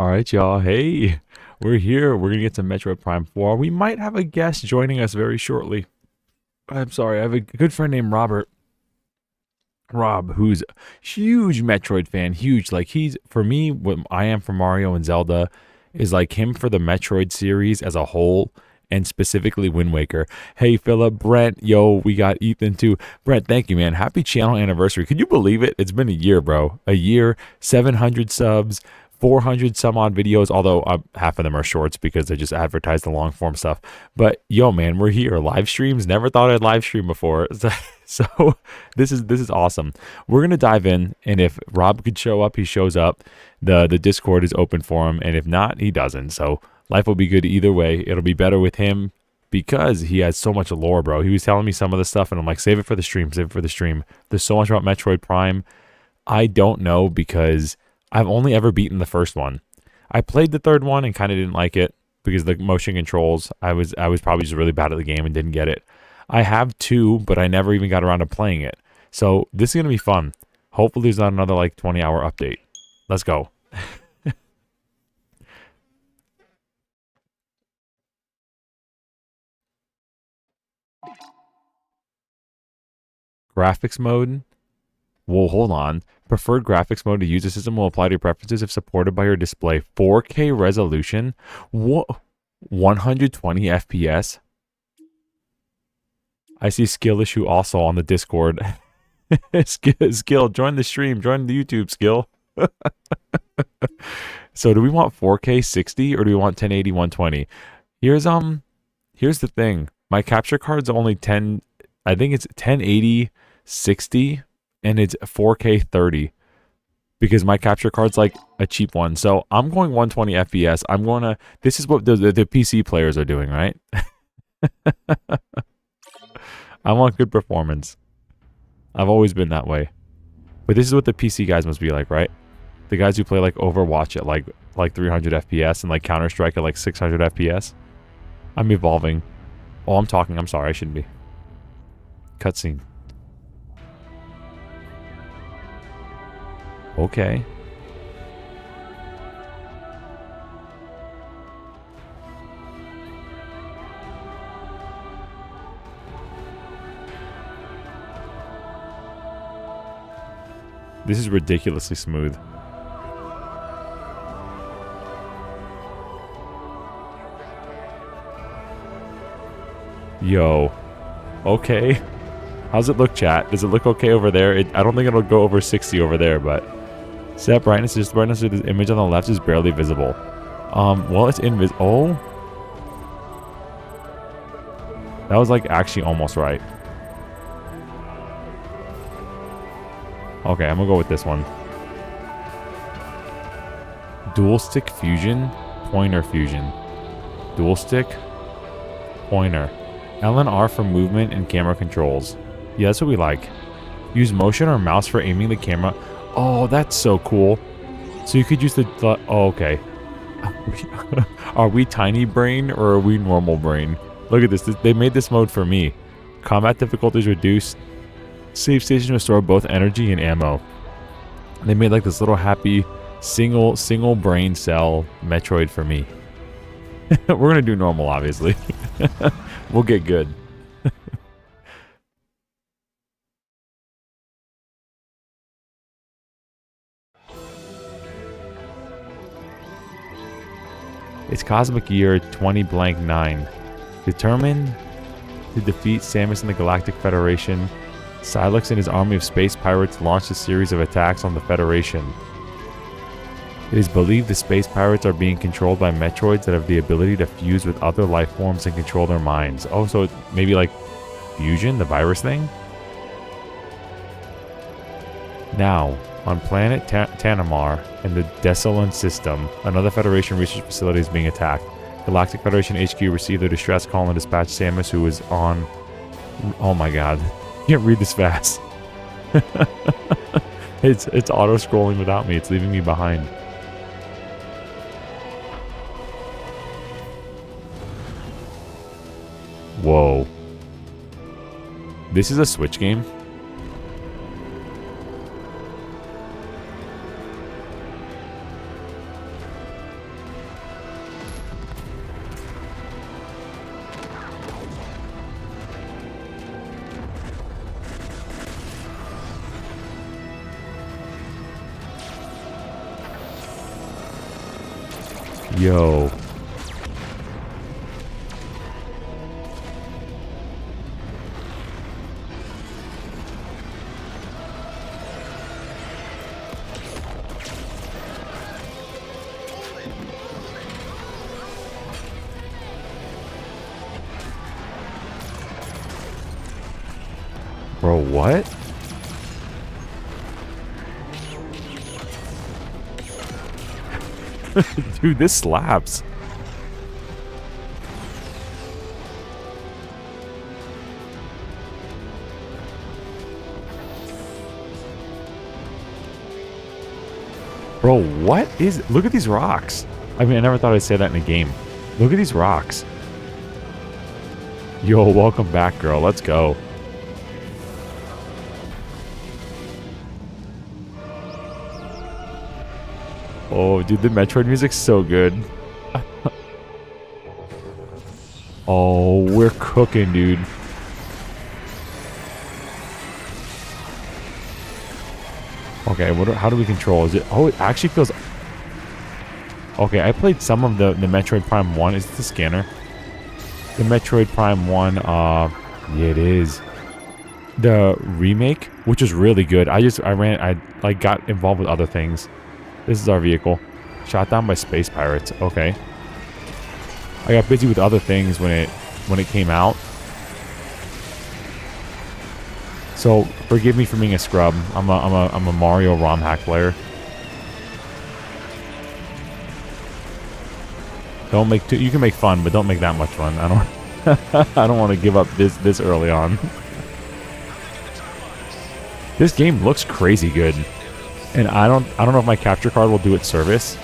All right, y'all. Hey, we're here. We're going to get to Metroid Prime 4. We might have a guest joining us very shortly. I'm sorry. I have a good friend named Rob, who's a huge Metroid fan. Huge. Like, he's, for me, what I am for Mario and Zelda is like him for the Metroid series as a whole, and specifically Wind Waker. Hey, Philip, Brent, yo, we got Ethan too. Brent, thank you, man. Happy channel anniversary. Could you believe it? It's been a year, bro. A year, 700 subs. 400 some odd videos, although half of them are shorts because they just advertise the long form stuff. But yo, man, we're here. Live streams. Never thought I'd live stream before. So this is awesome. We're gonna dive in, and if Rob could show up, he shows up. The Discord is open for him, and if not, he doesn't. So life will be good either way. It'll be better with him because he has so much lore, bro. He was telling me some of the stuff, and I'm like, save it for the stream. Save it for the stream. There's so much about Metroid Prime. I don't know because I've only ever beaten the first one. I played the third one and kind of didn't like it because the motion controls, I was probably just really bad at the game and didn't get it. I have two, but I never even got around to playing it. So this is going to be fun. Hopefully there's not another like 20-hour update. Let's go. Graphics mode. Whoa, hold on. Preferred graphics mode to use the system will apply to your preferences if supported by your display. 4K resolution. What? 120 FPS. I see skill issue also on the Discord. Skill, join the stream. Join the YouTube, Skill. So do we want 4K 60 or do we want 1080 120? Here's the thing. My capture card's only 10. I think it's 1080 60. And it's 4K 30 because my capture card's like a cheap one. So I'm going 120 FPS. I'm going to, this is what the PC players are doing, right? I want good performance. I've always been that way. But this is what the PC guys must be like, right? The guys who play like Overwatch at like 300 FPS and like Counter-Strike at like 600 FPS. I'm evolving. Oh, I'm talking. I'm sorry. I shouldn't be. Cutscene. Okay. This is ridiculously smooth. Yo. Okay. How's it look, chat? Does it look okay over there? I don't think it'll go over 60 over there, but set brightness. Just the brightness of the image on the left is barely visible. Well, it's invisible. Oh. That was like actually almost right. Okay, I'm gonna go with this one. Dual stick fusion, pointer fusion. Dual stick, pointer. L and R for movement and camera controls. Yeah, that's what we like. Use motion or mouse for aiming the camera. Oh, that's so cool. So you could use the oh, okay. Are we tiny brain or are we normal brain? Look at this. They made this mode for me. Combat difficulties reduced. Save station restore both energy and ammo. They made like this little happy single brain cell Metroid for me. We're gonna do normal, obviously. We'll get good. It's Cosmic Year 20-9. Determined to defeat Samus and the Galactic Federation, Silex and his army of space pirates launched a series of attacks on the Federation. It is believed the space pirates are being controlled by Metroids that have the ability to fuse with other life forms and control their minds. Oh, so maybe like fusion, the virus thing? Now, on planet Tanamar and the Desolon system, another Federation research facility is being attacked. Galactic Federation HQ received their distress call and dispatched Samus, who is on... Oh my god. Can't read this fast. It's auto-scrolling without me. It's leaving me behind. Whoa. This is a Switch game? Yo. Bro, what? Dude, this slaps. Bro, what is... Look at these rocks. I mean, I never thought I'd say that in a game. Look at these rocks. Yo, welcome back, girl. Let's go. Oh, dude, the Metroid music's so good. Oh, we're cooking, dude. Okay, how do we control? Is it? Oh, it actually feels... Okay, I played some of the Metroid Prime 1. Is it the scanner? The Metroid Prime 1, yeah, it is. The remake, which is really good. I like got involved with other things. This is our vehicle. Shot down by space pirates. Okay. I got busy with other things when it came out. So forgive me for being a scrub. I'm a Mario ROM hack player. Don't make you can make fun, but don't make that much fun. I don't I don't want to give up this early on. This game looks crazy good. And I don't know if my capture card will do its service,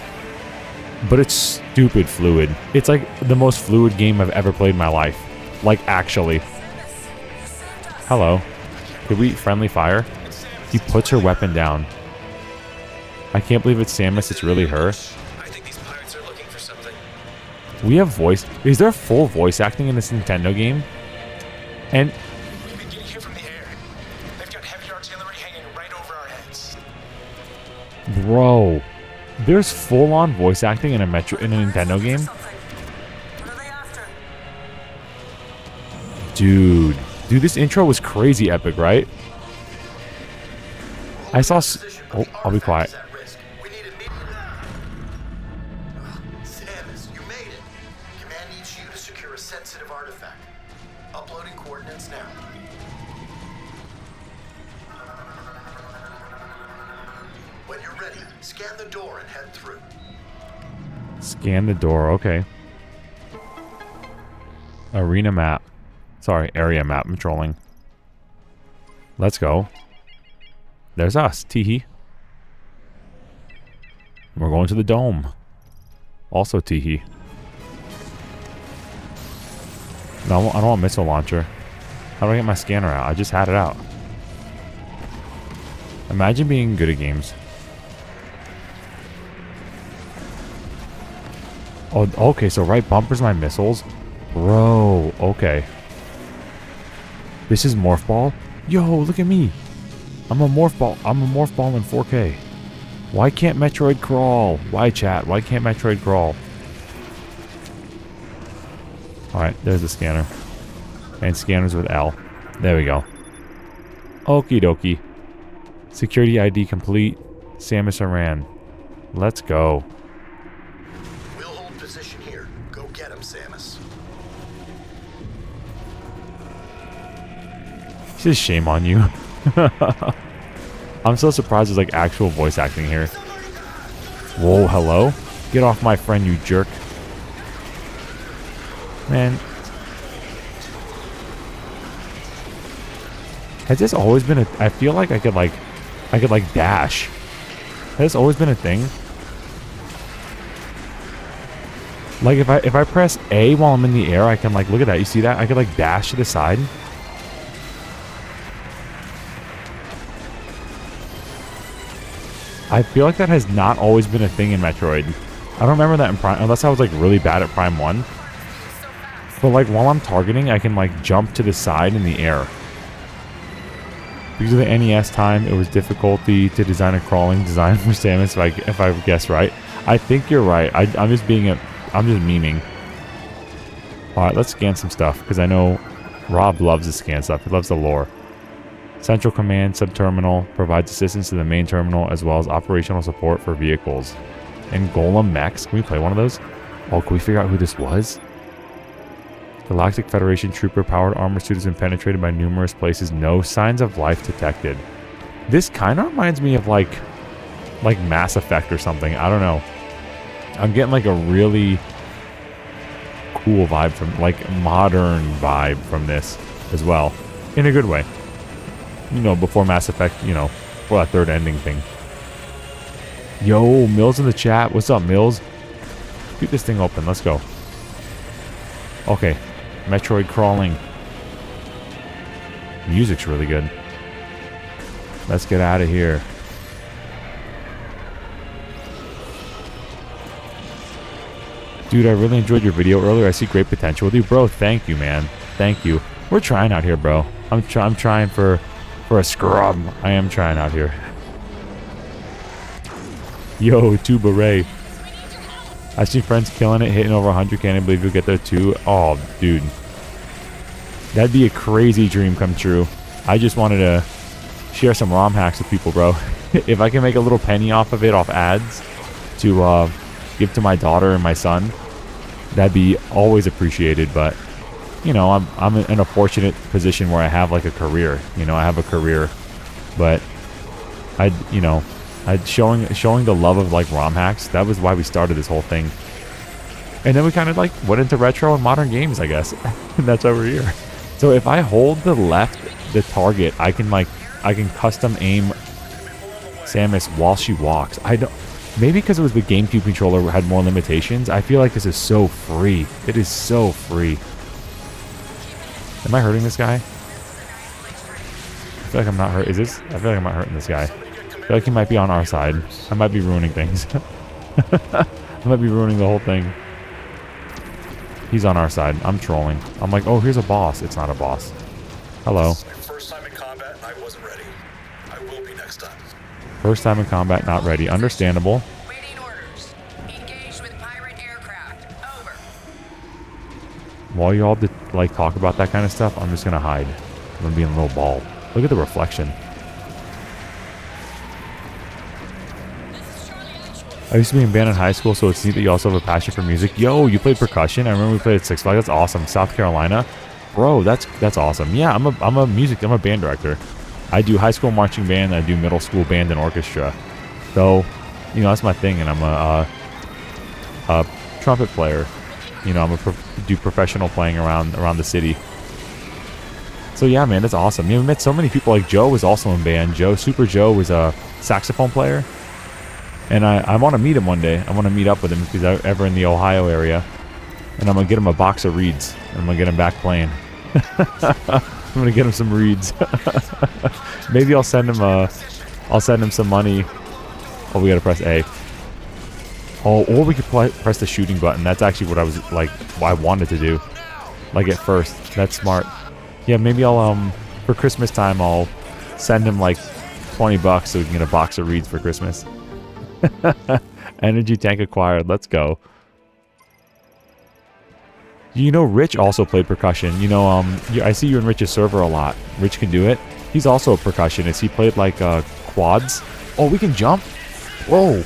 but it's stupid fluid. It's like the most fluid game I've ever played in my life. Like, actually. Hello. Did we friendly fire? He puts her weapon down. I can't believe it's Samus. It's really her. I think these pirates are looking for something. We have voice. Is there full voice acting in this Nintendo game? And We've been getting here from the air. They've got heavy artillery hanging right over our heads. bro, there's full-on voice acting in a Nintendo game. What are they after? Dude, this intro was crazy epic, right? I saw. Oh, I'll be quiet. Samus, you made it. Command needs you to secure a sensitive artifact. Uploading coordinates now. When you're ready, scan the door and head through. Scan the door. Okay. Arena map. Sorry, area map. I'm trolling. Let's go. There's us. Teehee. We're going to the dome. Also Teehee. No, I don't want missile launcher. How do I get my scanner out? I just had it out. Imagine being good at games. Oh, okay, so right bumper's my missiles. Bro, okay. This is Morph Ball? Yo, look at me. I'm a Morph Ball. I'm a Morph Ball in 4K. Why can't Metroid crawl? Why, chat? Why can't Metroid crawl? Alright, there's the scanner. And scanners with L. There we go. Okie dokie. Security ID complete. Samus Aran. Let's go. We'll hold position here. Go get him, Samus. Just shame on you. I'm so surprised there's like actual voice acting here. Whoa, hello? Get off my friend, you jerk. Man. Has this always been a... I feel like I could like dash. Has this always been a thing? Like if I press A while I'm in the air, I can like, look at that. You see that? I could like dash to the side. I feel like that has not always been a thing in Metroid. I don't remember that in Prime, unless I was like really bad at Prime 1. But like while I'm targeting, I can like jump to the side in the air. Because of the NES time, it was difficulty to design a crawling design for Samus, if I guess right. I think you're right. I'm just memeing. Alright, let's scan some stuff, because I know Rob loves to scan stuff. He loves the lore. Central Command Subterminal provides assistance to the main terminal as well as operational support for vehicles. And Golem Mechs. Can we play one of those? Oh, can we figure out who this was? Galactic Federation Trooper-powered armor suit has been penetrated by numerous places. No signs of life detected. This kind of reminds me of like Mass Effect or something. I don't know. I'm getting like a really cool vibe from, like, modern vibe from this as well. In a good way. You know, before Mass Effect, you know, for that third ending thing. Yo, Mills in the chat. What's up, Mills? Keep this thing open. Let's go. Okay. Metroid crawling. Music's really good. Let's get out of here. Dude, I really enjoyed your video earlier. I see great potential with you. Bro, thank you, man. Thank you. We're trying out here, bro. I'm trying for a scrub. I am trying out here. Yo, Tuba Ray. I've seen friends killing it, hitting over 100. Can't believe you'll get there too. Oh, dude. That'd be a crazy dream come true. I just wanted to share some ROM hacks with people, bro. If I can make a little penny off of it, off ads, to give to my daughter and my son, that'd be always appreciated. But, you know, I'm in a fortunate position where I have like a career. You know, I have a career. But showing the love of like ROM hacks, that was why we started this whole thing. And then we kind of like went into retro and modern games, I guess. And that's why we're here. So if I hold the target, I can custom aim Samus while she walks. Maybe because it was the GameCube controller had more limitations. I feel like this is so free. It is so free. Am I hurting this guy? I feel like I'm not hurt. I feel like I'm not hurting this guy. I feel like he might be on our side. I might be ruining things. I might be ruining the whole thing. He's on our side. I'm trolling. I'm like, oh, here's a boss. It's not a boss. Hello. First time in combat, I wasn't ready. I will be next time. First time in combat, not ready. Understandable. Waiting orders. Engage with pirate aircraft. Over. While you all like talk about that kind of stuff, I'm just gonna hide. I'm gonna be in a little ball. Look at the reflection. I used to be in band in high school, so it's neat that you also have a passion for music. Yo, you played percussion? I remember we played at Six Flags. That's awesome. South Carolina. Bro, that's awesome. Yeah, I'm a band director. I do high school marching band, I do middle school band and orchestra. So, you know, that's my thing, and I'm a trumpet player. You know, do professional playing around the city. So yeah, man, that's awesome. You know, we met so many people. Like Joe was also in band. Super Joe was a saxophone player. And I want to meet him one day. I want to meet up with him if he's ever in the Ohio area. And I'm going to get him a box of reeds. And I'm going to get him back playing. I'm going to get him some reeds. Maybe I'll send him some money. Oh, we got to press A. Oh, or we could press the shooting button. That's actually what I wanted to do. Like at first. That's smart. Yeah, maybe I'll, for Christmas time, I'll send him like $20 so we can get a box of reeds for Christmas. Energy tank acquired. Let's go. You know, Rich also played percussion. You know, I see you in Rich's server a lot. Rich can do it. He's also a percussionist. He played like quads. Oh, we can jump? Whoa.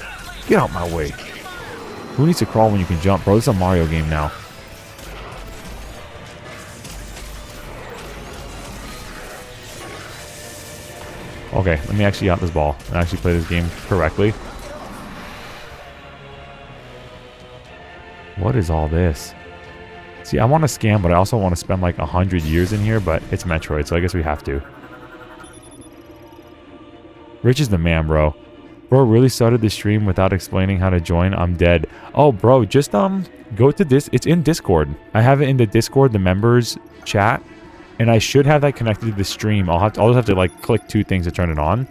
Get out my way. Who needs to crawl when you can jump, bro? This is a Mario game now. Okay, let me actually get out this ball and actually play this game correctly. What is all this? See, I want to scam, but I also want to spend like 100 years in here, but it's Metroid, so I guess we have to. Rich is the man, bro. Bro really started the stream without explaining how to join. I'm dead. Oh, bro, just go to this. It's in Discord. I have it in the Discord, the members chat, and I should have that connected to the stream. I'll just have to like click two things to turn it on.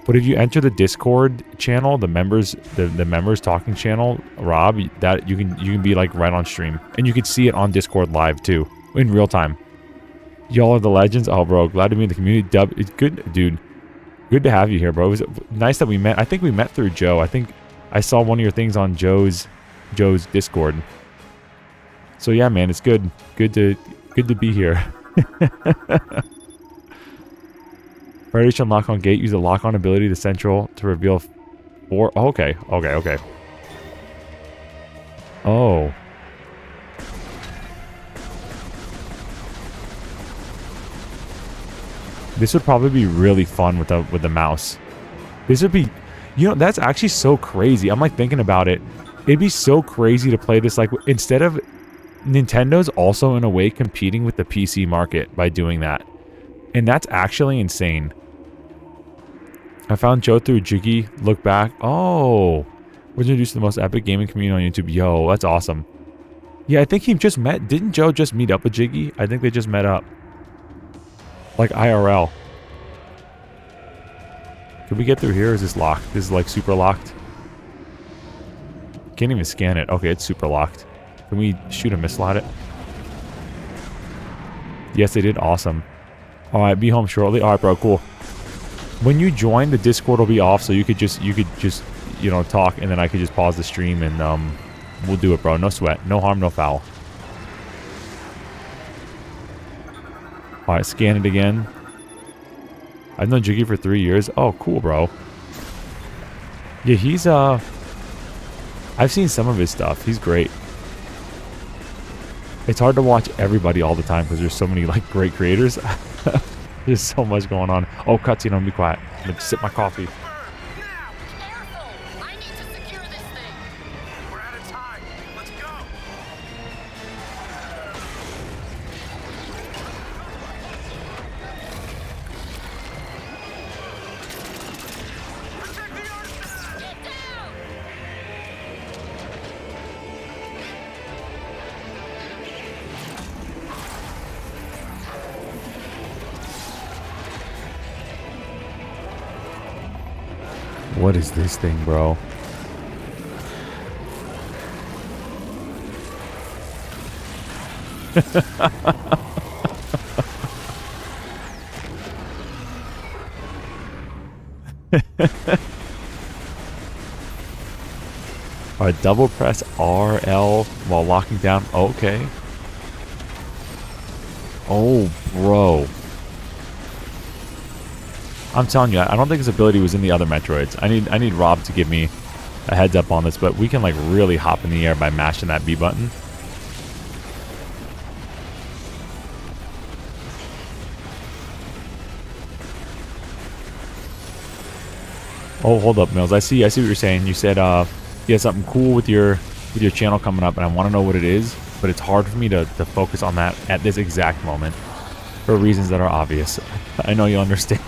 But if you enter the Discord channel, the members talking channel, Rob, that you can be like right on stream, and you can see it on Discord live too in real time. Y'all are the legends. Oh, bro, glad to be in the community. Dub, it's good, dude. Good to have you here, bro. It was nice that we met. I think we met through Joe. I think I saw one of your things on Joe's Discord. So yeah, man, it's good. Good to be here. Priority should unlock on gate. Use the lock on ability to central to reveal 4. Oh, okay. Oh. This would probably be really fun with the mouse. This would be, you know, that's actually so crazy. I'm like thinking about it. It'd be so crazy to play this like instead of Nintendo's also in a way competing with the PC market by doing that. And that's actually insane. I found Joe through Jiggy. Look back. Oh. Was introduced to the most epic gaming community on YouTube. Yo, that's awesome. Yeah, I think he just met. Didn't Joe just meet up with Jiggy? I think they just met up. Like IRL. Can we get through here? Or is this locked? This is like super locked. Can't even scan it. Okay, it's super locked. Can we shoot a missile at it? Yes, they did. Awesome. Alright, be home shortly. Alright, bro, cool. When you join, the Discord will be off, so you could just, you know, talk, and then I could just pause the stream, and we'll do it, bro. No sweat. No harm, no foul. Alright, scan it again. I've known Jiggy for 3 years. Oh, cool, bro. Yeah, he's, I've seen some of his stuff. He's great. It's hard to watch everybody all the time because there's so many, like, great creators. There's so much going on. Oh, cutscene, I'm gonna be quiet. I'm gonna sip my coffee. Careful! I need to secure this thing. We're out of time. Let's go. Protect the artifact! Get down! What is this thing, bro? Alright, double press RL while locking down. Okay. Oh, bro. I'm telling you, I don't think his ability was in the other Metroids. I need Rob to give me a heads up on this, but we can like really hop in the air by mashing that B button. Oh, hold up, Mills. I see what you're saying. You said you had something cool with your channel coming up, and I want to know what it is, but it's hard for me to focus on that at this exact moment for reasons that are obvious. I know you understand.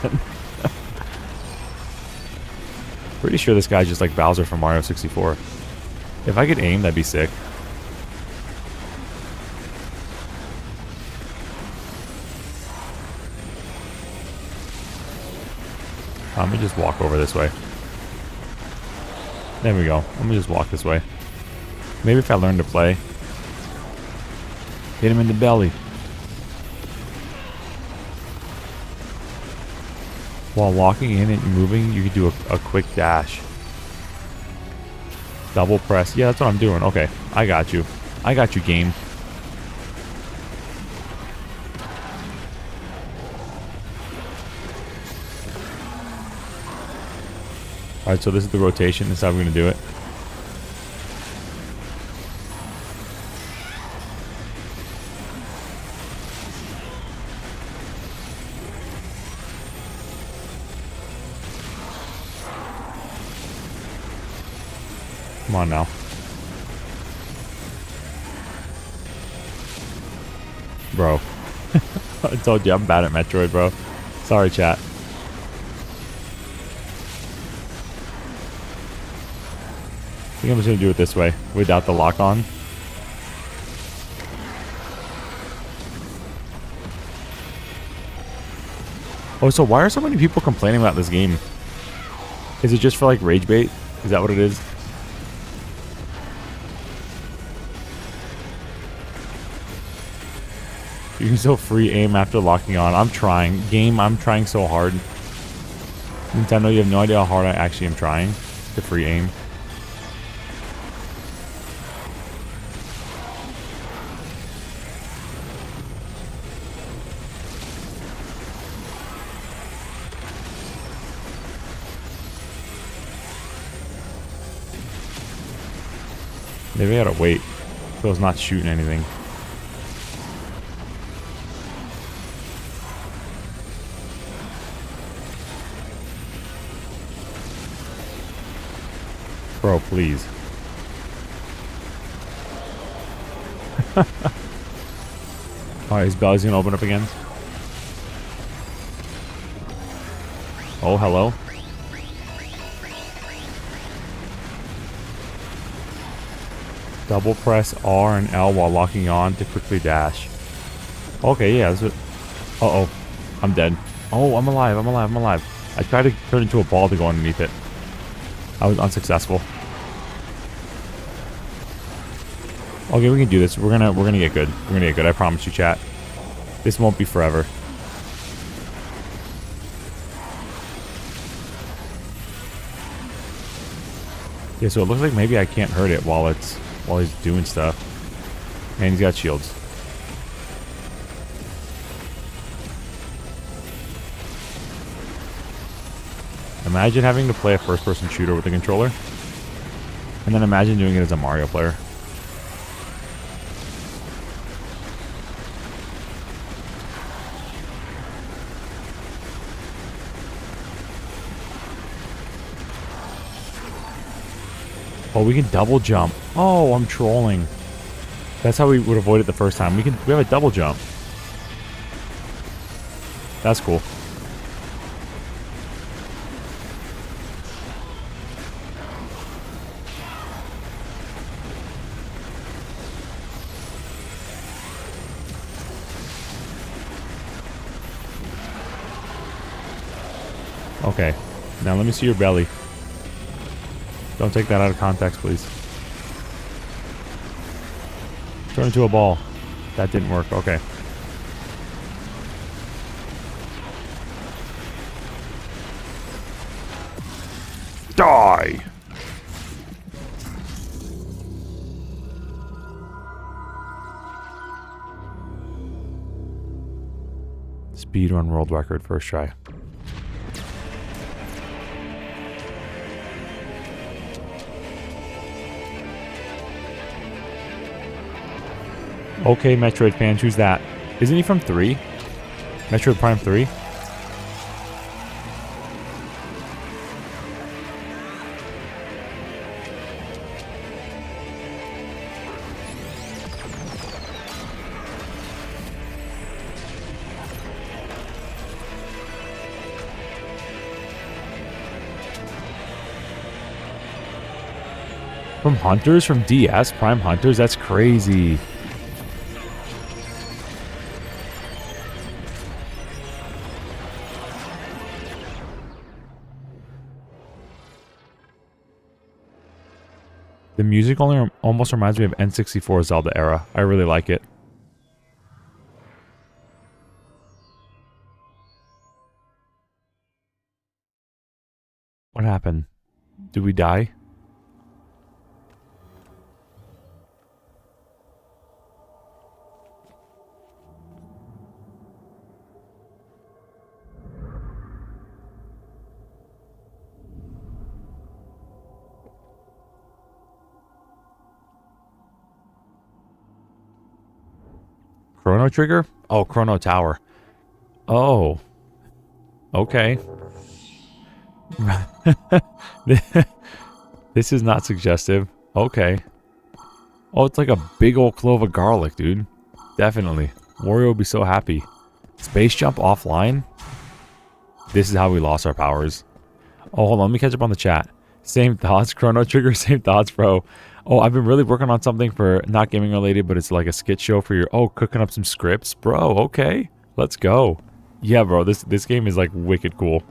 Pretty sure this guy's just like Bowser from Mario 64. If I could aim, that'd be sick. Let me just walk over this way. There we go. Let me just walk this way. Maybe if I learn to play. Hit him in the belly. While walking in and moving, you can do a quick dash. Double press. Yeah, that's what I'm doing. Okay, I got you. I got you, game. Alright, so this is the rotation. This is how we're going to do it. Come on now. Bro. I told you I'm bad at Metroid, bro. Sorry, chat. I think I'm just going to do it this way, without the lock on. Oh, so why are so many people complaining about this game? Is it just for, like, rage bait? Is that what it is? You can still free aim after locking on. I'm trying. Game, I'm trying so hard. Nintendo, you have no idea how hard I actually am trying to free aim. Maybe I gotta wait. So it's not shooting anything. Bro, please. Alright, his belly's gonna open up again. Oh, hello. Double press R and L while locking on to quickly dash. Okay, yeah, that's what... Uh-oh. I'm dead. Oh, I'm alive, I'm alive, I'm alive. I tried to turn into a ball to go underneath it. I was unsuccessful. Okay, we can do this. We're gonna get good. We're gonna get good. I promise you, chat. This won't be forever. Yeah, so it looks like maybe I can't hurt it while he's doing stuff. And he's got shields. Imagine having to play a first-person shooter with a controller. And then imagine doing it as a Mario player. Oh, we can double jump. Oh, I'm trolling. That's how we would avoid it the first time. We have a double jump. That's cool. Okay. Now let me see your belly. Don't take that out of context, please. Turn into a ball. That didn't work. Okay. Die! Speedrun world record first try. Okay, Metroid fans, who's that? Isn't he from 3? Metroid Prime 3? From Hunters? From DS? Prime Hunters? That's crazy. The music only almost reminds me of N64 Zelda era. I really like it. What happened? Did we die? Chrono Trigger? Oh, Chrono Tower. Oh. Okay. This is not suggestive. Okay. Oh, it's like a big old clove of garlic, dude. Definitely. Wario would be so happy. Space jump offline? This is how we lost our powers. Oh, hold on. Let me catch up on the chat. Same thoughts, Chrono Trigger. Same thoughts, bro. Oh, I've been really working on something for not gaming related, but it's like a skit show for your... Oh, cooking up some scripts? Bro, okay. Let's go. Yeah, bro. This game is like wicked cool.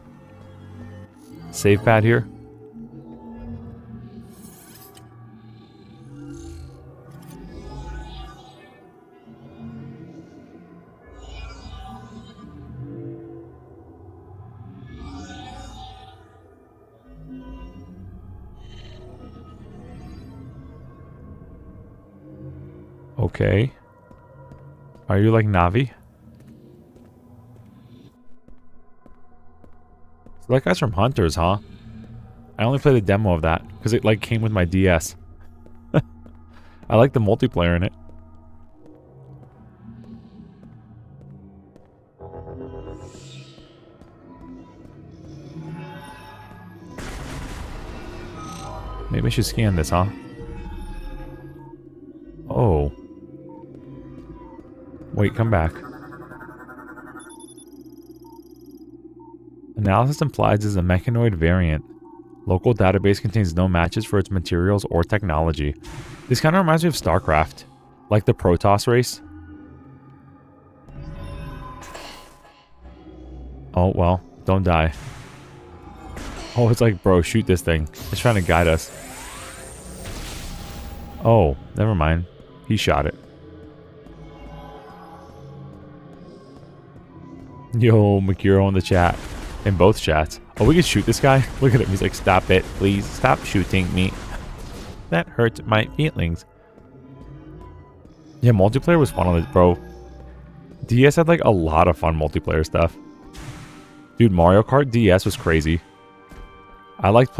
Save pad here. Okay. Are you like Navi? So that guy's from Hunters, huh? I only played the demo of that because it like came with my DS. I like the multiplayer in it. Maybe I should scan this, huh? Oh. Wait, come back. Analysis implies this is a mechanoid variant. Local database contains no matches for its materials or technology. This kind of reminds me of StarCraft. Like the Protoss race. Oh, well. Don't die. Oh, it's like, bro, shoot this thing. It's trying to guide us. Oh, never mind. He shot it. Yo, Makiro in the chat. In both chats. Oh, we can shoot this guy? Look at him. He's like, stop it. Please stop shooting me. That hurts my feelings. Yeah, multiplayer was fun on this, bro. DS had like a lot of fun multiplayer stuff. Dude, Mario Kart DS was crazy. I liked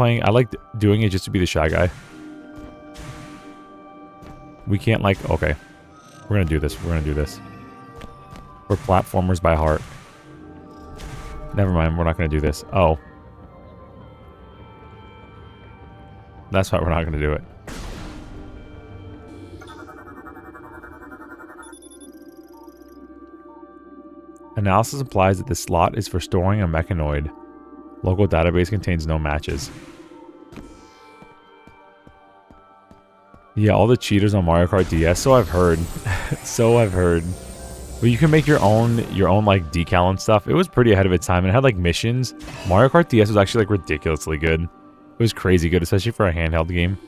doing it just to be the shy guy. We can't like, okay. We're gonna do this. We're gonna do this. We're platformers by heart. Never mind, we're not gonna do this. Oh. That's why we're not gonna do it. Analysis implies that the slot is for storing a mechanoid. Local database contains no matches. Yeah, all the cheaters on Mario Kart DS, so I've heard. So I've heard. But you can make your own like decal and stuff. It was pretty ahead of its time and it had like missions. Mario Kart DS was actually like ridiculously good. It was crazy good, especially for a handheld game.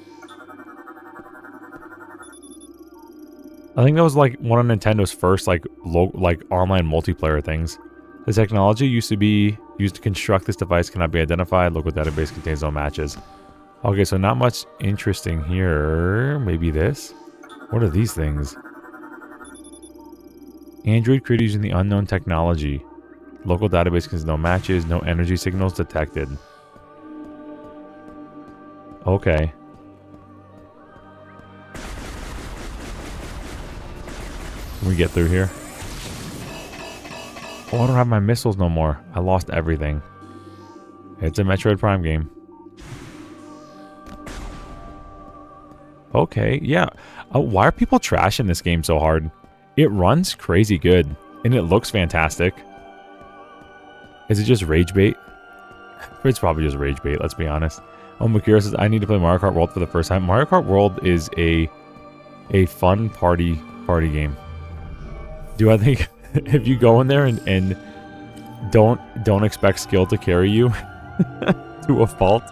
I think that was like one of Nintendo's first like online multiplayer things. The technology used to be used to construct this device cannot be identified. Local database contains no matches. Okay, so not much interesting here. Maybe this? What are these things? Android created using the unknown technology. Local database contains no matches, no energy signals detected. Okay. Can we get through here? Oh, I don't have my missiles no more. I lost everything. It's a Metroid Prime game. Okay, yeah. Why are people trashing this game so hard? It runs crazy good, and it looks fantastic. Is it just rage bait? It's probably just rage bait, let's be honest. Oh, Makira says, I need to play Mario Kart World for the first time. Mario Kart World is a fun party game. Do I think if you go in there and don't expect skill to carry you to a fault,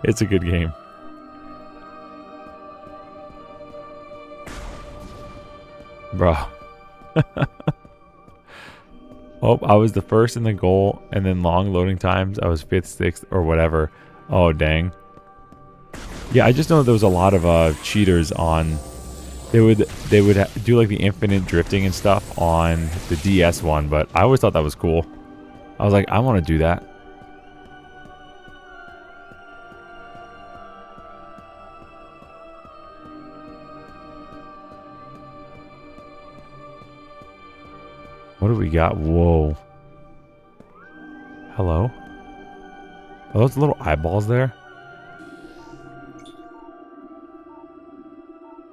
it's a good game. Bro. Oh, I was the first in the goal, and then long loading times. I was 5th, 6th, or whatever. Oh, dang. Yeah, I just know there was a lot of cheaters on... They would do like the infinite drifting and stuff on the DS one, but I always thought that was cool. I was like, I want to do that. What do we got? Whoa. Hello? Are those little eyeballs there?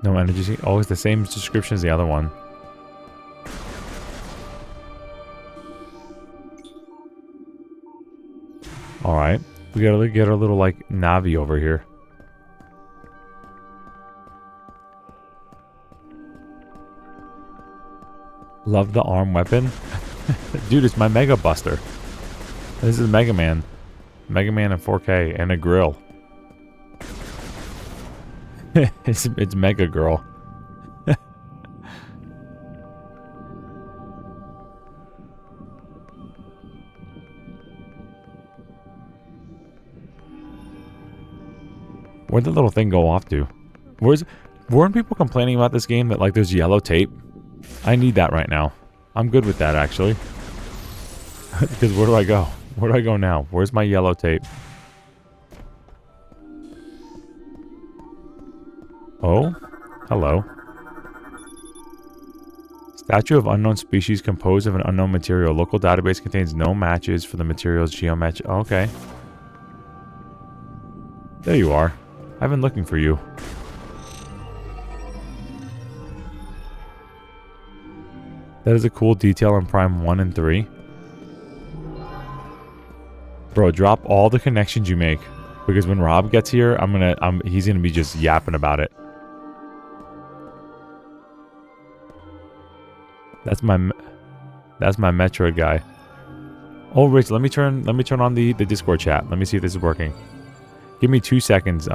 No energy. Oh, it's the same description as the other one. Alright. We gotta get our little, like, Navi over here. Love the arm weapon. Dude, it's my Mega Buster. This is Mega Man. Mega Man in 4K and a grill. It's Mega Girl. Where'd the little thing go off to? Weren't people complaining about this game that like there's yellow tape? I need that right now. I'm good with that actually. Because where do I go? Where do I go now? Where's my yellow tape? Oh, hello. Statue of unknown species composed of an unknown material. Local database contains no matches for the material's geometry. Okay. There you are. I've been looking for you. That is a cool detail in Prime 1 and 3. Bro, drop all the connections you make. Because when Rob gets here, he's gonna be just yapping about it. That's my Metroid guy. Oh, Rich, let me turn on the Discord chat. Let me see if this is working. Give me 2 seconds,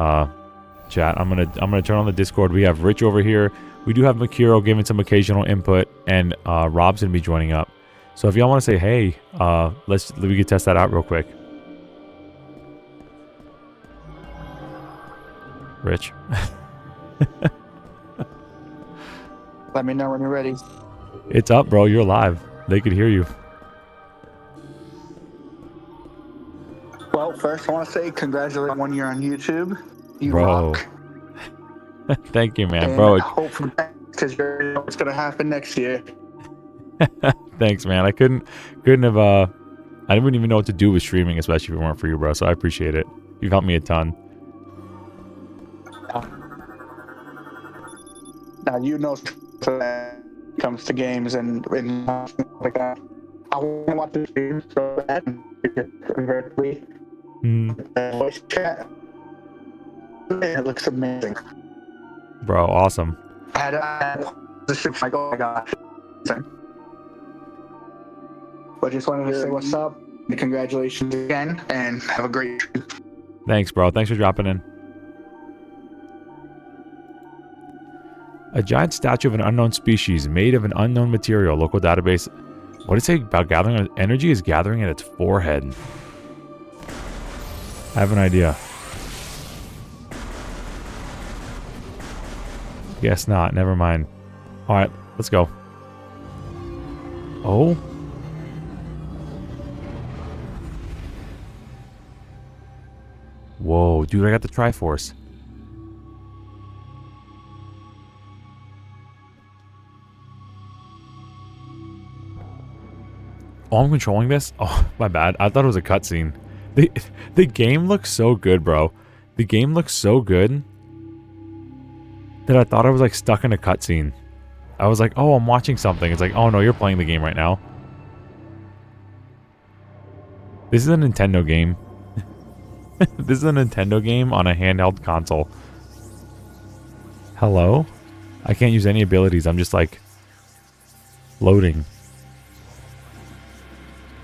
chat. I'm gonna turn on the Discord. We have Rich over here. We do have Makiro giving some occasional input, and Rob's gonna be joining up. So if y'all want to say hey, we can test that out real quick. Rich. Let me know when you're ready. It's up, bro. You're live. They could hear you. Well, first I want to say congratulations on 1 year on YouTube. You Bro. rock. Thank you, man. And Bro, hopefully, because you know what's going to happen next year. thanks, man. I couldn't have, I wouldn't even know what to do with streaming, especially if it weren't for you, bro. So I appreciate it. You've helped me a ton. Now, you know, when it comes to games and like that, I want to watch the stream so bad. Virtually. Voice chat. It looks amazing. Bro, awesome. I had the stream like, oh my gosh. But just wanted to say what's up. Congratulations again, and have a great stream. Thanks, bro. Thanks for dropping in. A giant statue of an unknown species made of an unknown material. Local database. What did it say about gathering? Energy is gathering at its forehead. I have an idea. Guess not. Never mind. Alright, let's go. Oh? Whoa, dude, I got the Triforce. Oh, I'm controlling this? Oh, my bad. I thought it was a cutscene. The game looks so good, bro. The game looks so good that I thought I was like stuck in a cutscene. I was like, oh, I'm watching something. It's like, oh no, you're playing the game right now. This is a Nintendo game. This is a Nintendo game on a handheld console. Hello? I can't use any abilities. I'm just like loading.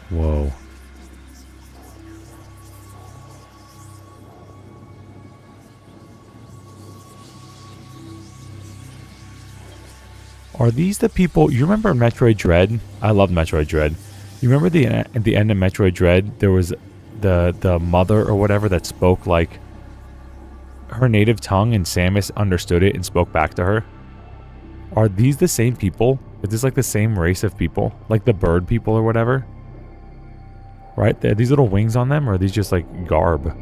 Whoa. Are these the people... You remember Metroid Dread? I love Metroid Dread. You remember at the end of Metroid Dread, there was the mother or whatever that spoke like her native tongue, and Samus understood it and spoke back to her? Are these the same people? Is this like the same race of people? Like the bird people or whatever? Right? Are these little wings on them, or are these just like garb?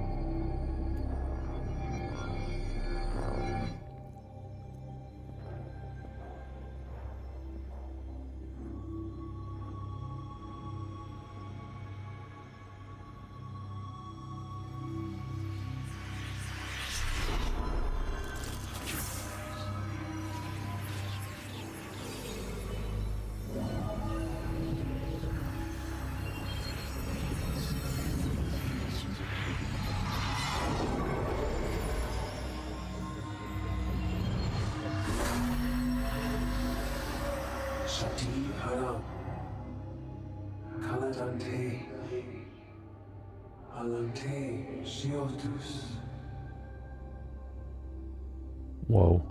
Whoa.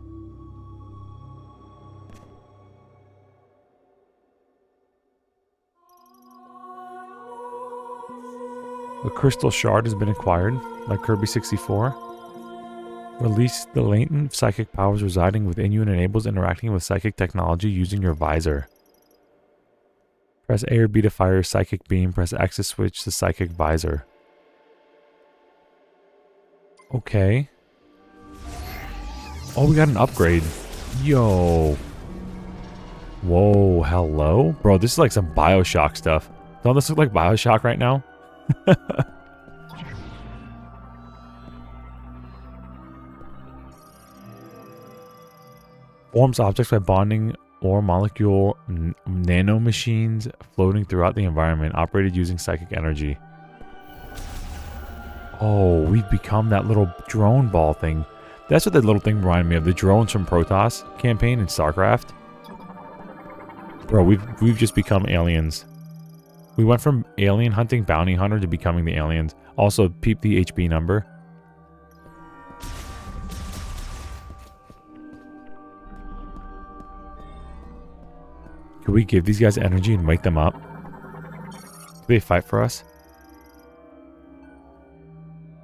A crystal shard has been acquired, like Kirby 64. Release the latent psychic powers residing within you and enables interacting with psychic technology using your visor. Press A or B to fire psychic beam. Press X to switch to psychic visor. Okay. Oh, we got an upgrade. Yo. Whoa, hello? Bro, this is like some Bioshock stuff. Don't this look like Bioshock right now? Forms objects by bonding or molecule nanomachines floating throughout the environment, operated using psychic energy. Oh, we've become that little drone ball thing. That's what that little thing reminded me of. The drones from Protoss campaign in StarCraft. Bro, we've just become aliens. We went from alien hunting bounty hunter to becoming the aliens. Also, peep the HP number. Could we give these guys energy and wake them up? Do they fight for us?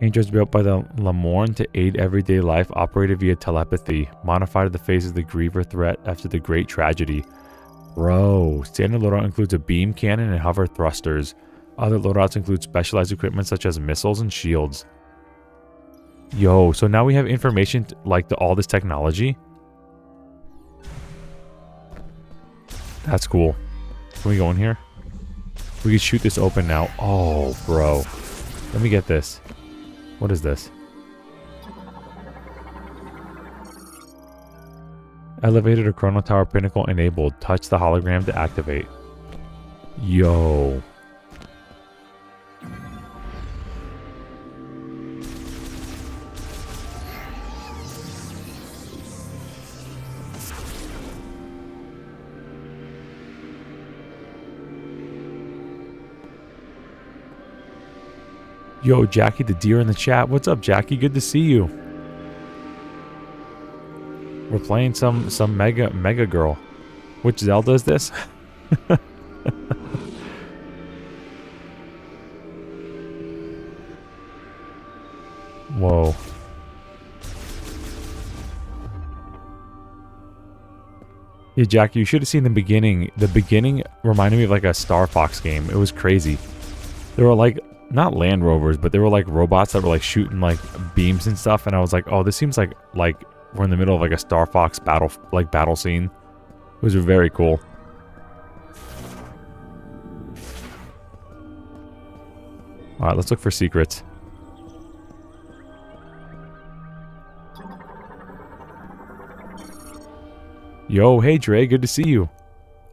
Androids built by the Lamorne to aid everyday life, operated via telepathy, modified to the face of the Griever threat after the Great Tragedy. Bro, standard loadout includes a beam cannon and hover thrusters. Other loadouts include specialized equipment such as missiles and shields. Yo, so now we have information like all this technology. That's cool. Can we go in here? We can shoot this open now. Oh, bro. Let me get this. What is this? Elevated or chrono tower pinnacle enabled. Touch the hologram to activate. Yo. Yo, Jackie the deer in the chat. What's up, Jackie? Good to see you. We're playing some mega girl. Which Zelda is this? Whoa. Yeah, Jackie, you should have seen the beginning. The beginning reminded me of like a Star Fox game. It was crazy. There were like, not Land Rovers, but they were like robots that were like shooting like beams and stuff. And I was like, oh, this seems like we're in the middle of like a Star Fox battle scene. It was very cool. All right, let's look for secrets. Yo, hey Dre, good to see you.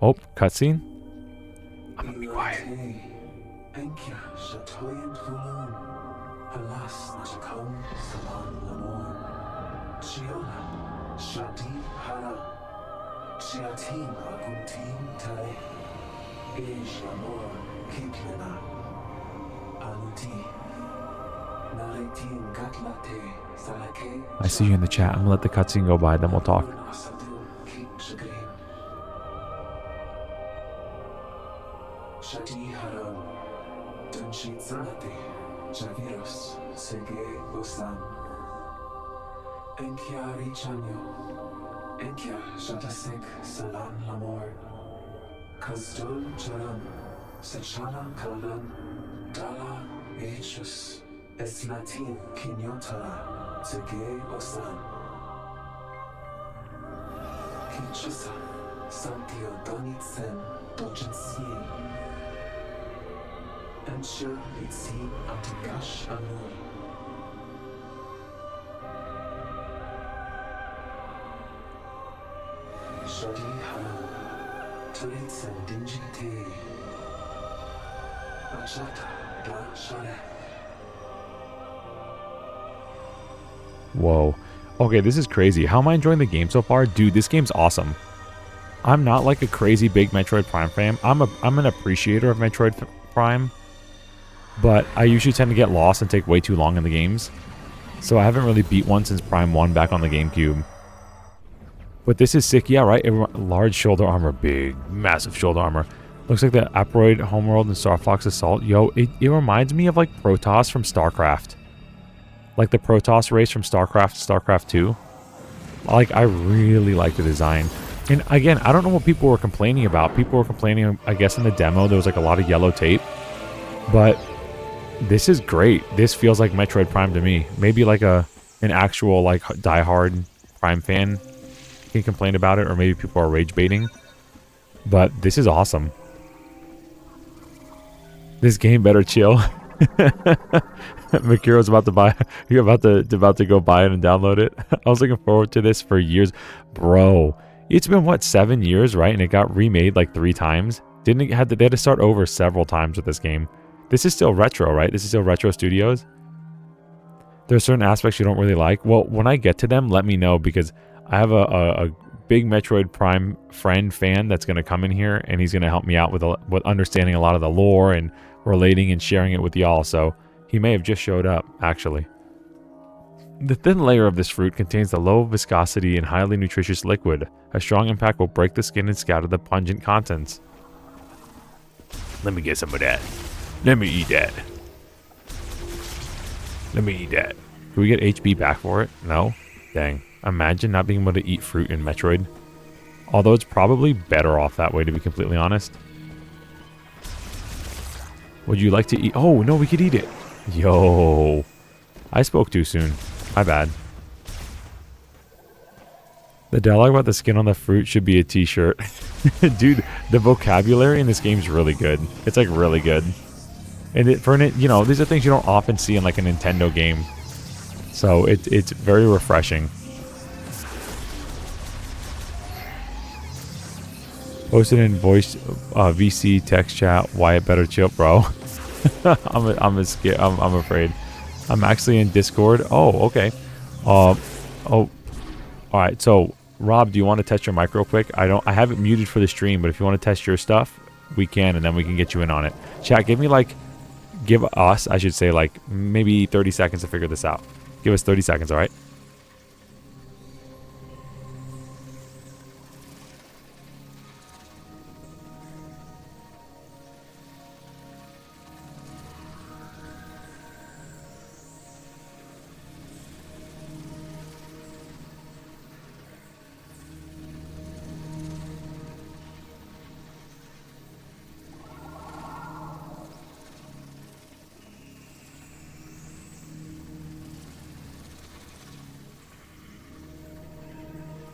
Oh, cutscene. I'm gonna be quiet. I see you in the chat. I'm gonna let the cutscene go by, then we'll talk. Eslatin Kinyotara Zege Osan Kinshasa Santio Donitsen Dojitsi Ensure Itzi Atigash Amur Shadi Ha Turitsen Dinjite Achata Da Share. Whoa. Okay, this is crazy. How am I enjoying the game so far? Dude, this game's awesome. I'm not like a crazy big Metroid Prime fan. I'm an appreciator of Metroid Prime. But I usually tend to get lost and take way too long in the games. So I haven't really beat one since Prime 1 back on the GameCube. But this is sick. Yeah, right? Large shoulder armor. Big, massive shoulder armor. Looks like the Aproid Homeworld and Star Fox Assault. Yo, it reminds me of like Protoss from StarCraft. like the Protoss race from StarCraft 2. Like, I really like the design. And again, I don't know what people were complaining about. People were complaining, I guess in the demo, there was like a lot of yellow tape. But this is great. This feels like Metroid Prime to me. Maybe like an actual like diehard Prime fan can complain about it, or maybe people are rage baiting. But this is awesome. This game better chill. Makiro's about to buy. You're about to go buy it and download it. I was looking forward to this for years, bro. It's been what, 7 years, right? And it got remade like 3 times. They had to start over several times with this game. This is still retro, right? This is still Retro Studios. There's certain aspects you don't really like. Well, when I get to them, let me know, because I have a big Metroid Prime fan that's going to come in here, and he's going to help me out with understanding a lot of the lore and relating and sharing it with y'all. So he may have just showed up, actually. The thin layer of this fruit contains the low viscosity and highly nutritious liquid. A strong impact will break the skin and scatter the pungent contents. Let me get some of that. Let me eat that. Let me eat that. Do we get HP back for it? No? Dang. Imagine not being able to eat fruit in Metroid. Although it's probably better off that way, to be completely honest. Would you like to eat? Oh, no, we could eat it. Yo. I spoke too soon. My bad. The dialogue about the skin on the fruit should be a t-shirt. Dude, the vocabulary in this game is really good. It's like really good. And you know, these are things you don't often see in like a Nintendo game. So it's very refreshing. Posted in voice VC text chat. Wyatt better chill, bro. I'm afraid. I'm actually in Discord. Oh, okay. Oh, all right. So, Rob, do you want to test your mic real quick? I have it muted for the stream, but if you want to test your stuff, we can, and then we can get you in on it. Chat, give us, I should say, like maybe 30 seconds to figure this out. Give us 30 seconds, all right?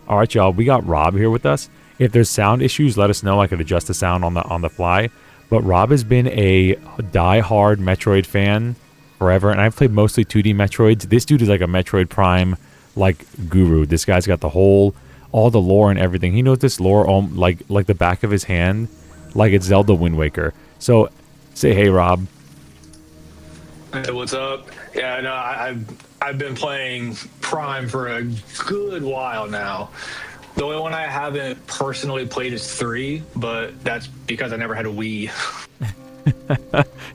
All right, y'all. We got Rob here with us. If there's sound issues, let us know. I could adjust the sound on the fly. But Rob has been a die-hard Metroid fan forever, and I've played mostly 2D Metroids. This dude is like a Metroid Prime like guru. This guy's got all the lore and everything. He knows this lore like the back of his hand, like it's Zelda Wind Waker. So, say hey, Rob. Hey, what's up? Yeah, no, I've been playing Prime for a good while now. The only one I haven't personally played is 3, but that's because I never had a Wii.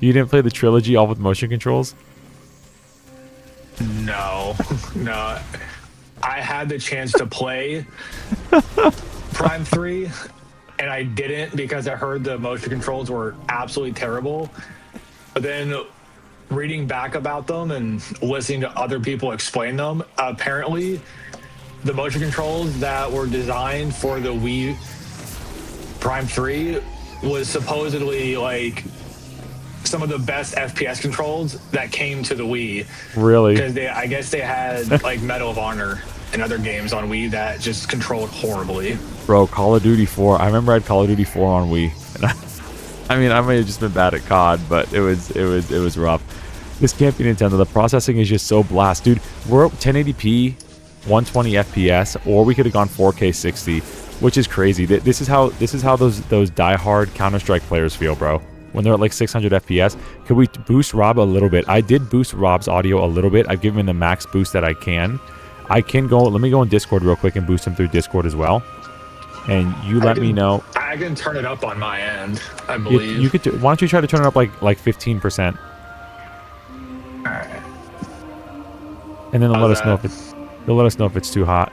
You didn't play the trilogy all with motion controls? No. I had the chance to play Prime 3, and I didn't because I heard the motion controls were absolutely terrible. But then reading back about them and listening to other people explain them, apparently the motion controls that were designed for the Wii Prime 3 was supposedly like some of the best FPS controls that came to the Wii. Really? Because I guess they had like Medal of Honor and other games on Wii that just controlled horribly. Bro, Call of Duty 4. I remember I had Call of Duty 4 on Wii. And I mean, I may have just been bad at COD, but it was rough. This can't be Nintendo. The processing is just so blast, dude. We're 1080p, 120 FPS, or we could have gone 4K 60, which is crazy. This is how those die-hard Counter-Strike players feel, bro. When they're at like 600 FPS. Could we boost Rob a little bit? I did boost Rob's audio a little bit. I've given him the max boost that I can. Let me go in Discord real quick and boost him through Discord as well. And you let me know. I can turn it up on my end, I believe. You could. Why don't you try to turn it up like 15%? Alright. And then they'll let us know if it's too hot.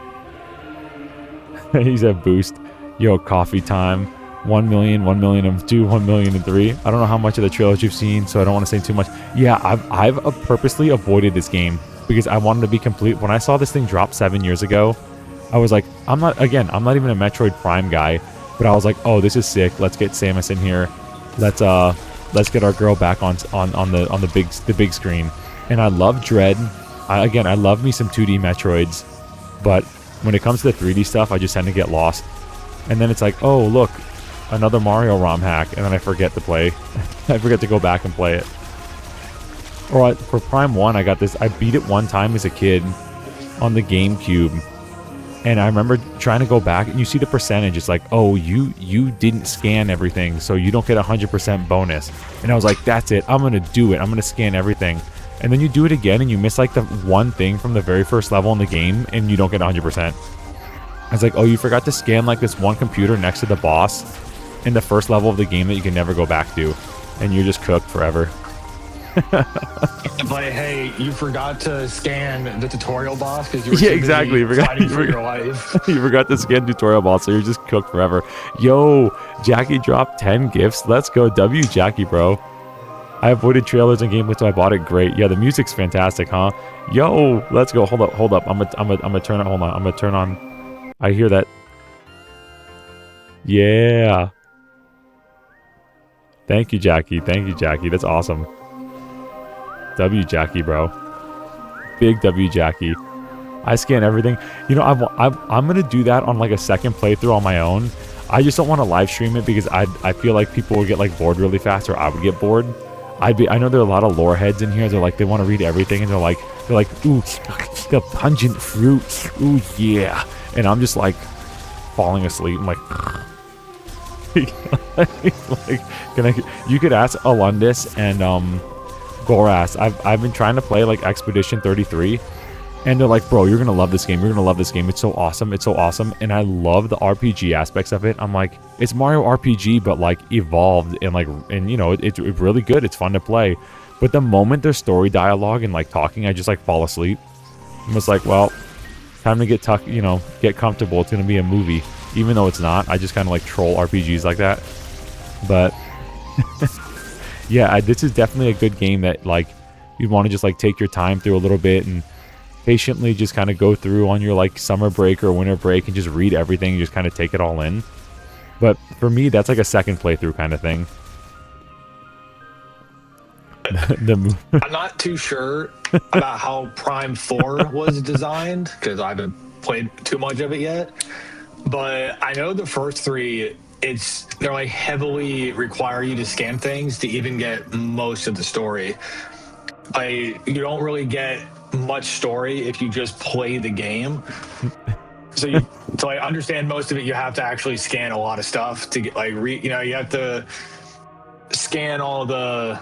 He said boost. Yo, coffee time. 1 million, 1 million and 2, 1 million and 3. I don't know how much of the trilogy you've seen, so I don't want to say too much. Yeah, I've purposely avoided this game because I wanted to be complete. When I saw this thing drop 7 years ago, I was like, I'm not even a Metroid Prime guy, but I was like, oh, this is sick. Let's get Samus in here. Let's get our girl back on the big screen. And I love Dread. I love me some 2D Metroids, but when it comes to the 3D stuff, I just tend to get lost. And then it's like, oh, look, another Mario ROM hack, and then I forget to play. I forget to go back and play it. Or for Prime 1, I got this. I beat it one time as a kid on the GameCube, and I remember trying to go back, and you see the percentage. It's like, oh, you didn't scan everything, so you don't get 100% bonus. And I was like, that's it. I'm going to do it. I'm going to scan everything. And then you do it again, and you miss like the one thing from the very first level in the game, and you don't get 100%. I was like, oh, you forgot to scan like this one computer next to the boss in the first level of the game that you can never go back to, and you're just cooked forever. Like, hey, you forgot to scan the tutorial boss because you were exactly. you for your life. You forgot to scan tutorial boss, so you're just cooked forever. Yo, Jackie dropped 10 gifts. Let's go, W Jackie, bro. I avoided trailers and gameplay till I bought it. Great. Yeah, the music's fantastic, huh? Yo, let's go. Hold up. I'm gonna turn it. Hold on. I'm gonna turn on. I hear that. Yeah. Thank you, Jackie. Thank you, Jackie. That's awesome. W Jackie, bro. Big W Jackie. I scan everything. You know, I'm gonna do that on like a second playthrough on my own. I just don't want to live stream it because I feel like people would get like bored really fast, or I would get bored. I know there are a lot of lore heads in here. They're like, they want to read everything, and they're like, ooh, the pungent fruit, ooh yeah, and I'm just like falling asleep. I'm like, you could ask Alundis and Goras. I've been trying to play like Expedition 33, and they're like, bro, you're gonna love this game. You're gonna love this game. It's so awesome. It's so awesome. And I love the RPG aspects of it. I'm like, it's Mario RPG, but like evolved, and you know, it's really good. It's fun to play. But the moment there's story dialogue and like talking, I just like fall asleep. I'm just like, well, time to get comfortable. It's gonna be a movie, even though it's not. I just kind of like troll RPGs like that. But yeah, this is definitely a good game that like you'd want to just like take your time through a little bit and patiently just kind of go through on your like summer break or winter break and just read everything and just kind of take it all in. But for me, that's like a second playthrough kind of thing. I'm not too sure about how Prime 4 was designed because I haven't played too much of it yet. But I know the first three, they're like heavily require you to scan things to even get most of the story. You don't really get much story if you just play the game. So to like understand most of it, you have to actually scan a lot of stuff to get like you have to scan all the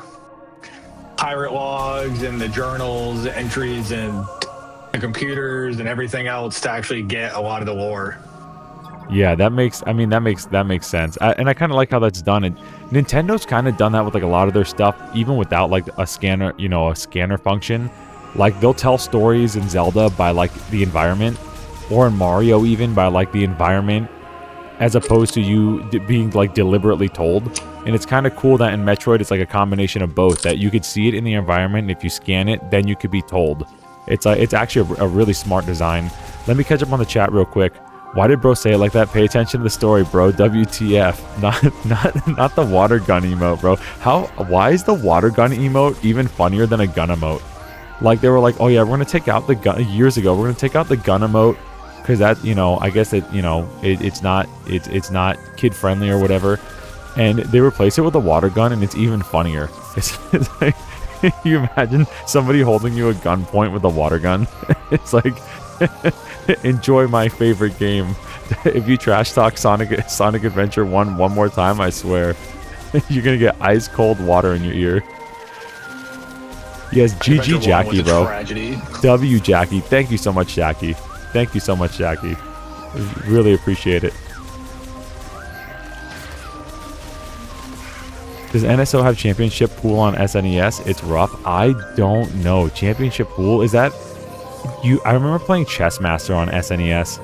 pirate logs and the journals, entries, and the computers and everything else to actually get a lot of the lore. Yeah, that makes sense. And I kind of like how that's done. And Nintendo's kind of done that with like a lot of their stuff, even without like a scanner, a scanner function. Like they'll tell stories in Zelda by like the environment, or in Mario even by like the environment, as opposed to you being like deliberately told. And it's kind of cool that in Metroid it's like a combination of both, that you could see it in the environment, and if you scan it, then you could be told. It's actually a really smart design. Let me catch up on the chat real quick. Why did bro say it like that? Pay attention to the story, bro. WTF. Not the water gun emote, bro. Why is the water gun emote even funnier than a gun emote? Like they were like, oh yeah, we're gonna take out the gun years ago. We're gonna take out the gun emote because that, I guess it, it's not kid friendly or whatever. And they replace it with a water gun, and it's even funnier. It's like, you imagine somebody holding you at gunpoint with a water gun. It's like, enjoy my favorite game. If you trash talk Sonic Adventure 1 one more time, I swear, you're gonna get ice cold water in your ear. Yes, GG Jackie, bro. W Jackie. Thank you so much, Jackie. Thank you so much, Jackie. Really appreciate it. Does NSO have Championship Pool on SNES? It's rough. I don't know. Championship Pool, is that... I remember playing Chess Master on SNES,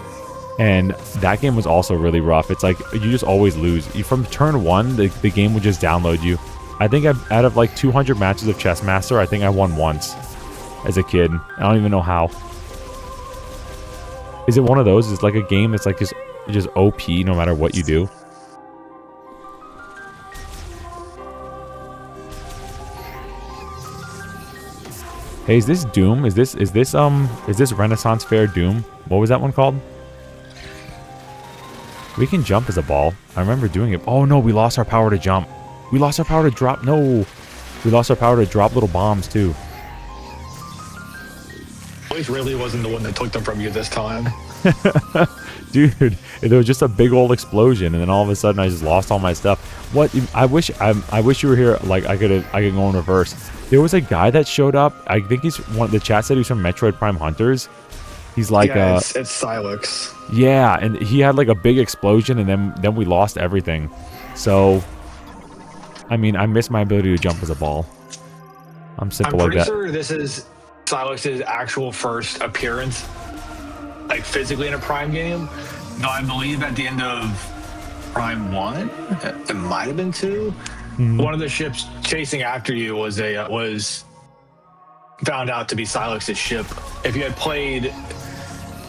and that game was also really rough. It's like, you just always lose. From turn 1, the game would just download you. I think out of like 200 matches of Chess Master, I think I won once. as a kid. I don't even know how. Is it one of those? It's like a game that's like just OP no matter what you do. Hey, is this Doom? Is this Renaissance Fair Doom? What was that one called? We can jump as a ball. I remember doing it. Oh no, we lost our power to jump. We lost our power to drop. No. We lost our power to drop little bombs too. Police really wasn't the one that took them from you this time. Dude, there was just a big old explosion, and then all of a sudden I just lost all my stuff. What? I wish you were here. Like I could go in reverse. There was a guy that showed up. I think he's one. The chat said he's from Metroid Prime Hunters. He's like yeah, it's Silex. Yeah, and he had like a big explosion, and then we lost everything. So, I mean, I miss my ability to jump as a ball. I'm simple like that. I'm pretty sure this is Silex's actual first appearance, like physically in a Prime game. No, I believe at the end of Prime 1, it might have been 2. Mm-hmm. One of the ships chasing after you was found out to be Silex's ship. If you had played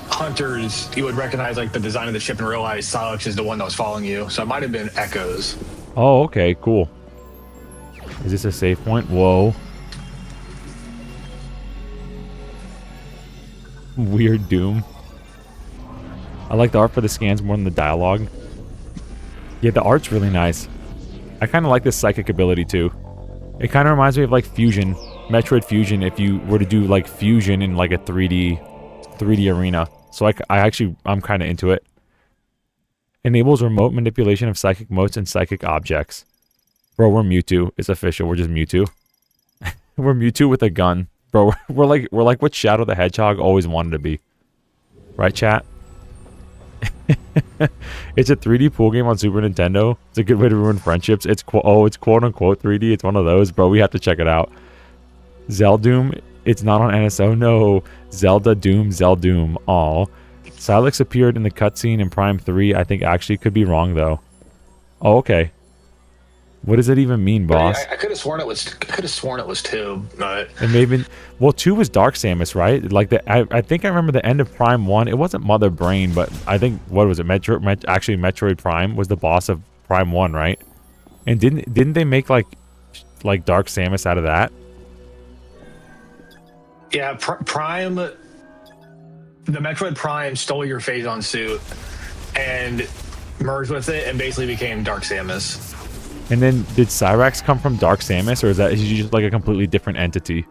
Hunters, you would recognize like the design of the ship and realize Silex is the one that was following you. So it might have been Echoes. Oh, okay, cool. Is this a save point? Whoa. Weird Doom. I like the art for the scans more than the dialogue. Yeah, the art's really nice. I kind of like this psychic ability too. It kind of reminds me of like Fusion, Metroid Fusion, if you were to do like Fusion in like a 3D arena. So I'm kind of into it. Enables remote manipulation of psychic motes and psychic objects. Bro, we're Mewtwo. It's official. We're just Mewtwo. We're Mewtwo with a gun. Bro, we're like what Shadow the Hedgehog always wanted to be. Right, chat? It's a 3D pool game on Super Nintendo. It's a good way to ruin friendships. It's quote-unquote 3D. It's one of those. Bro, we have to check it out. Zeldoom. It's not on NSO. No. Zelda Doom. Zeldoom. Aw. Silex appeared in the cutscene in Prime 3. I think actually could be wrong, though. Oh, okay. What does it even mean, boss? I could have sworn it was 2, but and maybe, well, 2 was Dark Samus, right? Like I think I remember the end of Prime 1. It wasn't Mother Brain, but I think what was it? Actually, Metroid Prime was the boss of Prime 1, right? And didn't they make like Dark Samus out of that? Yeah, Prime. The Metroid Prime stole your Phazon suit and merged with it, and basically became Dark Samus. And then did Cyrax come from Dark Samus, or is he just like a completely different entity?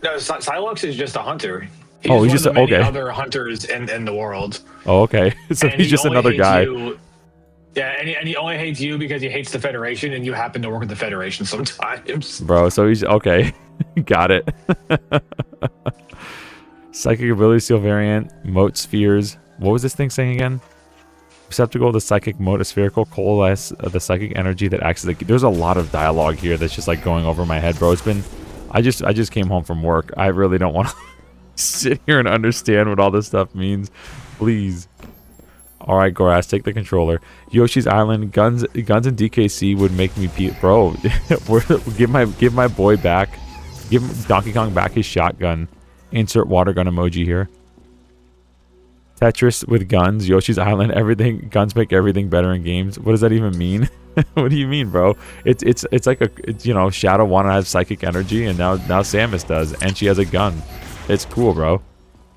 No, Silex is just a hunter. He's just one of the many okay. other hunters in the world. Oh, okay. So And he's just another guy. Yeah, and he only hates you because he hates the Federation, and you happen to work with the Federation sometimes. Bro, so he's okay. Got it. Psychic ability seal variant, mote spheres. What was this thing saying again? Receptacle of the psychic mote, a spherical coalesce of the psychic energy that acts as a... There's a lot of dialogue here that's just like going over my head, bro. It's been... I just came home from work. I really don't want to sit here and understand what all this stuff means. Please. All right, Goras, take the controller. Yoshi's Island, guns and DKC would make me pee. Bro, give my boy back. Give Donkey Kong back his shotgun. Insert water gun emoji here. Tetris with guns, Yoshi's Island, everything. Guns make everything better in games. What does that even mean? What do you mean, bro? It's like Shadow wanted to have psychic energy, and now Samus does, and she has a gun. It's cool, bro.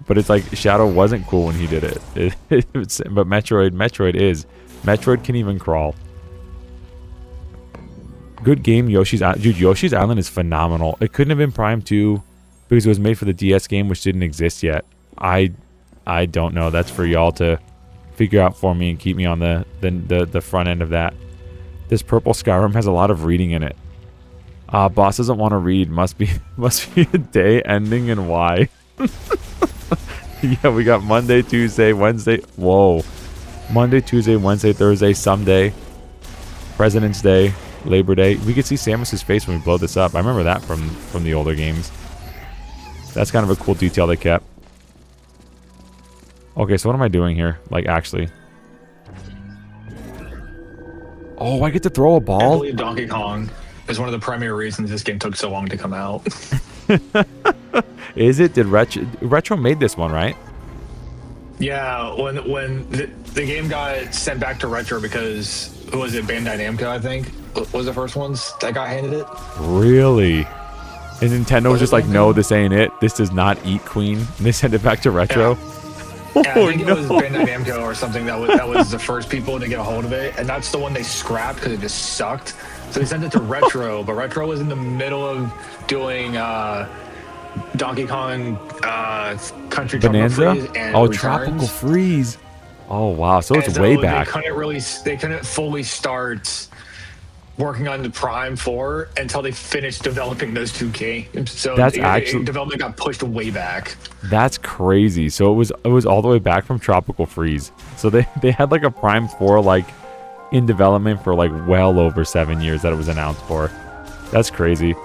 But it's like Shadow wasn't cool when he did it. But Metroid is. Metroid can even crawl. Good game, Yoshi's Island. Dude, Yoshi's Island is phenomenal. It couldn't have been Prime 2 because it was made for the DS game, which didn't exist yet. I don't know. That's for y'all to figure out for me and keep me on the front end of that. This purple Skyrim has a lot of reading in it. Boss doesn't want to read. Must be a day ending and why. Yeah, we got Monday, Tuesday, Wednesday. Whoa. Monday, Tuesday, Wednesday, Thursday, someday. President's Day, Labor Day. We could see Samus's face when we blow this up. I remember that from the older games. That's kind of a cool detail they kept. Okay, so what am I doing here? Like, actually. Oh, I get to throw a I ball? believe Donkey Kong is one of the primary reasons this game took so long to come out. Is it? Did Retro made this one, right? Yeah, when the game got sent back to Retro because who was it? Bandai Namco, I think, was the first ones that got handed it. Really? And Nintendo was just like, Namco? no, this ain't it. This does not eat Queen. And they sent it back to Retro. Yeah, I think it was Bandai Namco or something that was the first people to get a hold of it, and that's the one they scrapped because it just sucked. So they sent it to Retro, but Retro was in the middle of doing Donkey Kong Country Bonanza? Tropical Freeze and Returns. Tropical Freeze. Oh, wow. So And it's way so back. They couldn't fully start working on the Prime 4 until they finished developing those two games. So development got pushed way back. That's crazy. So it was all the way back from Tropical Freeze. So they had like a Prime 4 like in development for like well over 7 years that it was announced for. That's crazy.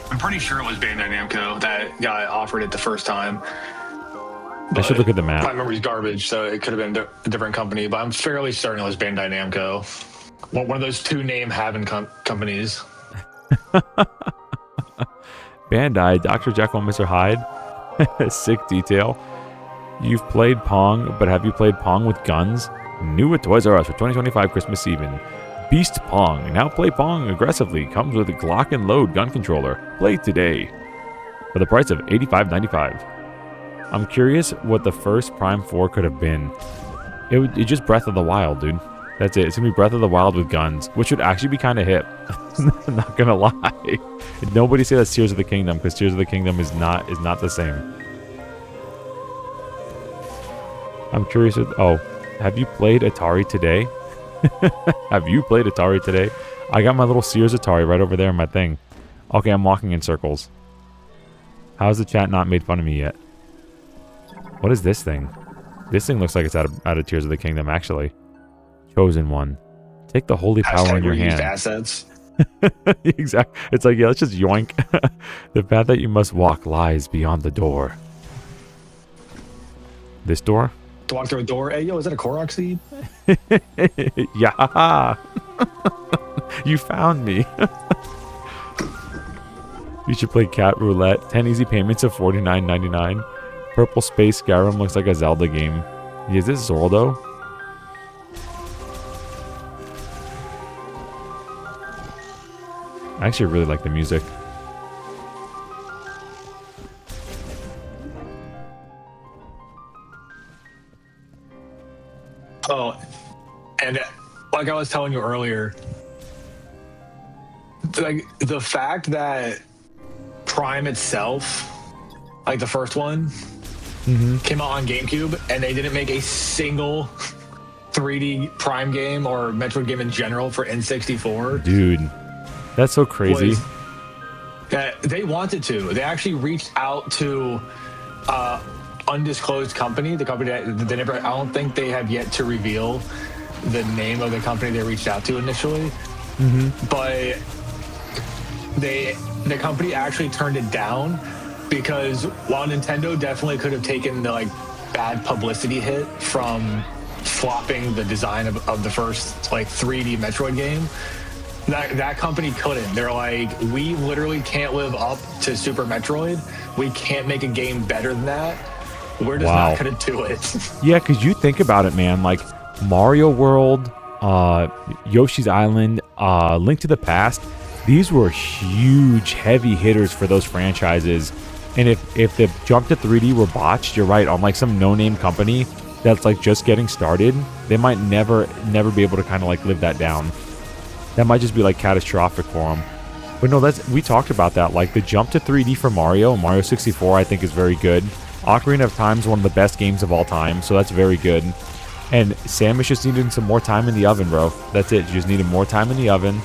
I'm pretty sure it was Bandai Namco that got offered it the first time. I should look at the map. My memory's garbage, so it could have been a different company, but I'm fairly certain it was Bandai Namco. One of those two name-having companies. Bandai, Dr. Jekyll and Mr. Hyde. Sick detail. You've played Pong, but have you played Pong with guns? New at Toys R Us for 2025 Christmas even. Beast Pong. Now play Pong aggressively. Comes with a Glock and Load gun controller. Play today. For the price of $85.95. I'm curious what the first Prime 4 could have been. It's just Breath of the Wild, dude. That's it. It's gonna be Breath of the Wild with guns, which would actually be kind of hip. I'm not gonna lie. Nobody say that's Tears of the Kingdom, because Tears of the Kingdom is not the same. I'm curious. Have you played Atari today? Have you played Atari today? I got my little Sears Atari right over there in my thing. Okay, I'm walking in circles. How's the chat not made fun of me yet? What is this thing? This thing looks like it's out of Tears of the Kingdom, actually. Chosen one. Take the holy power in your hand. Assets. Exactly. It's like, yeah, let's just yoink. The path that you must walk lies beyond the door. This door? To walk through a door. Hey, yo, is that a Korok seed? Yeah. You found me. You should play Cat Roulette. 10 easy payments of $49.99. Purple Space Skyrim looks like a Zelda game. Is this Zordo? I actually really like the music. Oh, and like I was telling you earlier, like the fact that Prime itself, like the first one, came out on GameCube and they didn't make a single 3D Prime game or Metroid game in general for N64. Dude, that's so crazy. That they wanted to. They actually reached out to undisclosed company, the company that they never, I don't think they have yet to reveal the name of the company they reached out to initially. But the company actually turned it down because while Nintendo definitely could have taken the like bad publicity hit from flopping the design of the first like 3D Metroid game, that company couldn't. They're like, we literally can't live up to Super Metroid. We can't make a game better than that. We're just not gonna do it. Yeah, because you think about it, man. Like Mario World, Yoshi's Island, Link to the Past. These were huge, heavy hitters for those franchises. And if the jump to 3D were botched, you're right, on like some no-name company that's like just getting started, they might never be able to kind of like live that down. That might just be like catastrophic for them. But no, we talked about that. Like the jump to 3D for Mario 64, I think is very good. Ocarina of Time is one of the best games of all time, so that's very good. And Samus just needed some more time in the oven, bro. That's it. You just needed more time in the oven.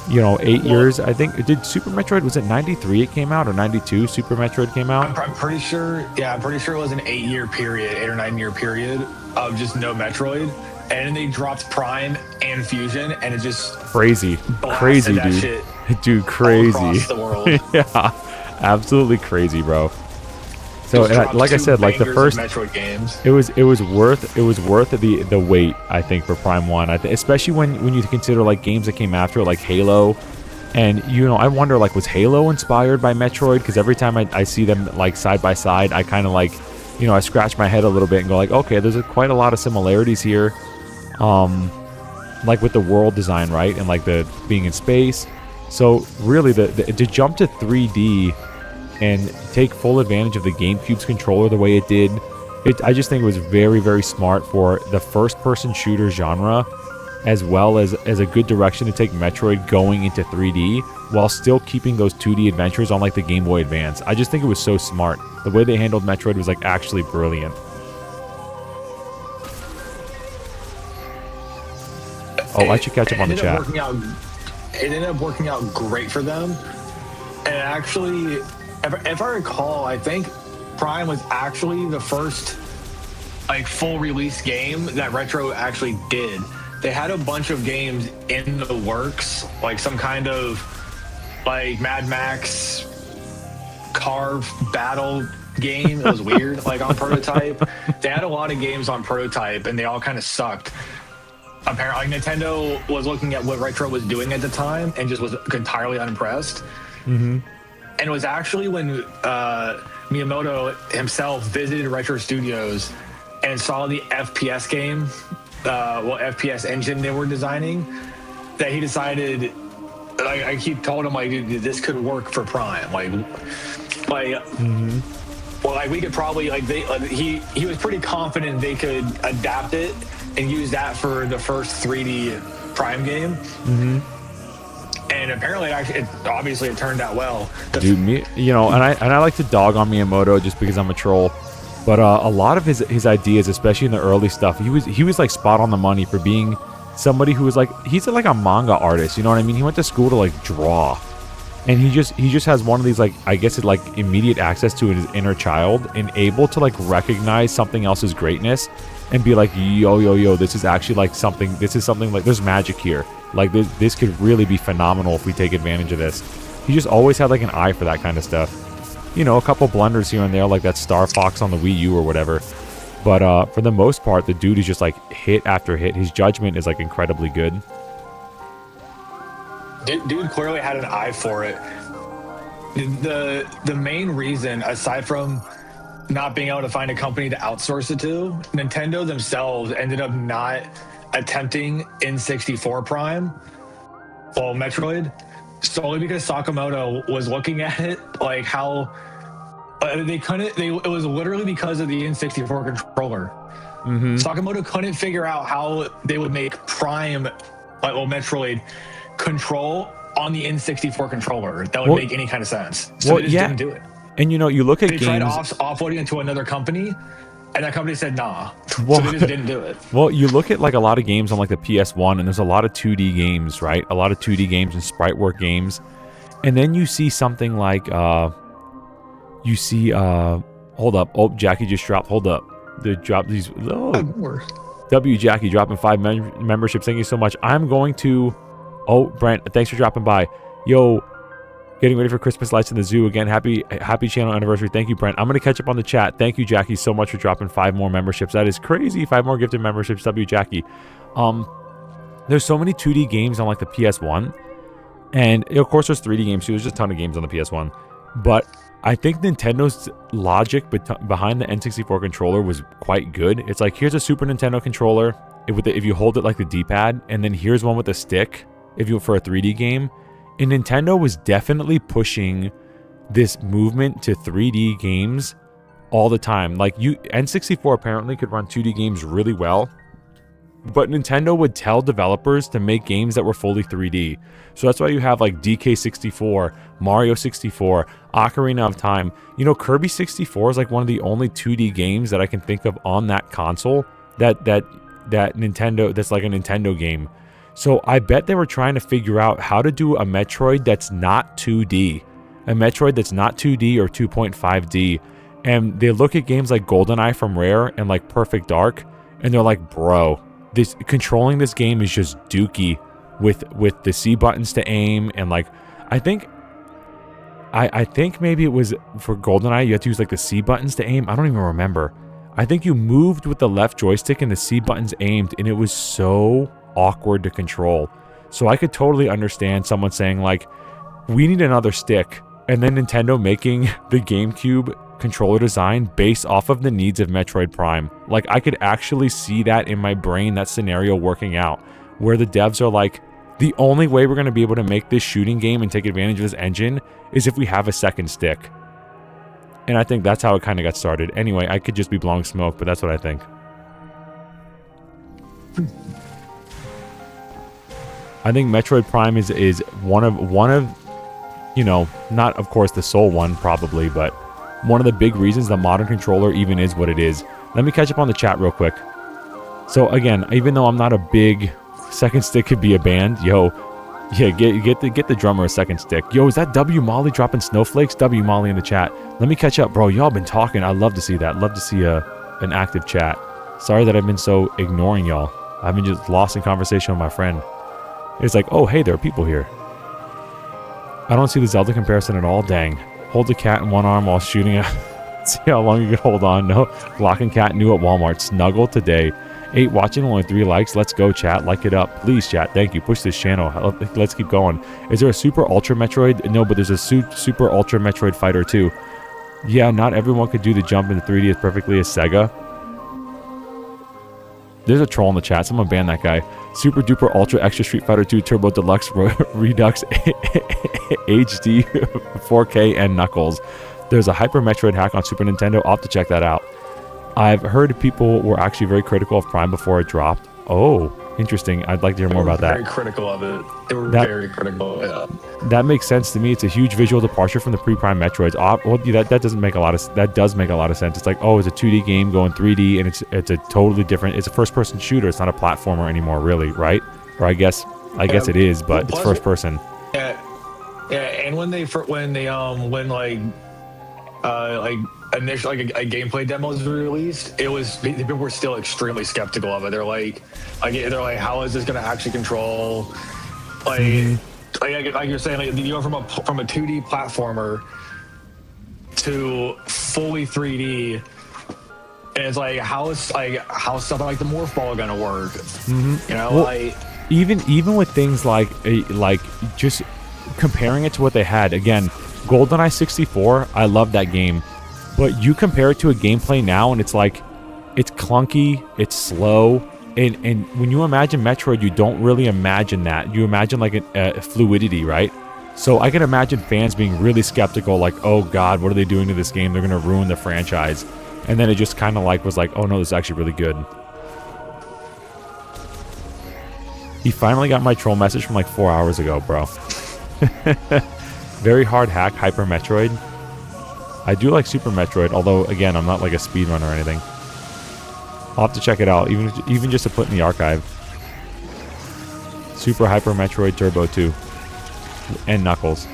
You know, 8 years. I think, did Super Metroid, was it 93 it came out, or 92 Super Metroid came out? I'm pretty sure, yeah, I'm pretty sure it was an 8 or 9 year period of just no Metroid. And then they dropped Prime and Fusion, and it just crazy, that dude. Shit Dude, crazy. all across the world. Yeah, absolutely crazy, bro. So, like I said, like the first Metroid games, it was worth the wait. I think for Prime 1, especially when you consider like games that came after, like Halo And, you know, I wonder, like, was Halo inspired by Metroid? Because every time I see them, like, side by side, I kind of, like, you know, I scratch my head a little bit and go, like, okay, there's quite a lot of similarities here. Like, with the world design, right? And, like, the being in space. So, really, to jump to 3D and take full advantage of the GameCube's controller the way it did, I just think it was very, very smart for the first-person shooter genre, as well as a good direction to take Metroid going into 3D while still keeping those 2D adventures on like the Game Boy Advance. I just think it was so smart. The way they handled Metroid was like actually brilliant. Oh, I should catch up on the chat. It ended up working out great for them. And actually, if I recall, I think Prime was actually the first like full release game that Retro actually did. They had a bunch of games in the works, like some kind of like Mad Max car battle game. It was weird, like on Prototype. They had a lot of games on Prototype, and they all kind of sucked. Apparently, like, Nintendo was looking at what Retro was doing at the time and just was entirely unimpressed. Mm-hmm. And it was actually when Miyamoto himself visited Retro Studios and saw the FPS game, FPS engine they were designing, that he decided, like, he told him, like, dude, this could work for Prime. Well, like, we could probably, like, he was pretty confident they could adapt it and use that for the first 3D Prime game. Mm-hmm. And apparently, obviously, it turned out well. Dude, you know, and I like to dog on Miyamoto just because I'm a troll. But a lot of his ideas, especially in the early stuff, he was like spot on the money for being somebody who was like, he's like a manga artist, you know what I mean? He went to school to like draw, and he just has one of these, like, I guess it like immediate access to his inner child and able to like recognize something else's greatness and be like, yo, this is actually like something. This is something like, there's magic here. Like this could really be phenomenal if we take advantage of this. He just always had like an eye for that kind of stuff. You know, a couple blunders here and there, like that Star Fox on the Wii U or whatever. But for the most part, the dude is just like hit after hit. His judgment is like incredibly good. Dude clearly had an eye for it. The main reason, aside from not being able to find a company to outsource it to, Nintendo themselves ended up not attempting N64 Prime, well, Metroid, solely because Sakamoto was looking at it like how they couldn't. It was literally because of the N64 controller. Mm-hmm. Sakamoto couldn't figure out how they would make Prime, Metroid, control on the N64 controller. That would make any kind of sense. So they just didn't do it. And you know, you look at they games. Tried offloading it to another company, and that company said nah. Well, so they just didn't do it. Well, you look at like a lot of games on like the PS1, and there's a lot of 2D games, right? A lot of 2D games and sprite work games. And then you see something like hold up. Oh, Jackie just dropped. Hold up. They dropped these. Oh. W Jackie dropping 5 memberships. Thank you so much. I'm going to. Oh, Brent, thanks for dropping by. Yo, getting ready for Christmas lights in the zoo again. Happy channel anniversary. Thank you, Brent. I'm going to catch up on the chat. Thank you, Jackie, so much for dropping 5 more memberships. That is crazy. 5 more gifted memberships. W Jackie. There's so many 2D games on like the PS1, and of course there's 3D games too. There's just a ton of games on the PS1, but I think Nintendo's logic behind the N64 controller was quite good. It's like, here's a Super Nintendo controller if you hold it like the D-pad, and then here's one with a stick for a 3D game. And Nintendo was definitely pushing this movement to 3D games all the time. Like, N64 apparently could run 2D games really well, but Nintendo would tell developers to make games that were fully 3D. So that's why you have like DK64, Mario 64, Ocarina of Time. You know, Kirby 64 is like one of the only 2D games that I can think of on that console that Nintendo, that's like a Nintendo game. So I bet they were trying to figure out how to do a Metroid that's not 2D. A Metroid that's not 2D or 2.5D. And they look at games like GoldenEye from Rare and like Perfect Dark, and they're like, bro, controlling this game is just dookie with the C buttons to aim. And like, I think maybe it was for GoldenEye, you had to use like the C buttons to aim. I don't even remember. I think you moved with the left joystick and the C buttons aimed, and it was so awkward to control. So I could totally understand someone saying like, we need another stick. And then Nintendo making the GameCube controller design based off of the needs of Metroid Prime. Like, I could actually see that in my brain, that scenario working out, where the devs are like, the only way we're going to be able to make this shooting game and take advantage of this engine is if we have a second stick. And I think that's how it kind of got started. Anyway, I could just be blowing smoke, but that's what I think. I think Metroid Prime is one of, you know, not of course the sole one probably, but one of the big reasons the modern controller even is what it is. Let me catch up on the chat real quick. So again, even though I'm not a big second stick could be a band, yo, yeah, get the drummer a second stick. Yo, is that W Molly dropping snowflakes? W Molly in the chat. Let me catch up, bro. Y'all been talking. I love to see that. Love to see an active chat. Sorry that I've been so ignoring y'all. I've been just lost in conversation with my friend. It's like, oh hey, there are people here. I don't see the Zelda comparison at all. Dang. Hold the cat in one arm while shooting it. See how long you can hold on. No. Glock and cat new at Walmart. Snuggle today. 8 watching, only 3 likes. Let's go, chat. Like it up. Please, chat. Thank you. Push this channel. Let's keep going. Is there a Super Ultra Metroid? No, but there's a Super Ultra Metroid Fighter 2. Yeah, not everyone could do the jump into 3D as perfectly as Sega. There's a troll in the chat. Someone ban that guy. Super Duper Ultra Extra Street Fighter 2 Turbo Deluxe Redux HD 4K and Knuckles. There's a Hyper Metroid hack on Super Nintendo. I'll have to check that out. I've heard people were actually very critical of Prime before it dropped. Oh, interesting. I'd like to hear more about that. Very critical of it. They were very critical. Yeah. That makes sense to me. It's a huge visual departure from the pre-Prime Metroids. Well, that doesn't make a lot of that does make a lot of sense. It's like, oh, it's a 2D game going 3D, and it's a totally different. It's a first-person shooter. It's not a platformer anymore, really, right? Or I guess it is, but it's first person. Yeah, yeah. And when initial a gameplay demo was released, people were still extremely skeptical of it. They're like, how is this going to actually control? Like you're saying, like, you go from a 2D platformer to fully 3D, and it's like, how's something like the morph ball going to work? You know, well, even with things like just comparing it to what they had. Again, GoldenEye 64, I love that game. But you compare it to a gameplay now, and it's like, it's clunky, it's slow, and when you imagine Metroid, you don't really imagine that. You imagine like a fluidity, right? So I can imagine fans being really skeptical, like, oh god, what are they doing to this game? They're gonna ruin the franchise. And then it just kind of was like, oh no, this is actually really good. He finally got my troll message from like 4 hours ago, bro. Very hard hack, Hyper Metroid. I do like Super Metroid, although, again, I'm not like a speedrunner or anything. I'll have to check it out, even just to put in the archive. Super Hyper Metroid Turbo 2. And Knuckles.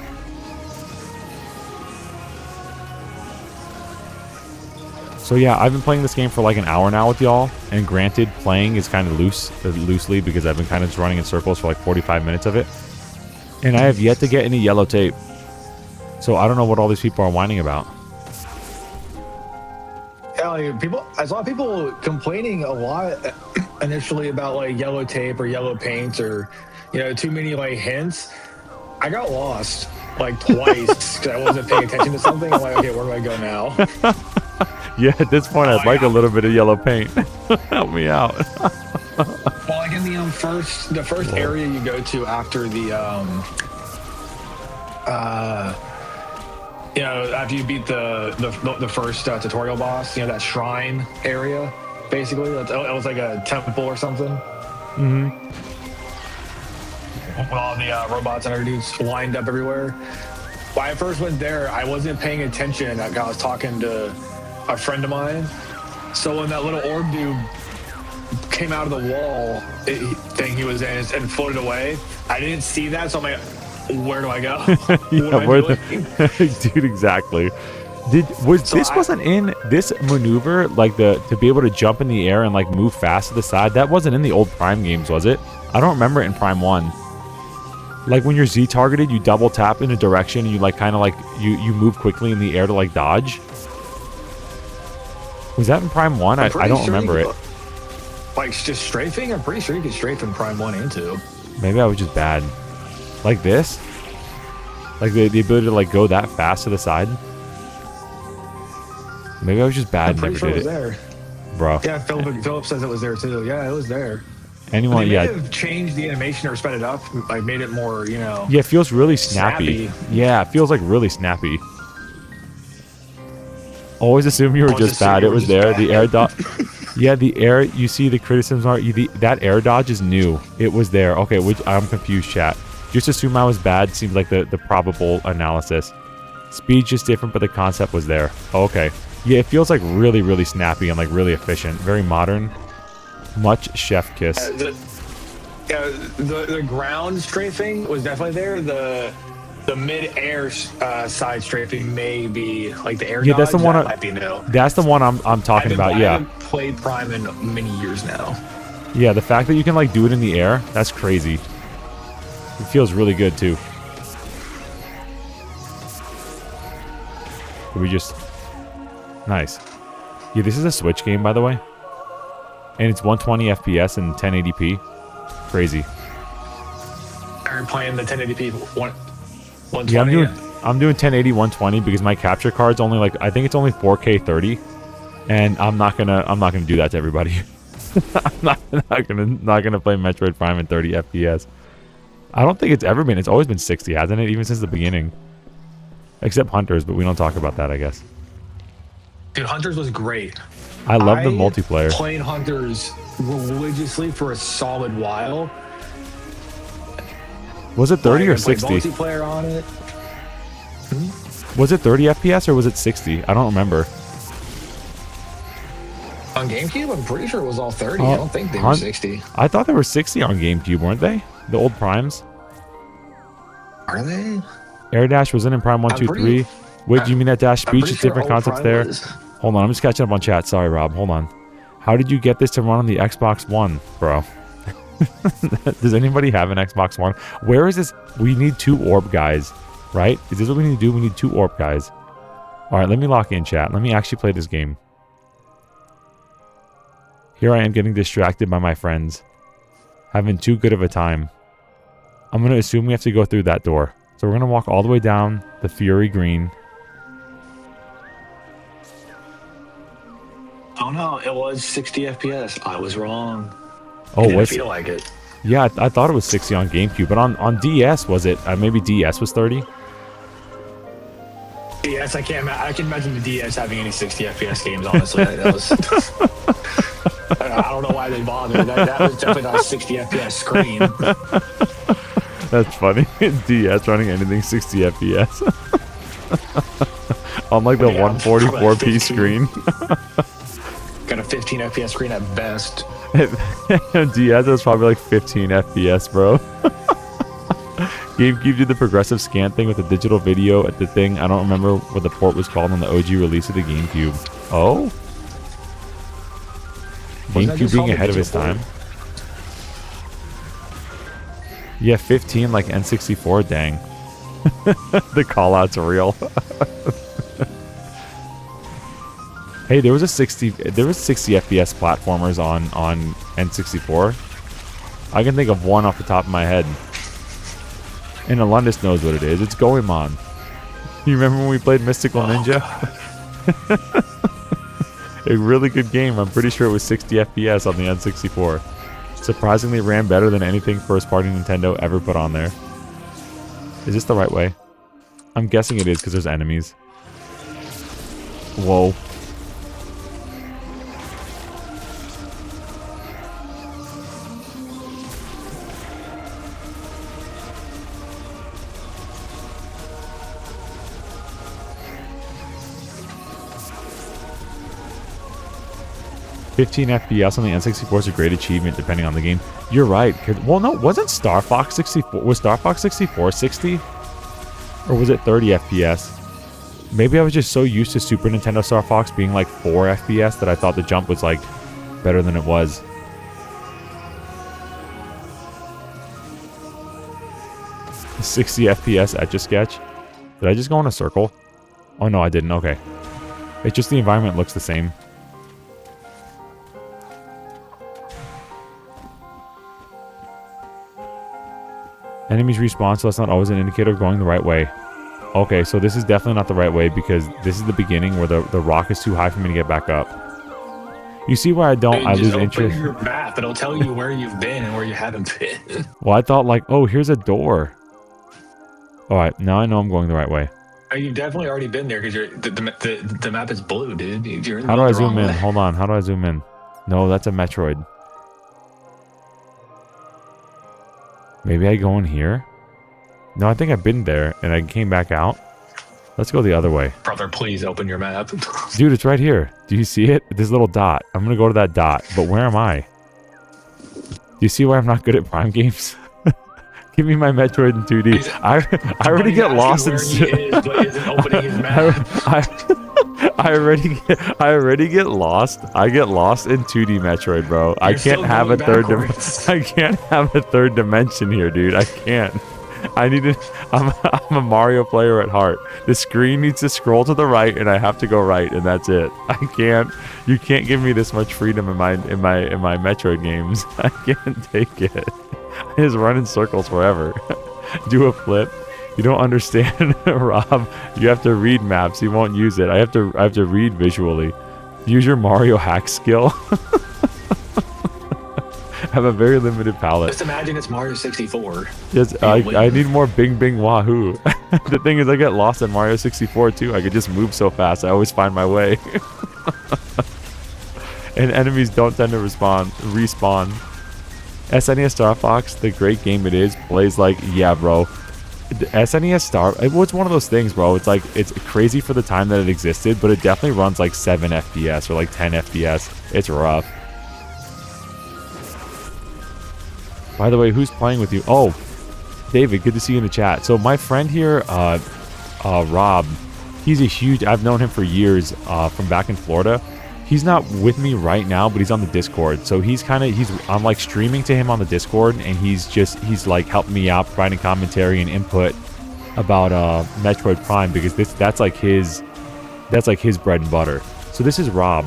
So yeah, I've been playing this game for like an hour now with y'all, and granted, playing is kind of loosely, because I've been kind of just running in circles for like 45 minutes of it. And I have yet to get any yellow tape. So I don't know what all these people are whining about. Yeah, I saw people complaining a lot initially about like yellow tape or yellow paint or, you know, too many like hints. I got lost like twice because I wasn't paying attention to something. I'm like, okay, where do I go now? Yeah, at this point, I'd like a little bit of yellow paint. Help me out. Well, like in the first area you go to after the you know, after you beat the first tutorial boss, you know, that shrine area, basically. It was like a temple or something. Mm-hmm. With all the robots and other dudes lined up everywhere. When I first went there, I wasn't paying attention. I was talking to a friend of mine. So when that little orb dude came out of the wall thing he was in and floated away, I didn't see that, so I'm like, where do I go? Dude, exactly. Wasn't in this maneuver, like to be able to jump in the air and like move fast to the side? That wasn't in the old Prime games, was it? I don't remember it in Prime 1. Like when you're Z targeted, you double tap in a direction and you like kind of like you move quickly in the air to like dodge. Was that in Prime 1? I don't remember it. Like just strafing? I'm pretty sure you could strafe in Prime 1 and 2. Maybe I was just bad. Like this? Like the ability to like go that fast to the side. Maybe I was just bad I'm and pretty never sure it did was it, there. bro. Yeah, Philip says it was there too. Yeah, it was there. Anyone? They may Yeah. have changed the animation or sped it up, like made it more, you know. Yeah, it feels really snappy. Snappy. Yeah, it feels like really snappy. Always assume you were Always just assume bad. you It were was just there. bad. The air dodge. Yeah, the air. You see the criticisms are that air dodge is new. It was there. Okay, which I'm confused, chat. Just assume I was bad. Seems like the probable analysis. Speed's just different, but the concept was there. Okay. Yeah, it feels like really, really snappy and like really efficient. Very modern. Much chef kiss. The ground strafing was definitely there. The mid-air side strafing may be like the air. Yeah, that's the dodge, one that I- might be new. That's the one I'm talking about. I Yeah. haven't played Prime in many years now. Yeah, the fact that you can like do it in the air, that's crazy. It feels really good too. We just nice. Yeah, this is a Switch game, by the way, and it's 120 FPS and 1080p. Crazy. Are you playing the 1080p 120? Yeah, I'm doing 1080 120 because my capture card's only like I think it's only 4K 30, and I'm not gonna do that to everybody. I'm not gonna play Metroid Prime in 30 FPS. I don't think it's ever been. It's always been 60, hasn't it? Even since the beginning. Except Hunters, but we don't talk about that, I guess. Dude, Hunters was great. I love the multiplayer. Played Hunters religiously for a solid while. Was it 30 or I played 60? multiplayer on it. Was it 30 FPS or was it 60? I don't remember. On GameCube, I'm pretty sure it was all 30. Oh, I don't think they were 60. I thought they were 60 on GameCube, weren't they? The old Primes? Are they? Air Dash was in Prime 1, 2, 3. Wait, do you mean that dash speech is different concepts there? Hold on, I'm just catching up on chat. Sorry, Rob. Hold on. How did you get this to run on the Xbox One, bro? Does anybody have an Xbox One? Where is this? We need 2 orb guys, right? Is this what we need to do? We need 2 orb guys. All right, let me lock in, chat. Let me actually play this game. Here I am getting distracted by my friends. Having too good of a time. I'm going to assume we have to go through that door. So we're going to walk all the way down the Fury Green. Oh no, it was 60 FPS. I was wrong. Oh, It didn't was feel like it. Yeah, I thought it was 60 on GameCube, but on DS was it? Maybe DS was 30. DS, I can imagine the DS having any 60 FPS games. Honestly, that was. I don't know why they bothered. That was definitely not a 60 FPS screen. That's funny. DS running anything 60 FPS. On like the Yeah, 144p 15. screen. Got a 15 FPS screen at best. DS was probably like 15 FPS, bro. GameCube did the progressive scan thing with the digital video at the thing. I don't remember what the port was called on the OG release of the GameCube. Oh? Wasn't that GameCube just being called ahead of the his digital time. Yeah, 15 like N64, dang. The call outs are real. Hey, there was 60 FPS platformers on N64. I can think of one off the top of my head. And Alundis knows what it is. It's Goemon. You remember when we played Mystical Ninja? A really good game. I'm pretty sure it was 60 FPS on the N64. Surprisingly ran better than anything first-party Nintendo ever put on there. Is this the right way? I'm guessing it is because there's enemies. Whoa. $15 FPS on the N64 is a great achievement depending on the game. You're right. Well, no, wasn't Star Fox 64? Was Star Fox 64 60? Or was it 30 FPS? Maybe I was just so used to Super Nintendo Star Fox being like 4 FPS that I thought the jump was like better than it was. The 60 FPS Etch-a-Sketch. Did I just go in a circle? Oh no, I didn't. Okay. It's just the environment looks the same. Enemies respawn, so that's not always an indicator of going the right way. Okay, so this is definitely not the right way because this is the beginning where the rock is too high for me to get back up. You see why I lose interest? Your map, it'll tell you where you've been and where you haven't been. Well, I thought like, oh, here's a door. All right, now I know I'm going the right way. You've definitely already been there because the map is blue, dude. You're How do I the zoom wrong in? way. Hold on. How do I zoom in? No, that's a Metroid. Maybe I go in here? No, I think I've been there and I came back out. Let's go the other way. Brother, please open your map. Dude, it's right here. Do you see it? This little dot. I'm going to go to that dot. But where am I? Do you see why I'm not good at Prime games? Give me my Metroid in 2D. I already get lost in... but isn't opening his map. I already get lost. I get lost in 2D Metroid, bro. I can't have a third dimension. I can't have a third dimension here, dude. I can't. I need to. I'm a Mario player at heart. The screen needs to scroll to the right, and I have to go right, and that's it. I can't. You can't give me this much freedom in my Metroid games. I can't take it. I just run in circles forever. Do a flip. You don't understand, Rob. You have to read maps. You won't use it. I have to read visually. Use your Mario hack skill. I have a very limited palette. Just imagine it's Mario 64. Yes, I need more bing bing wahoo. The thing is, I get lost in Mario 64 too. I could just move so fast. I always find my way. And enemies don't tend to respawn. SNES Star Fox, the great game it is, plays like, yeah, bro. The SNES Star, it's one of those things, bro. It's like, it's crazy for the time that it existed, but it definitely runs like 7 FPS or like 10 FPS. It's rough. By the way, who's playing with you? Oh, David, good to see you in the chat. So my friend here, Rob, he's a huge, I've known him for years from back in Florida. He's not with me right now, but he's on the Discord. So I'm like streaming to him on the Discord, and he's like helping me out, providing commentary and input about Metroid Prime, because that's like his bread and butter. So this is Rob.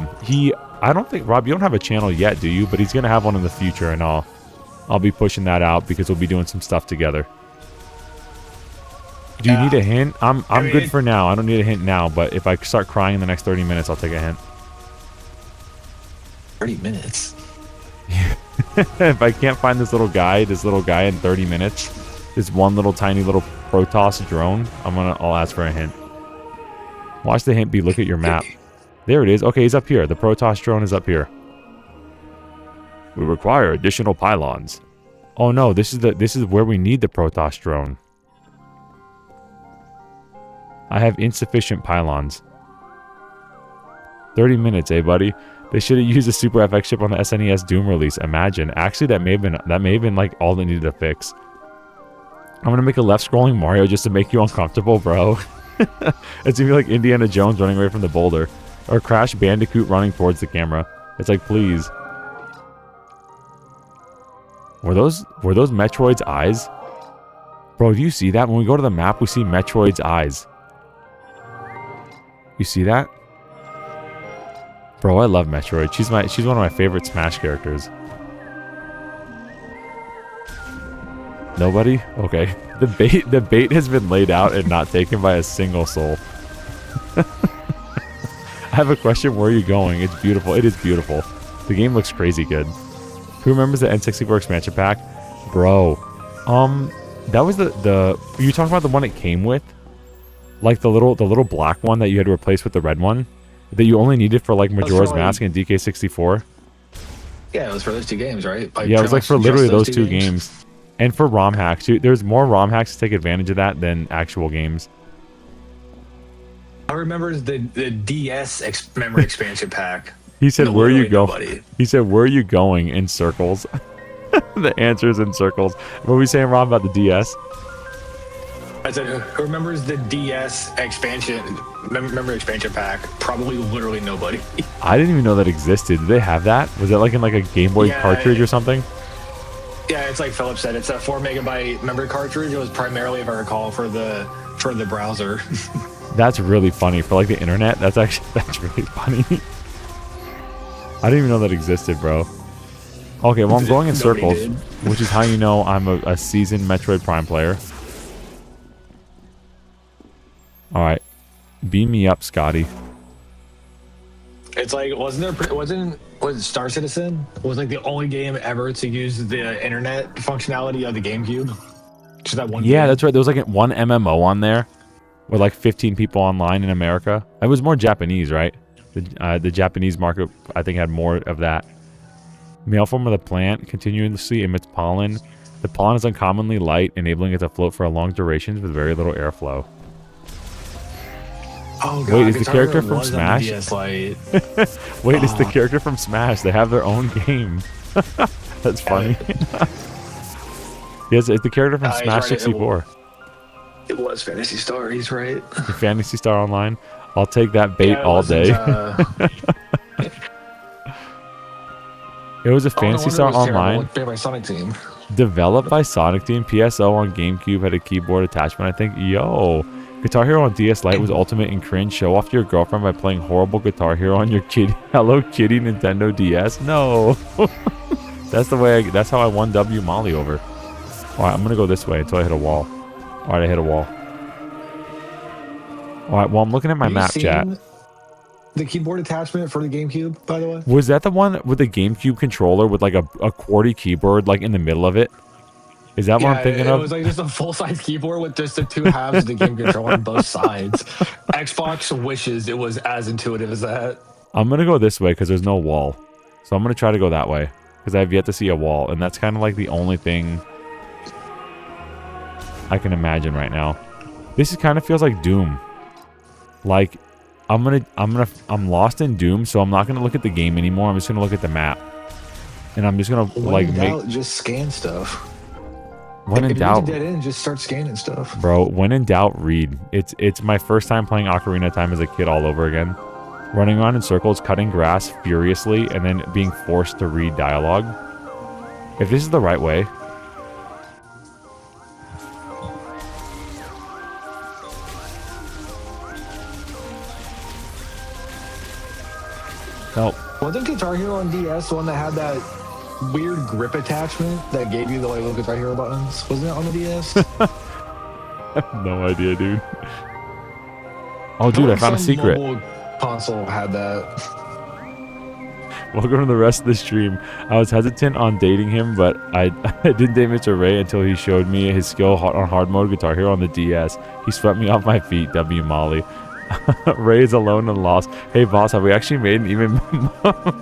I don't think, Rob, you don't have a channel yet, do you? But he's gonna have one in the future, and I'll be pushing that out because we'll be doing some stuff together. Do you need a hint? I'm good for now. I don't need a hint now, but if I start crying in the next 30 minutes, I'll take a hint. 30 minutes. If I can't find this little guy in 30 minutes, this one little tiny little Protoss drone, I'll ask for a hint. Watch the hint be look at your map. There it is. Okay, he's up here. The Protoss drone is up here. We require additional pylons. Oh no, this is where we need the Protoss drone. I have insufficient pylons. 30 minutes, eh, buddy? They should have used a Super FX chip on the SNES Doom release. Imagine. Actually, that may have been like all they needed to fix. I'm gonna make a left-scrolling Mario just to make you uncomfortable, bro. It's gonna be like Indiana Jones running away from the boulder, or Crash Bandicoot running towards the camera. It's like, please. Were those Metroid's eyes? Bro, do you see that? When we go to the map, we see Metroid's eyes. You see that? Bro, I love Metroid. She's one of my favorite Smash characters. Nobody? Okay. The bait has been laid out and not taken by a single soul. I have a question. Where are you going? It's beautiful. It is beautiful. The game looks crazy good. Who remembers the N64 expansion pack? Bro. That was the you talking about the one it came with? Like the little black one that you had to replace with the red one? That you only needed for like Majora's Mask and DK64? Yeah, it was for those two games, right? Like, yeah, it was like for literally those two games. And for ROM hacks. There's more ROM hacks to take advantage of that than actual games. I remember the DS memory expansion pack. He said, where are you going? He said, where are you going? In circles. The answer is in circles. What were we saying, Rob, about the DS? I said, who remembers the DS memory expansion pack? Probably literally nobody. I didn't even know that existed. Did they have that? Was that like in like a Game Boy cartridge or something? Yeah, it's like Philip said. It's a 4 megabyte memory cartridge. It was primarily, if I recall, for the browser. That's really funny. For like the internet, that's really funny. I didn't even know that existed, bro. Okay, well, I'm going in circles, which is how you know I'm a seasoned Metroid Prime player. Beam me up, Scotty. It's like, was Star Citizen was like the only game ever to use the internet functionality of the GameCube? Just that one. Yeah, game? that's right. There was like one MMO on there with like 15 people online in America. It was more Japanese, right? The Japanese market, I think, had more of that. Male form of the plant continuously emits pollen. The pollen is uncommonly light, enabling it to float for long durations with very little airflow. Oh, God, wait, is the Guitar character Hero from was on the Smash? DS Lite. Wait, it's the character from Smash. They have their own game. That's funny. Yes, it's the character from Smash right, 64. It was Fantasy Star. He's right. Fantasy Star Online. I'll take that bait all day. It was a Fantasy Star Online. By Sonic Team. Developed by Sonic Team. PSO on GameCube had a keyboard attachment, I think. Yo. Guitar Hero on DS Lite was ultimate in cringe. Show off to your girlfriend by playing horrible Guitar Hero on your Hello Kitty Nintendo DS. No. That's the way. That's how I won W Molly over. All right, I'm gonna go this way until I hit a wall. All right, I hit a wall. All right, well, I'm looking at my map, chat. The keyboard attachment for the GameCube, by the way. Was that the one with the GameCube controller with like a QWERTY keyboard like in the middle of it? Is that what I'm thinking of? It was like just a full-size keyboard with just the two halves of the game controller on both sides. Xbox wishes it was as intuitive as that. I'm going to go this way because there's no wall. So I'm going to try to go that way because I have yet to see a wall. And that's kind of like the only thing I can imagine right now. This kind of feels like Doom. Like, I'm lost in Doom, so I'm not going to look at the game anymore. I'm just going to look at the map. And I'm just going to like just scan stuff. When in doubt, dead end, just start scanning stuff. Bro, when in doubt, read. It's my first time playing Ocarina of Time as a kid all over again. Running around in circles, cutting grass furiously, and then being forced to read dialogue. If this is the right way. Help. Wasn't Guitar Hero on DS the one that had that weird grip attachment that gave you the like little Guitar Hero buttons? Wasn't it on the DS? I have no idea, dude. Oh, dude, I found a secret. Mobile console had that. Welcome to the rest of the stream. I was hesitant on dating him, but I didn't date Mr. Ray until he showed me his skill on hard mode Guitar Hero on the DS. He swept me off my feet, W Molly. Ray is alone and lost. Hey boss, have we actually made an even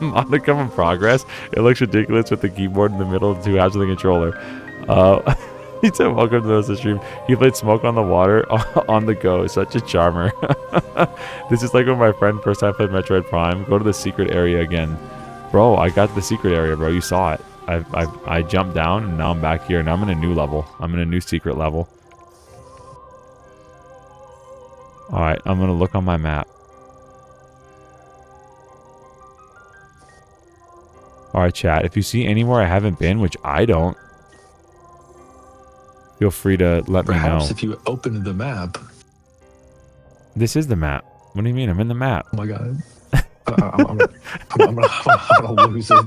modicum of progress? It looks ridiculous with the keyboard in the middle of the two halves of the controller. He said welcome to the rest of the stream. He played Smoke on the Water on the go. Such a charmer. This is like when my friend first time played Metroid Prime. Go to the secret area again. Bro, I got the secret area, bro. You saw it. I jumped down and now I'm back here. Now I'm in a new level. I'm in a new secret level. Alright, I'm going to look on my map. Alright, chat. If you see anywhere I haven't been, which I don't, feel free to let me know. Perhaps if you open the map. This is the map. What do you mean? I'm in the map. Oh my god. I'm gonna lose it.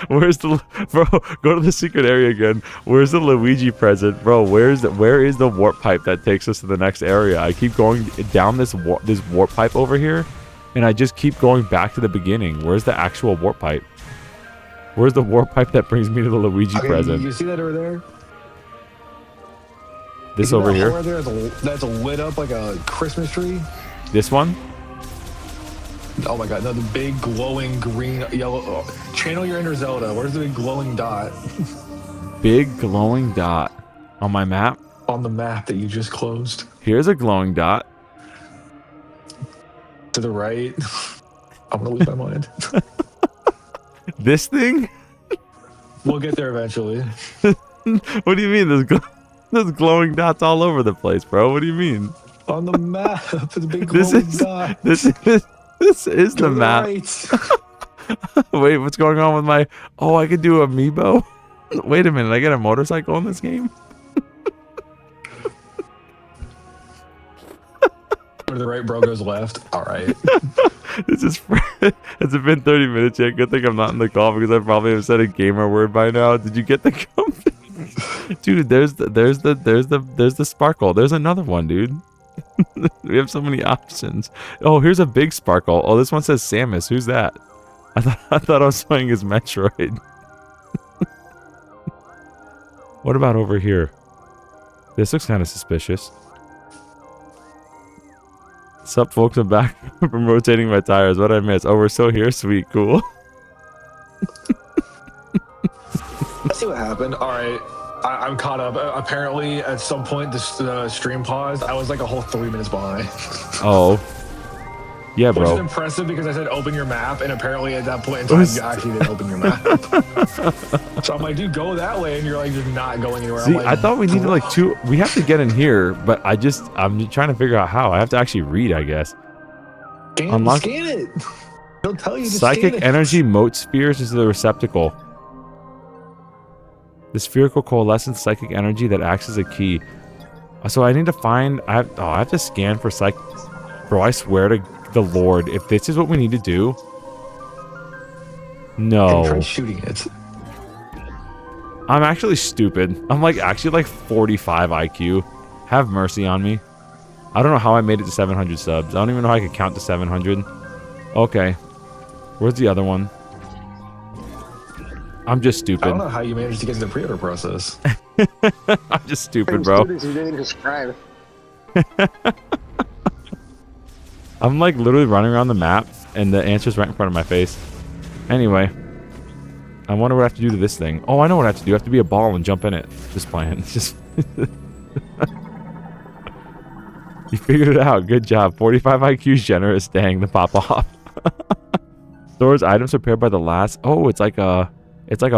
Where's the bro? Go to the secret area again. Where's the Luigi present, bro? Where is the warp pipe that takes us to the next area? I keep going down this warp pipe over here, and I just keep going back to the beginning. Where's the actual warp pipe? Where's the warp pipe that brings me to the Luigi present? You see that over there? This over here? Over there that's lit up like a Christmas tree. This one? Oh my god, no, the big glowing green, yellow. Oh, channel your inner Zelda. Where's the big glowing dot? Big glowing dot on my map? On the map that you just closed. Here's a glowing dot. To the right. I'm gonna lose my mind. This thing? We'll get there eventually. What do you mean? There's glowing dots all over the place, bro. What do you mean? On the map, it's a big glowing dot. This is the map. Right. Wait, what's going on with my... Oh, I could do amiibo? Wait a minute, I get a motorcycle in this game? Where the right bro goes left. All right. This is... Has it been 30 minutes yet? Good thing I'm not in the call because I probably have said a gamer word by now. Did you get the company? Dude, there's the sparkle. There's another one, dude. We have so many options. Oh, here's a big sparkle. Oh, this one says Samus. Who's that? I thought I was playing as Metroid. What about over here? This looks kind of suspicious. Sup, folks? I'm back from rotating my tires. What did I miss? Oh, we're still here. Sweet, cool. Let's see what happened. All right. I'm caught up. Apparently, at some point, the stream paused. I was like a whole 3 minutes behind. Oh. Yeah, bro. Which is impressive because I said open your map, and apparently at that point in time, you actually didn't open your map. So I'm like, dude, go that way, and you're like, you're not going anywhere. See, I'm like, I thought we needed like 2. We have to get in here, but I'm trying to figure out how. I have to actually read, I guess. Scan it. They'll tell you to Psychic scan it. energy mote spheres is the receptacle. The spherical coalescent psychic energy that acts as a key. So I need to find. I have to scan for psych. Bro, I swear to the Lord, if this is what we need to do. No. Try shooting it. I'm actually stupid. I'm like actually like 45 IQ. Have mercy on me. I don't know how I made it to 700 subs. I don't even know how I could count to 700. Okay. Where's the other one? I'm just stupid. I don't know how you managed to get to the pre-order process. I'm just stupid, bro. Students who didn't subscribe. I'm like literally running around the map and the answer's right in front of my face. Anyway. I wonder what I have to do to this thing. Oh, I know what I have to do. I have to be a ball and jump in it. Just playing. Just You figured it out. Good job. 45 IQ is generous. Dang, the pop off. Stores items prepared by the last. Oh, it's like a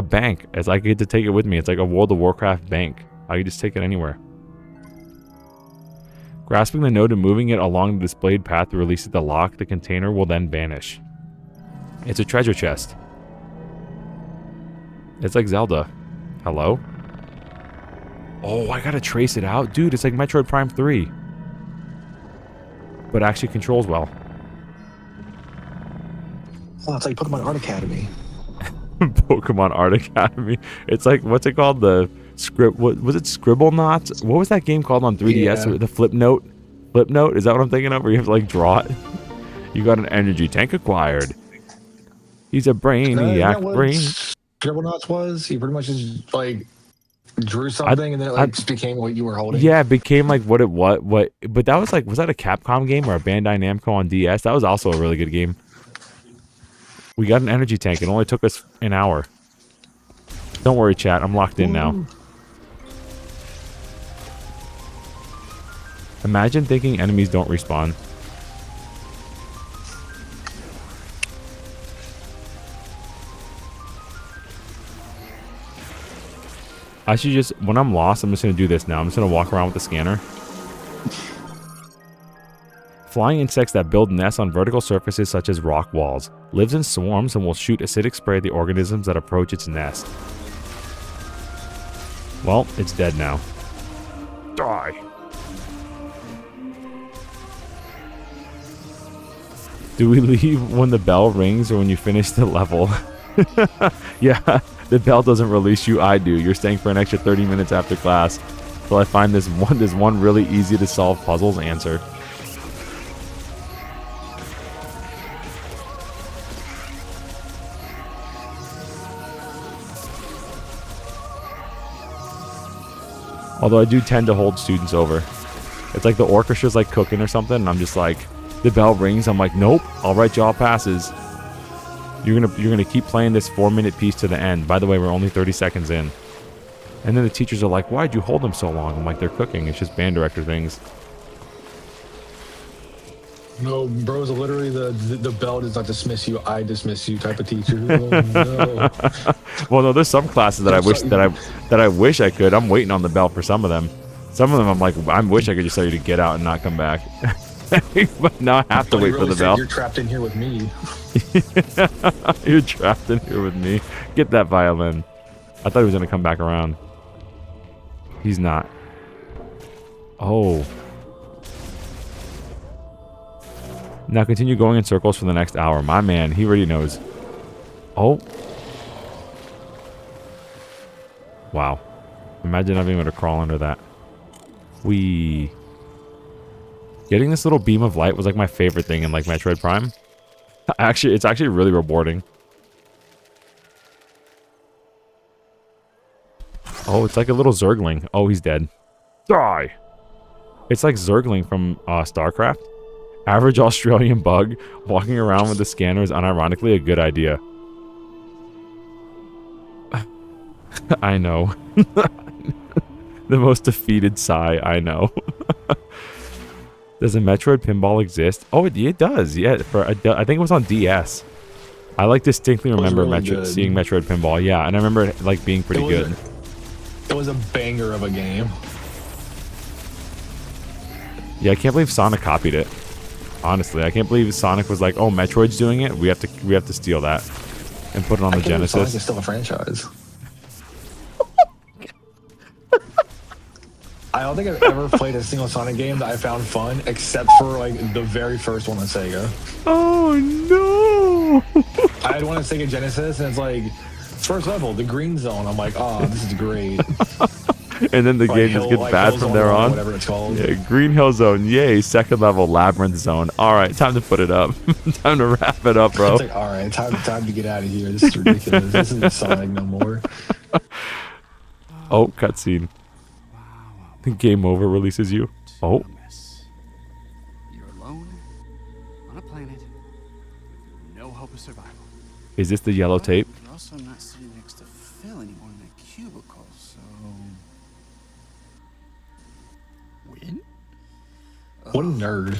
bank. It's like I get to take it with me. It's like a World of Warcraft bank. I can just take it anywhere. Grasping the node and moving it along the displayed path to release the lock, the container will then vanish. It's a treasure chest. It's like Zelda. Hello? Oh, I gotta trace it out? Dude, it's like Metroid Prime 3. But actually controls well. Oh, it's like Pokemon Art Academy. Pokemon Art Academy. It's like, what's it called? The script. What was it? Scribble Knots? What was that game called on 3DS? Yeah. The Flip Note? Flip Note? Is that what I'm thinking of? Where you have to like draw it? You got an energy tank acquired. He's a brainiac brain. Scribble Knots was? He pretty much just like drew something and then it like just became what you were holding. Yeah, it became like what. But that was like, was that a Capcom game or a Bandai Namco on DS? That was also a really good game. We got an energy tank. It only took us an hour. Don't worry, chat. I'm locked in now. Imagine thinking enemies don't respawn. I should just, when I'm lost, I'm just going to do this now. I'm just going to walk around with the scanner. Flying insects that build nests on vertical surfaces such as rock walls. Lives in swarms and will shoot acidic spray at the organisms that approach its nest. Well, it's dead now. Die. Do we leave when the bell rings or when you finish the level? Yeah, the bell doesn't release you, I do. You're staying for an extra 30 minutes after class till I find this one really easy to solve puzzles answer. Although I do tend to hold students over. It's like the orchestra's like cooking or something, and I'm just like, the bell rings, I'm like, nope, I'll write y'all passes. You're gonna keep playing this 4-minute piece to the end. By the way, we're only 30 seconds in. And then the teachers are like, why'd you hold them so long? I'm like, they're cooking. It's just band director things. No, bros, literally the bell does not dismiss you. I dismiss you type of teacher. Oh, no. Well, no, there's some classes that I wish I could. I'm waiting on the bell for some of them. Some of them I'm like, I wish I could just tell you to get out and not come back. But now I have to wait for the bell. You're trapped in here with me. You're trapped in here with me. Get that violin. I thought he was gonna come back around. He's not. Oh. Now continue going in circles for the next hour. My man, he already knows. Oh. Wow. Imagine not being able to crawl under that. Getting this little beam of light was like my favorite thing in like Metroid Prime. Actually, it's actually really rewarding. Oh, it's like a little Zergling. Oh, he's dead. Die! It's like Zergling from StarCraft. Average Australian bug walking around with the scanner is unironically a good idea. I know. The most defeated sigh, I know. Does a Metroid pinball exist? Oh, it does. Yeah, I think it was on DS. I like distinctly remember really seeing Metroid pinball. Yeah, and I remember it like being pretty good. It was a banger of a game. Yeah, I can't believe Sonic copied it. Honestly, I can't believe Sonic was like, "Oh, Metroid's doing it. We have to steal that and put it on the Genesis." Sonic is still a franchise. I don't think I've ever played a single Sonic game that I found fun, except for like the very first one on Sega. Oh no! I had one on Sega Genesis, and it's like first level, the green zone. I'm like, oh, this is great. And then the game just gets bad from there on. Whatever it's called. Yeah, Green Hill Zone, yay! Second level, Labyrinth Zone. All right, time to put it up. Time to wrap it up, bro. It's like, all right, time to get out of here. This is ridiculous. This isn't Sonic no more. Oh, cutscene. The game over releases you. Oh. You're alone on a planet with no hope of survival. Is this the yellow tape? You're also not sitting next to Phil anymore in that cubicle, so win? What a nerd.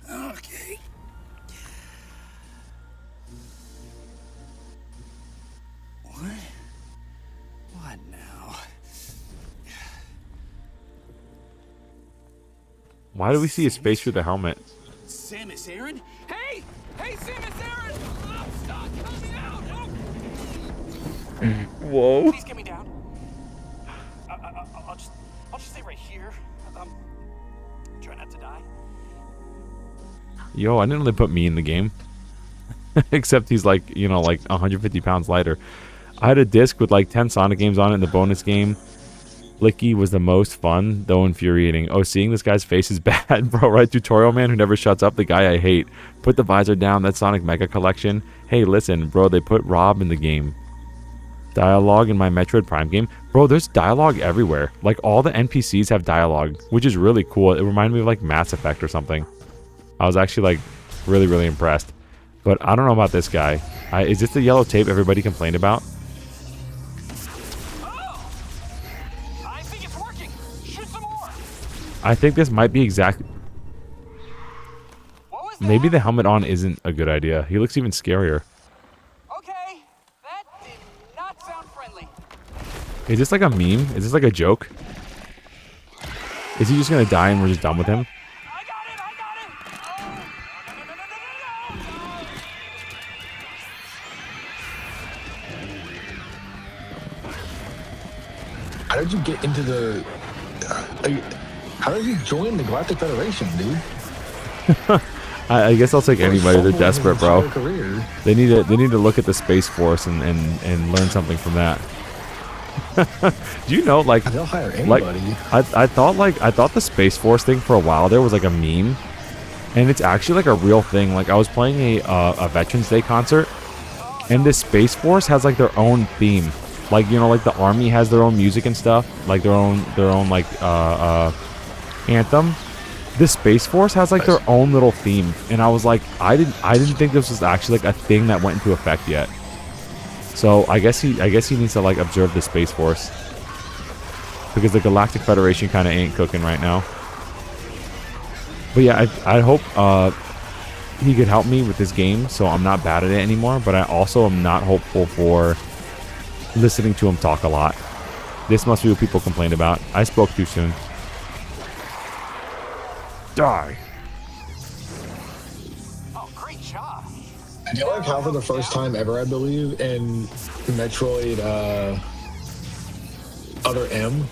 Okay. What? What now? Why do we see his face through the helmet? Samus Aran? Hey! Hey, Samus Aran! Oh, stop coming out! Oh. Whoa. Please get me down. I'll just stay right here. Try not to die. Yo, I didn't really put me in the game. Except he's like, you know, like 150 pounds lighter. I had a disc with like 10 Sonic games on it in the bonus game. Blicky was the most fun, though infuriating. Oh, seeing this guy's face is bad, bro, right? Tutorial man who never shuts up, the guy I hate. Put the visor down, that Sonic Mega Collection. Hey, listen, bro, they put Rob in the game. Dialogue in my Metroid Prime game. Bro, there's dialogue everywhere. Like, all the NPCs have dialogue, which is really cool. It reminded me of, like, Mass Effect or something. I was actually, like, really, really impressed. But I don't know about this guy. Is this the yellow tape everybody complained about? I think this might be exactly... Maybe the helmet on isn't a good idea. He looks even scarier. Okay, that did not sound friendly. Is this like a meme? Is this like a joke? Is he just gonna die and we're just done with him? I got it! Oh, no. How did you get into the... how did you join the Galactic Federation, dude? I guess I'll take anybody. They're desperate, bro. Career. They need to look at the Space Force and learn something from that. Do you know, like, They'll hire anybody. I thought the Space Force thing for a while there was like a meme, and it's actually like a real thing. Like, I was playing a Veterans Day concert, and this Space Force has like their own theme. Like, you know, like the Army has their own music and stuff, like their own like anthem. This Space Force has like their own little theme, and I was like, I didn't think this was actually like a thing that went into effect yet. So I guess he needs to like observe the Space Force, because the Galactic Federation kind of ain't cooking right now. But yeah, I hope he could help me with this game, so I'm not bad at it anymore. But I also am not hopeful for listening to him talk a lot. This must be what people complain about. I spoke too soon. Die. Oh, great job. I feel like how for the first time ever, I believe, in Metroid Other M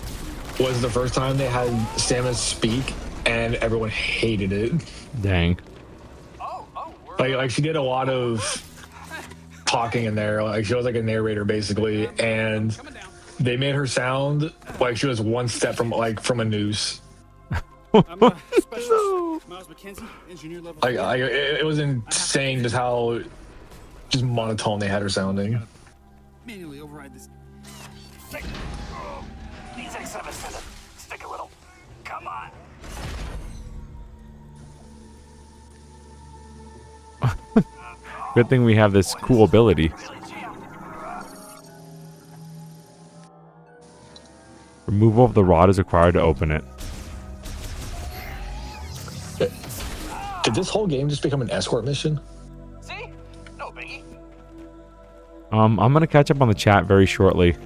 was the first time they had Samus speak, and everyone hated it. Dang. Like she did a lot of talking in there. Like she was like a narrator basically, and They made her sound like she was one step from a noose. I'm a specialist. Miles McKenzie, engineer level. It was insane just how just monotone they had her sounding. Manually override this. These X7s tend to stick a little. Come on. Good thing we have this cool ability. Removal of the rod is required to open it. Did this whole game just become an escort mission? See? No biggie. I'm gonna catch up on the chat very shortly.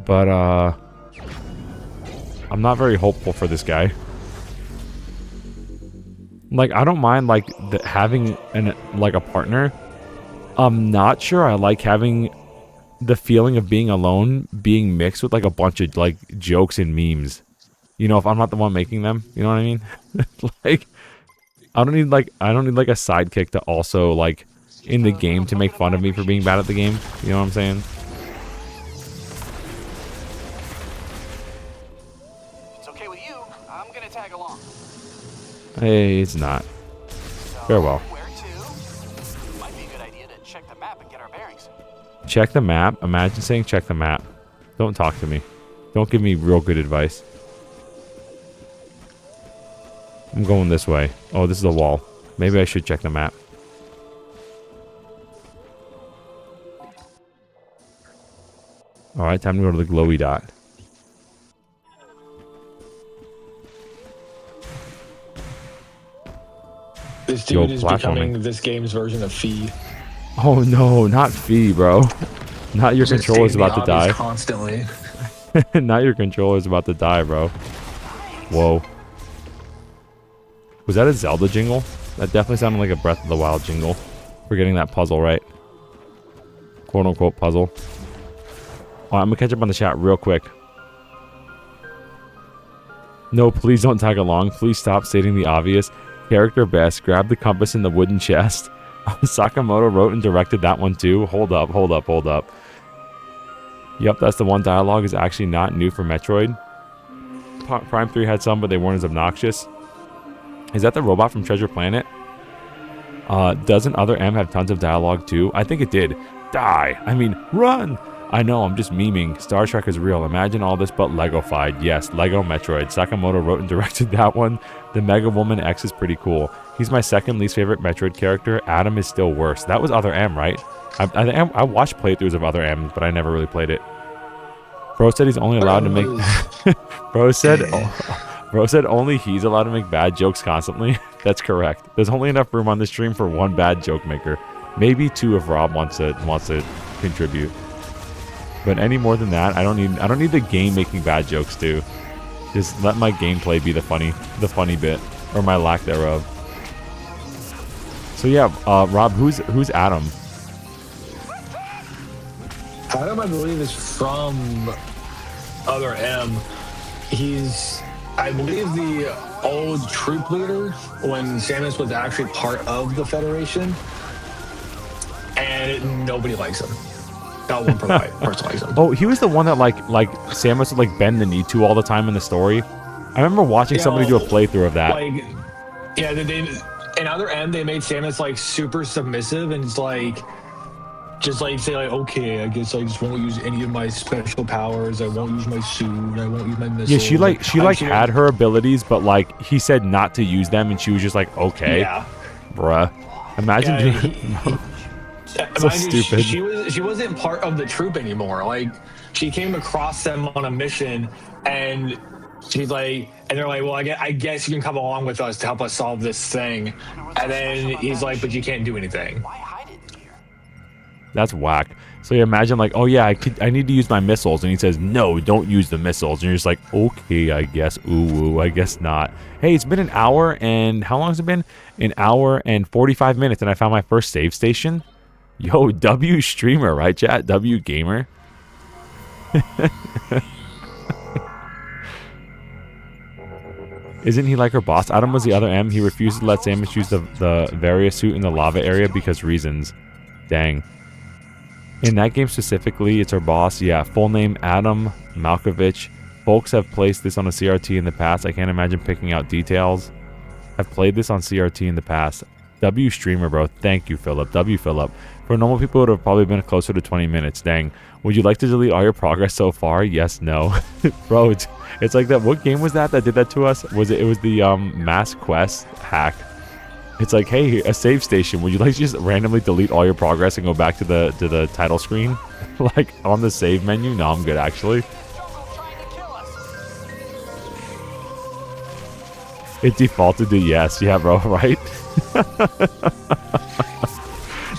But I'm not very hopeful for this guy. Like, I don't mind like having a partner. I'm not sure I like having the feeling of being alone being mixed with like a bunch of like jokes and memes. You know, if I'm not the one making them, you know what I mean? Like, I don't need like a sidekick to also like in the game to make fun of me for being bad at the game. You know what I'm saying? It's okay with you. I'm gonna tag along. Hey, it's not. Farewell. Where to? Might be a good idea to check the map and get our bearings. Check the map? Imagine saying check the map. Don't talk to me. Don't give me real good advice. I'm going this way. Oh, this is a wall. Maybe I should check the map. Alright, time to go to the glowy dot. This Yo, dude is platforming. becoming this game's version of Fee. Oh no, not Fee, bro. Not your Just controller's stating the about to obvious die. constantly. Not your controller's about to die, bro. Whoa. Was that a Zelda jingle? That definitely sounded like a Breath of the Wild jingle. We're getting that puzzle right. Quote unquote puzzle. Alright, I'm gonna catch up on the chat real quick. No, please don't tag along. Please stop stating the obvious. Character best. Grab the compass in the wooden chest. Sakamoto wrote and directed that one too. Hold up, hold up, hold up. Yep, that's the one. Dialogue is actually not new for Metroid. Prime 3 had some, but they weren't as obnoxious. Is that the robot from Treasure Planet? Doesn't Other M have tons of dialogue too? I think it did. Die! I mean, run! I know, I'm just memeing. Star Trek is real. Imagine all this but Lego-fied. Yes, Lego Metroid. Sakamoto wrote and directed that one. The Mega Woman X is pretty cool. He's my second least favorite Metroid character. Adam is still worse. That was Other M, right? I watched playthroughs of Other M, but I never really played it. Bro said he's only allowed to make... Bro said only he's allowed to make bad jokes constantly. That's correct. There's only enough room on this stream for one bad joke maker. Maybe two if Rob wants to contribute. But any more than that, I don't need the game making bad jokes too. Just let my gameplay be the funny bit, or my lack thereof. So yeah, Rob, who's Adam? Adam, I believe, is from Other M. He's, I believe, the old troop leader when Samus was actually part of the Federation, and nobody likes him. Not one person likes him. Oh, he was the one that like Samus would like bend the knee to all the time in the story. I remember watching somebody do a playthrough of that. Like, yeah, in Other M, they made Samus like super submissive, and it's like, just like say like, okay, I guess I just won't use any of my special powers. I won't use my suit. I won't use my missiles. Yeah, she had her abilities, but like he said not to use them, and she was just like, okay, yeah, bruh. Imagine. So stupid. She wasn't part of the troop anymore. Like, she came across them on a mission, and she's like, and they're like, well, I guess you can come along with us to help us solve this thing. And then he's like, but you can't do anything. That's whack. So you imagine like, oh yeah, I need to use my missiles, and he says, no, don't use the missiles, and you're just like, okay, I guess, I guess not. Hey, it's been an hour, and how long has it been? An hour and 45 minutes, and I found my first save station. Yo, W streamer, right, chat? W gamer. Isn't he like her boss? Adam was the Other M. He refused to let Samus use the Varia suit in the lava area because reasons. Dang. In that game specifically, it's our boss. Yeah, full name Adam Malkovich. Folks have placed this on a CRT in the past. I can't imagine picking out details. I've played this on CRT in the past. W streamer, bro. Thank you, Philip. W Philip. For normal people, it would have probably been closer to 20 minutes. Dang. Would you like to delete all your progress so far? Yes, no. Bro, it's like that. What game was that did that to us? It was the Mass Quest hack. It's like, hey, a save station. Would you like to just randomly delete all your progress and go back to the title screen? Like on the save menu? No, I'm good actually. It defaulted to yes. Yeah, bro, right?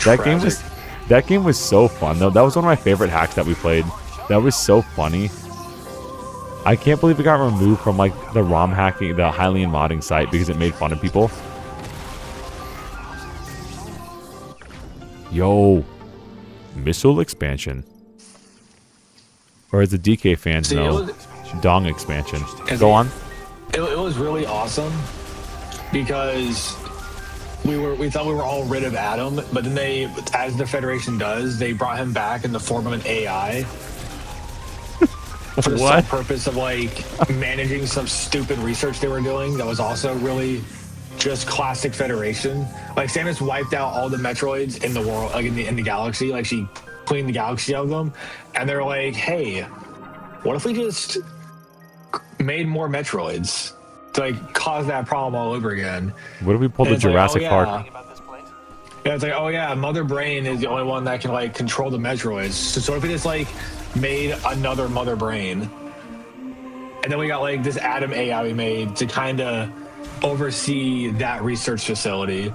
That game was so fun though. That was one of my favorite hacks that we played. That was so funny. I can't believe it got removed from like the ROM hacking, the Hylian modding site because it made fun of people. Yo, missile expansion. Or as the DK fans know, Dong expansion. Go on. It was really awesome because we thought we were all rid of Adam, but then they, as the Federation does, they brought him back in the form of an AI for the sole purpose of like managing some stupid research they were doing that was also really just classic Federation. Like Samus wiped out all the Metroids in the world, like in the galaxy. Like she cleaned the galaxy of them, and they're like, "Hey, what if we just made more Metroids to like cause that problem all over again?" What if we pulled the Jurassic Park? Yeah, it's like, oh yeah, Mother Brain is the only one that can like control the Metroids. So if we just like made another Mother Brain, and then we got like this Adam AI we made to kind of oversee that research facility,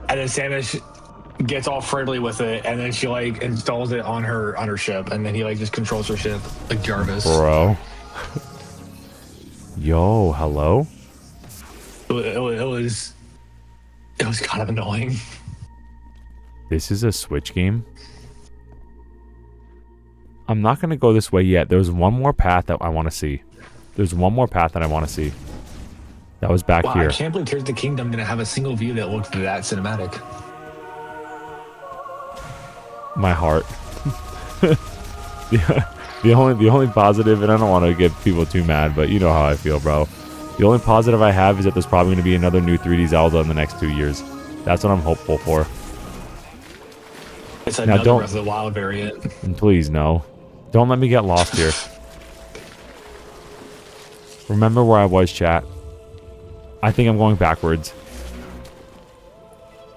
and then Samus gets all friendly with it, and then she like installs it on her ship, and then he like just controls her ship like Jarvis. Bro. Yo, hello? It was kind of annoying. This is a Switch game? I'm not going to go this way yet. There's one more path that I want to see. There's one more path that I want to see. That was back here. I can't believe Tears of the Kingdom didn't have a single view that looked that cinematic. My heart. The only positive, and I don't want to get people too mad, but you know how I feel, bro. The only positive I have is that there's probably going to be another new 3D Zelda in the next 2 years. That's what I'm hopeful for. It's another Breath of the Wild variant. Please, no. Don't let me get lost here. Remember where I was, chat. I think I'm going backwards.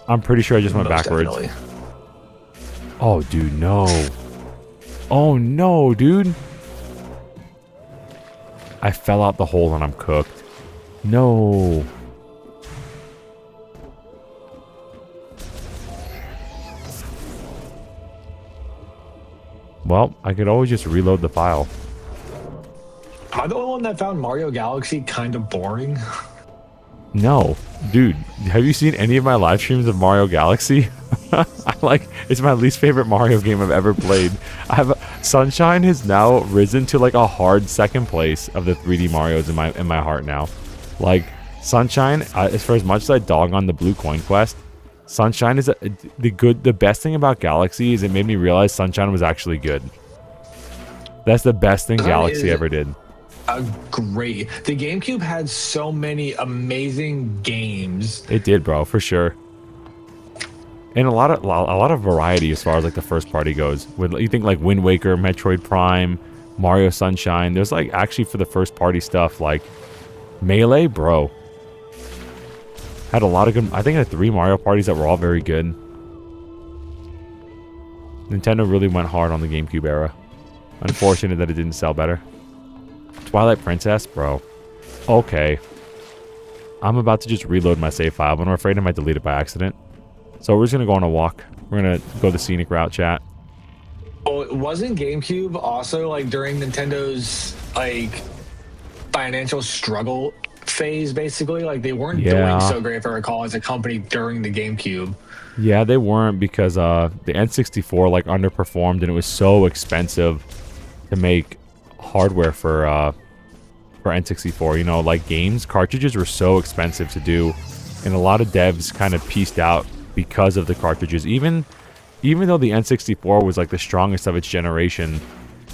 I'm pretty sure I just went backwards. Definitely. Oh, dude, no. Oh, no, dude. I fell out the hole and I'm cooked. No. Well, I could always just reload the file. Am I the only one that found Mario Galaxy kind of boring? No. Dude, have you seen any of my live streams of Mario Galaxy? It's my least favorite Mario game I've ever played. Sunshine has now risen to like a hard second place of the 3D Marios in my heart now. Like Sunshine, for as much as I dog on the Blue Coin Quest, Sunshine is the best thing about Galaxy is it made me realize Sunshine was actually good. That's the best thing Galaxy ever did. Great. The GameCube had so many amazing games. It did, bro, for sure. And a lot of variety as far as like the first party goes. You think like Wind Waker, Metroid Prime, Mario Sunshine. There's like actually for the first party stuff like Melee, bro. Had a lot of good. I think I had 3 Mario parties that were all very good. Nintendo really went hard on the GameCube era. Unfortunate that it didn't sell better. Twilight Princess, bro. Okay. I'm about to just reload my save file, but I'm afraid I might delete it by accident. So we're just going to go on a walk. We're going to go the scenic route, chat. Oh, wasn't GameCube also like during Nintendo's like financial struggle phase, basically? Like they weren't doing so great, if I recall, as a company during the GameCube. Yeah, they weren't because the N64 like underperformed and it was so expensive to make hardware for N64. You know, like games, cartridges were so expensive to do, and a lot of devs kind of pieced out because of the cartridges. Even even though the N64 was like the strongest of its generation,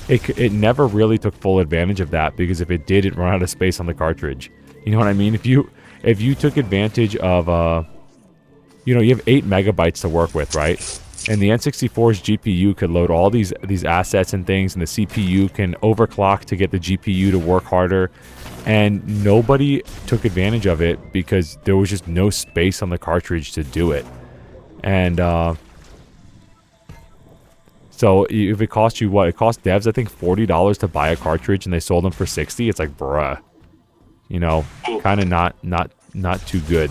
it never really took full advantage of that, because if it did, it run out of space on the cartridge. You know what I mean? If you took advantage of you know, you have 8 megabytes to work with, right? And the N64's GPU could load all these assets and things, and the CPU can overclock to get the GPU to work harder. And nobody took advantage of it because there was just no space on the cartridge to do it. And so if it cost you what? It cost devs, I think, $40 to buy a cartridge, and they sold them for $60. It's like, bruh. You know, kind of not too good.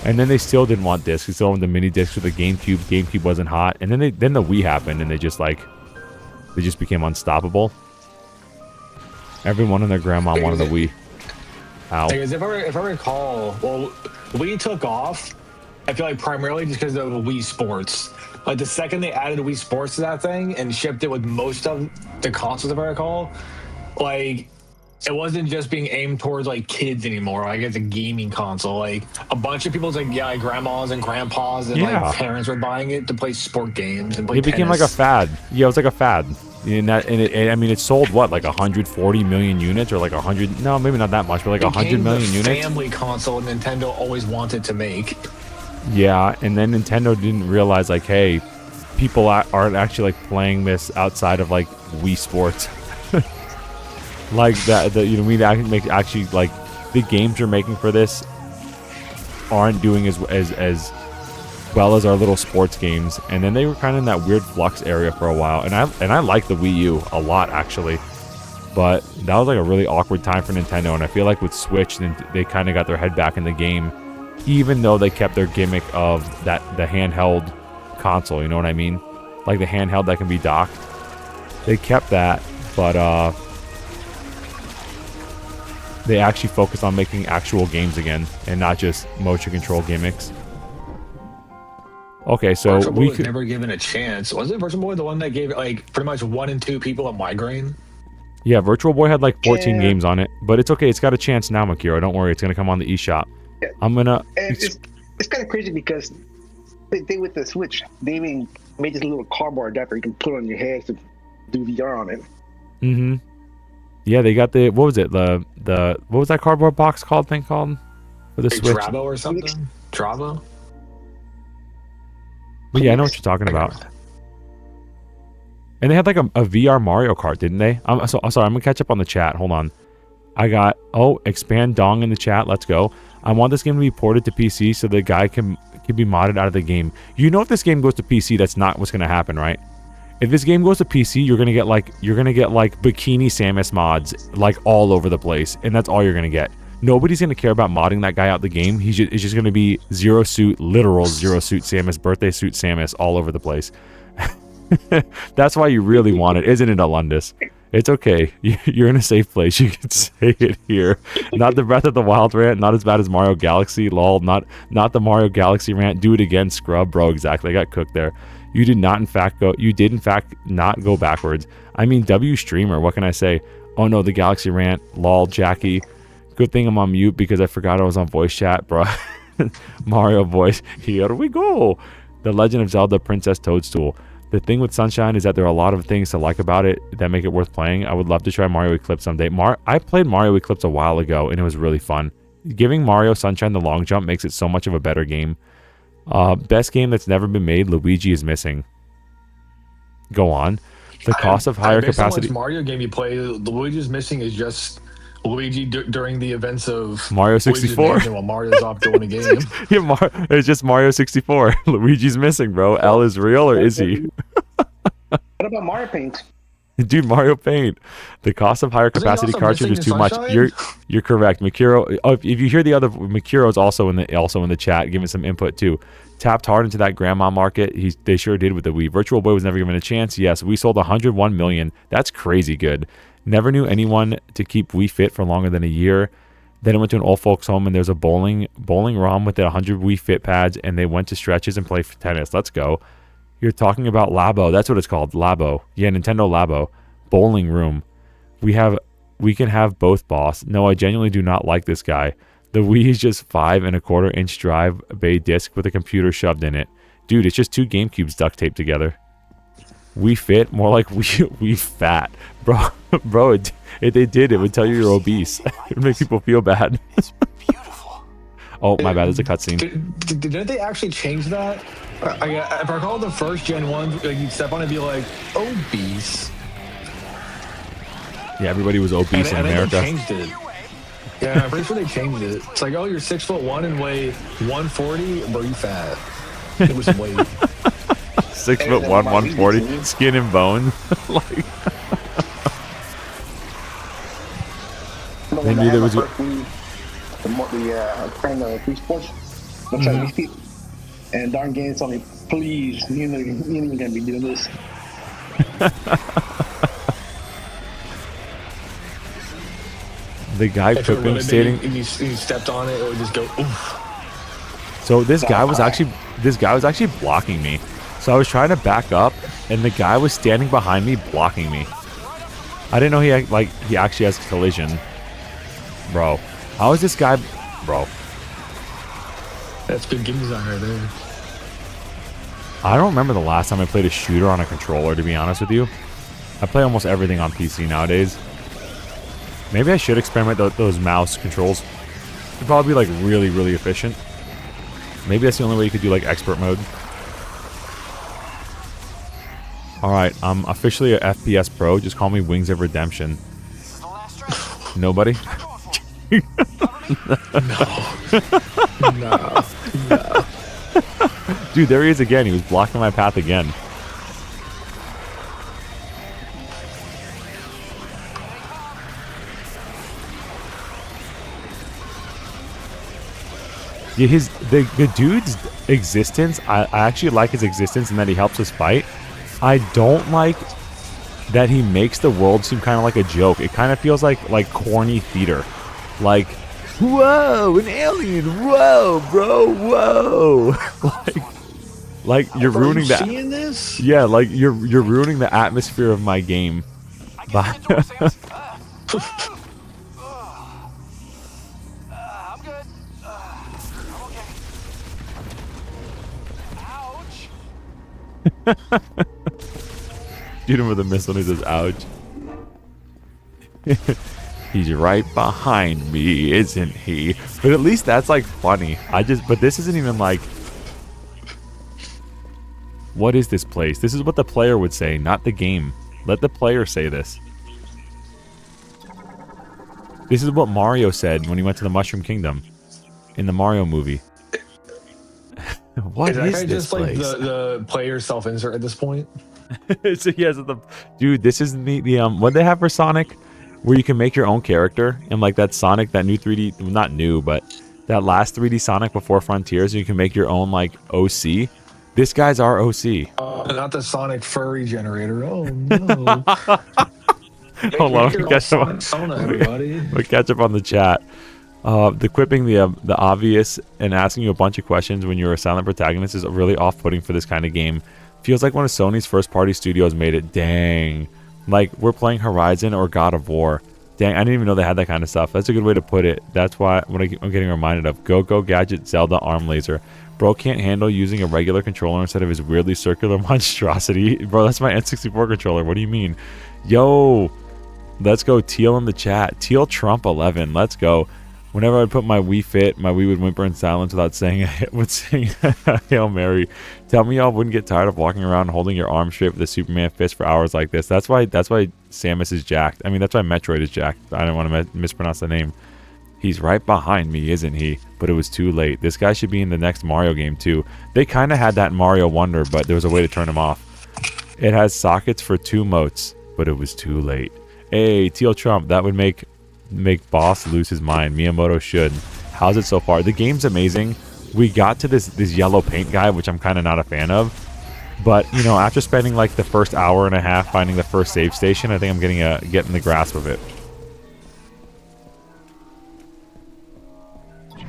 And then they still didn't want discs. They still wanted the mini discs with the GameCube. GameCube wasn't hot. And then the Wii happened, and they just became unstoppable. Everyone and their grandma wanted a Wii. Ow. Because if I recall, well, Wii took off, I feel like primarily just because of Wii Sports. Like the second they added Wii Sports to that thing and shipped it with most of the consoles, if I recall, like it wasn't just being aimed towards like kids anymore. Like it's a gaming console. Like a bunch of people's like grandmas and grandpas and like parents were buying it to play sport games and play. It became like a fad. Yeah, it was like a fad. I mean, it sold what, like 140 million units, or like 100? No, maybe not that much, but like 100 million units. Family console Nintendo always wanted to make. Yeah, and then Nintendo didn't realize like, hey, people aren't actually like playing this outside of like Wii Sports. Like that, you know, we actually like the games you're making for this aren't doing as well as our little sports games. And then they were kind of in that weird flux area for a while, and I like the Wii U a lot actually, but that was like a really awkward time for Nintendo. And I feel like with Switch, they kind of got their head back in the game, even though they kept their gimmick of the handheld console. You know what I mean? Like the handheld that can be docked. They kept that, but they actually focused on making actual games again, and not just motion control gimmicks. Okay, so Virtual Boy was never given a chance. Wasn't Virtual Boy the one that gave like pretty much 1 in 2 people a migraine? Yeah, Virtual Boy had like 14 games on it, but it's okay. It's got a chance now, Makiro. Don't worry, it's gonna come on the eShop. Yeah. I'm gonna. It's kind of crazy because they with the Switch, they even made this little cardboard adapter you can put on your head to do VR on it. Mm-hmm. Yeah, they got the, what was it? The what was that cardboard box thing called for the Switch? Travo or something? Travo? But yeah, I know what you're talking about. And they had like a VR Mario Kart, didn't they? I'm sorry, I'm gonna catch up on the chat. Hold on. I got expand dong in the chat. Let's go. I want this game to be ported to PC so the guy can be modded out of the game. You know, if this game goes to PC, that's not what's gonna happen, right? If this game goes to PC, you're gonna get like Bikini Samus mods like all over the place, and that's all you're gonna get. Nobody's gonna care about modding that guy out the game. It's just gonna be literal zero suit Samus, birthday suit Samus all over the place. That's why you really want it, isn't it, Alundis? It's okay. You're in a safe place. You can say it here. Not the Breath of the Wild rant. Not as bad as Mario Galaxy. Lol. Not the Mario Galaxy rant. Do it again, scrub, bro. Exactly. I got cooked there. You did in fact not go backwards. I mean, W streamer. What can I say? Oh no, the Galaxy rant. Lol, Jackie. Good thing I'm on mute because I forgot I was on voice chat, bro. Mario voice. Here we go. The Legend of Zelda Princess Toadstool. The thing with Sunshine is that there are a lot of things to like about it that make it worth playing. I would love to try Mario Eclipse someday. I played Mario Eclipse a while ago, and it was really fun. Giving Mario Sunshine the long jump makes it so much of a better game. Best game that's never been made, Luigi is Missing. Go on. The cost of higher capacity. On Mario game you play, Luigi is Missing is just Luigi during the events of Mario 64 while Mario's off doing a game. Yeah, it's just Mario 64. Luigi's missing, bro. L is real, or is he? What about Mario Paint? Dude, Mario Paint. The cost of higher capacity cartridge is too much. You're correct, Makiro. Oh, if you hear the other, Makiro's also in the chat, giving some input too. Tapped hard into that grandma market. They sure did with the Wii. Virtual Boy was never given a chance. Yes, we sold 101 million. That's crazy good. Never knew anyone to keep Wii Fit for longer than a year. Then I went to an old folks home and there's a bowling ROM with 100 Wii Fit pads, and they went to stretches and play tennis. Let's go. You're talking about Labo. That's what it's called. Labo. Yeah, Nintendo Labo. Bowling room. We can have both, boss. No, I genuinely do not like this guy. The Wii is just 5 1/4 inch drive bay disc with a computer shoved in it. Dude, it's just two GameCubes duct taped together. We fit, more like we fat, bro. Bro, it would tell you you're obese. It would make people feel bad. Beautiful. Oh, my bad. There's a cutscene. Didn't they actually change that? If I recall the first Gen 1, like you'd step on it and be like, obese. Yeah, everybody was obese in America. They changed it. Yeah, I'm pretty sure they changed it. It's like, oh, you're 6'1" and weigh 140, bro, you fat. It was weight. 6'1", 140, skin and bone. Like, they knew there was. Playing the Wii Sports. Looks like these people. And darn game told me, please, you ain't gonna be doing this. The guy quipping, stating. And you stepped on it, it would just go, oof. So this guy was actually blocking me. So I was trying to back up, and the guy was standing behind me, blocking me. I didn't know he actually has collision, bro. How is this guy, bro? That's good game design right there. I don't remember the last time I played a shooter on a controller, to be honest with you. I play almost everything on PC nowadays. Maybe I should experiment those mouse controls. It'd probably be like really, really efficient. Maybe that's the only way you could do like expert mode. Alright, I'm officially a FPS pro. Just call me Wings of Redemption. Nobody? No. Dude, there he is again. He was blocking my path again. Yeah, the dude's existence, I actually like his existence and that he helps us fight. I don't like that he makes the world seem kind of like a joke. It kind of feels like corny theater. Like, whoa, an alien, whoa, bro, whoa. like you're ruining that. Seeing this? Yeah, like you're ruining the atmosphere of my game. I'm good. I'm okay. Ouch. Shoot him with a missile and he says, ouch. He's right behind me, isn't he? But at least that's like funny. But this isn't even like, what is this place? This is what the player would say, not the game. Let the player say this. This is what Mario said when he went to the Mushroom Kingdom in the Mario movie. What is this just place? Like the player self-insert at this point? So yes, dude, this is the what they have for Sonic, where you can make your own character, and like that Sonic, that new 3D, not new, but that last 3D Sonic before Frontiers, you can make your own like OC. This guy's our OC. Not the Sonic furry generator. Oh no! Hold on, we catch up on the chat. The quipping the obvious and asking you a bunch of questions when you're a silent protagonist is really off-putting for this kind of game. Feels like one of Sony's first-party studios made it. Dang. Like, we're playing Horizon or God of War. Dang, I didn't even know they had that kind of stuff. That's a good way to put it. That's what I'm getting reminded of. Go Gadget Zelda Arm Laser. Bro can't handle using a regular controller instead of his weirdly circular monstrosity. Bro, that's my N64 controller. What do you mean? Yo, let's go. Teal in the chat. Teal Trump 11. Let's go. Whenever I put my Wii Fit, my Wii would whimper in silence without saying Hail Mary. Tell me y'all wouldn't get tired of walking around holding your arm straight with a Superman fist for hours like this. That's why Samus is jacked. I mean, that's why Metroid is jacked. I don't want to mispronounce the name. He's right behind me, isn't he? But it was too late. This guy should be in the next Mario game too. They kind of had that in Mario Wonder, but there was a way to turn him off. It has sockets for 2 motes, but it was too late. Hey, Teal Trump, that would make boss lose his mind. Miyamoto should. How's it so far? The game's amazing. We got to this yellow paint guy, which I'm kind of not a fan of, but you know, after spending like the first hour and a half finding the first save station, I think I'm getting the grasp of it.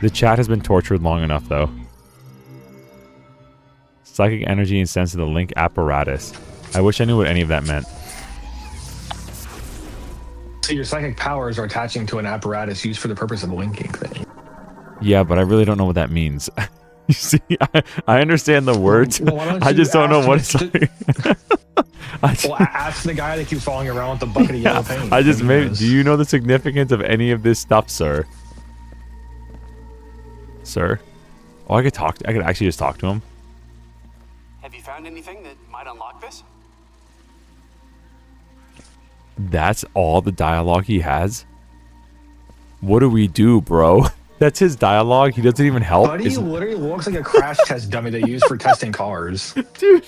The chat has been tortured long enough though. Psychic energy and sense of the link apparatus. I wish I knew what any of that meant. So your psychic powers are attaching to an apparatus used for the purpose of linking things. Yeah, but I really don't know what that means. You see, I understand the words. Well, why don't I you just don't know ask what it's like. Well, ask the guy that keeps following you around with the bucket of yellow paint. I just Maybe he made. knows. Do you know the significance of any of this stuff, sir? Sir? Oh, I could talk. I could actually just talk to him. Have you found anything that might unlock this? That's all the dialogue he has. What do we do, bro? That's his dialogue. He doesn't even help. Buddy literally looks like a crash test dummy they use for testing cars. Dude.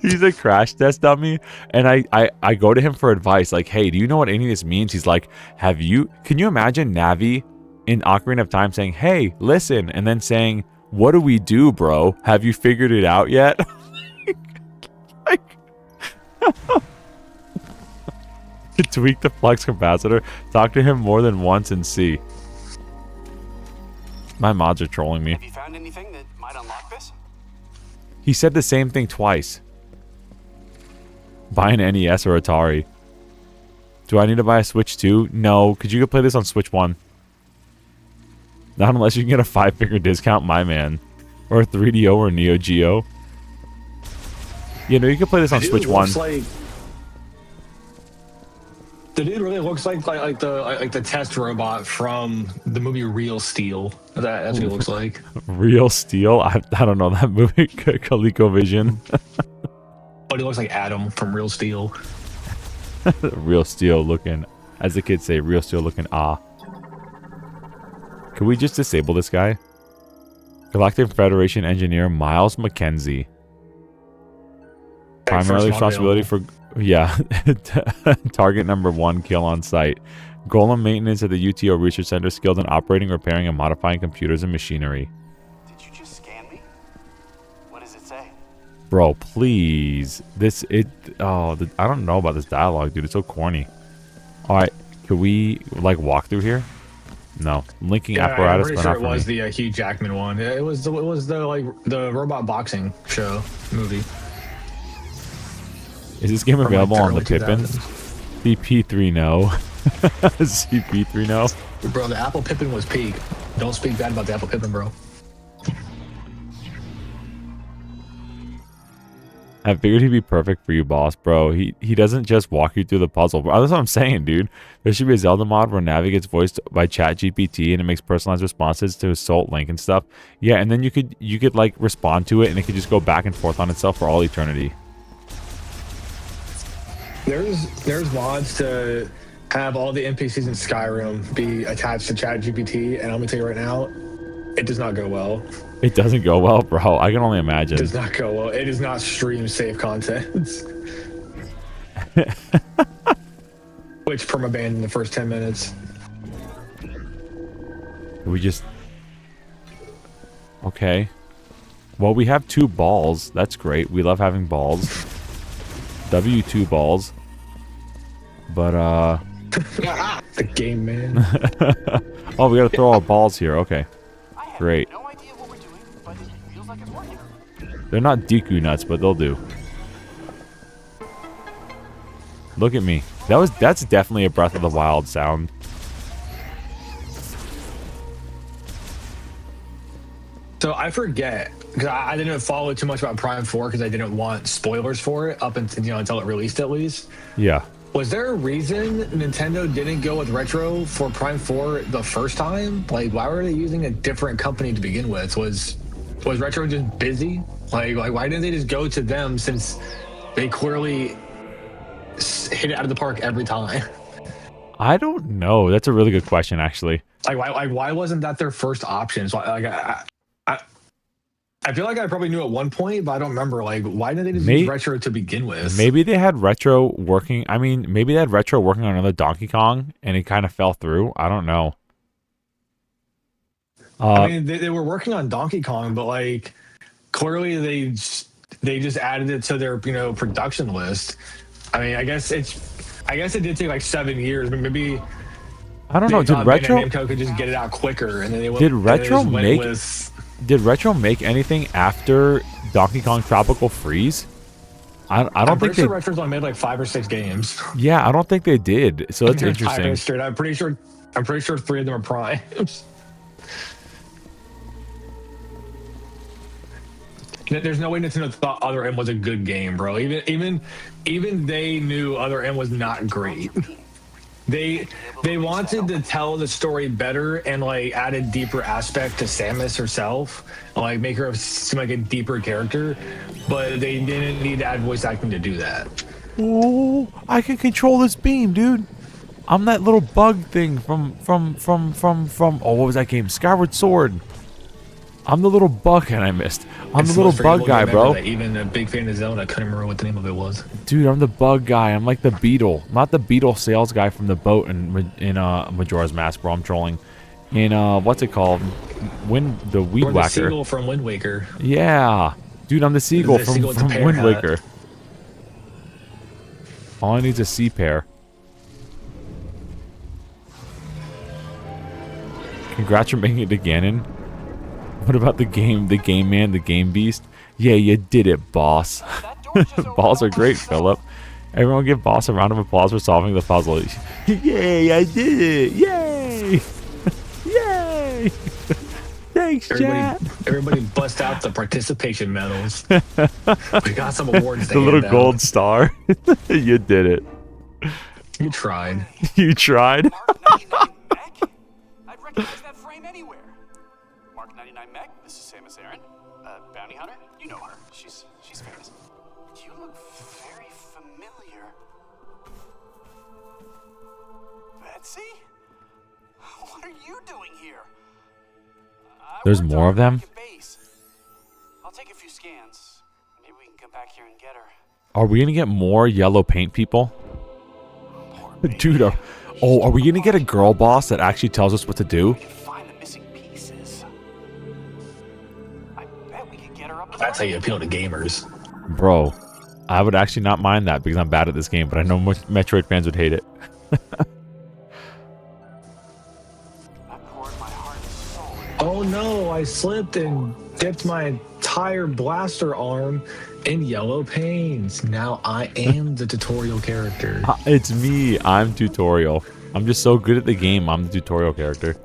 He's a crash test dummy, and I go to him for advice, like, hey, do you know what any of this means? He's like, can you imagine Navi in Ocarina of Time saying, hey, listen, and then saying, what do we do, bro? Have you figured it out yet? Like, tweak the flux capacitor, talk to him more than once and see. My mods are trolling me. Have you found anything that might unlock this? He said the same thing twice. Buy an NES or Atari. Do I need to buy a Switch too? No, because you could play this on Switch 1. Not unless you can get a 5-figure discount, my man. Or a 3DO or Neo Geo. You know, you could play this on Switch 1. The dude really looks like the test robot from the movie Real Steel. That's what he looks like. Real Steel? I don't know that movie. ColecoVision. But he looks like Adam from Real Steel. Real Steel looking, as the kids say, Real Steel looking Can we just disable this guy? Galactic Federation Engineer Miles McKenzie. Primarily responsibility for... Yeah. Target number 1, kill on site. Golem maintenance at the UTO Research Center, skilled in operating, repairing, and modifying computers and machinery. Did you just scan me? What does it say? Bro, please. I don't know about this dialogue, dude. It's so corny. Alright, could we, like, walk through here? No. Linking apparatus, I'm pretty sure it was the Hugh Jackman one. It was the robot boxing show movie. Is this game available on the early Pippin? 2000s. CP3 no. CP3 no. Bro, the Apple Pippin was peak. Don't speak bad about the Apple Pippin, bro. I figured he'd be perfect for you, boss, bro. He doesn't just walk you through the puzzle. Bro, that's what I'm saying, dude. There should be a Zelda mod where Navi gets voiced by ChatGPT and it makes personalized responses to Assault Link and stuff. Yeah, and then you could like respond to it and it could just go back and forth on itself for all eternity. There's mods to have all the NPCs in Skyrim be attached to ChatGPT, and I'm gonna tell you right now, it does not go well. It doesn't go well, bro. I can only It imagine. does not go well. It does not stream safe content. Which permabanned in the first 10 minutes. We just... Okay. Well, we have 2 balls. That's great. We love having balls. W2 balls. But, The game, man. oh, we gotta throw our balls here. Okay. I have Great. no idea what we're doing, but it feels like it's working. They're not Deku nuts, but they'll do. Look at me. That's definitely a Breath of the Wild sound. So I forget, because I didn't follow too much about Prime 4 because I didn't want spoilers for it up until, until it released at least. Yeah. Was there a reason Nintendo didn't go with Retro for Prime 4 the first time? Like, why were they using a different company to begin with? Was Retro just busy? Like why didn't they just go to them since they clearly hit it out of the park every time? I don't know. That's a really good question, actually. Like, why wasn't that their first option? So, I feel like I probably knew at one point, but I don't remember. Like, why didn't they just use Retro to begin with? Maybe they had Retro working. I mean, maybe they had Retro working on another Donkey Kong, and it kind of fell through. I don't know. I mean, they were working on Donkey Kong, but like, clearly they just added it to their production list. I mean, I guess it did take like 7 years, but maybe I don't know. Did Retro Namco could just get it out quicker, and then they did Retro make anything after Donkey Kong Tropical Freeze? I don't think sure Retro's only made like 5 or 6 games. Yeah, I don't think they did. So that's interesting. I'm pretty sure 3 of them are primes. There's no way Nintendo thought Other M was a good game, bro. Even they knew Other M was not great. They wanted to tell the story better and like add a deeper aspect to Samus herself, like make her seem like a deeper character, but they didn't need to add voice acting to do that. Oh, I can control this beam, dude. I'm that little bug thing from oh, what was that game? Skyward Sword. I'm the little bug and I missed. I'm the little bug guy, bro. Even a big fan of Zelda, I couldn't remember what the name of it was. Dude, I'm the bug guy. I'm like the beetle, not the beetle sales guy from the boat in Majora's Mask, bro. I'm trolling. In what's it called? The Weed Or the Whacker. seagull from Wind Waker. Yeah, dude, I'm the seagull from Wind Waker. All I need is a sea pear. Congrats for making it to Ganon. What about the game man, the game beast? Yeah, you did it, boss. Balls are great, Philip. Everyone give boss a round of applause for solving the puzzle. Yay, I did it! Yay! Yay! Thanks, chat. Everybody bust out the participation medals. We got some awards. The little gold star. You did it. You tried. You tried? Mark 99 Mech? I'd recognize that frame anywhere. Mark 99 Mech, this is Samus Aran. Bounty Hunter? You know her. She's famous. You look very familiar. Betsy? What are you doing here? There's more of them? I'll take a few scans. Maybe we can come back here and get her. Are we gonna get more yellow paint people? Dude, are we gonna get a girl boss that actually tells us what to do? Find the missing pieces. I bet we could get her up. That's how you appeal to gamers. Bro, I would actually not mind that because I'm bad at this game, but I know most Metroid fans would hate it. Oh no, I slipped and dipped my entire blaster arm in yellow paints. Now I am the tutorial character. It's me. I'm tutorial. I'm just so good at the game. I'm the tutorial character.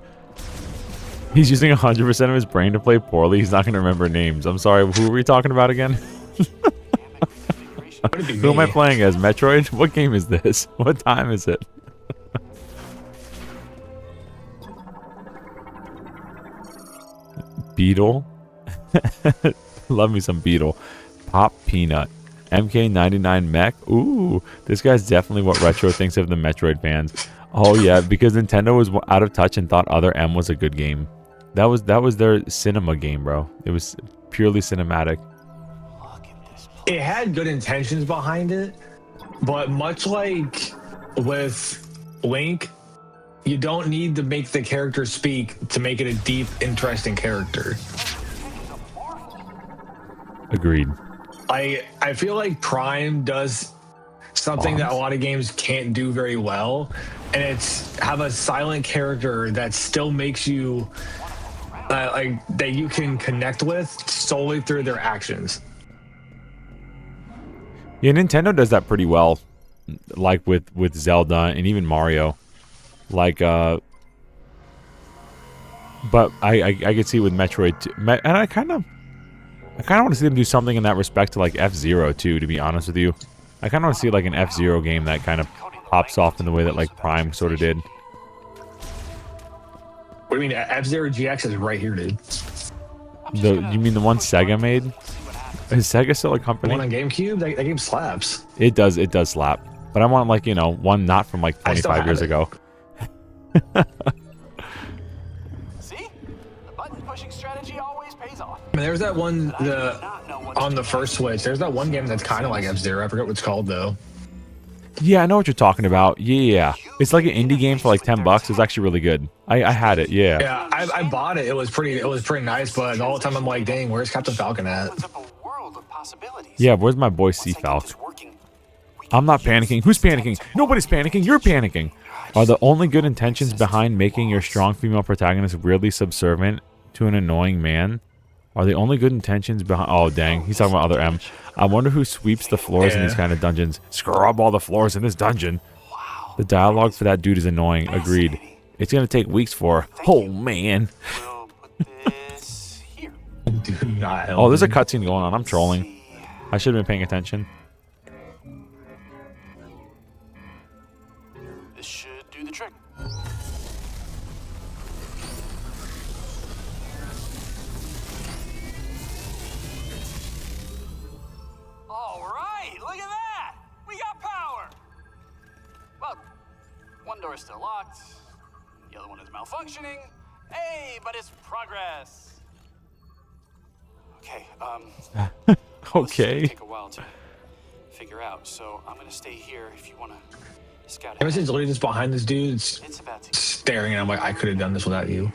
He's using 100% of his brain to play poorly. He's not going to remember names. I'm sorry. Who are we talking about again? Who am I playing as? Metroid? What game is this? What time is it? Beetle? Love me some Beetle. Pop Peanut. MK99 Mech. Ooh, this guy's definitely what Retro thinks of the Metroid fans. Oh yeah, because Nintendo was out of touch and thought Other M was a good game. That was their cinema game, bro. It was purely cinematic. It had good intentions behind it, but much like with Link, you don't need to make the character speak to make it a deep, interesting character. Agreed. I feel like Prime does something that a lot of games can't do very well, and it's have a silent character that still makes you like that you can connect with solely through their actions. Yeah, Nintendo does that pretty well, like with Zelda and even Mario. Like, but I could see with Metroid too. And I kind of want to see them do something in that respect to like F-Zero too, to be honest with you. I kind of want to see like an F-Zero game that kind of pops off in the way that like Prime sort of did. What do you mean? F-Zero GX is right here, dude. You mean the one Sega made? Is Sega still a company? The one on GameCube? That game slaps. It does slap. But I want like, you know, one not from like 25 years ago. See? The button pushing strategy always pays off. I mean, there's that one on the first Switch. There's that one game that's kind of like F-Zero. I forget what it's called though. Yeah, I know what you're talking about. Yeah. It's like an indie game for like $10. It's actually really good. I had it, yeah. Yeah, I bought it. It was pretty nice, but all the time I'm like, dang, where's Captain Falcon at? Yeah, where's my boy Sea-Falc? I'm not panicking. Who's panicking? Nobody's panicking. You're panicking. Are the only good intentions behind making your strong female protagonist weirdly subservient to an annoying man? Are the only good intentions behind... Oh, dang. He's talking about Other M. I wonder who sweeps the floors in these kind of dungeons. Scrub all the floors in this dungeon. The dialogue for that dude is annoying. Agreed. It's going to take weeks for... Oh, man. Do not. Oh, there's a cutscene going on. I'm trolling. I should have been paying attention. This should do the trick. All right, look at that! We got power! Well, one door's still locked, the other one is malfunctioning. Hey, but it's progress! Okay, this is Okay. gonna take a while to figure out, so I'm gonna stay here if you wanna scout Ever ahead. since literally just behind this dude, It's about to staring, and I'm like, I could have done this without you.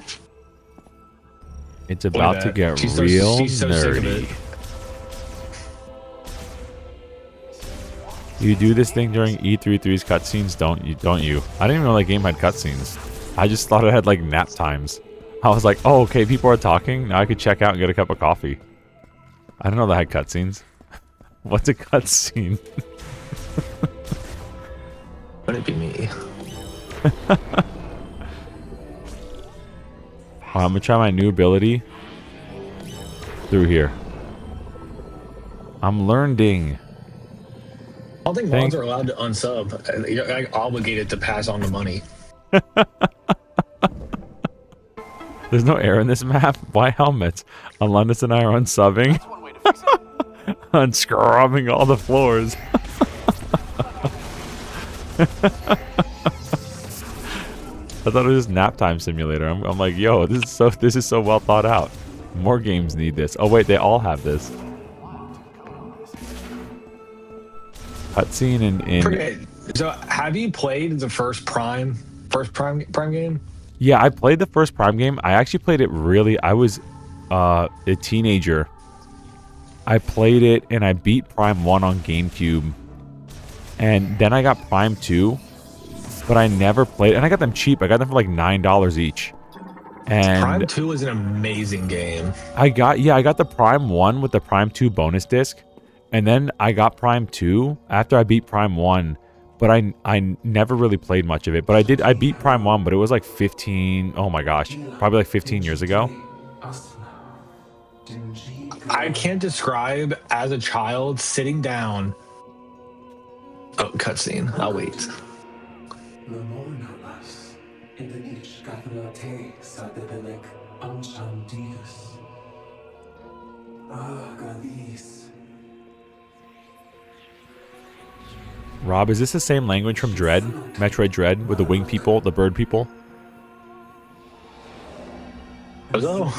It's about to that. get She's so- real she's so sick of nerdy. it. You do this thing during E33's cutscenes, don't you? I didn't even know that game had cutscenes. I just thought it had like nap times. I was like, oh, okay, people are talking. Now I could check out and get a cup of coffee. I didn't know that had cutscenes. What's a cutscene? Would it be me? I'm gonna try my new ability through here. I'm learning. I don't think mods are allowed to unsub. You're like obligated to pass on the money. There's no air in this map. Why helmets? Alundis and I are unsubbing. That's one way to fix it. Unscrubbing all the floors. I thought it was just nap time simulator. I'm like, yo, this is so well thought out. More games need this. Oh wait, they all have this. Cutscene in Okay, so have you played the first Prime game? Yeah, I played the first Prime game. I actually played it really. I was a teenager. I played it and I beat Prime 1 on GameCube. And then I got Prime 2. But I never played, and I got them cheap. I got them for like $9 each. And Prime 2 is an amazing game. I got the Prime 1 with the Prime 2 bonus disc. And then I got Prime 2 after I beat Prime 1. But I never really played much of it. But I beat Prime 1, but it was like 15, oh my gosh, probably like 15 years ago. I can't describe as a child sitting down. Oh, cutscene. I'll wait. Rob, is this the same language from Dread? Metroid Dread with the wing people, the bird people? Hello.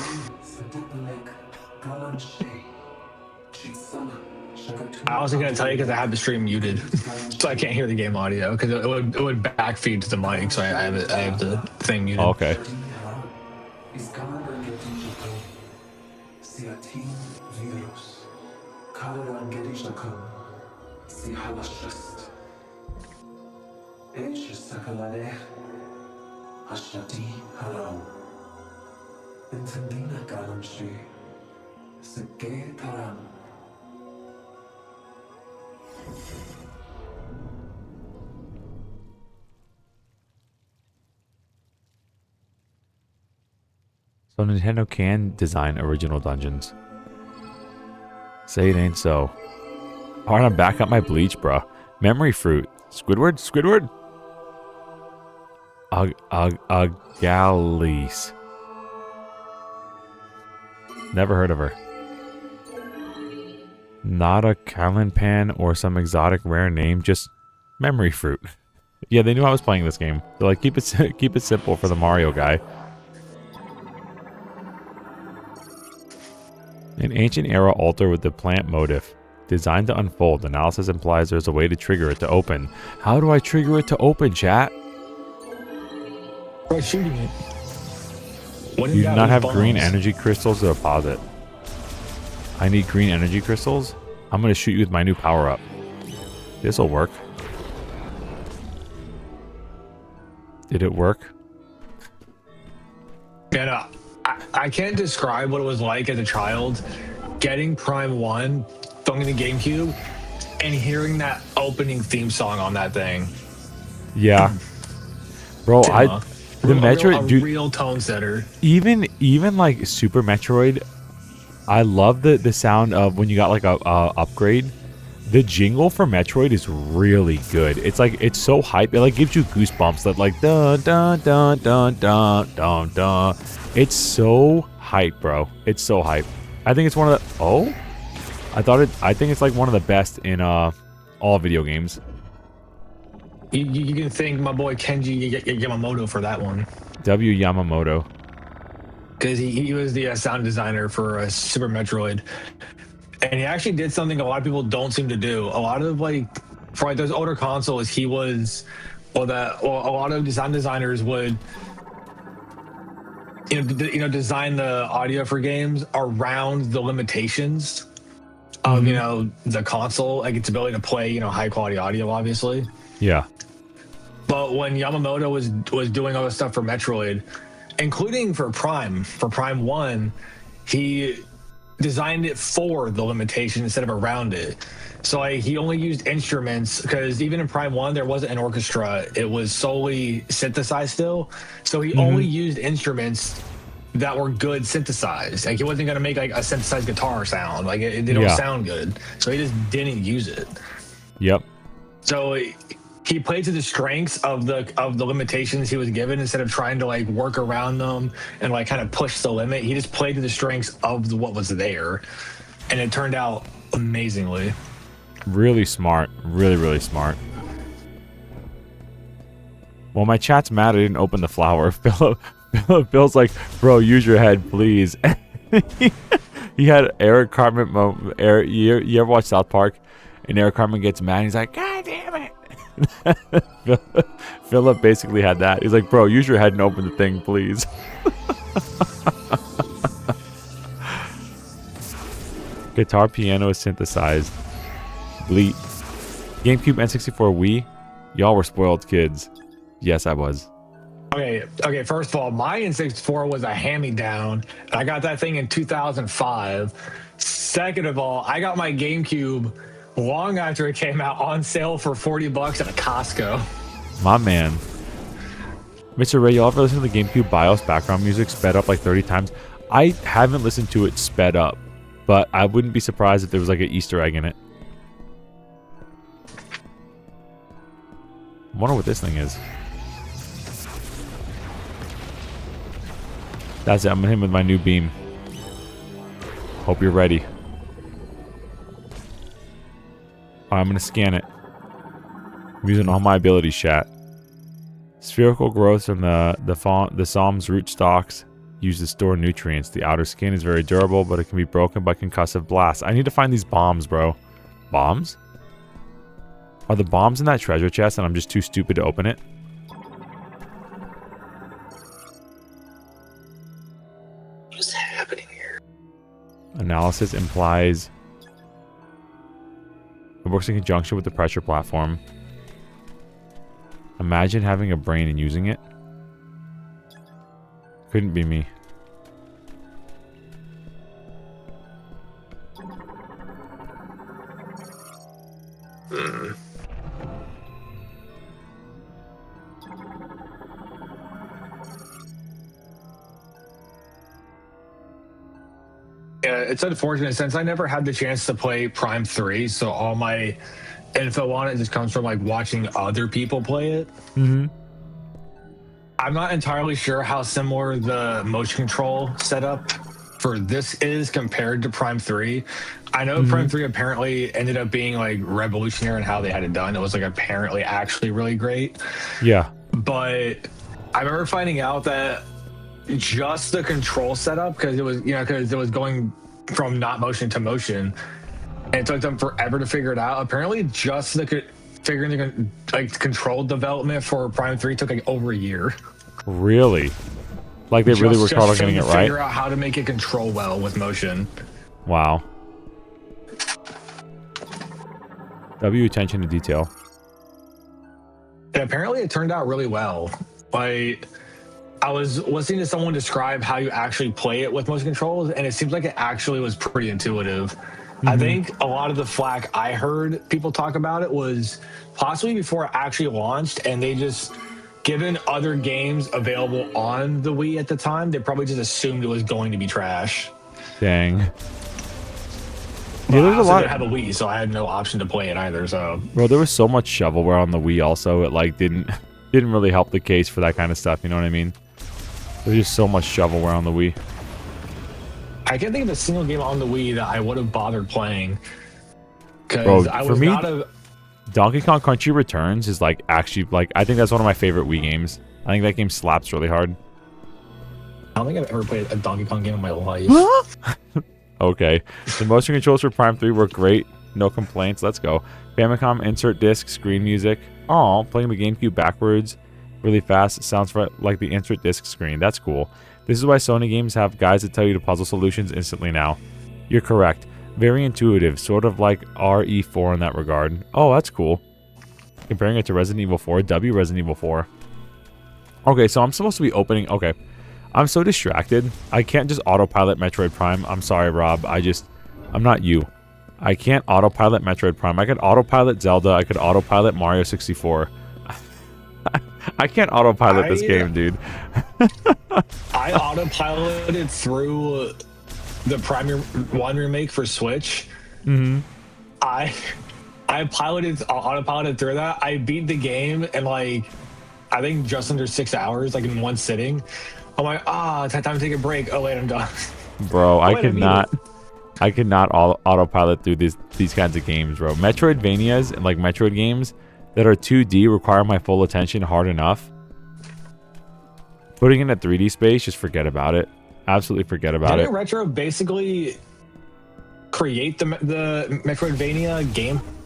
I wasn't gonna tell you because I have the stream muted, so I can't hear the game audio because it would backfeed to the mic. So I have the thing muted. Oh, okay. So Nintendo can design original dungeons. Say it ain't so. Alright, I'm back up my bleach, bro. Memory fruit. Squidward? Squidward? Gallies. Never heard of her. Not a Callan Pan or some exotic rare name, just memory fruit. Yeah, they knew I was playing this game. They're like, keep it simple for the Mario guy. An ancient era altar with the plant motif. Designed to unfold. Analysis implies there's a way to trigger it to open. How do I trigger it to open, chat? By shooting it. When You do got not these have bombs? green energy crystals to deposit. I need green energy crystals? I'm going to shoot you with my new power-up. This'll work. Did it work? Yeah, no, I can't describe what it was like as a child getting Prime 1, throwing in the GameCube, and hearing that opening theme song on that thing. Yeah. Bro, the Metroid, a dude, real tone setter. even like Super Metroid, I love the sound of when you got like a upgrade. The jingle for Metroid is really good. It's like, it's so hype. It like gives you goosebumps. That like dun dun dun dun dun dun dun. It's so hype, bro. It's so hype. I think it's one of the I think it's like one of the best in all video games. You can thank my boy Kenji Yamamoto for that one. W Yamamoto. Because he was the sound designer for Super Metroid. And he actually did something a lot of people don't seem to do. A lot of for like those older consoles, a lot of sound designers would design the audio for games around the limitations of the console, like its ability to play high quality audio, obviously. Yeah. But when Yamamoto was doing all this stuff for Metroid, including for Prime 1, he designed it for the limitation instead of around it. So he only used instruments, because even in Prime 1 there wasn't an orchestra, it was solely synthesized still. So he only used instruments that were good synthesized. Like he wasn't going to make like a synthesized guitar sound, like it didn't sound good, so he just didn't use it. Yep. So he played to the strengths of the limitations he was given, instead of trying to like work around them and like kind of push the limit. He just played to the strengths of what was there, and it turned out amazingly. Really smart. Really, really smart. Well, my chat's mad I didn't open the flower. Phil's like, bro, use your head, please. He had Eric Cartman moment. You ever watch South Park? And Eric Cartman gets mad. He's like, God damn it. Philip basically had that. He's like, bro, use your head and open the thing, please. Guitar, piano is synthesized. Bleat. GameCube, N64, Wii. Y'all were spoiled kids. Yes, I was. Okay. First of all, my N64 was a hand-me-down. I got that thing in 2005. Second of all, I got my GameCube long after it came out on sale for $40 at a Costco. My man. Mr. Ray, y'all ever listen to the GameCube BIOS background music sped up like 30 times? I haven't listened to it sped up, but I wouldn't be surprised if there was like an Easter egg in it. I wonder what this thing is. That's it. I'm gonna hit him with my new beam. Hope you're ready. Alright, I'm gonna scan it. I'm using all my abilities, chat. Spherical growth from the Psalm's root stalks used to store nutrients. The outer skin is very durable, but it can be broken by concussive blasts. I need to find these bombs, bro. Bombs? Are the bombs in that treasure chest and I'm just too stupid to open it? What is happening here? Analysis implies it works in conjunction with the pressure platform. Imagine having a brain and using it. Couldn't be me. Yeah, it's unfortunate since I never had the chance to play Prime 3, so all my info on it just comes from like watching other people play it. I'm not entirely sure how similar the motion control setup for this is compared to Prime 3. I know Prime 3 apparently ended up being like revolutionary in how they had it done. It was like apparently actually really great. Yeah. But I remember finding out that just the control setup, because it was going from not motion to motion, and it took them forever to figure it out. Apparently just figuring the control development for Prime 3 took like over a year. Really? Like they really worked hard on getting it right? Figure out how to make it control well with motion. Wow. W, attention to detail. And apparently it turned out really well. Like, I was listening to someone describe how you actually play it with motion controls, and it seems like it actually was pretty intuitive. I think a lot of the flack I heard people talk about it was possibly before it actually launched, and they just, given other games available on the Wii at the time, they probably just assumed it was going to be trash. Dang. Well, there's I a also lot. didn't have a Wii, so I had no option to play it either. So, Bro, there was so much shovelware on the Wii also. It like didn't really help the case for that kind of stuff. You know what I mean? There's just so much shovelware on the Wii. I can't think of a single game on the Wii that I would have bothered playing. Bro, Because I for was me, not a. Donkey Kong Country Returns is like actually like I think that's one of my favorite Wii games. I think that game slaps really hard. I don't think I've ever played a Donkey Kong game in my life. Okay. The motion controls for Prime 3 work great. No complaints. Let's go. Famicom insert disc, screen music. Oh, playing the GameCube backwards really fast. Sounds like the insert disc screen. That's cool. This is why Sony games have guides that tell you the puzzle solutions instantly now. You're correct. Very intuitive. Sort of like RE4 in that regard. Oh, that's cool. Comparing it to Resident Evil 4. Resident Evil 4. Okay, so I'm supposed to be opening... Okay. I'm so distracted. I can't just autopilot Metroid Prime. I'm sorry, Rob. I'm not you. I can't autopilot Metroid Prime. I could autopilot Zelda. I could autopilot Mario 64. I can't autopilot this game, dude. I autopiloted through the Prime 1 remake for Switch. Mm-hmm. I autopiloted through that. I beat the game in like, I think just under 6 hours, like in one sitting. I'm like, it's time to take a break. Oh wait, I'm done. Bro, I could not autopilot through these kinds of games, bro. Metroidvanias and like Metroid games that are 2D require my full attention hard enough. Putting in a 3D space, just forget about it. Absolutely forget about it. Didn't Retro basically create the Metroidvania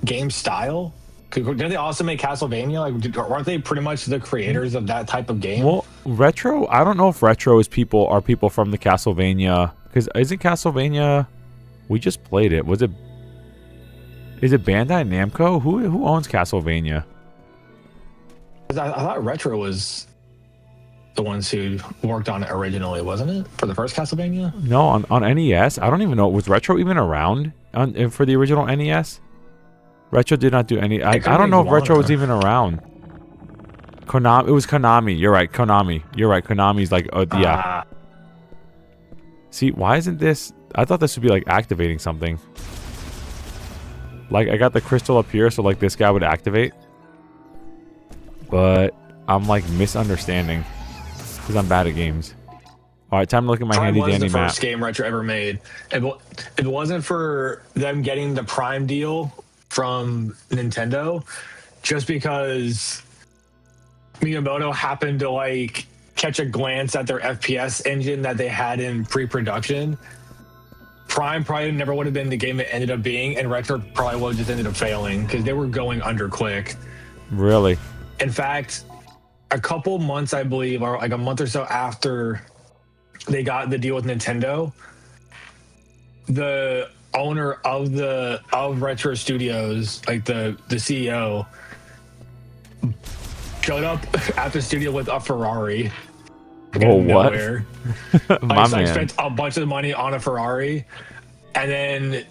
game style? Didn't they also make Castlevania? Like, weren't they pretty much the creators of that type of game? Well, Retro, I don't know if Retro is people from the Castlevania, because isn't Castlevania? We just played it. Is it Bandai Namco? Who owns Castlevania? I thought Retro was the ones who worked on it originally, wasn't it? For the first Castlevania? No, on NES. I don't even know. Was Retro even around for the original NES? Retro did not do any. I don't know if Retro was even around. Konami. It was Konami. You're right. Konami. You're right. Konami's like, yeah. See, why isn't this? I thought this would be like activating something. Like, I got the crystal up here, so like this guy would activate. But I'm like misunderstanding because I'm bad at games. All right, time to look at my handy dandy map. Prime was the first game Retro ever made. If it wasn't for them getting the Prime deal from Nintendo, just because Miyamoto happened to like catch a glance at their FPS engine that they had in pre-production, Prime probably never would have been the game it ended up being, and Retro probably would have just ended up failing because they were going under quick. Really? In fact, a couple months, I believe, or like a month or so after they got the deal with Nintendo, the owner of Retro Studios, like the CEO, showed up at the studio with a Ferrari. Whoa, what? My man spent a bunch of money on a Ferrari, and then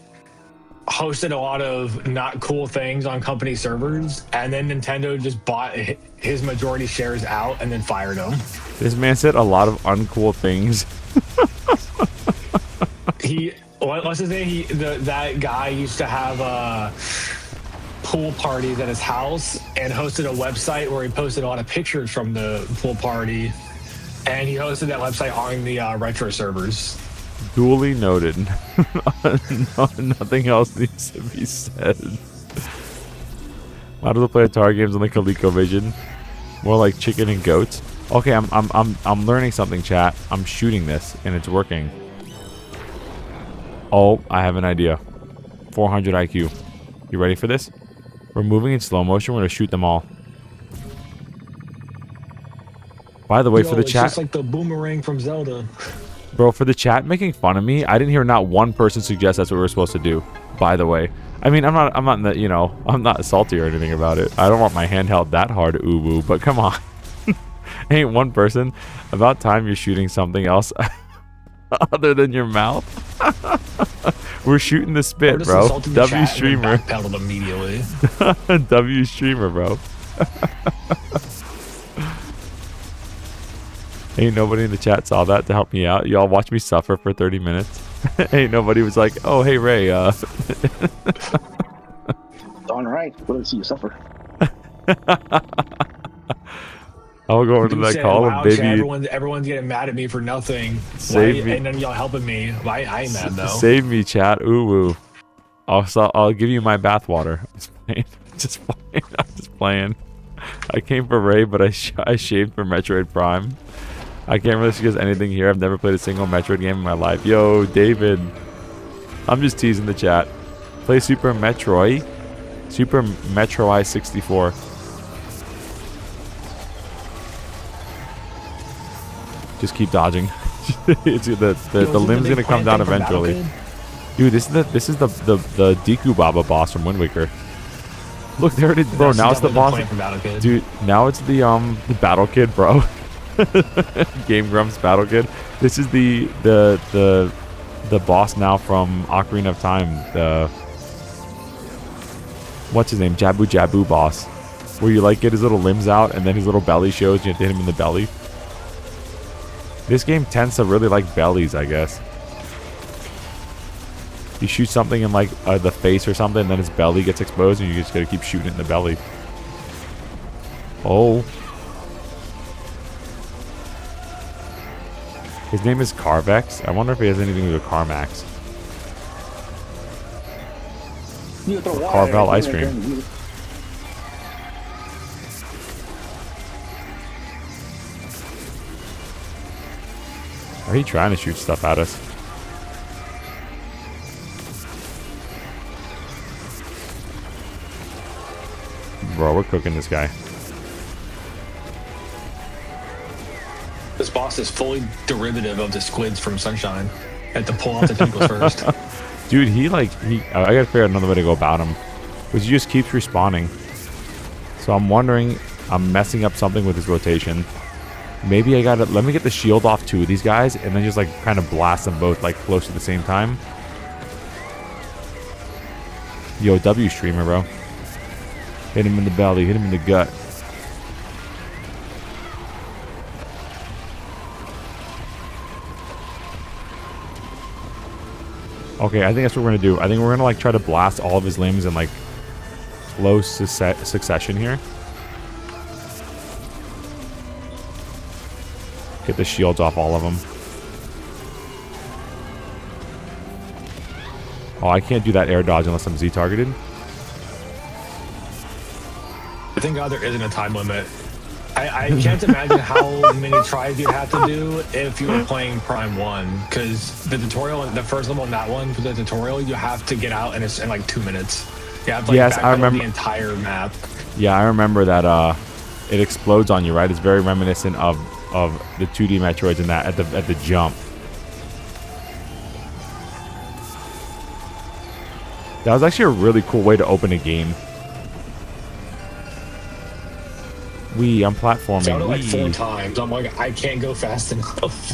hosted a lot of not cool things on company servers, and then Nintendo just bought his majority shares out and then fired him. This man said a lot of uncool things. Let's just say that guy used to have pool parties at his house and hosted a website where he posted a lot of pictures from the pool party, and he hosted that website on the Retro servers. Duly noted. Nothing else needs to be said. Might as well play Atari games on the ColecoVision. More like chicken and goats. Okay, I'm learning something, chat. I'm shooting this and it's working. Oh, I have an idea. 400 IQ. You ready for this? We're moving in slow motion. We're gonna shoot them all. By the way, for the chat, it's just like the boomerang from Zelda. Bro, for the chat making fun of me, I didn't hear not one person suggest that's what we're supposed to do. By the way, I mean I'm not I'm not salty or anything about it. I don't want my hand held that hard, ooh, but come on. Ain't one person. About time you're shooting something else other than your mouth. We're shooting the spit, bro. W streamer. Backpedaled immediately. W streamer, bro. Ain't nobody in the chat saw that to help me out. Y'all watch me suffer for 30 minutes. Ain't nobody was like, oh hey Ray, Darn right. What did see you suffer? I'll go over to Dude that said, call wow, and chat, baby everyone's getting mad at me for nothing. Save me. And then y'all helping me. Why I ain't mad though. save me, chat. Ooh woo. I'll give you my bathwater. I'm just playing. Just playing. I'm just playing. I came for Ray, but I shaved for Metroid Prime. I can't really suggest anything here. I've never played a single Metroid game in my life. Yo, David. I'm just teasing the chat. Play Super Metroid. Super Metroid 64. Just keep dodging. It's the limb's gonna come down eventually. Dude, this is the Deku Baba boss from Wind Waker. Look, there it is, bro. Now it's the boss. Dude, now it's the Battle Kid, bro. Game Grumps Battle Kid. This is the boss now from Ocarina of Time. The what's his name? Jabu Jabu boss. Where you like get his little limbs out and then his little belly shows. You have to hit him in the belly. This game tends to really like bellies, I guess. You shoot something in like the face or something, and then his belly gets exposed, and you just gotta keep shooting it in the belly. Oh. His name is Carvex. I wonder if he has anything to do with Carmax. Carvel ice cream. Are you trying to shoot stuff at us? Bro, we're cooking this guy. This boss is fully derivative of the squids from Sunshine. I had to pull out the tentacles first. Dude, I gotta figure out another way to go about him. Because he just keeps respawning. So I'm wondering, I'm messing up something with his rotation. Maybe let me get the shield off two of these guys and then just like kind of blast them both like close at the same time. Yo, W streamer, bro. Hit him in the belly, hit him in the gut. Okay, I think that's what we're gonna do. I think we're gonna like try to blast all of his limbs in like close succession here. Get the shields off all of them. Oh, I can't do that air dodge unless I'm Z-targeted. Thank God there isn't a time limit. I can't imagine how many tries you'd have to do if you were playing Prime 1. Because the tutorial, the first level in that one, for the tutorial, you have to get out and it's in like 2 minutes. You have to like yes, I remember the entire map. Yeah, I remember that it explodes on you, right? It's very reminiscent of the 2D Metroids in that at the jump. That was actually a really cool way to open a game. I'm platforming. Sounded like 4 times. I'm like, I can't go fast enough.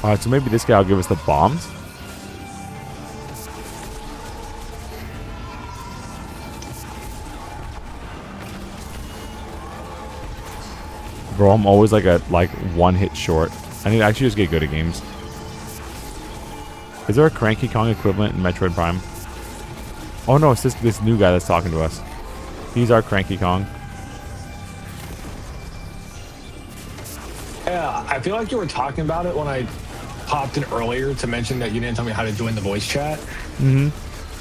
Alright, so maybe this guy will give us the bombs. Bro, I'm always like a one hit short. I need to actually just get good at games. Is there a Cranky Kong equivalent in Metroid Prime? Oh no, it's this new guy that's talking to us. He's our Cranky Kong. Yeah, I feel like you were talking about it when I popped in earlier to mention that you didn't tell me how to join the voice chat. Mm-hmm.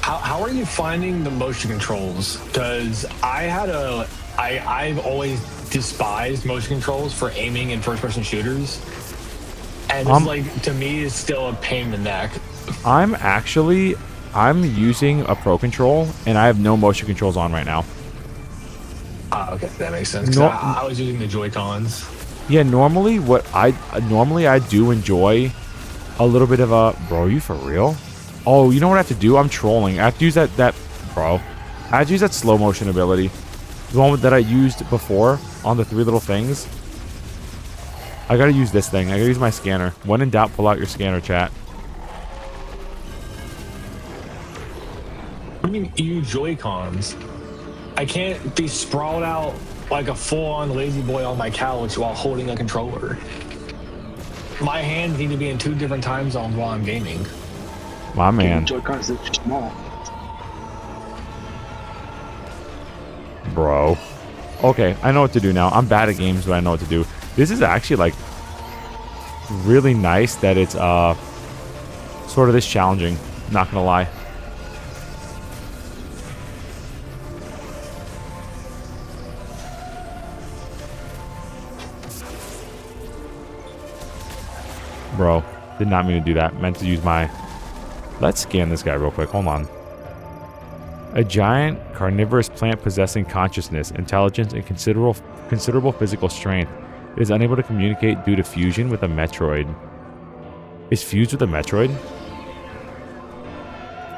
How are you finding the motion controls? Because I've always despised motion controls for aiming in first-person shooters, and this like to me is still a pain in the neck. I'm using a Pro Control, and I have no motion controls on right now. Okay, that makes sense. 'Cause I was using the Joy-Cons. Yeah, normally I do enjoy a little bit of a... Bro, are you for real? Oh, you know what I have to do? I'm trolling. I have to use that bro. I have to use that slow motion ability. The one that I used before on the 3 little things. I gotta use this thing. I gotta use my scanner. When in doubt, pull out your scanner, chat. I mean, you Joy-Cons. I can't be sprawled out like a full-on lazy boy on my couch while holding a controller. My hands need to be in 2 different time zones while I'm gaming. My man. Joy-Cons are small. Bro. Okay, I know what to do now. I'm bad at games, but I know what to do. This is actually like really nice that it's sort of this challenging. Not gonna lie. Bro, did not mean to do that. Meant to use my... Let's scan this guy real quick. Hold on. A giant carnivorous plant possessing consciousness, intelligence, and considerable physical strength. It is unable to communicate due to fusion with a Metroid. Is fused with a Metroid?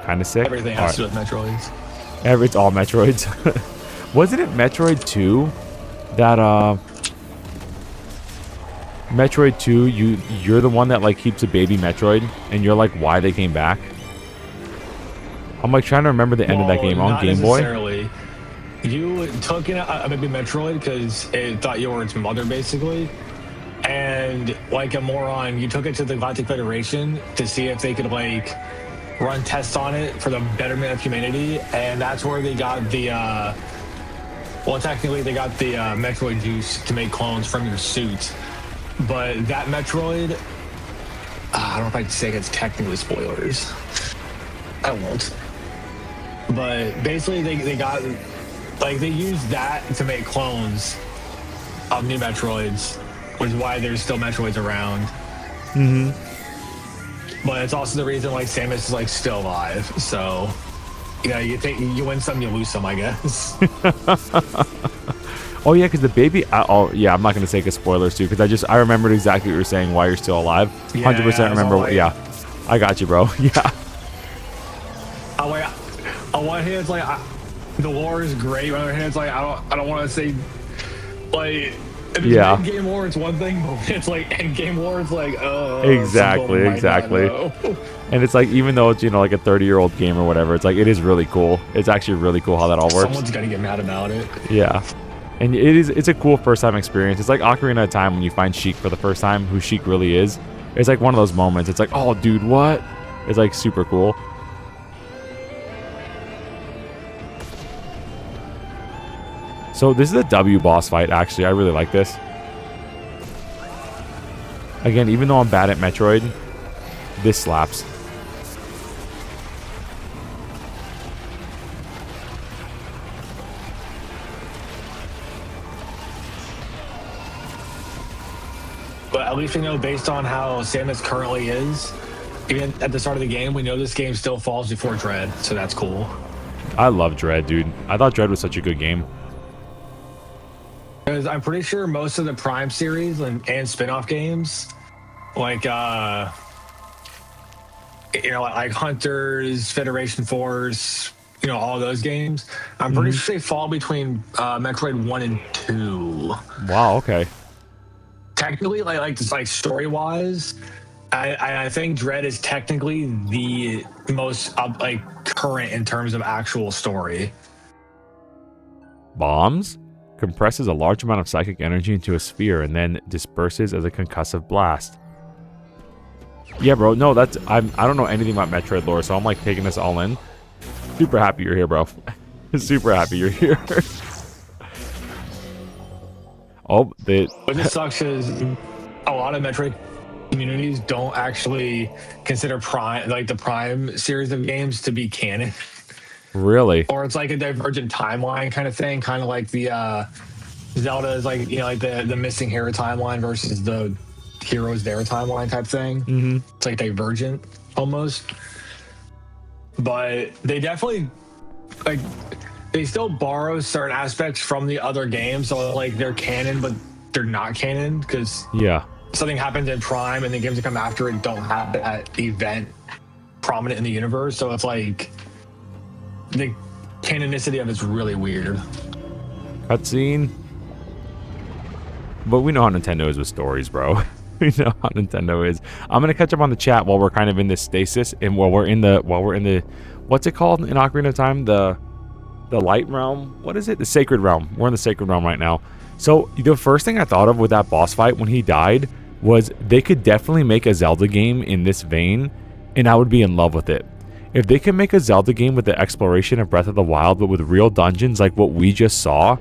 Kind of sick. Everything has to do with Metroids. It's all Metroids. Wasn't it Metroid 2 that Metroid 2 you're the one that like keeps a baby Metroid and you're like why they came back? I'm like trying to remember the end of that game on Game Boy. Necessarily. You took in a baby Metroid because it thought you were its mother, basically. And like a moron, you took it to the Galactic Federation to see if they could like run tests on it for the betterment of humanity. And that's where they got the well, technically they got the Metroid juice to make clones from your suit. But that Metroid, I don't know if I'd say it's technically spoilers. I won't. But basically they got, like they used that to make clones of new Metroids, which is why there's still Metroids around. Mm-hmm. But it's also the reason like Samus is like still alive. So, you know, you win some, you lose some, I guess. Oh yeah, because the baby. Oh yeah, I'm not gonna say spoilers too, because I remembered exactly what you were saying. Why you're still alive. 100% remember. Yeah, I got you, bro. Yeah. On one hand, it's like the lore is great. On the other hand, it's like I don't want to say like if it's game lore, it's one thing, but it's like in game lore, it's like exactly. And it's like even though it's like a 30-year-old game or whatever, it's like it is really cool. It's actually really cool how that all works. Someone's gonna get mad about it. Yeah. And it's a cool first time experience. It's like Ocarina of Time when you find Sheik for the first time, who Sheik really is. It's like one of those moments. It's like, oh dude, what? It's like super cool. So this is a W boss fight, actually. I really like this. Again, even though I'm bad at Metroid, this slaps. But at least we know based on how Samus currently is, even at the start of the game, we know this game still falls before Dread, so that's cool. I love Dread, dude. I thought Dread was such a good game. Because I'm pretty sure most of the Prime series and spin-off games, like like Hunters, Federation Force, all those games, I'm pretty sure they fall between Metroid 1 and 2. Wow, okay. Technically, like story-wise, I think Dread is technically the most current in terms of actual story. Bombs? Compresses a large amount of psychic energy into a sphere and then disperses as a concussive blast. Yeah, bro. No, I don't know anything about Metroid lore, so I'm like taking this all in. Super happy you're here, bro. Super happy you're here. What this sucks is a lot of Metroid communities don't actually consider Prime, like the Prime series of games, to be canon. Really? Or it's like a divergent timeline kind of thing, kind of like the Zelda's like like the missing hero timeline versus the heroes there timeline type thing. Mm-hmm. It's like divergent almost. But they definitely they still borrow certain aspects from the other games, so like they're canon, but they're not canon because something happens in Prime and the games that come after it don't have that event prominent in the universe. So it's like the canonicity of it's really weird. Cutscene. But we know how Nintendo is with stories, bro. We know how Nintendo is. I'm gonna catch up on the chat while we're kind of in this stasis and while we're in the what's it called in Ocarina of Time? the light realm. What is it? The sacred realm. We're in the sacred realm right now. So the first thing I thought of with that boss fight when he died was they could definitely make a Zelda game in this vein, and I would be in love with it. If they can make a Zelda game with the exploration of Breath of the Wild, but with real dungeons like what we just saw,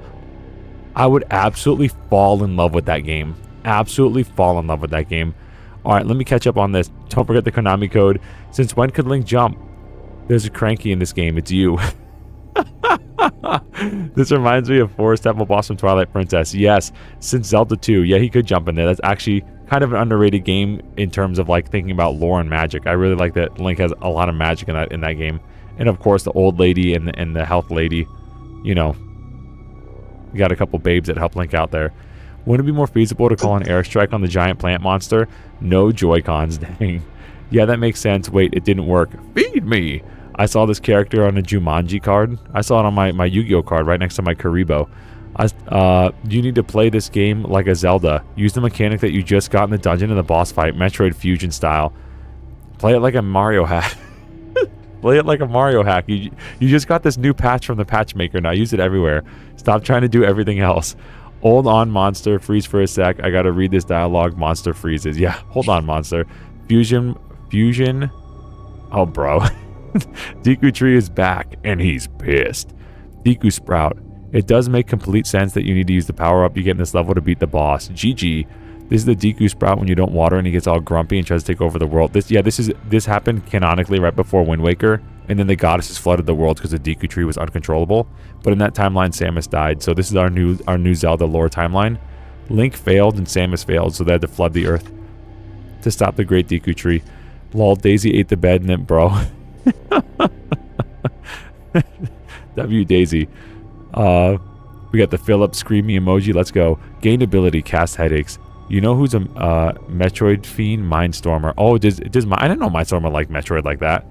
I would absolutely fall in love with that game. Absolutely fall in love with that game. All right, let me catch up on this. Don't forget the Konami code. Since when could Link jump? There's a cranky in this game. It's you. This reminds me of Forest Temple boss from Twilight Princess. Yes, since Zelda 2. Yeah, he could jump in there. That's actually kind of an underrated game in terms of like thinking about lore and magic. I really like that Link has a lot of magic in that game. And of course, the old lady and the health lady. You know, you got a couple babes that help Link out there. Wouldn't it be more feasible to call an airstrike on the giant plant monster? No Joy-Cons, dang. Yeah, that makes sense. Wait, it didn't work. Feed me! I saw this character on a Jumanji card. I saw it on my Yu-Gi-Oh card right next to my Karibo. You need to play this game like a Zelda. Use the mechanic that you just got in the dungeon in the boss fight, Metroid Fusion style. Play it like a Mario hack. Play it like a Mario hack. You just got this new patch from the patch maker. Now use it everywhere. Stop trying to do everything else. Hold on, monster. Freeze for a sec. I gotta read this dialogue. Monster freezes. Yeah, hold on, monster. Fusion. Oh, bro. Deku Tree is back, and he's pissed. Deku Sprout. It does make complete sense that you need to use the power-up you get in this level to beat the boss. GG. This is the Deku Sprout when you don't water and he gets all grumpy and tries to take over the world. This happened canonically right before Wind Waker, and then the goddesses flooded the world because the Deku Tree was uncontrollable. But in that timeline, Samus died. So this is our new Zelda lore timeline. Link failed and Samus failed, so they had to flood the earth to stop the Great Deku Tree. Lol, Daisy ate the bed and then bro. W Daisy. We got the Philip screamy emoji. Let's go. Gain ability, cast headaches. You know who's a Metroid fiend? Mindstormer. Oh, I didn't know Mindstormer liked Metroid like that.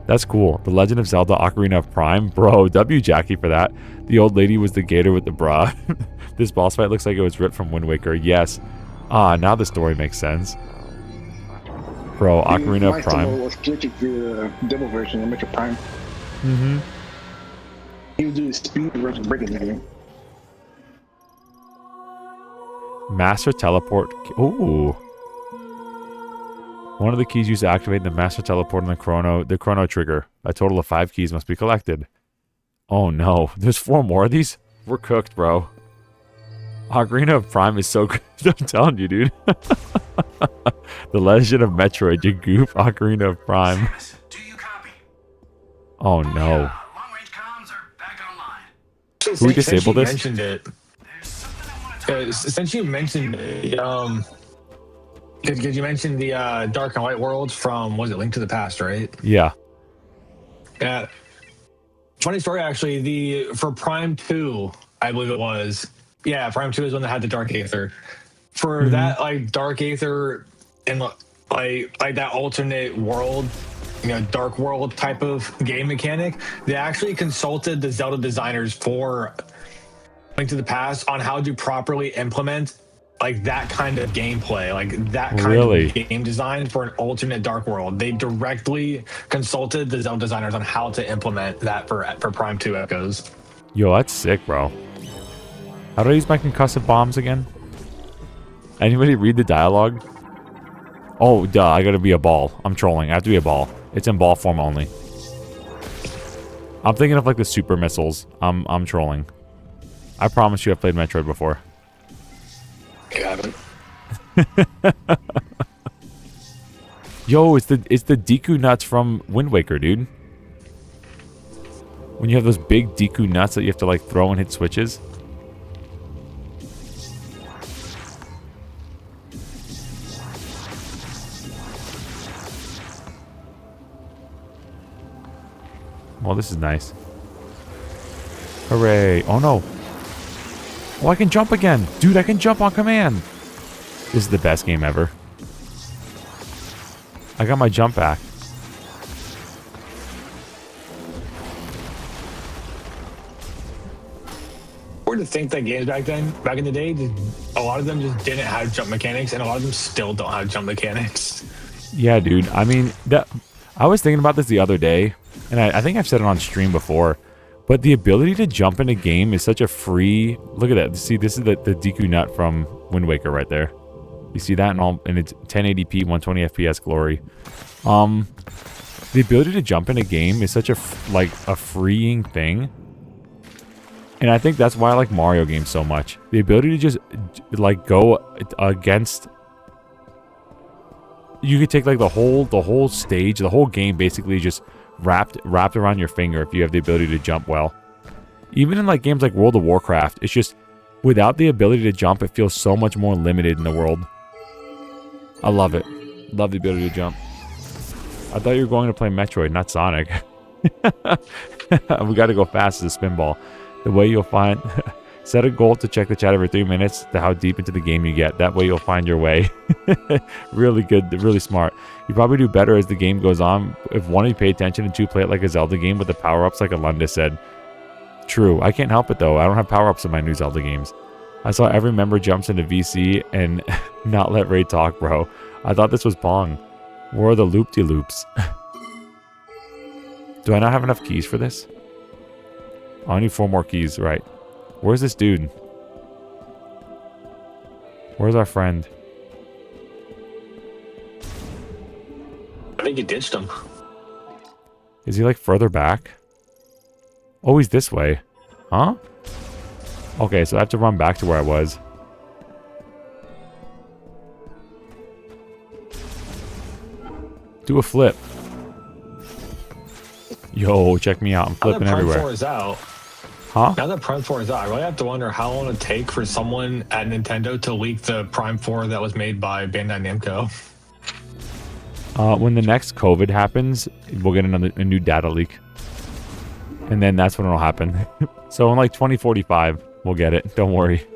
That's cool. The Legend of Zelda Ocarina of Prime. Bro, W Jackie for that. The old lady was the gator with the bra. This boss fight looks like it was ripped from Wind Waker. Yes. Now the story makes sense. Bro, Ocarina of Prime. Was glitching through the demo version of Metroid Prime. Mm-hmm. He was doing speed versus breaking the game. Master Teleport. Ooh. One of the keys used to activate the Master Teleport and the Chrono Trigger. A total of 5 keys must be collected. Oh no. There's 4 more of these? We're cooked, bro. Ocarina of Prime is so good. I'm telling you, dude. The Legend of Metroid, you goof. Ocarina of Prime. Samus, do you copy? Oh no. Long-range comms are back online. Can we disable this? Mentioned it. There's something I want to talk Since you mentioned it, because you mentioned the Dark and Light worlds from, was it Link to the Past, right? Yeah. Yeah. Funny story, actually. For Prime 2, I believe it was. Yeah, Prime 2 is one that had the Dark Aether. For that, like, Dark Aether and like that alternate world, dark world type of game mechanic, they actually consulted the Zelda designers for Link to the Past on how to properly implement like that kind of gameplay, like that kind of game design for an alternate dark world. They directly consulted the Zelda designers on how to implement that for Prime 2 Echoes. Yo, that's sick, bro. How do I use my concussive bombs again? Anybody read the dialogue? Oh, duh, I gotta be a ball. I'm trolling. I have to be a ball. It's in ball form only. I'm thinking of like the super missiles. I'm trolling. I promise you I've played Metroid before. You haven't. Yo, it's the Deku nuts from Wind Waker, dude. When you have those big Deku nuts that you have to like throw and hit switches. Well, this is nice. Hooray. Oh, no. Oh, I can jump again. Dude, I can jump on command. This is the best game ever. I got my jump back. Weird to think that games back in the day, a lot of them just didn't have jump mechanics, and a lot of them still don't have jump mechanics. Yeah, dude. I mean, I was thinking about this the other day, and I think I've said it on stream before. But the ability to jump in a game is such a free... Look at that. See, this is the Deku Nut from Wind Waker right there. You see that in its 1080p, 120 FPS glory. The ability to jump in a game is such a freeing thing. And I think that's why I like Mario games so much. The ability to just like go against... You could take like the whole stage, the whole game basically just wrapped around your finger if you have the ability to jump well. Even in like games like World of Warcraft, it's just without the ability to jump, it feels so much more limited in the world. I love it. Love the ability to jump. I thought you were going to play Metroid, not Sonic. We got to go fast as a spinball. The way you'll find... Set a goal to check the chat every 3 minutes to how deep into the game you get. That way you'll find your way. Really good, really smart. You probably do better as the game goes on if 1, you pay attention, and 2, play it like a Zelda game with the power-ups like Alunda said. True. I can't help it though. I don't have power-ups in my new Zelda games. I saw every member jumps into VC and not let Ray talk, bro. I thought this was Pong. Where are the loop-de-loops? Do I not have enough keys for this? Oh, I need 4 more keys, right. Where's this dude? Where's our friend? I think you ditched him. Is he like further back? Oh, he's this way. Huh? Okay, so I have to run back to where I was. Do a flip. Yo, check me out. I'm flipping everywhere. Prime 4 is out. Huh? Now that Prime 4 is out, I really have to wonder how long it'd take for someone at Nintendo to leak the Prime 4 that was made by Bandai Namco. When the next COVID happens, we'll get a new data leak. And then that's when it'll happen. So in like 2045, we'll get it. Don't worry.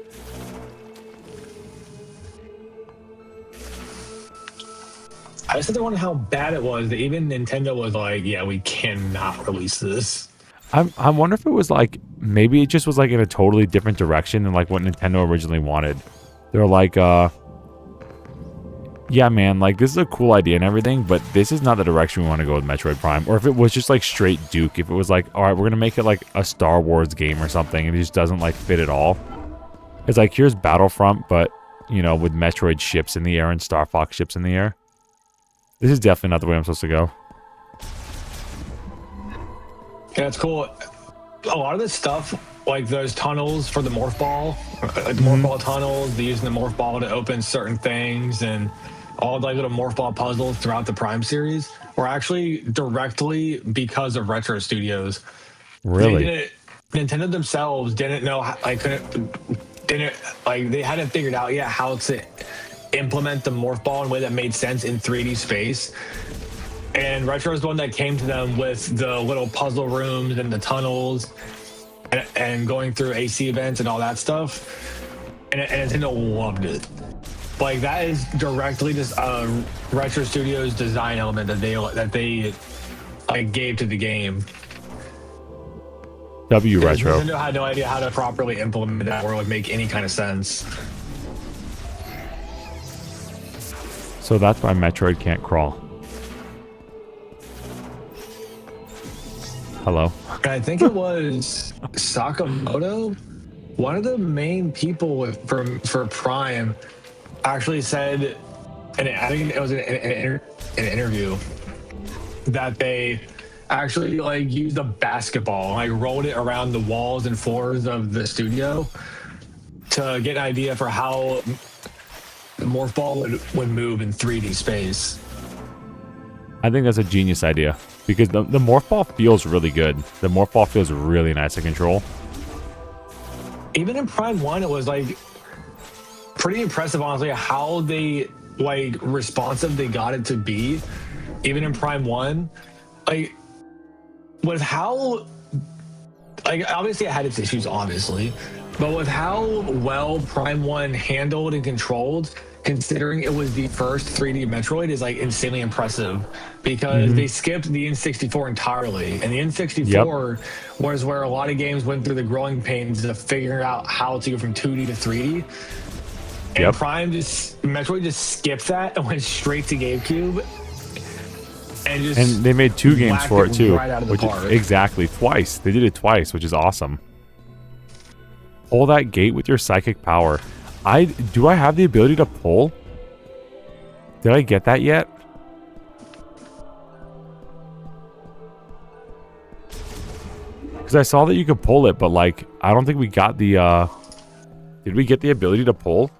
I just wonder how bad it was that even Nintendo was like, yeah, we cannot release this. I wonder if it was like, maybe it just was like in a totally different direction than like what Nintendo originally wanted. They're like, yeah, man, like this is a cool idea and everything, but this is not the direction we want to go with Metroid Prime. Or if it was just like straight Duke, if it was like, all right, we're going to make it like a Star Wars game or something, and it just doesn't like fit at all. It's like, here's Battlefront, but, you know, with Metroid ships in the air and Star Fox ships in the air. This is definitely not the way I'm supposed to go. Yeah, it's cool. A lot of this stuff, like those tunnels for the morph ball, like the morph ball tunnels, the using the morph ball to open certain things, and all the like little morph ball puzzles throughout the Prime series were actually directly because of Retro Studios. Really? Nintendo themselves didn't know how, they hadn't figured out yet how to implement the morph ball in a way that made sense in 3D space. And Retro is the one that came to them with the little puzzle rooms and the tunnels and going through AC events and all that stuff. And Nintendo loved it. Like, that is directly just Retro Studios design element that they like gave to the game. Retro. Nintendo had no idea how to properly implement that or like make any kind of sense. So that's why Metroid can't crawl. Hello. I think it was Sakamoto, one of the main people for Prime, actually said, and I think it was an interview, that they actually like used a basketball, like rolled it around the walls and floors of the studio to get an idea for how the morph ball would move in 3D space. I think that's a genius idea because the morph ball feels really good. The morph ball feels really nice to control. Even in Prime 1, it was like pretty impressive, honestly, how they like responsive they got it to be. Even in Prime 1, like with how, like, obviously it had its issues, obviously, but with how well Prime 1 handled and controlled, considering it was the first 3D Metroid, is like insanely impressive because they skipped the N64 entirely. And the N64 was where a lot of games went through the growing pains of figuring out how to go from 2D to 3D. And Metroid just skipped that and went straight to GameCube. and they made 2 games whacked for it too. right out of the which park. Exactly, twice. They did it twice, which is awesome. Pull that gate with your psychic power. Do I have the ability to pull? Did I get that yet? Because I saw that you could pull it, but like I don't think we got the did we get the ability to pull?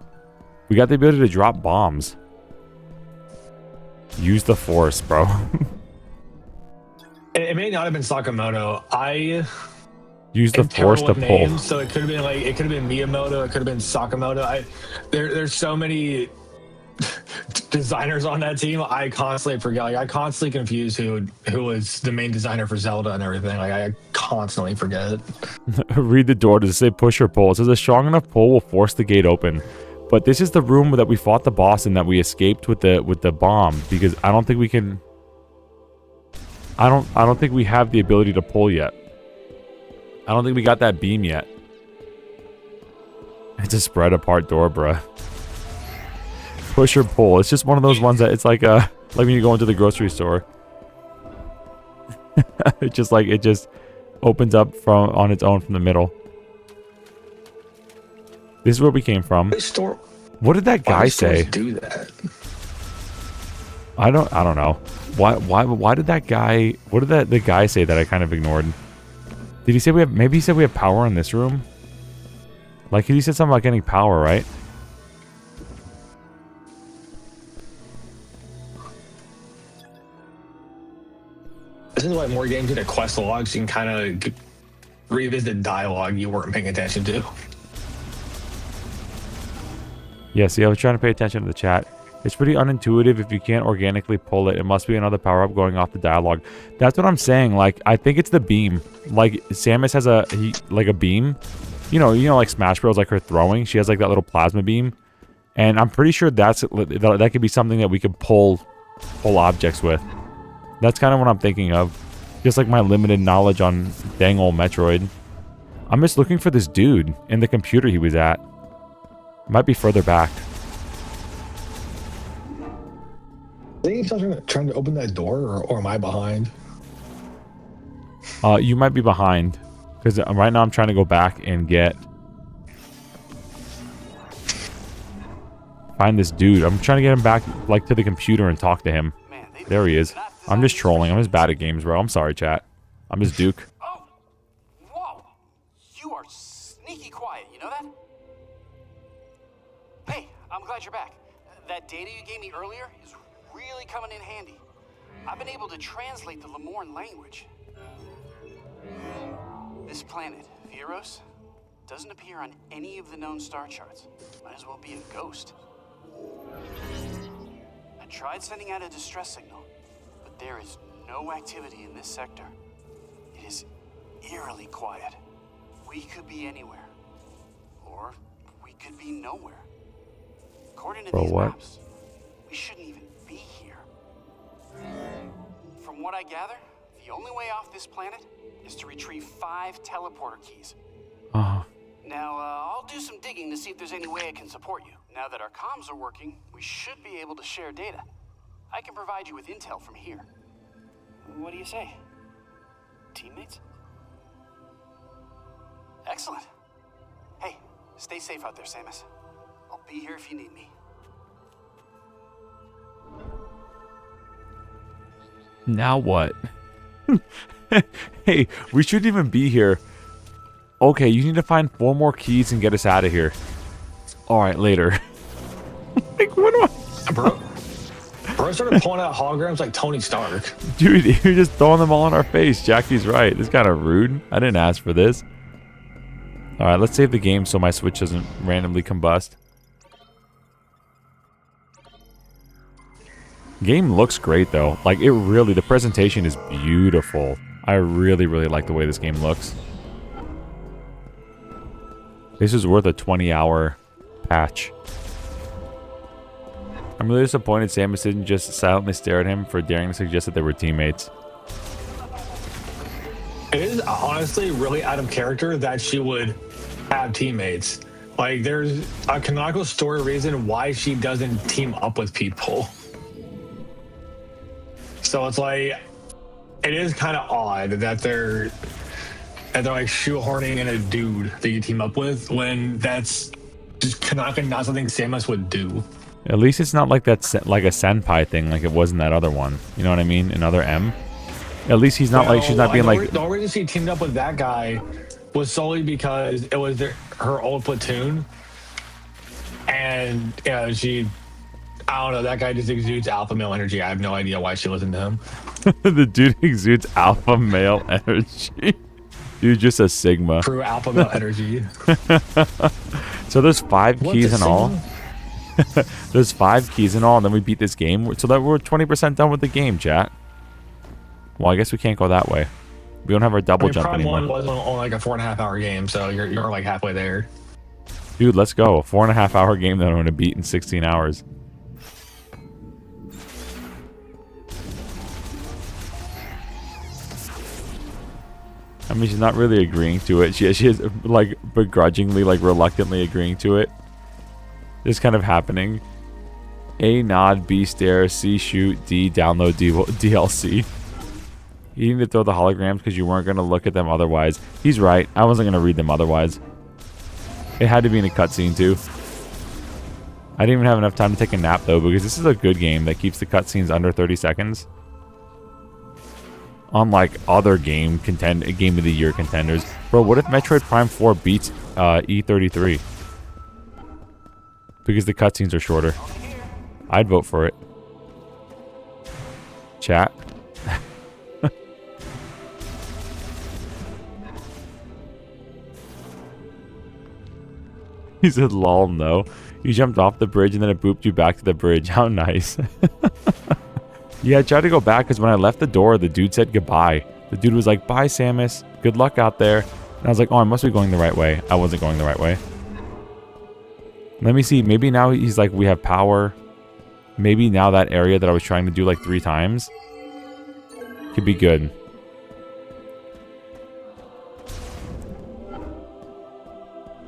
We got the ability to drop bombs. Use the force, bro. It may not have been Sakamoto. I Use the force to pull. names, so it could have been like it could have been Miyamoto, it could have been Sakamoto. There's so many designers on that team. I constantly forget. Like I constantly confuse who was the main designer for Zelda and everything. Like I constantly forget. Read the door. Does it say push or pull? It says a strong enough pull will force the gate open. But this is the room that we fought the boss in, that we escaped with the bomb, because I don't think we can. I don't think we have the ability to pull yet. I don't think we got that beam yet. It's a spread apart door, bruh. Push or pull. It's just one of those ones that it's like when you go into the grocery store. It just opens up on its own from the middle. This is where we came from. What did that guy say? Do that. I don't know. Why did that guy? What did the guy say that I kind of ignored? Did he say maybe he said we have power in this room? Like he said something about getting power, right? This is why more games get a quest log, so you can kind of revisit dialogue you weren't paying attention to. Yeah, see, I was trying to pay attention to the chat. It's pretty unintuitive if you can't organically pull it. It must be another power-up going off the dialogue. That's what I'm saying. Like, I think it's the beam. Like, Samus has a beam. You know, like Smash Bros, like her throwing. She has like that little plasma beam. And I'm pretty sure that could be something that we could pull objects with. That's kind of what I'm thinking of. Just like my limited knowledge on dang old Metroid. I'm just looking for this dude in the computer he was at. Might be further back. I think he's trying to open that door, or am I behind? You might be behind. Because right now I'm trying to go back and find this dude. I'm trying to get him back like to the computer and talk to him. There he is. I'm just trolling. I'm just bad at games, bro. I'm sorry, chat. I'm just Duke. Oh, whoa! You are sneaky quiet. You know that? Hey, I'm glad you're back. That data you gave me earlier is really coming in handy. I've been able to translate the Lemorn language. This planet, Viros, doesn't appear on any of the known star charts. Might as well be a ghost. I tried sending out a distress signal, but there is no activity in this sector. It is eerily quiet. We could be anywhere, or we could be nowhere. According to these maps, we shouldn't even be here. From what I gather, the only way off this planet is to retrieve 5 teleporter keys. Now, I'll do some digging to see if there's any way I can support you. Now that our comms are working, we should be able to share data. I can provide you with intel from here. What do you say? Teammates? Excellent. Hey, stay safe out there, Samus. I'll be here if you need me. Now what? Hey, we shouldn't even be here. Okay, you need to find 4 more keys and get us out of here. Alright, later. Like, what do I... Bro started pulling out holograms like Tony Stark. Dude, you're just throwing them all in our face. Jackie's right. This is kind of rude. I didn't ask for this. Alright, let's save the game so my Switch doesn't randomly combust. Game looks great, though. Like, it really... The presentation is beautiful. I really, really like the way this game looks. This is worth a 20-hour patch. I'm really disappointed Samus didn't just silently stare at him for daring to suggest that they were teammates. It is honestly really out of character that she would have teammates. Like, there's a canonical story reason why she doesn't team up with people. So it's like, it is kind of odd that they're like shoehorning in a dude that you team up with when that's just not something Samus would do. At least it's not like that, like a senpai thing, like it was in that other one. You know what I mean? Another M. At least he's not like she's not being like. The only reason she teamed up with that guy was solely because it was her old platoon, and she. I don't know. That guy just exudes alpha male energy. I have no idea why she listened to him. The dude exudes alpha male energy. Dude, just a sigma. True alpha male energy. So there's 5 keys in all. There's 5 keys in all, and then we beat this game, so that we're 20% done with the game, chat. Well, I guess we can't go that way. We don't have our double jump Prime anymore. 1 was only like a 4.5 hour game, so you're like halfway there. Dude, let's go. A 4.5 hour game that I'm going to beat in 16 hours. I mean, she's not really agreeing to it. She is like begrudgingly, like reluctantly agreeing to it. It's kind of happening. A, nod. B, stare. C, shoot. D, download DLC. You need to throw the holograms because you weren't going to look at them otherwise. He's right. I wasn't going to read them otherwise. It had to be in a cutscene too. I didn't even have enough time to take a nap though, because this is a good game that keeps the cutscenes under 30 seconds. Unlike other game of the year contenders. Bro, what if Metroid Prime 4 beats E33? Because the cutscenes are shorter. I'd vote for it. Chat. He said, lol, no. You jumped off the bridge and then it booped you back to the bridge. How nice. Yeah, I tried to go back because when I left the door, the dude said goodbye. The dude was like, bye, Samus. Good luck out there. And I was like, oh, I must be going the right way. I wasn't going the right way. Let me see. Maybe now he's like, we have power. Maybe now that area that I was trying to do like 3 times could be good.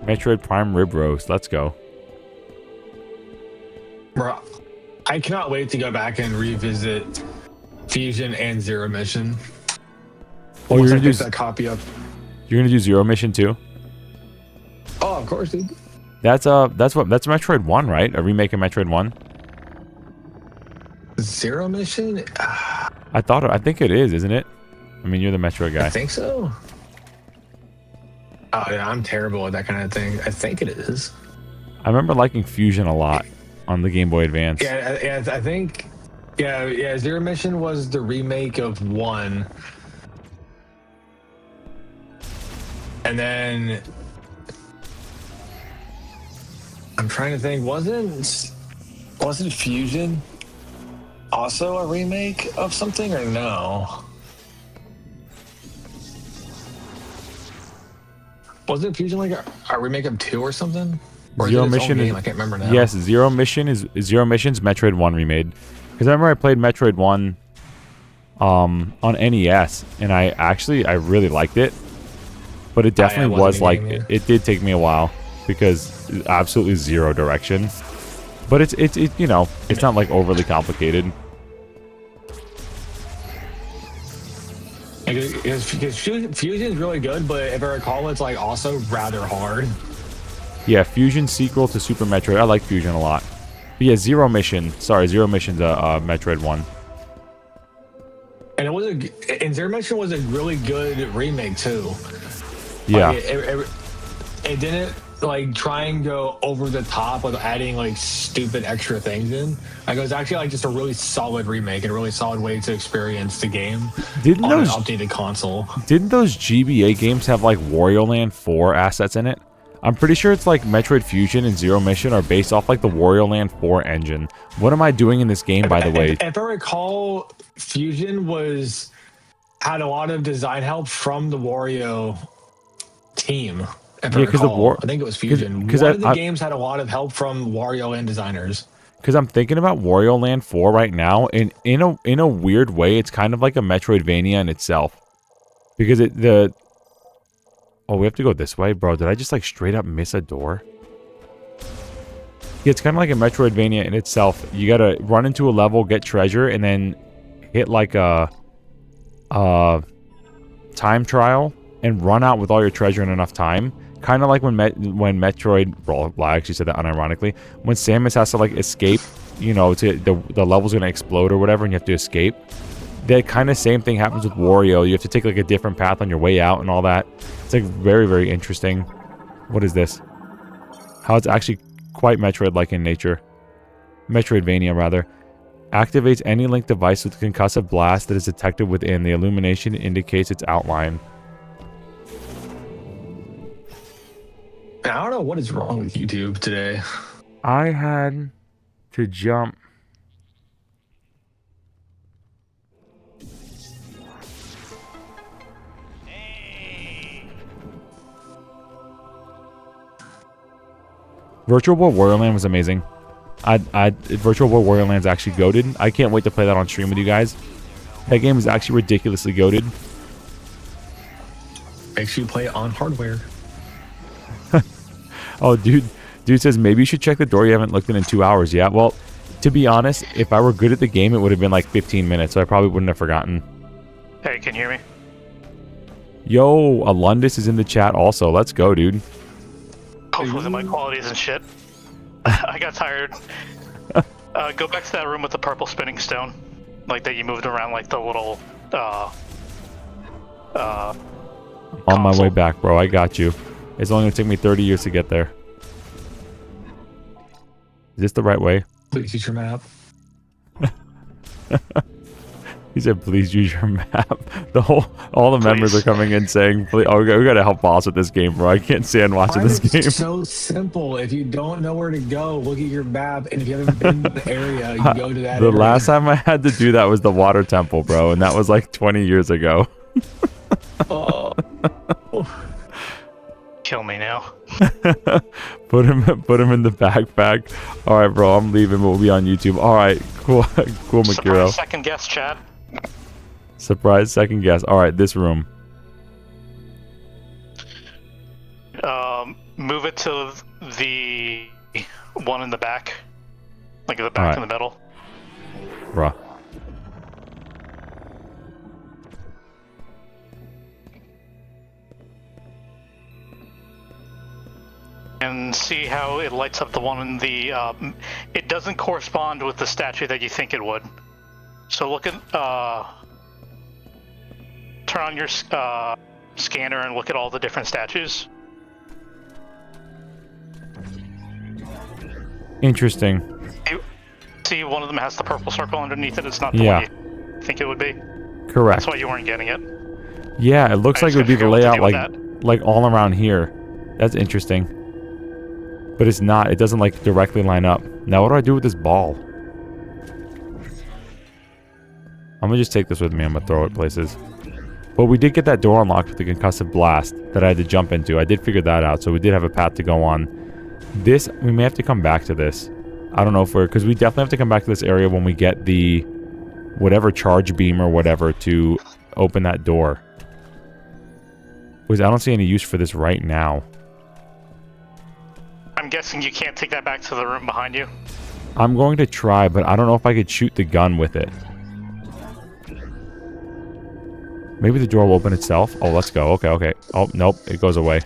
Metroid Prime rib roast. Let's go. Bro, I cannot wait to go back and revisit Fusion and Zero Mission. Oh, Once I get that copy up. You're gonna do Zero Mission too? Oh, of course, dude. That's Metroid 1, right? A remake of Metroid 1. Zero Mission? I think it is, isn't it? I mean, you're the Metroid guy. I think so. Oh yeah, I'm terrible at that kind of thing. I think it is. I remember liking Fusion a lot on the Game Boy Advance. Yeah, I think. Yeah. Zero Mission was the remake of 1, and then I'm trying to think. Wasn't Fusion also a remake of something or no? Wasn't Fusion like a remake of 2 or something? Or Zero is it its own Mission game? I can't remember now. Yes, Zero Mission's Metroid 1 remade. Because I remember I played Metroid 1 on NES, and I really liked it. But it definitely was like it did take me a while because absolutely zero direction. But it's you know, it's not like overly complicated. Because Fusion is really good, but if I recall, it's like also rather hard. Yeah, Fusion sequel to Super Metroid. I like Fusion a lot. But yeah, Zero Mission's a Metroid 1. And Zero Mission was a really good remake too. Yeah. Like, it didn't like try and go over the top with adding like stupid extra things in. Like it was actually like just a really solid remake and a really solid way to experience the game on an updated console. Didn't those GBA games have like Wario Land 4 assets in it? I'm pretty sure it's like Metroid Fusion and Zero Mission are based off like the Wario Land 4 engine. What am I doing in this game, by the way? If I recall, Fusion had a lot of design help from the Wario team. I think it was Fusion. One of the games had a lot of help from Wario Land designers. Because I'm thinking about Wario Land 4 right now, and in a weird way, it's kind of like a Metroidvania in itself. Because oh, we have to go this way? Bro, did I just like straight up miss a door? Yeah, it's kind of like a Metroidvania in itself. You gotta run into a level, get treasure, and then hit like a time trial and run out with all your treasure in enough time. Kind of like when Metroid, well, I actually said that unironically, when Samus has to like escape, you know, to the level's gonna explode or whatever, and you have to escape. That kind of same thing happens with Wario. You have to take like a different path on your way out and all that. It's like very, very interesting. What is this? How it's actually quite Metroid-like in nature. Metroidvania, rather. Activates any linked device with a concussive blast that is detected within. The illumination indicates its outline. I don't know what is wrong with YouTube today. I had to jump. Virtual Boy Wario Land was amazing. Virtual Boy Wario Land's actually goated. I can't wait to play that on stream with you guys. That game is actually ridiculously goated. Make sure you play it on hardware. Oh, dude says maybe you should check the door you haven't looked in 2 hours. Yeah, well, to be honest, if I were good at the game, it would have been like 15 minutes, so I probably wouldn't have forgotten. Hey, can you hear me? Yo, Alundis is in the chat also. Let's go, dude. Hopefully the mic quality isn't shit. I got tired. Go back to that room with the purple spinning stone. Like that you moved around like the little on my way back, bro. I got you. It's only gonna take me 30 years to get there. Is this the right way? Please use your map. He said, "Please use your map." All the members are coming in saying, "Please, oh, we gotta help boss with this game, bro. I can't stand watching this game." It's so simple. If you don't know where to go, look at your map, and if you haven't been to the area, you go to that. The area. last time I had to do that was the water temple, bro, and that was like 20 years ago. Oh. Kill me now. Put him in the backpack. All right, bro. I'm leaving. We'll be on YouTube. All right, cool, cool, Makiro. Surprise second guess, Chad. Surprise second guess. All right, this room. Move it to the one in the back, like the back in the middle. Bruh. And see how it lights up the one in the. It doesn't correspond with the statue that you think it would. So look at. Turn on your scanner and look at all the different statues. Interesting. See, one of them has the purple circle underneath it. It's not the one you think it would be. Correct. That's why you weren't getting it. Yeah, it looks like it would be the layout like all around here. That's interesting. But it's not. It doesn't like directly line up. Now what do I do with this ball? I'm gonna just take this with me. I'm gonna throw it places. But we did get that door unlocked with the concussive blast that I had to jump into. I did figure that out, so we did have a path to go on. This, we may have to come back to this. I don't know if we're... Because we definitely have to come back to this area when we get the... whatever charge beam or whatever to open that door. Because I don't see any use for this right now. I'm guessing you can't take that back to the room behind you. I'm going to try, but I don't know if I could shoot the gun with it. Maybe the door will open itself. Oh, let's go. Okay, okay. Oh, nope. It goes away.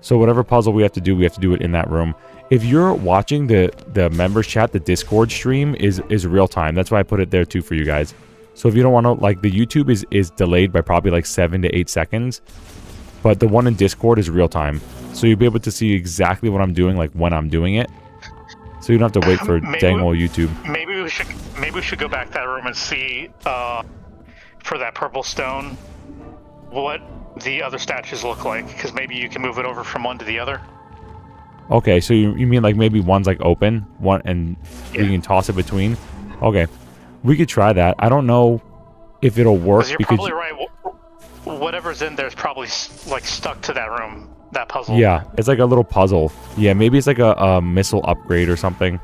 So whatever puzzle we have to do it in that room. If you're watching the members chat, the Discord stream is real time. That's why I put it there too for you guys. So if you don't want to, like, the YouTube is delayed by probably like 7 to 8 seconds. But the one in Discord is real time. So you'll be able to see exactly what I'm doing, like when I'm doing it. So you don't have to wait for dang old YouTube. Maybe we should go back to that room and see for that purple stone what the other statues look like, because maybe you can move it over from one to the other. Okay, so you mean like maybe one's like open, one and we can toss it between? Okay, we could try that. I don't know if it'll work. You're probably right. Whatever's in there is probably like stuck to that room, that puzzle. Yeah, it's like a little puzzle. Yeah, maybe it's like a missile upgrade or something.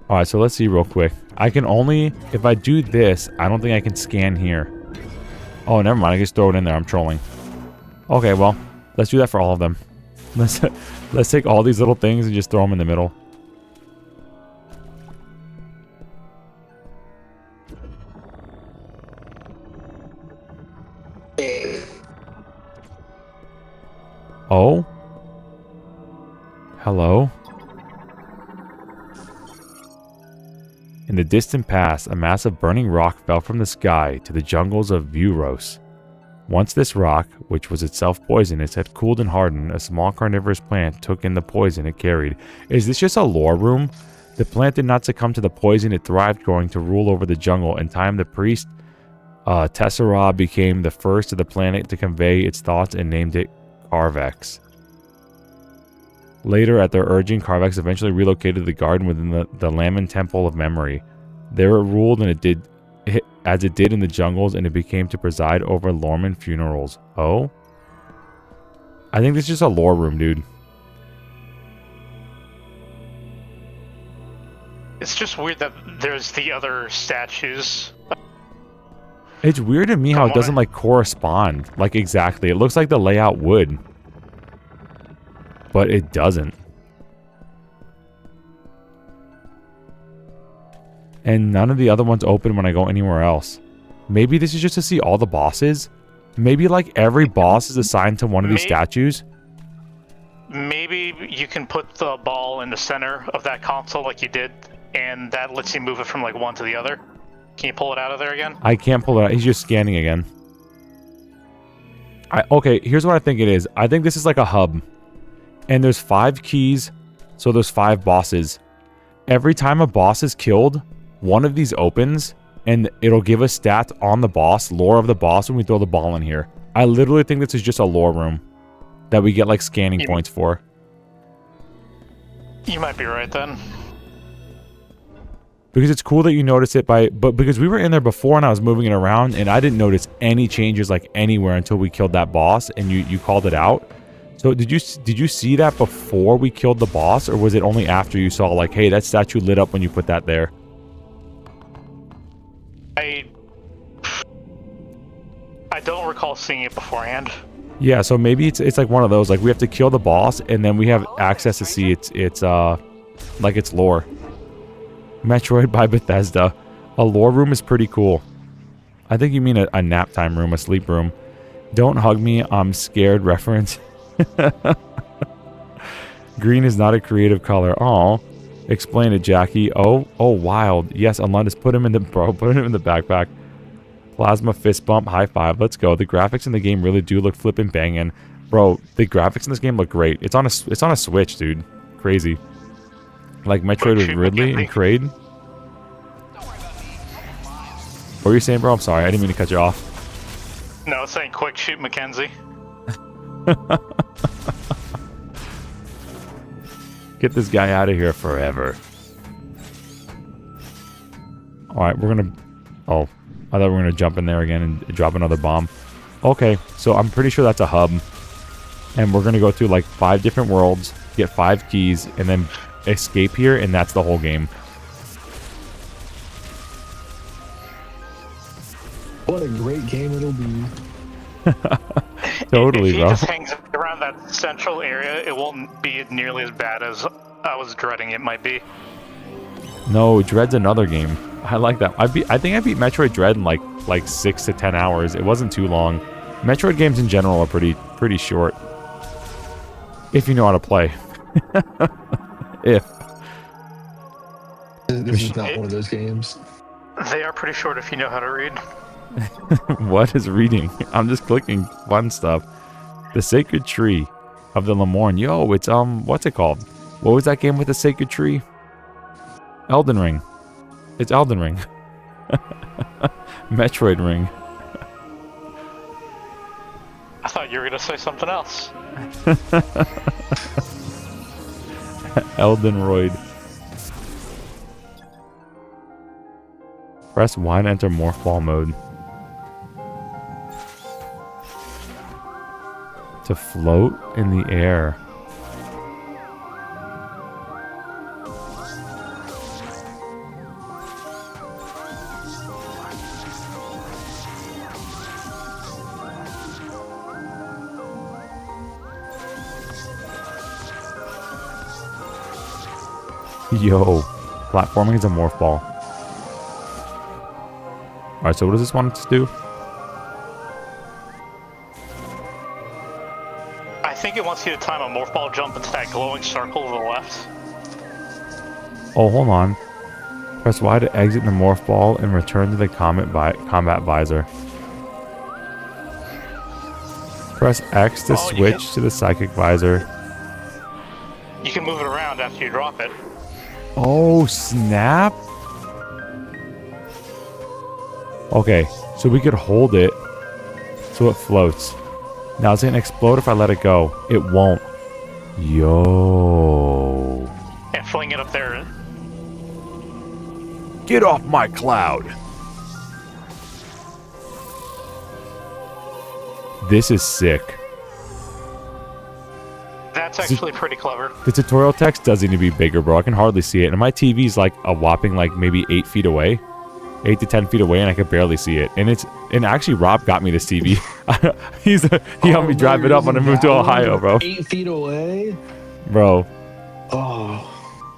Alright, so let's see real quick. I can only... If I do this, I don't think I can scan here. Oh, never mind. I can just throw it in there. I'm trolling. Okay, well, let's do that for all of them. Let's take all these little things and just throw them in the middle. Oh? Hello? In the distant past, a mass of burning rock fell from the sky to the jungles of Vuros. Once this rock, which was itself poisonous, had cooled and hardened, a small carnivorous plant took in the poison it carried. Is this just a lore room? The plant did not succumb to the poison, it thrived, growing to rule over the jungle. In time, the priest, Tessera, became the first of the planet to convey its thoughts and named it Carvex. Later, at their urging, Carvex eventually relocated to the garden within the Laman Temple of Memory. There it ruled as it did in the jungles, and it became to preside over Lorman funerals. Oh? I think this is just a lore room, dude. It's just weird that there's the other statues. It's weird to me how it doesn't, like, correspond. Like, exactly. It looks like the layout would. But it doesn't. And none of the other ones open when I go anywhere else. Maybe this is just to see all the bosses? Maybe, like, every boss is assigned to one of these statues? Maybe you can put the ball in the center of that console like you did, and that lets you move it from, like, one to the other. Can you pull it out of there again? I can't pull it out. He's just scanning again. Okay, here's what I think it is. I think this is like a hub. And there's 5 keys, so there's 5 bosses. Every time a boss is killed, one of these opens, and it'll give us stats on the boss, lore of the boss, when we throw the ball in here. I literally think this is just a lore room that we get, like, scanning points for. You might be right, then. Because it's cool that you notice it but because we were in there before and I was moving it around, and I didn't notice any changes, like, anywhere until we killed that boss, and you called it out. So did you see that before we killed the boss, or was it only after you saw, like, hey, that statue lit up when you put that there? I don't recall seeing it beforehand. Yeah, so maybe it's like one of those, like, we have to kill the boss and then we have access to see its lore. Metroid by Bethesda. A lore room is pretty cool. I think you mean a nap time room, a sleep room. Don't hug me, I'm scared reference. Green is not a creative color. Oh, explain it, Jackie. Oh, wild. Yes, Unlundus, put him in the backpack. Plasma fist bump, high five. Let's go. The graphics in the game really do look flippin' bangin', bro. The graphics in this game look great. It's on a Switch, dude. Crazy. Like Metroid with Ridley and Kraid. What were you saying, bro? I'm sorry. I didn't mean to cut you off. No, I was saying quick shoot Mackenzie. Get this guy out of here forever. Alright, we're gonna... Oh, I thought we were gonna jump in there again and drop another bomb. Okay, so I'm pretty sure that's a hub. And we're gonna go through like 5 different worlds, get 5 keys, and then escape here, and that's the whole game. What a great game it'll be. Totally, if he bro. just hangs around that central area, it won't be nearly as bad as I was dreading it might be. No, Dread's another game. I like that. I think I beat Metroid Dread in like 6 to 10 hours. It wasn't too long. Metroid games in general are pretty short. If you know how to play. If. This is not one of those games. They are pretty short if you know how to read. What is reading? I'm just clicking fun stuff. The Sacred Tree of the Lemorn. Yo, it's what's it called? What was that game with the Sacred Tree? Elden Ring. It's Elden Ring. Metroid Ring. I thought you were gonna say something else. Elden Roid. Press Y to enter morph ball mode. To float in the air. Yo, platforming is a morph ball. Alright, so what does this want us to do? think it wants you to time a morph ball jump into that glowing circle to the left. Oh, hold on. Press Y to exit the morph ball and return to the combat visor. Press X to switch to the psychic visor. You can move it around after you drop it. Oh, snap. Okay, so we could hold it so it floats. Now it's going to explode if I let it go. It won't. Yo. And fling it up there. Get off my cloud. This is sick. That's actually pretty clever. The tutorial text does need to be bigger, bro. I can hardly see it. And my TV's like a whopping like maybe 8 feet away. 8 to 10 feet away, and I could barely see it. And actually Rob got me this TV. He helped me drive it up when I moved to Ohio, bro. 8 feet away? Bro. Oh.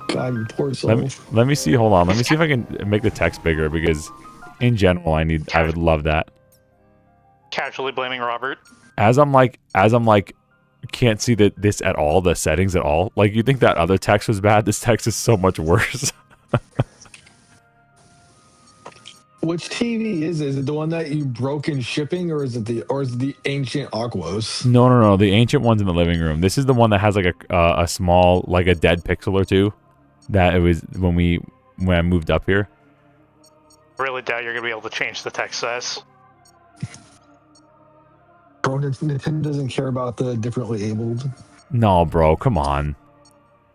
God, you poor soul. Let me see. Hold on. Let me see if I can make the text bigger because, in general, I would love that. Casually blaming Robert. As I'm like, can't see this at all. The settings at all. Like you think that other text was bad. This text is so much worse. Which TV is it? Is it the one that you broke in shipping, or is it the ancient Aquos? No. The ancient one's in the living room. This is the one that has like a small, like a dead pixel or two. That it was when I moved up here. Really doubt you're gonna be able to change the text size. Bro, Nintendo doesn't care about the differently abled. No, bro, come on.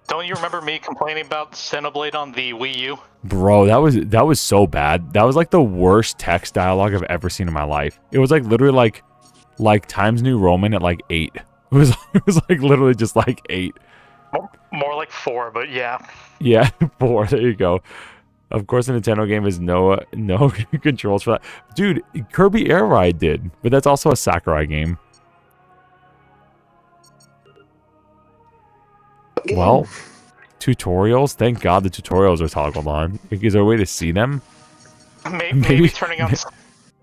Don't you remember me complaining about Xenoblade on the Wii U? Bro, that was so bad. That was like the worst text dialogue I've ever seen in my life. It was like literally like Times New Roman at like 8. It was like literally just like 8. More like 4, but yeah. Yeah, 4. There you go. Of course, the Nintendo game has no controls for that. Dude, Kirby Air Ride did, but that's also a Sakurai game. Well, tutorials. Thank God the tutorials are toggled on. Is there a way to see them? Maybe turning on.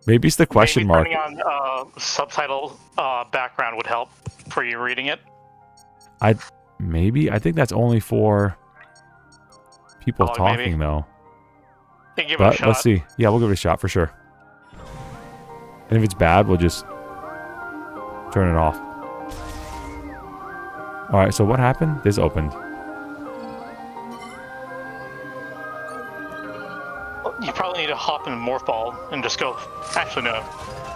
Maybe it's the question mark. Turning on subtitle background would help for you reading it. I think that's only for people talking though. Give it a shot. Let's see. Yeah, we'll give it a shot for sure. And if it's bad, we'll just turn it off. All right. So what happened? This opened. You probably need to hop in a morph ball and just go. Actually, no.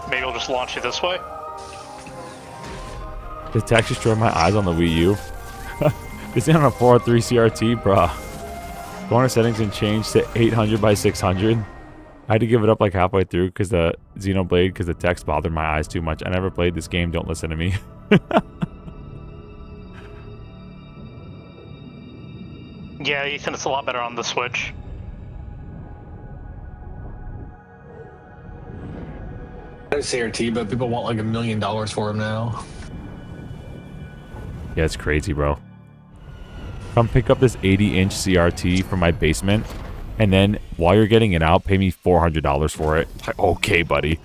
Maybe we'll just launch you this way. The text destroyed my eyes on the Wii U. This ain't on a 403 CRT, bruh. Go on to settings and change to 800 by 600. I had to give it up like halfway through because the Xenoblade, because the text bothered my eyes too much. I never played this game. Don't listen to me. Yeah, Ethan, it's a lot better on the Switch. It's CRT, but people want like $1 million for him now. Yeah, it's crazy, bro. Come pick up this 80-inch CRT from my basement, and then while you're getting it out, pay me $400 for it. Like, okay, buddy.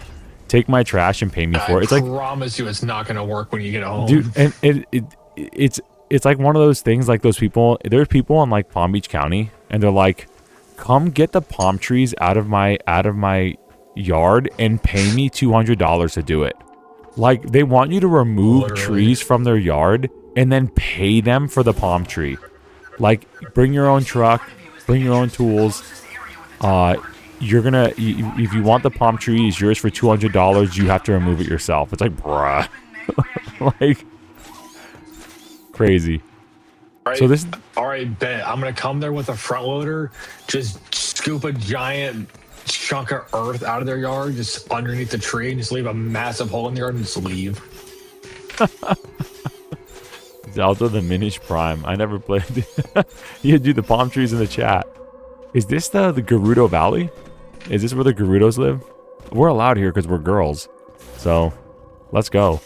Take my trash and pay me for it. It's I like, promise you, it's not gonna work when you get home, dude. And it's like one of those things. Like those people. There's people in like Palm Beach County, and they're like, "Come get the palm trees out of my yard and pay me $200 to do it." Like they want you to remove trees from their yard and then pay them for the palm tree. Like, bring your own truck, bring your own tools. You're gonna, if you want the palm tree is yours for $200, you have to remove it yourself. It's like, bruh, like crazy. Right. So this, all right, bet I'm gonna come there with a front loader, just scoop a giant chunk of earth out of their yard, just underneath the tree, and just leave a massive hole in the yard and just leave. Zelda the Minish Prime. I never played it. You do the palm trees in the chat. Is this the Gerudo Valley? Is this where the Gerudos live? We're allowed here because we're girls. So, let's go.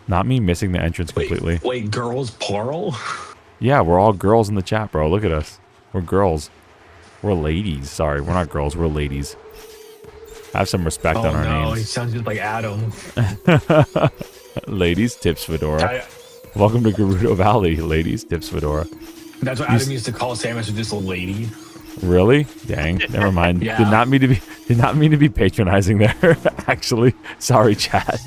Not me missing the entrance completely. Wait, girls plural? Yeah, we're all girls in the chat, bro. Look at us. We're girls. We're ladies. Sorry, we're not girls. We're ladies. Have some respect on our names. He sounds just like Adam. Ladies, tips Fedora. Welcome to Gerudo Valley, ladies, tips Fedora. That's what Adam used to call Samus, just a lady. Really? Dang. Never mind. Yeah. Did not mean to be patronizing there. Actually, sorry, chat.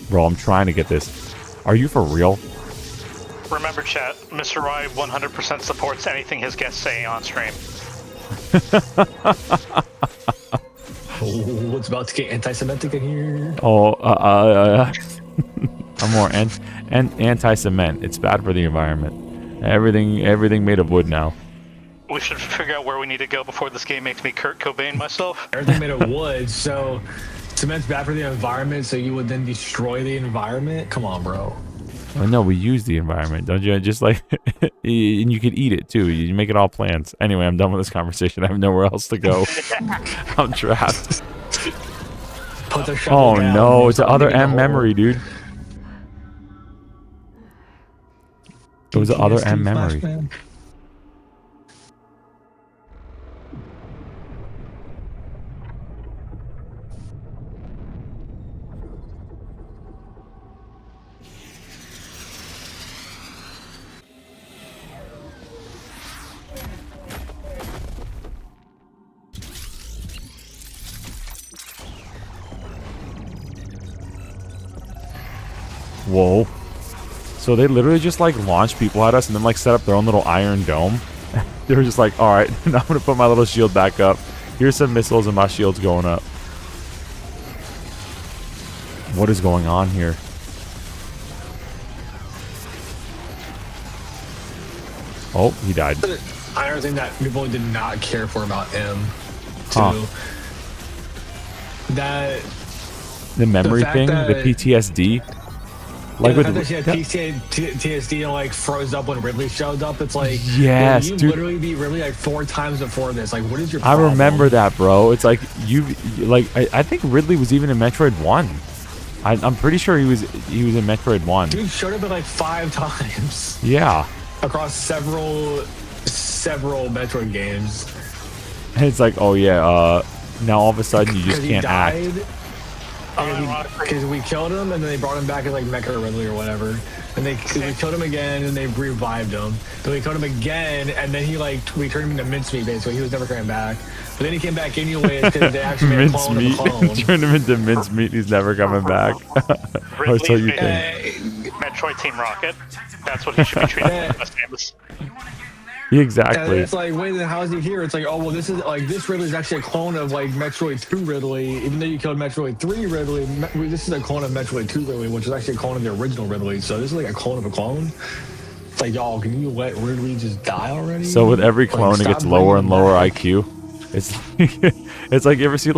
Bro, I'm trying to get this. Are you for real? Remember, chat, Mr. Rye 100% supports anything his guests say on stream. Oh, what's about to get anti-Semitic in here? Oh, I'm more anti-cement. It's bad for the environment. Everything made of wood now. We should figure out where we need to go before this game makes me Kurt Cobain myself. Everything made of wood, so cement's bad for the environment, so you would then destroy the environment? Come on, bro. Oh, no, we use the environment, don't you? Just like, and you could eat it too. You make it all plants. Anyway, I'm done with this conversation. I have nowhere else to go. I'm trapped. Oh no, it's the other M memory, dude. It was the other M memory. Whoa. So they literally just like launched people at us and then like set up their own little iron dome. They were just like, alright, now I'm gonna put my little shield back up. Here's some missiles and my shield's going up. What is going on here? Oh, he died. Iron thing that people did not care for about M. Too. Huh. That The memory thing, the PTSD. Like with she had PTSD and like froze up when Ridley showed up. It's like, yes, you dude. literally beat Ridley like 4 times before this. Like, what is your I problem? remember that, bro. It's like I think Ridley was even in Metroid 1. I'm pretty sure he was in Metroid 1. Dude showed up like 5 times. Yeah. Across several Metroid games. And it's like, oh yeah, now all of a sudden you just can't act. Because we killed him and then they brought him back as like Mecha Ridley or whatever. And we killed him again and they revived him. Then we killed him again and then we turned him into mincemeat basically. He was never coming back. But then he came back anyways because they actually made a clone of a clone. Turned him into mincemeat. He's never coming back. Or so you think. Metroid Team Rocket. That's what he should be treated as. Samus. Exactly. And it's like, wait, then how is he here? It's like, oh well, this Ridley is actually a clone of like Metroid 2 Ridley. Even though you killed Metroid 3 Ridley, this is a clone of Metroid 2 Ridley, which is actually a clone of the original Ridley. So this is like a clone of a clone. It's like, y'all, can you let Ridley just die already? So with every clone, it gets lower and lower IQ. It's like you ever see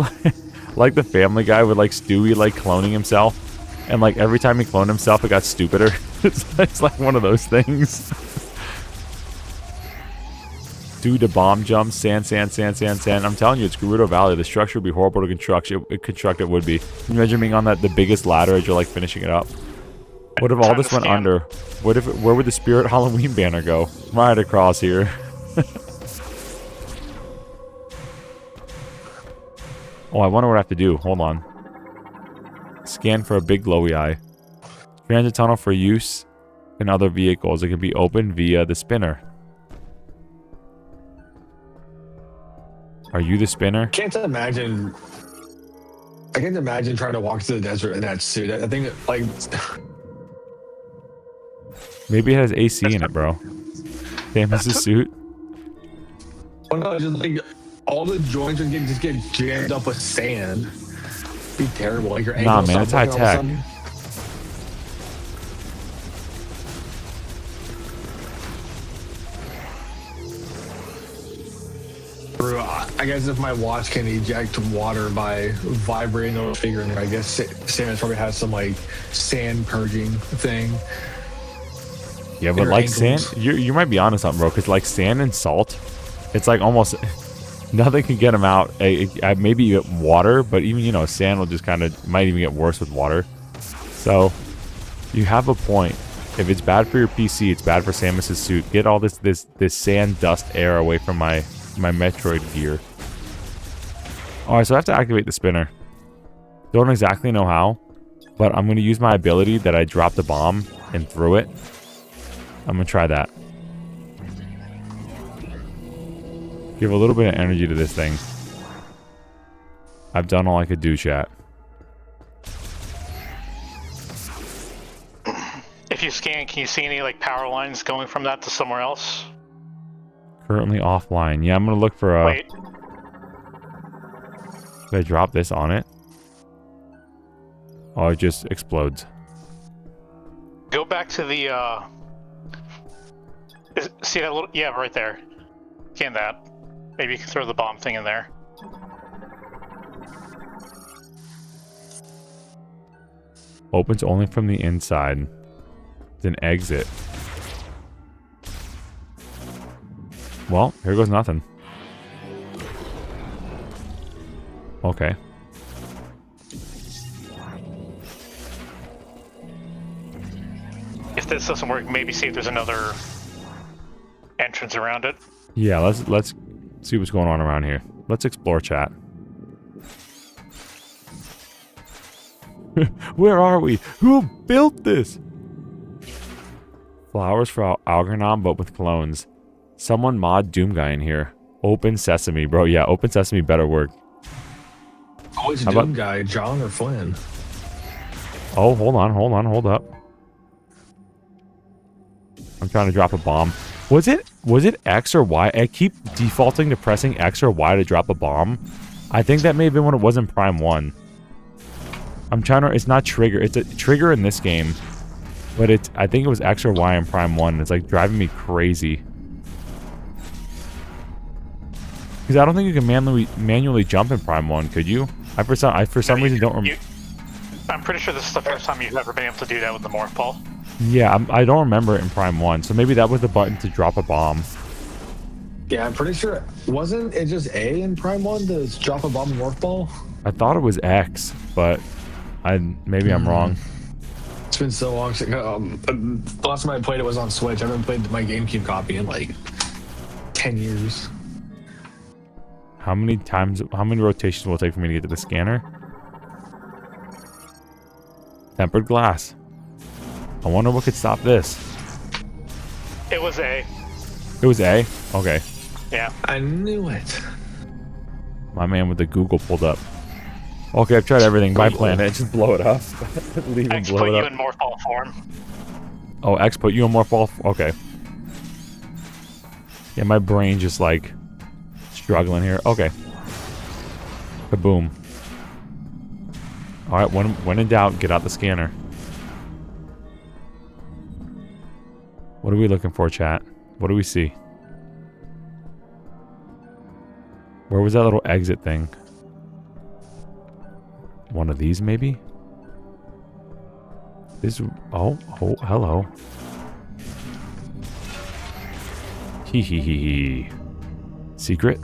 like the Family Guy with like Stewie like cloning himself, and like every time he cloned himself, it got stupider. It's like one of those things. Do the bomb jump, sand. I'm telling you, it's Gerudo Valley. The structure would be horrible to construct. It would be. Can you imagine being on the biggest ladder as you're like finishing it up? What if all this went under? Where would the Spirit Halloween banner go? Right across here. Oh, I wonder what I have to do. Hold on. Scan for a big glowy eye. Transit tunnel for use in other vehicles. It can be opened via the spinner. Are you the spinner? I can't imagine trying to walk through the desert in that suit. I think like Maybe it has AC in it, bro. Samus' suit. Oh no, just like all the joints would just get jammed up with sand. It'd be terrible. Like your Nah, man, it's high tech. Bro, I guess if my watch can eject water by vibrating the figure in there, I guess Samus probably has some like sand purging thing. Yeah, but like sand, you might be onto something, bro. Because like sand and salt, it's like almost nothing can get them out. Maybe you get water, but even sand will just might even get worse with water. So you have a point. If it's bad for your PC, it's bad for Samus' suit. Get all this sand dust air away from my Metroid gear. Alright, so I have to activate the spinner. Don't exactly know how, but I'm going to use my ability that I dropped the bomb and threw it. I'm going to try that. Give a little bit of energy to this thing. I've done all I could do, chat. If you scan, can you see any like power lines going from that to somewhere else? Currently offline. Yeah, I'm going to look for a... Wait. Did I drop this on it? Oh, it just explodes. Go back to the, see that little... Yeah, right there. Scan that. Maybe you can throw the bomb thing in there. Opens only from the inside. Then exit. Well, here goes nothing. Okay. If this doesn't work, maybe see if there's another entrance around it. Yeah, let's see what's going on around here. Let's explore, chat. Where are we? Who built this? Flowers for Algernon, but with clones. Someone mod Doom Guy in here. Open Sesame, bro. Yeah, Open Sesame better work. Oh, it's Doom Guy, John or Flynn? Oh, hold up. I'm trying to drop a bomb. Was it X or Y? I keep defaulting to pressing X or Y to drop a bomb. I think that may have been what it was in Prime 1. I'm trying to... It's not trigger. It's a trigger in this game. But it's... I think it was X or Y in Prime 1. It's like driving me crazy. Because I don't think you can manually jump in Prime 1, could you? I for some reason don't remember. I'm pretty sure this is the first time you've ever been able to do that with the morph ball. Yeah, I don't remember it in Prime 1. So maybe that was the button to drop a bomb. Yeah, I'm pretty sure. Wasn't it just A in Prime 1 to drop a bomb and morph ball? I thought it was X, but maybe I'm wrong. It's been so long since... the last time I played it was on Switch. I haven't played my GameCube copy in like 10 years. How many rotations will it take for me to get to the scanner? Tempered glass. I wonder what could stop this. It was A. It was A? Okay. Yeah. I knew it. My man with the Google pulled up. Okay, I've tried everything. My planet, just blow it up. Leave and blow it up. X put you in morph ball form. Oh, X put you in morph ball? Okay. Yeah, my brain just like struggling here. Okay. Kaboom. Alright, when in doubt, get out the scanner. What are we looking for, chat? What do we see? Where was that little exit thing? One of these, maybe? This... Oh, hello. Hee hee hee hee. Secret?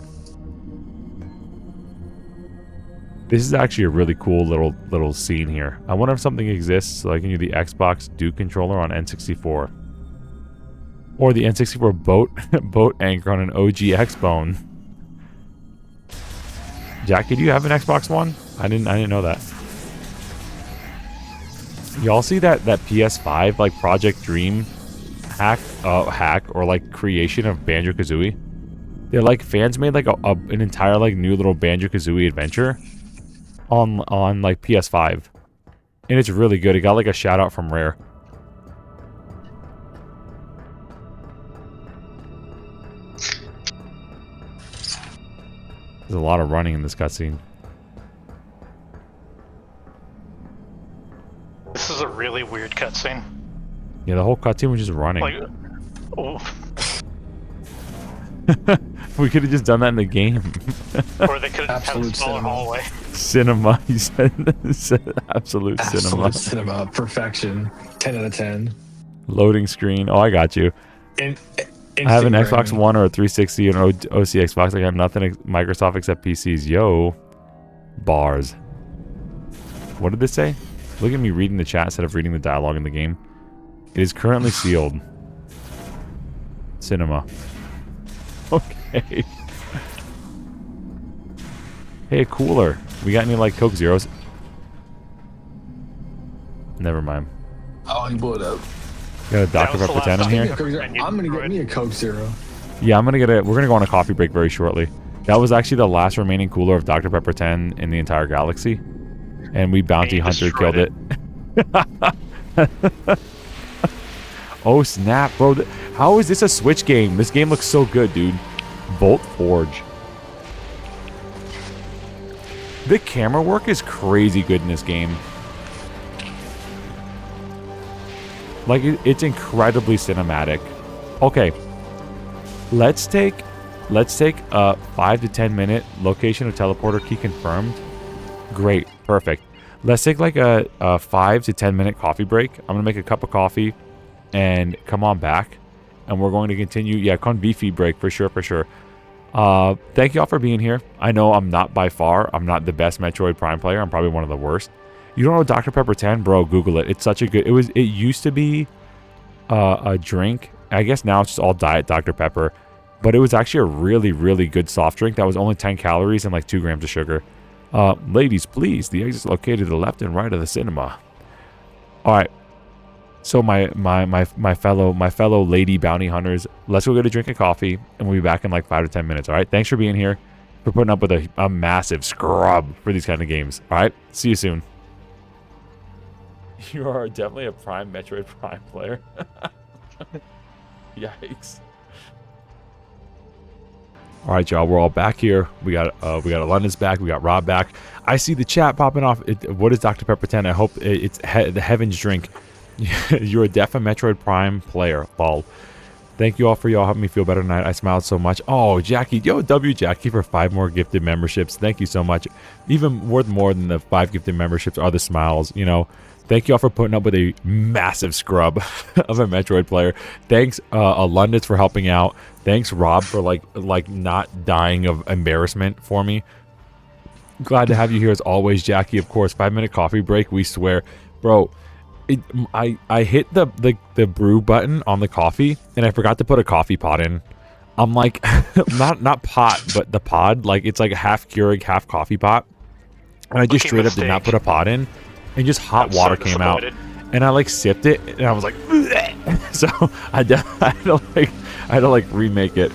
This is actually a really cool little scene here. I wonder if something exists so I can use the Xbox Duke controller on N64. Or the N64 boat anchor on an OG X-Bone. Jackie, do you have an Xbox One? I didn't know that. Y'all see that PS5 like Project Dream hack or like creation of Banjo-Kazooie? They're like fans made like an entire like new little Banjo-Kazooie adventure on like PS5. And it's really good. It got like a shout out from Rare. There's a lot of running in this cutscene. This is a really weird cutscene. Yeah, the whole cutscene was just running. Like, oh. We could have just done that in the game. Or they could have had a smaller hallway. Cinema, he said. Absolute cinema. Absolute cinema. Perfection. 10 out of 10. Loading screen. Oh, I got you. I have an Xbox One or a 360 and an OC Xbox. I got nothing Microsoft except PCs. Yo. Bars. What did this say? Look at me reading the chat instead of reading the dialogue in the game. It is currently sealed. Cinema. Okay. Hey, a cooler. We got any like Coke Zeros? Never mind. Oh, you blew it up. Got a Dr. Pepper 10 in here. I'm gonna get me a Coke Zero. Yeah, I'm gonna get it. We're gonna go on a coffee break very shortly. That was actually the last remaining cooler of Dr. Pepper 10 in the entire galaxy, and we bounty hunter killed it. Oh snap, bro! How is this a Switch game? This game looks so good, dude. Bolt Forge. The camera work is crazy good in this game. Like, it's incredibly cinematic. Okay. Let's take a 5 to 10 minute location of teleporter key confirmed. Great. Perfect. Let's take like a 5 to 10 minute coffee break. I'm going to make a cup of coffee and come on back. And we're going to continue. Yeah, con beefy break for sure, for sure. Thank you all for being here. I know I'm not I'm not the best Metroid Prime player. I'm probably one of the worst. You don't know Dr. Pepper 10? Bro, Google it. It's such a good... It used to be a drink. I guess now it's just all diet Dr. Pepper. But it was actually a really, really good soft drink that was only 10 calories and like 2 grams of sugar. Ladies, please. The exit's located to the left and right of the cinema. All right. So my fellow lady bounty hunters, let's go get a drink of coffee and we'll be back in like 5 to 10 minutes. All right. Thanks for being here. For putting up with a massive scrub for these kind of games. All right. See you soon. You are definitely a prime Metroid Prime player. Yikes. All right, y'all. We're all back here. We got London's back. We got Rob back. I see the chat popping off. What is Dr. Pepper 10? I hope it's the Heaven's Drink. You're a definite Metroid Prime player. Lol. Thank you all for y'all helping me feel better tonight. I smiled so much. Oh, Jackie. Yo, Jackie for 5 more gifted memberships. Thank you so much. Even worth more than the 5 gifted memberships are the smiles, you know. Thank you all for putting up with a massive scrub of a Metroid player. Thanks, Londis for helping out. Thanks, Rob, for like not dying of embarrassment for me. Glad to have you here as always, Jackie. Of course, 5-minute coffee break. We swear, bro. I hit the brew button on the coffee and I forgot to put a coffee pot in. I'm like, not pot, but the pod. Like it's like a half Keurig, half coffee pot. And I just straight up did not put a pot in. And just hot water came out, and I like sipped it, and I was like, so I had to like remake it.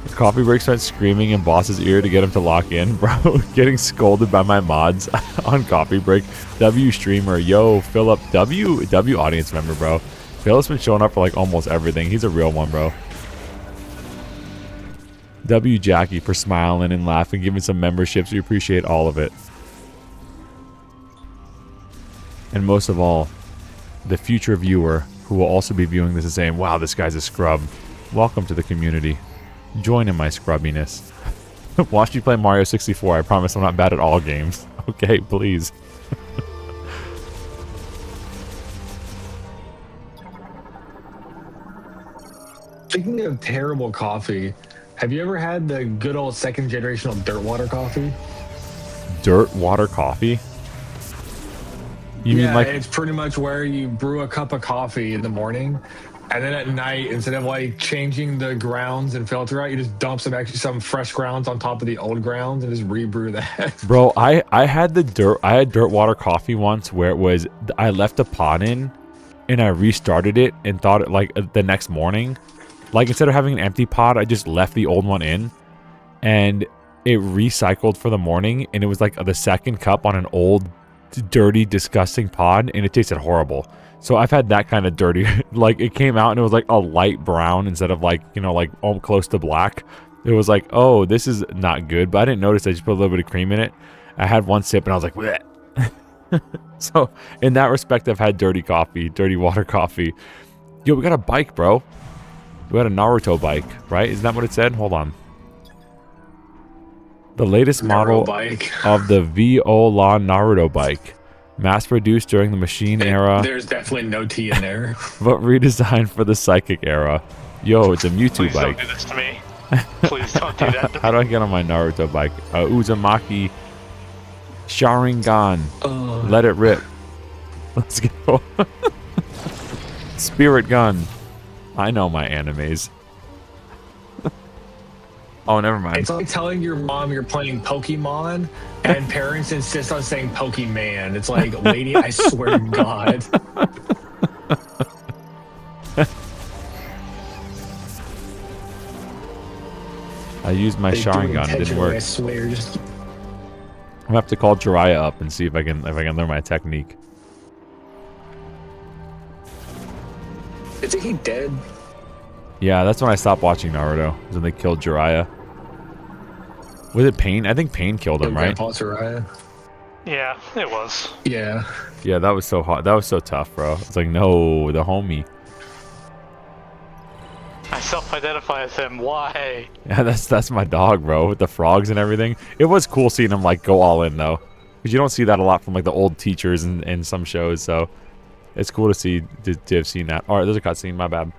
The coffee break starts screaming in boss's ear to get him to lock in, bro. Getting scolded by my mods on coffee break. W streamer, yo, Philip, W audience member, bro. Philip's been showing up for like almost everything. He's a real one, bro. W Jackie for smiling and laughing, giving some memberships. We appreciate all of it. And most of all, the future viewer who will also be viewing this and saying, wow, this guy's a scrub. Welcome to the community. Join in my scrubbiness. Watch me play Mario 64. I promise I'm not bad at all games. Okay, please. Speaking of terrible coffee, have you ever had the good old second generational dirt water coffee? Dirt water coffee? You mean like it's pretty much where you brew a cup of coffee in the morning, and then at night, instead of like changing the grounds and filter out, you just dump some fresh grounds on top of the old grounds and just rebrew that. Bro, I had dirt water coffee once where it was I left a pot in and I restarted it and thought it like the next morning. Like instead of having an empty pot, I just left the old one in and it recycled for the morning, and it was like the second cup on an old dirty disgusting pod, and it tasted horrible. So I've had that kind of dirty like it came out and it was like a light brown instead of like, you know, like close to black. It was like, oh, this is not good, but I didn't notice I just put a little bit of cream in it. I had one sip and I was like, bleh. So in that respect, I've had dirty water coffee. Yo, we got a bike, bro. We got a Naruto bike, right? Isn't that what it said? Hold on. The latest model of the Viola Naruto bike. Mass-produced during the machine era. There's definitely no T in there. But redesigned for the psychic era. Yo, it's a Mewtwo Please bike. Don't do this to me. Please don't do that to How do I get on my Naruto bike? Uzumaki Sharingan. Let it rip. Let's go. Spirit gun. I know my animes. Oh, never mind. It's like telling your mom you're playing Pokemon, and parents insist on saying Pokemon. It's like, lady, I swear to God. I used my Sharingan. It didn't work. I swear. Just... I'm gonna have to call Jiraiya up and see if I can learn my technique. Isn't he dead? Yeah, that's when I stopped watching Naruto. Was when they killed Jiraiya. Was it Pain? I think Pain killed him, right? Jiraiya. Yeah, it was. Yeah. Yeah, that was so hot. That was so tough, bro. It's like, no, the homie. I self-identify as him. Why? Yeah, that's my dog, bro, with the frogs and everything. It was cool seeing him like go all in though, because you don't see that a lot from like the old teachers in some shows. So it's cool to see to have seen that. All right, there's a cutscene. My bad.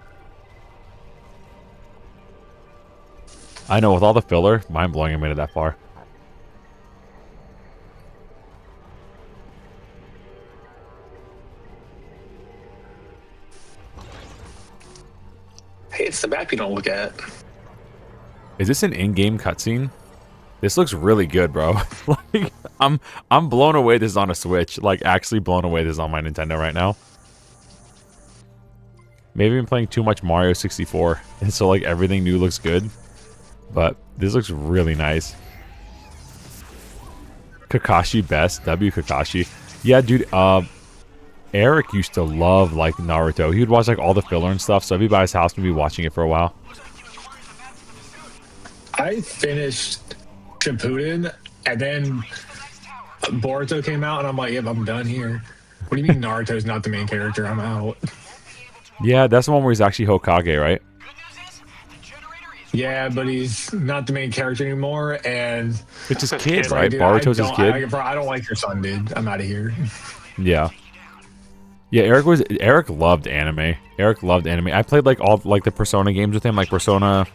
I know, with all the filler, mind blowing. I made it that far. Hey, it's the map you don't look at. Is this an in-game cutscene? This looks really good, bro. Like, I'm blown away this is on a Switch. Like, actually blown away this is on my Nintendo right now. Maybe I'm playing too much Mario 64, and so like everything new looks good. But this looks really nice. Kakashi best. W Kakashi. Yeah, dude, Eric used to love like Naruto. He would watch like all the filler and stuff, so I'd be by his house and be watching it for a while. I finished Shippuden, and then Boruto came out, and I'm like, yep, I'm done here. What do you mean Naruto's not the main character? I'm out. Yeah, that's the one where he's actually Hokage, right? Yeah, but he's not the main character anymore, and it's his kid, like, right? Dude, Boruto's his kid. I don't like your son, dude. I'm out of here. Yeah. Yeah, Eric loved anime. Eric loved anime. I played like all like the Persona games with him, like Persona.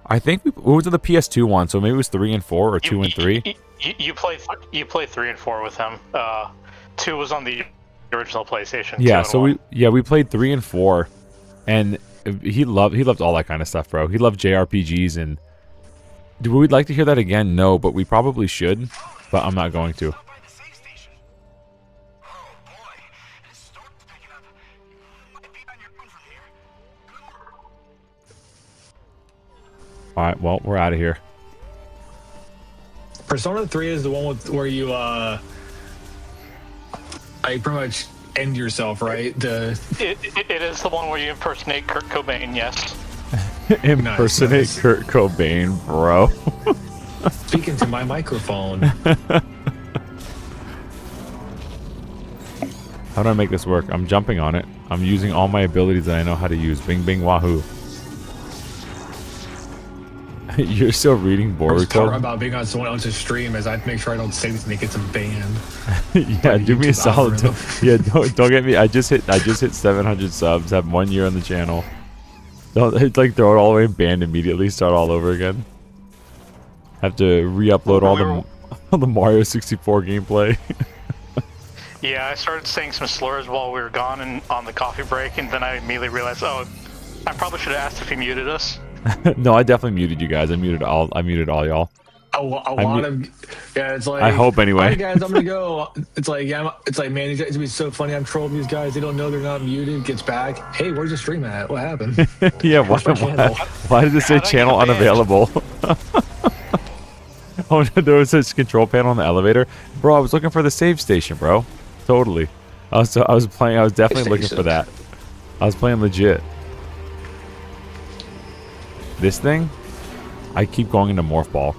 I think it was the PS2 one, so maybe it was 3 and 4 or 2 and 3. You played 3 and 4 with him. 2 was on the original PlayStation. Yeah, so we played 3 and 4, and he loved all that kind of stuff, bro. He loved JRPGs, and do we'd like to hear that again? No, but we probably should. But I'm not going to. Alright, well, we're out of here. Persona 3 is the one where you like pretty much end yourself, right? It is the one where you impersonate Kurt Cobain, yes. Impersonate Nice. Kurt Cobain, bro. Speaking to my microphone. How do I make this work? I'm jumping on it. I'm using all my abilities that I know how to use. Bing, bing, wahoo. You're still reading Worst part Boruto? about being on someone else's stream is I have to make sure I don't say anything that gets them banned. Yeah, do me a YouTube solid. algorithm. Yeah, don't get me. I just hit 700 subs. Have 1 year on the channel. Don't like throw it all away and ban immediately. Start all over again. Have to re-upload all the Mario 64 gameplay. Yeah, I started saying some slurs while we were gone and on the coffee break, and then I immediately realized, oh, I probably should have asked if he muted us. No, I definitely muted you guys. I muted all y'all. A lot of it's like I hope anyway. All right, guys, I'm gonna go. It's like it's like man, it's gonna be so funny. I'm trolling these guys. They don't know they're not muted. Gets back. Hey, where's the stream at? What happened? Yeah, why did it say How'd I channel get banned? unavailable? Oh, no, there was this control panel in the elevator, bro. I was looking for the save station, bro. Totally. I was definitely looking for that. I was playing legit. This thing, I keep going into Morph Ball.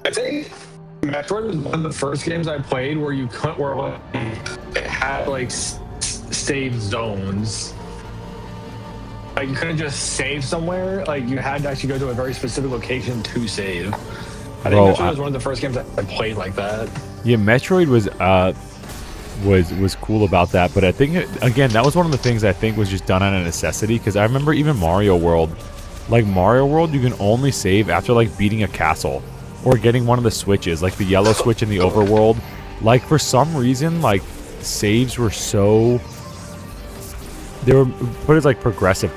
I think Metroid was one of the first games I played where you couldn't, where like, it had like save zones. Like you couldn't just save somewhere. Like you had to actually go to a very specific location to save. I think Metroid was one of the first games I played like that. Yeah, Metroid was cool about that, but I think again that was one of the things I think was just done out of necessity, because I remember even Mario World, like Mario World, you can only save after like beating a castle or getting one of the switches, like the yellow switch in the overworld. Like for some reason, like saves were so They were put as like progression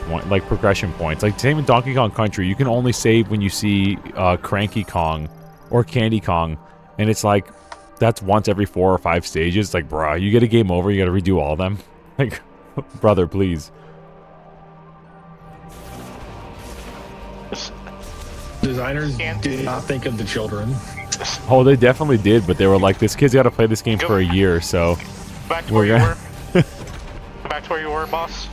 points. Like same in Donkey Kong Country, you can only save when you see Cranky Kong or Candy Kong, and it's like that's once every 4 or 5 stages. It's like, bruh, you get a game over, you got to redo all of them. Like, brother, please. Designers did not think of the children. Oh, they definitely did, but they were like, this kid's got to play this game for a year, so Back to where you were. Back to where you were, boss.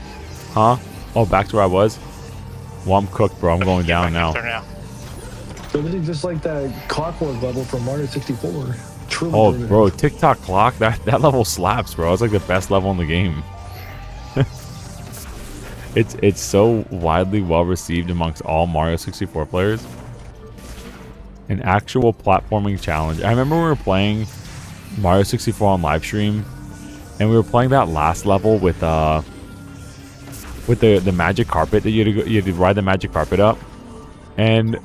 Huh? Oh, back to where I was? Well, I'm cooked, bro. I'm going down now. So this is just like that clockwork level from Mario 64. Truly Oh, primitive. bro, TikTok clock, that level slaps, bro. It's like the best level in the game. It's so widely well received amongst all Mario 64 players. An actual platforming challenge. I remember we were playing Mario 64 on live stream, and we were playing that last level with the magic carpet that you had to ride the magic carpet up. And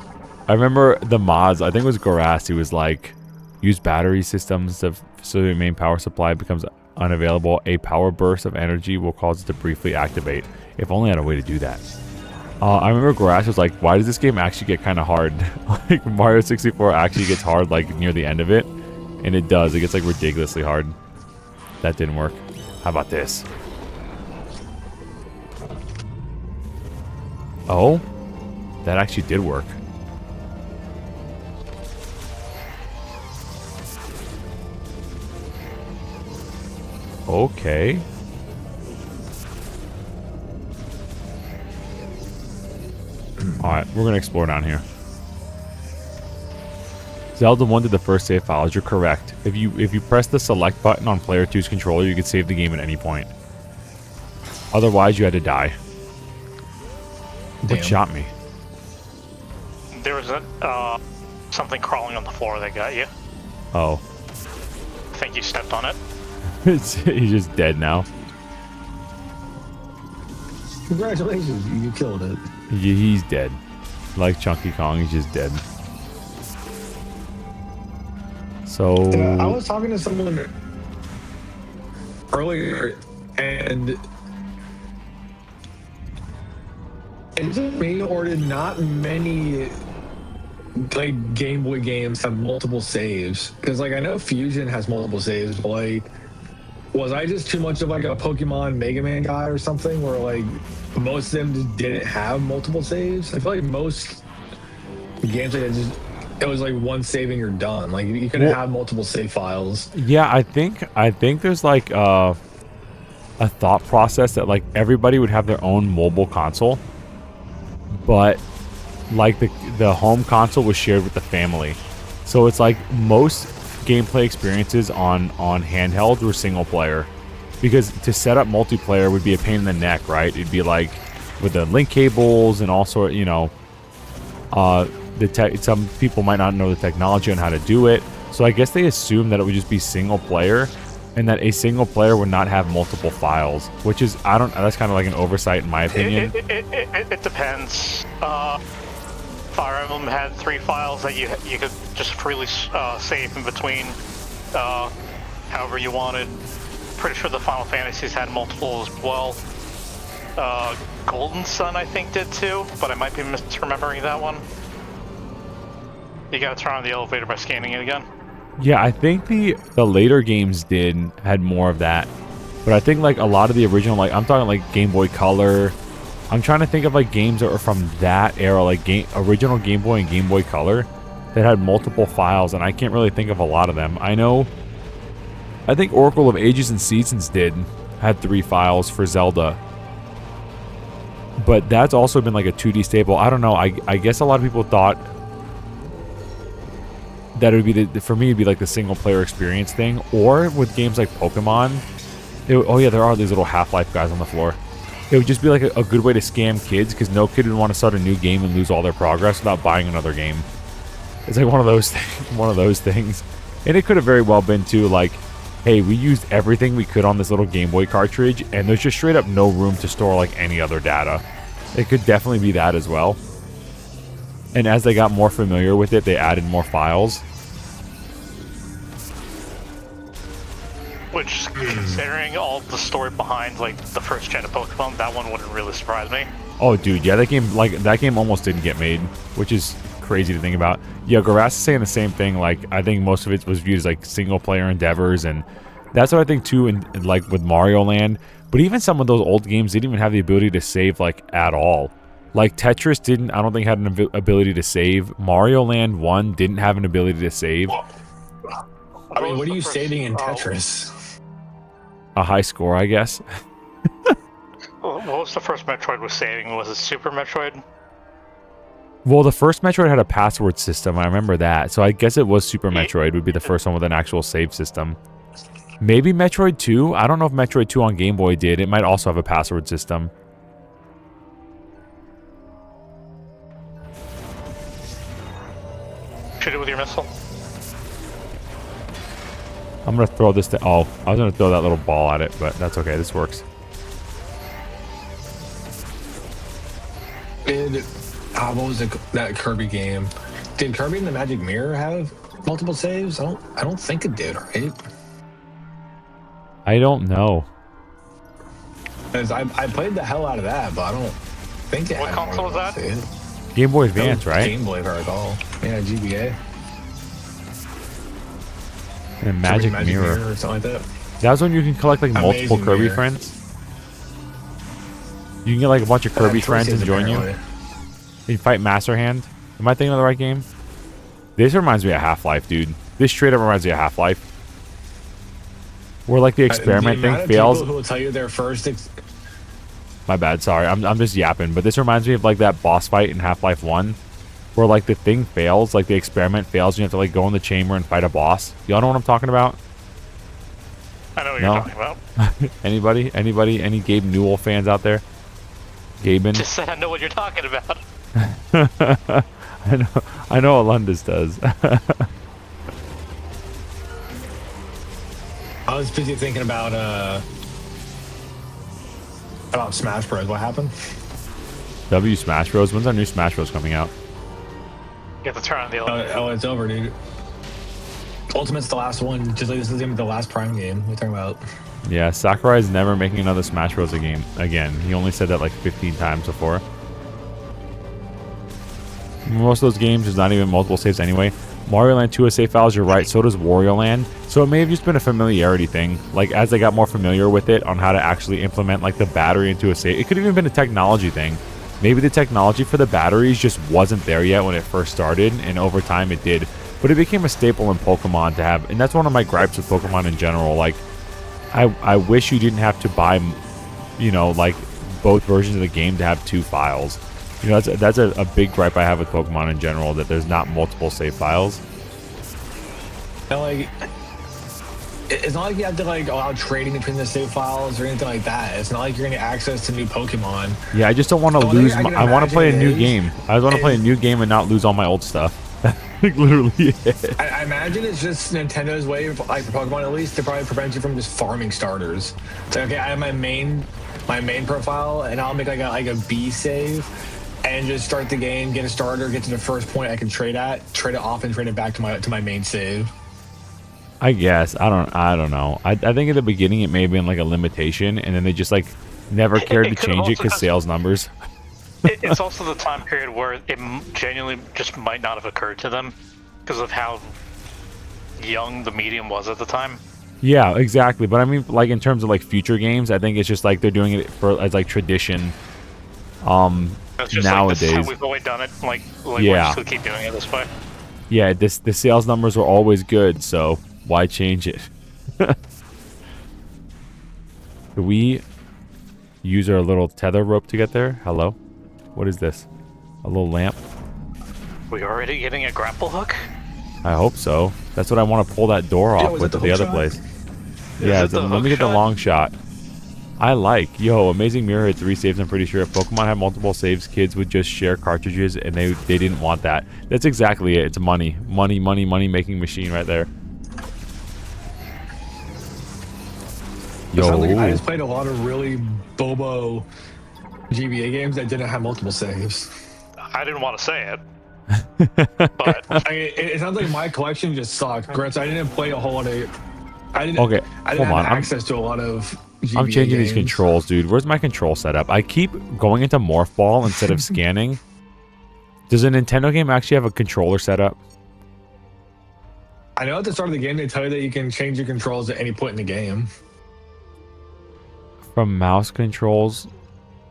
I remember the mods, I think it was Garas, he was like, use battery systems so the main power supply becomes unavailable. A power burst of energy will cause it to briefly activate. If only I had a way to do that. I remember Garas was like, why does this game actually get kind of hard? Like, Mario 64 actually gets hard, like, near the end of it. And it does. It gets, like, ridiculously hard. That didn't work. How about this? Oh? That actually did work. Okay. Alright, we're gonna explore down here. Zelda 1 did the first save files. You're correct. If you press the select button on player 2's controller, you could save the game at any point. Otherwise, you had to die. What shot me? There was something crawling on the floor that got you. Oh. I think you stepped on it. He's just dead now. Congratulations, you killed it. He's dead. Like Chunky Kong, he's just dead. So I was talking to someone earlier, and is it me or did not many like Game Boy games have multiple saves? Because like I know Fusion has multiple saves, but like was I just too much of like a Pokemon Mega Man guy or something where like most of them just didn't have multiple saves? I feel like most games like it was like one save and you're done. Like you couldn't have multiple save files. yeah, I think there's like a thought process that like everybody would have their own mobile console, but like the home console was shared with the family. So it's like most gameplay experiences on handhelds were single player, because to set up multiplayer would be a pain in the neck, right? It'd be like with the link cables and all sort, you know, some people might not know the technology on how to do it. So I guess they assumed that it would just be single player and that a single player would not have multiple files, which is, that's kind of like an oversight in my opinion. It depends. Fire Emblem had 3 files that you could just freely save in between, however you wanted. Pretty sure the Final Fantasies had multiple as well. Golden Sun, I think, did too, but I might be misremembering that one. You gotta turn on the elevator by scanning it again. Yeah, I think the later games had more of that, but I think like a lot of the original, like I'm talking like Game Boy Color. I'm trying to think of like games that are from that era, like original Game Boy and Game Boy Color, that had multiple files, and I can't really think of a lot of them. I think Oracle of Ages and Seasons had 3 files for Zelda, but that's also been like a 2D staple. I don't know. I guess a lot of people thought that it would be for me it'd be like the single player experience thing, or with games like Pokemon. Oh yeah, there are these little Half-Life guys on the floor. It would just be like a good way to scam kids, because no kid would want to start a new game and lose all their progress without buying another game. It's like one of those things. And it could have very well been too, like, hey, we used everything we could on this little Game Boy cartridge, and there's just straight up no room to store like any other data. It could definitely be that as well. And as they got more familiar with it, they added more files. Which, considering all the story behind like the first gen of Pokemon, that one wouldn't really surprise me. Oh, dude, yeah, that game almost didn't get made, which is crazy to think about. Yeah, Grass is saying the same thing. Like, I think most of it was viewed as like single player endeavors, and that's what I think too. In like with Mario Land, but even some of those old games didn't even have the ability to save like at all. Like Tetris didn't. I don't think had an ability to save. Mario Land 1 didn't have an ability to save. I mean, what are you saving in Tetris? A high score, I guess. What was the first Metroid was saving? Was it Super Metroid? Well, the first Metroid had a password system. I remember that. So I guess it was Super Metroid would be the first one with an actual save system. Maybe Metroid 2? I don't know if Metroid 2 on Game Boy did. It might also have a password system. Shoot it with your missile. I'm going to throw this to... Oh, I was going to throw that little ball at it, but that's okay. This works. What was that Kirby game? Did Kirby and the Magic Mirror have multiple saves? I don't think it did, right? I don't know. 'Cause I played the hell out of that, but I don't think it What had console was that? saves. Game Boy Advance, right? Game Boy, if I recall. Yeah, GBA. And Magic Mirror. Or something like that. That was when you can collect like multiple Amazing Kirby Mirror. friends. You can get like a bunch of Kirby friends and join you. You fight Master Hand. Am I thinking of the right game? This reminds me of Half-Life, dude. This straight up reminds me of Half-Life. Where like the experiment the amount thing of fails. people who will tell you their first My bad, sorry. I'm just yapping. But this reminds me of like that boss fight in Half-Life 1. Where like the thing fails, like the experiment fails, and you have to like go in the chamber and fight a boss. Y'all know what I'm talking about? I know what you're talking about. Anybody? Any Gabe Newell fans out there? Gaben? Just said I know what you're talking about. I know Alundis does. I was busy thinking about Smash Bros. What happened? W Smash Bros. When's our new Smash Bros. Coming out? You have to turn on the elevator. Oh, it's over, dude. Ultimate's the last one. Just like this is the last Prime game. What are you talking about? Yeah, Sakurai's never making another Smash Bros. Game again. He only said that like 15 times before. Most of those games, there's not even multiple saves anyway. Mario Land 2 has save files, you're right. So does Wario Land. So it may have just been a familiarity thing. Like, as they got more familiar with it on how to actually implement, like, the battery into a save. It could have even been a technology thing. Maybe the technology for the batteries just wasn't there yet when it first started, and over time it did. But it became a staple in Pokemon to have, and that's one of my gripes with Pokemon in general. Like, I wish you didn't have to buy, you know, like, both versions of the game to have 2 files. You know, that's a big gripe I have with Pokemon in general, that there's not multiple save files. And like, it's not like you have to like allow trading between the save files or anything like that. It's not like you're getting access to new Pokemon. Yeah, I just don't want to lose. I want to play a new game. I just want to play a new game and not lose all my old stuff. Like, literally. I imagine it's just Nintendo's way, like for Pokemon at least, to probably prevent you from just farming starters. So okay, I have my main profile, and I'll make like a B save. And just start the game, get a starter, get to the first point I can trade it off, and trade it back to my main save. I guess I don't know. I think at the beginning it may have been like a limitation, and then they just like never cared to change it because sales numbers. It's also the time period where it genuinely just might not have occurred to them because of how young the medium was at the time. Yeah, exactly. But I mean, like in terms of like future games, I think it's just like they're doing it as like tradition. It's just nowadays, like, this is how we've always done it. Like yeah. We're just gonna keep doing it this way. Yeah, the sales numbers were always good, so why change it? Do we use our little tether rope to get there? Hello? What is this? A little lamp? We already getting a grapple hook? I hope so. That's what I want to pull that door off with the other shot? place. Yeah, let me get the long shot. I like. Yo, Amazing Mirror had 3 saves, I'm pretty sure. If Pokemon had multiple saves, kids would just share cartridges, and they didn't want that. That's exactly it. It's money. Money making machine right there. It sounds like I just played a lot of really bobo GBA games that didn't have multiple saves. I didn't want to say it. But it sounds like my collection just sucked. Granted, I didn't play a whole lot of... I didn't. Okay, I didn't hold have on. access to a lot of. GBA I'm changing these games. controls, dude. Where's my control setup? I keep going into Morph Ball instead of scanning. Does a Nintendo game actually have a controller setup? I know at the start of the game they tell you that you can change your controls at any point in the game. From mouse controls,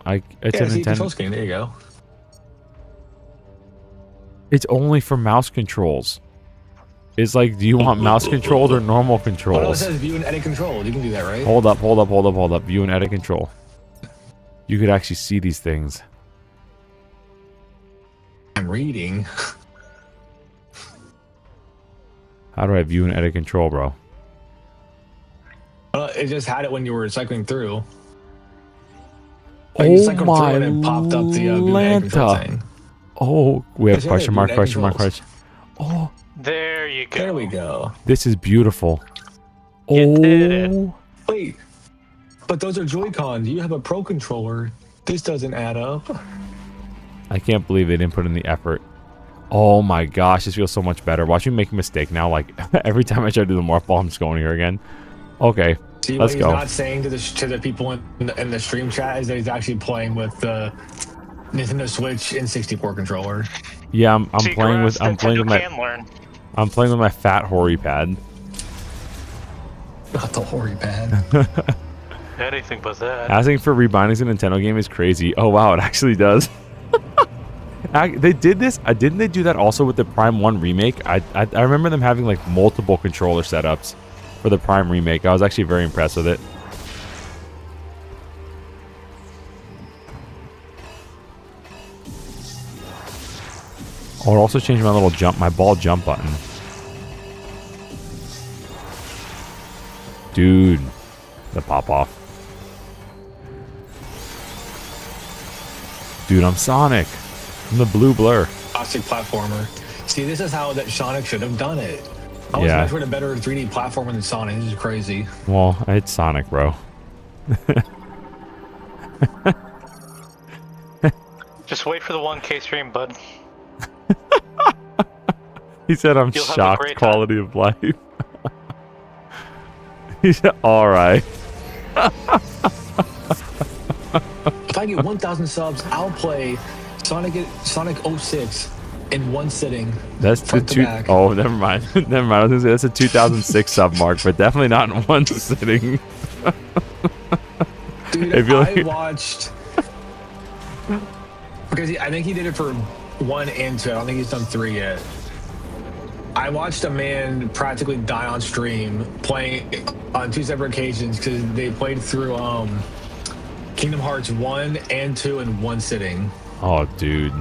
it's a See, control Nintendo. screen. There you go. It's only for mouse controls. It's like, do you want mouse controlled or normal Well, it controls? says view and edit control. You can do that, right? Hold up. View and edit control. You could actually see these things. I'm reading. How do I view and edit control, bro? It just had it when you were cycling through. Like, you Oh cycled my through and it popped up the view and edit control Lanta. thing. Oh, we have Yes, yeah, question view mark, and edit question mark, controls. question. Oh, There you go. There we go. this is beautiful. You did it. Oh, Wait, but those are Joy-Cons. You have a Pro controller. This doesn't add up. I can't believe they didn't put in the effort. Oh my gosh, this feels so much better. Watch me make a mistake now. Like every time I try to do the morph ball, I'm just going here again. Okay, See, let's what he's go. not saying to the people in the stream chat is that he's actually playing with the Nintendo Switch N64 controller. Yeah, I'm See, playing with Nintendo I'm playing with can learn. my fat hoary pad. Not the hoary pad. Anything but that. Asking for rebindings in a Nintendo game is crazy. Oh wow, it actually does. They did this. Didn't they do that also with the Prime 1 remake? I remember them having like multiple controller setups for the Prime remake. I was actually very impressed with it. Oh, it also changed my ball jump button. Dude, the pop off. Dude, I'm Sonic. I'm the blue blur. Classic platformer. See, this is how that Sonic should have done it. How was Yeah. Metroid a better 3D platformer than Sonic? This is crazy. Well, it's Sonic, bro. Just wait for the 1K stream, bud. He said I'm You'll have a shocked great time. quality of life. He said, all right. If I get 1,000 subs, I'll play Sonic 06 in one sitting. That's the front to two back. oh never mind. Never mind. I was gonna say that's a 2006 sub mark, but definitely not in one sitting. Dude, If you I like- watched because I think he did it for 1 and 2. I don't think he's done 3 yet. I watched a man practically die on stream playing on 2 separate occasions because they played through Kingdom Hearts 1 and 2 in one sitting. Oh dude.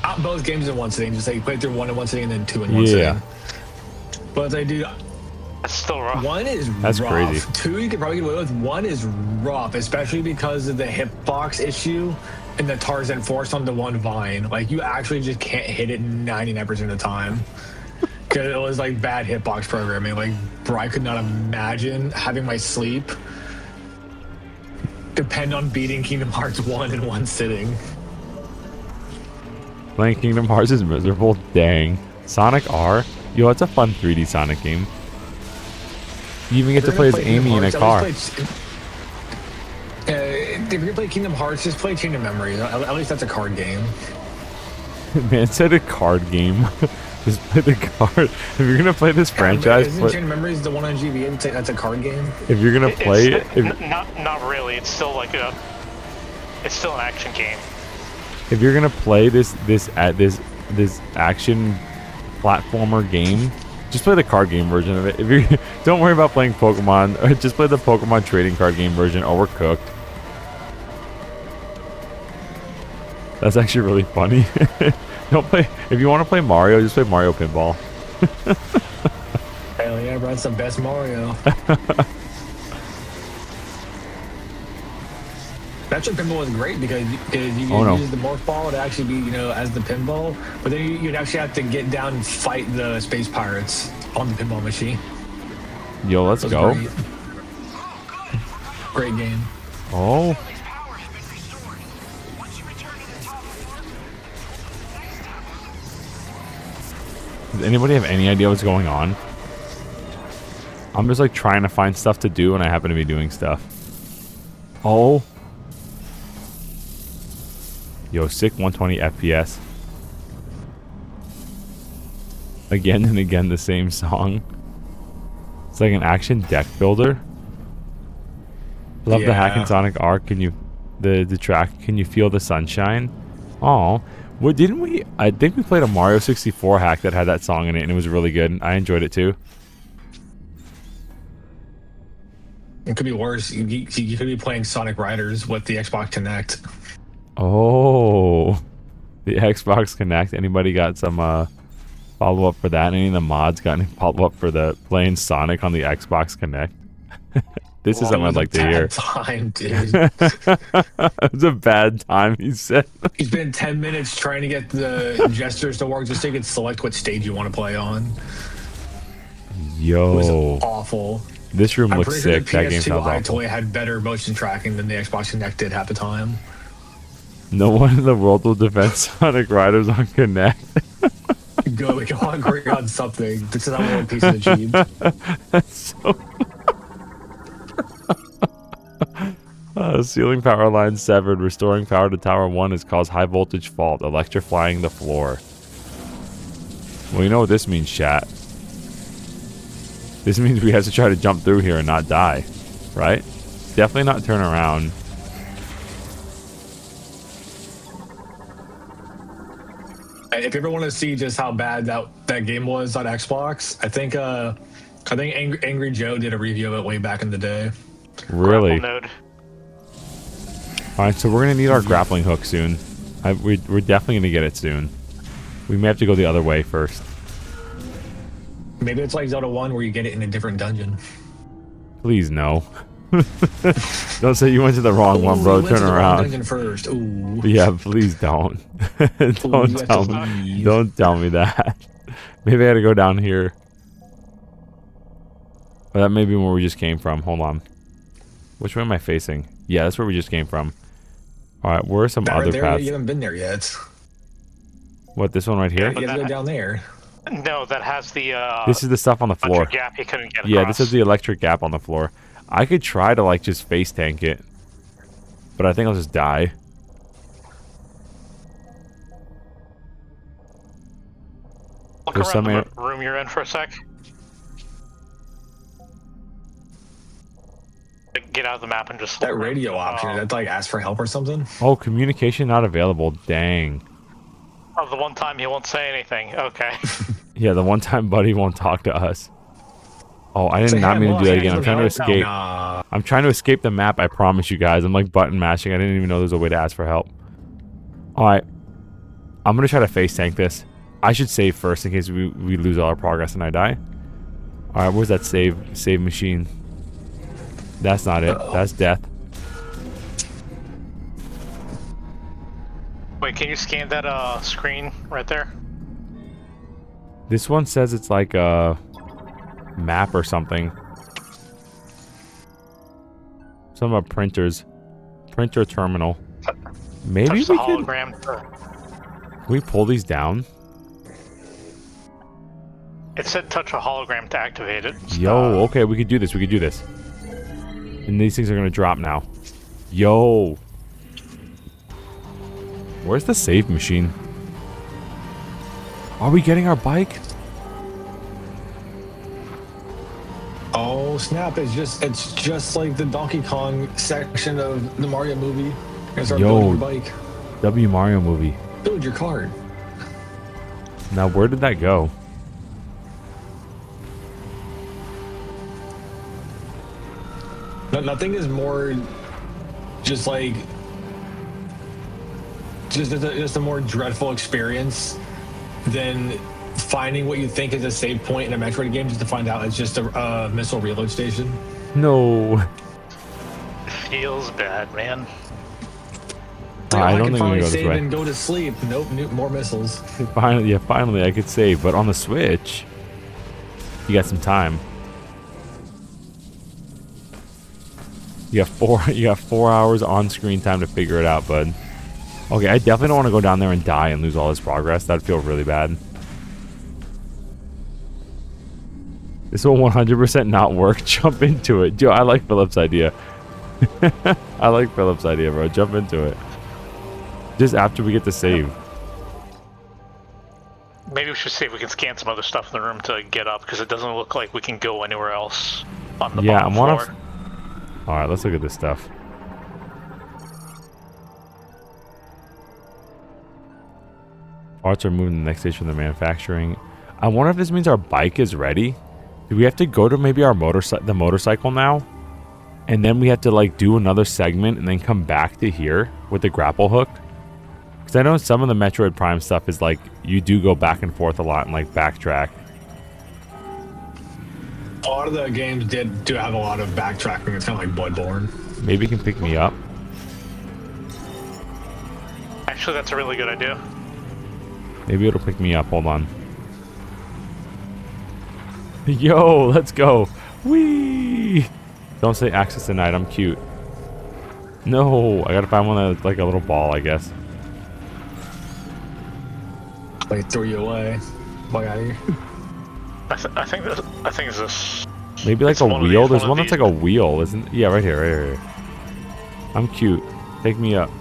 Not both games in one sitting, just like played through 1 in one sitting and then 2 in one Yeah. sitting. But it's like, dude, That's still rough. 1 is That's rough. crazy. 2 you could probably get away with. 1 is rough, especially because of the hitbox issue and the Tarzan force on the one vine. Like, you actually just can't hit it 99% of the time. Because it was like bad hitbox programming. Like, bro, I could not imagine having my sleep depend on beating Kingdom Hearts 1 in one sitting. Playing Kingdom Hearts is miserable. Dang. Sonic R. Yo, it's a fun 3D Sonic game. You even get to play as Amy in a car. If you're gonna play Kingdom Hearts, just play Chain of Memories. At least that's a card game. Man said a card game. Just play the card. If you're gonna play this franchise, Isn't Chain of Memories the one on GBA? That's a card game. if you're gonna play it, Not really. It's still like it's still an action game. if you're gonna play this action platformer game, just play the card game version of it. If you don't worry about playing Pokemon, or just play the Pokemon trading card game version, or we're cooked. That's actually really funny. Don't play if you want to play Mario, just play Mario Pinball. Hell yeah, bro, that's the best Mario. Metro Pinball was great because you could use the morph ball to actually be, as the pinball, but then you'd actually have to get down and fight the space pirates on the pinball machine. Yo, let's That go. was Great game. Oh. Does anybody have any idea what's going on? I'm just like trying to find stuff to do, and I happen to be doing stuff. Oh. Yo, sick 120 FPS. Again and again, the same song. It's like an action deck builder. Love the hack in Sonic Arc. Can you, the track? Can you feel the sunshine? Oh, what didn't we? I think we played a Mario 64 hack that had that song in it, and it was really good. I enjoyed it too. It could be worse. You could be playing Sonic Riders with the Xbox Connect. Oh, the Xbox Connect. Anybody got some follow up for that? Any of the mods got any follow up for the playing Sonic on the Xbox Connect? This is something I'd like to hear. Time, dude. It was a bad time, he said. He's been 10 minutes trying to get the gestures to work just so you can select what stage you want to play on. Yo. It was awful. This room looks sick. Sure that game sounds awful. iToy had better motion tracking than the Xbox Connect did half the time. No one in the world will defend Sonic Riders on Connect. We can all agree on something. This is not one piece of the cheese. That's so... ceiling power line severed. Restoring power to Tower 1 has caused high voltage fault, electrifying the floor. Well, you know what this means, chat. This means we have to try to jump through here and not die. Right? Definitely not turn around. If you ever want to see just how bad that game was on Xbox, I think Angry Joe did a review of it way back in the day. Really? Alright, so we're going to need our grappling hook soon. We're definitely going to get it soon. We may have to go the other way first. Maybe it's like Zelda 1 where you get it in a different dungeon. Please, no. Don't say you went to the wrong one, bro. Turn around. Dungeon first. Ooh. Yeah, please don't. Don't tell me. Don't tell me that. Maybe I had to go down here. But that may be where we just came from. Hold on. Which way am I facing? Yeah, that's where we just came from. Alright, where are some other paths? You haven't been there yet. What, this one right here? You have to go down there. No, that has the this is the stuff on the floor. Gap you couldn't get across. Yeah, this is the electric gap on the floor. I could try to like just face tank it, but I think I'll just die. Look around the room you're in for a sec. Get out of the map and just... That radio option, that's like ask for help or something? Oh, communication not available. Dang. Oh, the one time he won't say anything. Okay. Yeah, the one time Buddy won't talk to us. Oh, I did not mean to do that again. I'm trying to escape. Nah. I'm trying to escape the map, I promise you guys. I'm like button mashing. I didn't even know there was a way to ask for help. Alright. I'm going to try to face tank this. I should save first in case we lose all our progress and I die. Alright, where's that save machine? That's not it. That's death. Wait, can you scan that screen right there? This one says it's like a map or something. Some of printers. Printer terminal. Maybe we can... Can we pull these down? It said touch a hologram to activate it. Yo, okay, we could do this. We could do this. And these things are going to drop now. Yo. Where's the save machine? Are we getting our bike? Oh snap! It's just like the Donkey Kong section of the Mario movie. Start building your bike. W Mario movie. Build your cart. Now where did that go? Nothing is more just like just a more dreadful experience than finding what you think is a save point in a Metroid game just to find out it's just a missile reload station. No. Feels bad, man. I don't think we can go this way. And go to sleep. Nope, more missiles. Finally I could save, but on the Switch, you got some time. You got 4 hours on screen time to figure it out, bud. Okay, I definitely don't want to go down there and die and lose all this progress. That'd feel really bad. This will 100% not work. Jump into it. Dude, I like Philip's idea. I like Philip's idea, bro. Jump into it. Just after we get to save. Maybe we should see if we can scan some other stuff in the room to get up, because it doesn't look like we can go anywhere else on the bottom floor. Alright, let's look at this stuff. Parts are moved to the next stage from the manufacturing. I wonder if this means our bike is ready. Do we have to go to maybe our motorcycle now? And then we have to like do another segment and then come back to here with the grapple hook? Because I know some of the Metroid Prime stuff is like, you do go back and forth a lot and like backtrack. A lot of the games do have a lot of backtracking. It's kind of like Bloodborne. Maybe you can pick me up. Actually, that's a really good idea. Maybe it'll pick me up. Hold on. Yo, let's go. Whee! Don't say access denied. I'm cute. No, I gotta find one that's like a little ball, I guess. Like throw you away. Bug out of here. I think it's this. Maybe like a wheel. There's one that's like a wheel, isn't? Yeah, right here, right here. I'm cute. Take me up.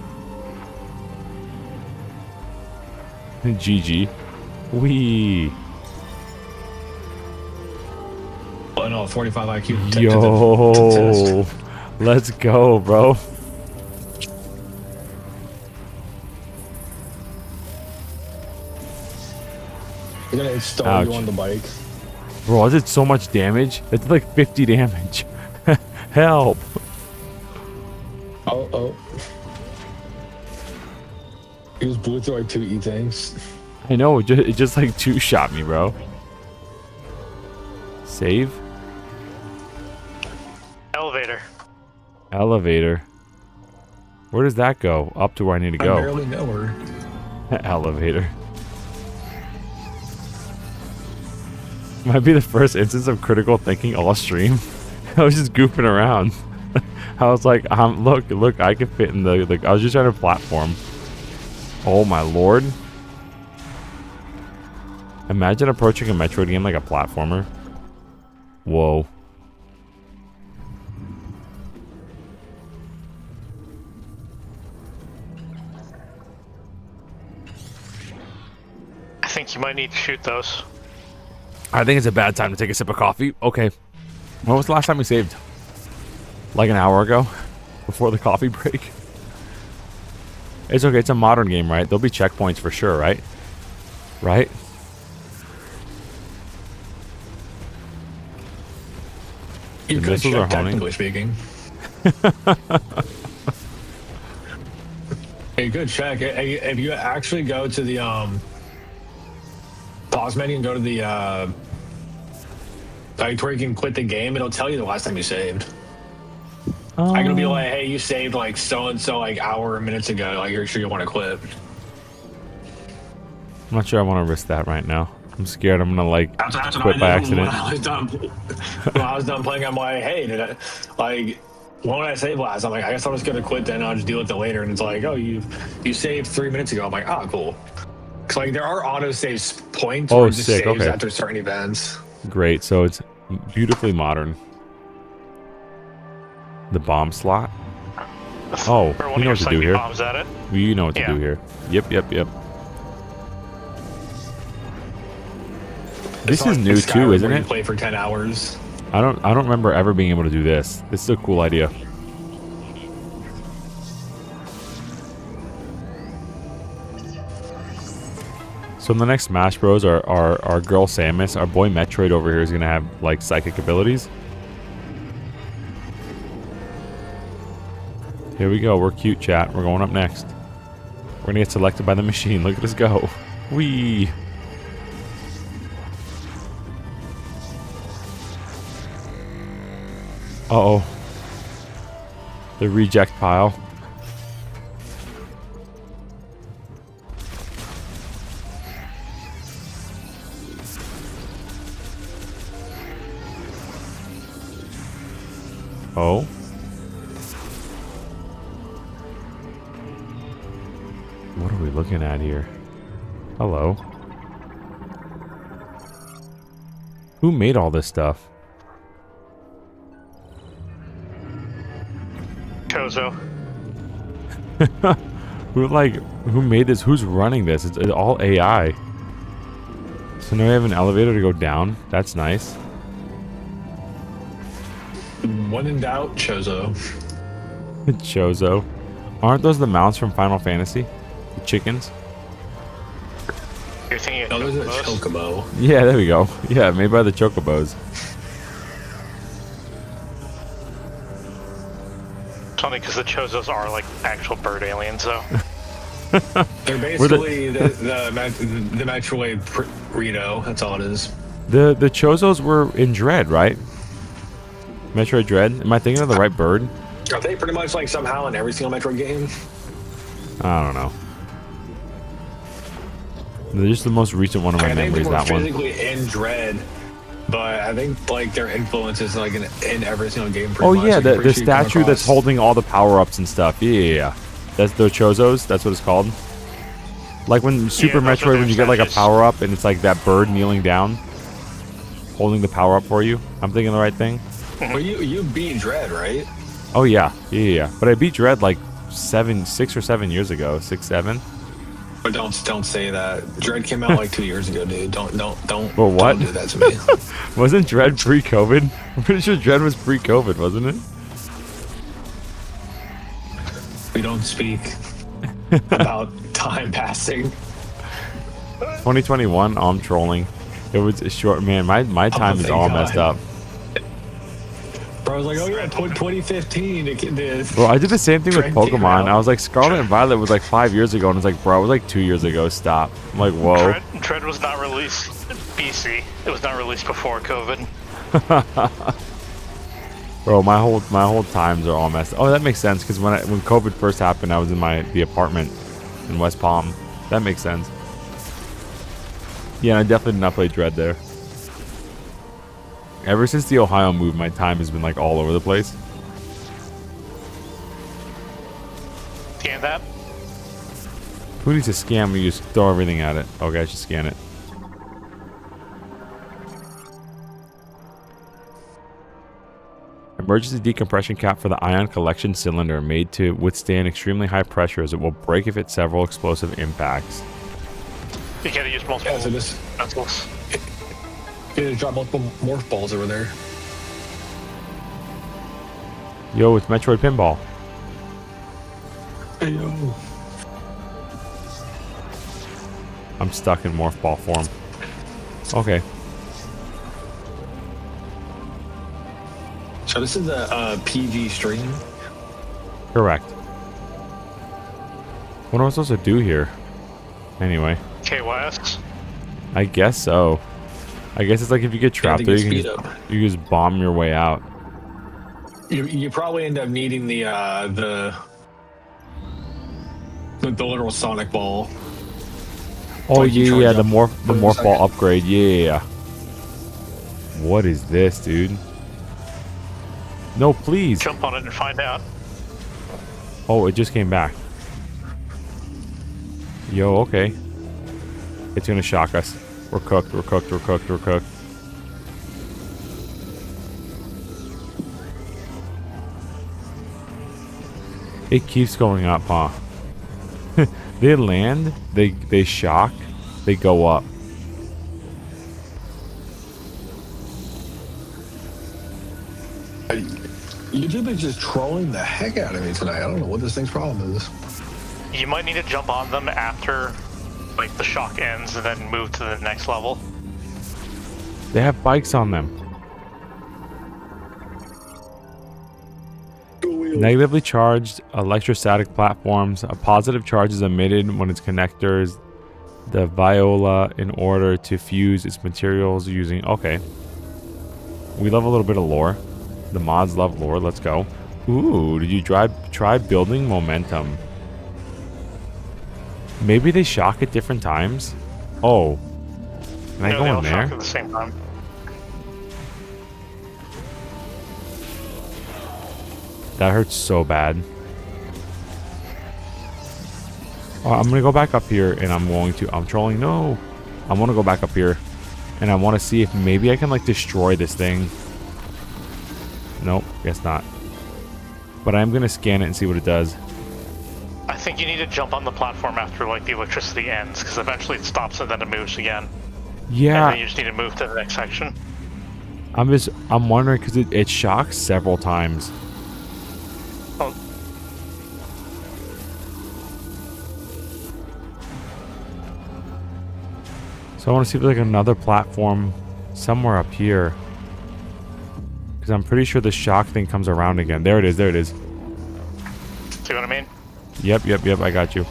GG. Wee. Oh no, 45 IQ. Yo, let's go, bro. You're gonna install you on the bike. Bro, I did so much damage. It's like 50 damage. Help. Oh. He was blue through like 2 E things. I know, it just like 2-shot me, bro. Save. Elevator. Elevator. Where does that go? Up to where I need to go. I barely know her. Elevator. Might be the first instance of critical thinking all stream. I was just goofing around. I was like, look, I can fit in the I was just trying to platform. Oh my lord. Imagine approaching a Metroid game like a platformer. Whoa. I think you might need to shoot those. I think it's a bad time to take a sip of coffee. Okay. When was the last time we saved? Like an hour ago? Before the coffee break? It's okay. It's a modern game, right? There'll be checkpoints for sure, right? Right? You could check, technically speaking. Hey, good check. If you actually go to the pause menu and go to the like where you can quit the game, it'll tell you the last time you saved. I can be like, hey, you saved like so and so like hour or minutes ago. Like, you're sure you want to quit? I'm not sure I want to risk that right now. I'm scared I'm gonna like quit by accident. When I was done playing, I'm like, hey, did I like when I save last? I'm like, I guess I'm just gonna quit then. I'll just deal with it later. And it's like, oh, you saved 3 minutes ago. I'm like, oh, cool. Cause like there are auto save points. Oh, where it just sick. saves Okay. after certain events. Great. So it's beautifully modern. The bomb slot. Oh, you know what to do here. Bombs at it. You know what to do here. Yep. This is new too, isn't it? Play for 10 hours. I don't remember ever being able to do this. This is a cool idea. So in the next Smash Bros, our girl Samus, our boy Metroid over here is gonna have like psychic abilities. Here we go. We're cute, chat. We're going up next. We're gonna get selected by the machine. Look at us go. Whee! Uh-oh. The reject pile. Oh. What are we looking at here? Hello. Who made all this stuff? Chozo. Who made this? Who's running this? It's all AI. So now we have an elevator to go down. That's nice. When in doubt, Chozo. Chozo. Aren't those the mounts from Final Fantasy? The chickens? You're thinking Oh, of there's a Chocobos? chocobo. Yeah, there we go. Yeah, made by the chocobos. It's funny because the Chozos are like actual bird aliens, though. They're basically the Metroid Rito. That's all it is. The Chozos were in Dread, right? Metroid Dread. Am I thinking of the right bird? Are they pretty much like somehow in every single Metroid game? I don't know. They're just the most recent one of my memories. That one. Physically in Dread, but I think like their influence is like in every single game. Oh much. yeah, Like, the pretty sure you come statue that's across- holding all the power ups and stuff. Yeah. That's the Chozos. That's what it's called. Like when Super those are Metroid, their when you get like a statues. power up and it's like that bird kneeling down, holding the power up for you. I'm thinking the right thing. Well, you beat Dread, right? Oh yeah. But I beat Dread like 6 or 7 years ago. 6, 7. But don't say that. Dread came out like 2 years ago, dude. Don't But what? don't do that to me. Wasn't Dread pre-COVID? I'm pretty sure Dread was pre-COVID, wasn't it? We don't speak about time passing. 2021. Oh, I'm trolling. It was a short. Man, my time is thank all God. messed up. Bro, I was like, oh yeah, 2015. Bro, I did the same thing with Dread came Pokemon. out. I was like, Scarlet and Violet was like 5 years ago, and it's like, bro, it was like 2 years ago. Stop. I'm like, whoa. Dread was not released BC. It was not released before COVID. Bro, my whole times are all messed up. Oh, that makes sense because when COVID first happened, I was in the apartment in West Palm. That makes sense. Yeah, I definitely did not play Dread there. Ever since the Ohio move, my time has been like all over the place. Scan that. Who needs to scan when you just throw everything at it? Okay, I should scan it. Emergency decompression cap for the ion collection cylinder made to withstand extremely high pressures. It will break if it several explosive impacts. You gotta use multiple Yeah, so this pencils. you just drop multiple morph balls over there. Yo, it's Metroid Pinball. Hey, yo. I'm stuck in morph ball form. Okay. So this is a PG stream. Correct. What am I supposed to do here? Anyway. KYS. I guess so. I guess it's like if you get trapped there, get you speed can up. you just bomb your way out. You probably end up needing the literal Sonic ball. Oh Like you yeah, charge the up morph for a ball second. upgrade. Yeah. What is this, dude? No, please. Jump on it and find out. Oh, it just came back. Yo, okay. It's gonna shock us. We're cooked. We're cooked. We're cooked. We're cooked. It keeps going up, huh? They land, they shock, they go up. YouTube is just trolling the heck out of me tonight. I don't know what this thing's problem is. You might need to jump on them after like the shock ends and then move to the next level. They have bikes on them. Negatively charged electrostatic platforms. A positive charge is emitted when its connectors the viola in order to fuse its materials using... Okay. We love a little bit of lore. The mods love lore. Let's go. Ooh, did you try building momentum? Maybe they shock at different times? Oh. Can I No, go they in all there? shock at the same time. That hurts so bad. Oh, I'm gonna go back up here and I'm trolling. No! I wanna go back up here. And I want to see if maybe I can like destroy this thing. Nope, guess not. But I'm gonna scan it and see what it does. I think you need to jump on the platform after like the electricity ends, because eventually it stops and then it moves again. Yeah. And then you just need to move to the next section. I'm wondering because it shocks several times. Oh. So I want to see if there's like another platform somewhere up here. Because I'm pretty sure the shock thing comes around again. There it is, there it is. See what I mean? Yep, I got you.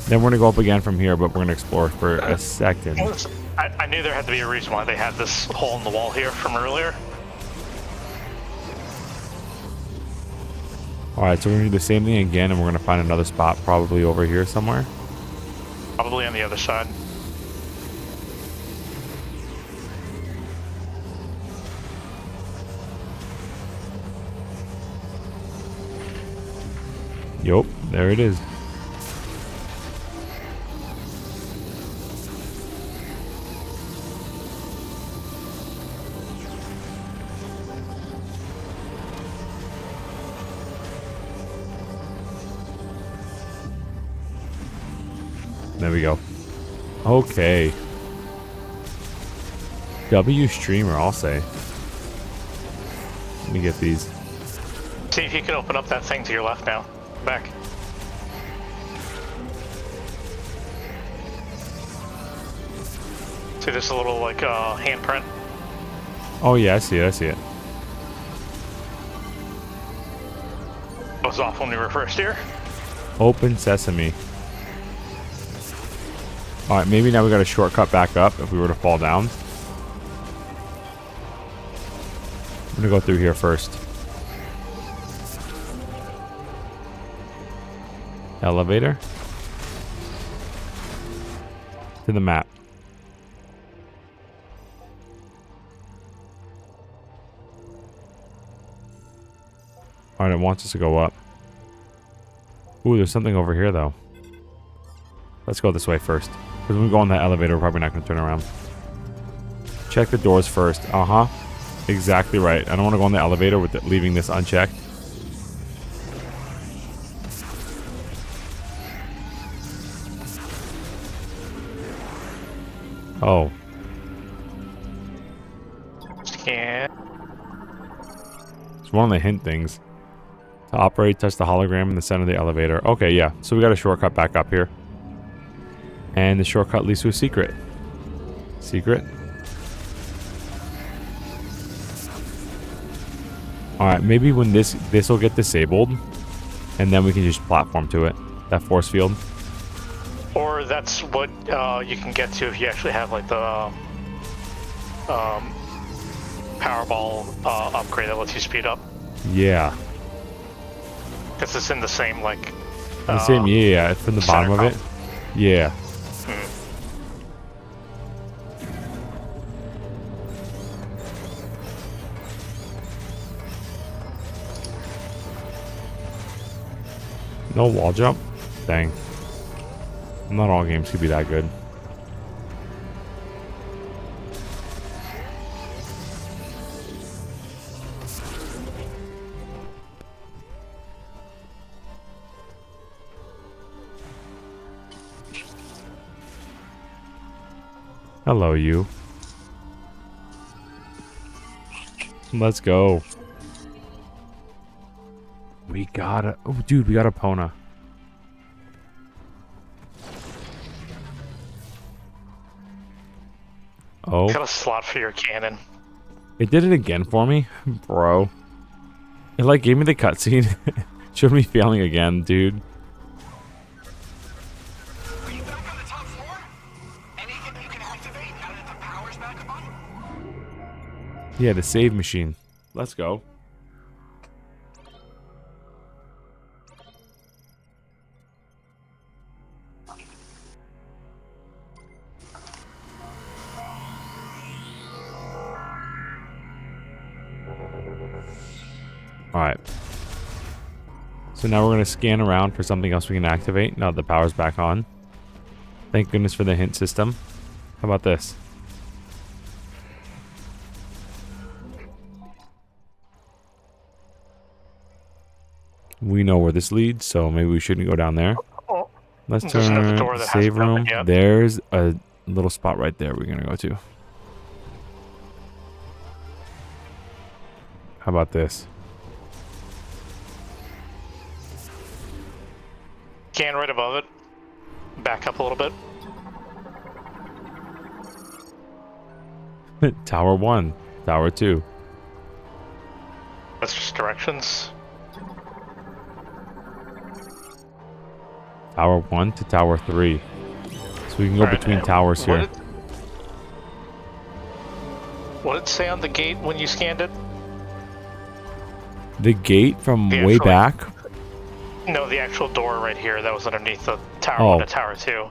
Then we're going to go up again from here, but we're going to explore for a second. I knew there had to be a reason why they had this hole in the wall here from earlier. Alright, so we're going to do the same thing again, and we're going to find another spot probably over here somewhere. Probably on the other side. Yup, there it is. There we go. Okay. W streamer, I'll say. Let me get these. See if you can open up that thing to your left now. Back. See this little like handprint? Oh yeah, I see it. Was off when we were first here. Open sesame. Alright, maybe now we got a shortcut back up if we were to fall down. I'm gonna go through here first. Elevator. To the map. Alright, it wants us to go up. Ooh, there's something over here though. Let's go this way first. Because when we go on that elevator, we're probably not going to turn around. Check the doors first. Uh-huh. Exactly right. I don't want to go on the elevator with leaving this unchecked. Oh. Scan. It's one of the hint things. To operate, touch the hologram in the center of the elevator. Okay, yeah. So we got a shortcut back up here. And the shortcut leads to a secret. Secret. Alright, maybe when this will get disabled. And then we can just platform to it. That force field. Or that's what you can get to if you actually have like the Powerball upgrade that lets you speed up. Yeah. Because it's in the same like... the same, yeah, it's from the bottom of it. Yeah. No wall jump? Dang. Not all games could be that good. Hello, you. Let's go. We got a... Oh, dude, we got a Pona. Oh. Got a slot for your cannon. It did it again for me? Bro. It, like, gave me the cutscene. Showed me failing again, dude. Are you back on the top floor? Anything you can activate now that the power's back on? Yeah, the save machine. Let's go. Alright. So now we're going to scan around for something else we can activate now that the power's back on. Thank goodness for the hint system. How about this? We know where this leads, so maybe we shouldn't go down there. Oh, Let's there's another turn door that save hasn't been room. opened yet. There's a little spot right there we're gonna go to. How about this? Can right above it. Back up a little bit. Tower 1, Tower 2. That's just directions. Tower 1 to Tower 3. So we can go Alright, between and towers here. What did it say on the gate when you scanned it? The gate from The way actual- back? No, the actual door right here that was underneath the Tower Oh. 1 to Tower 2.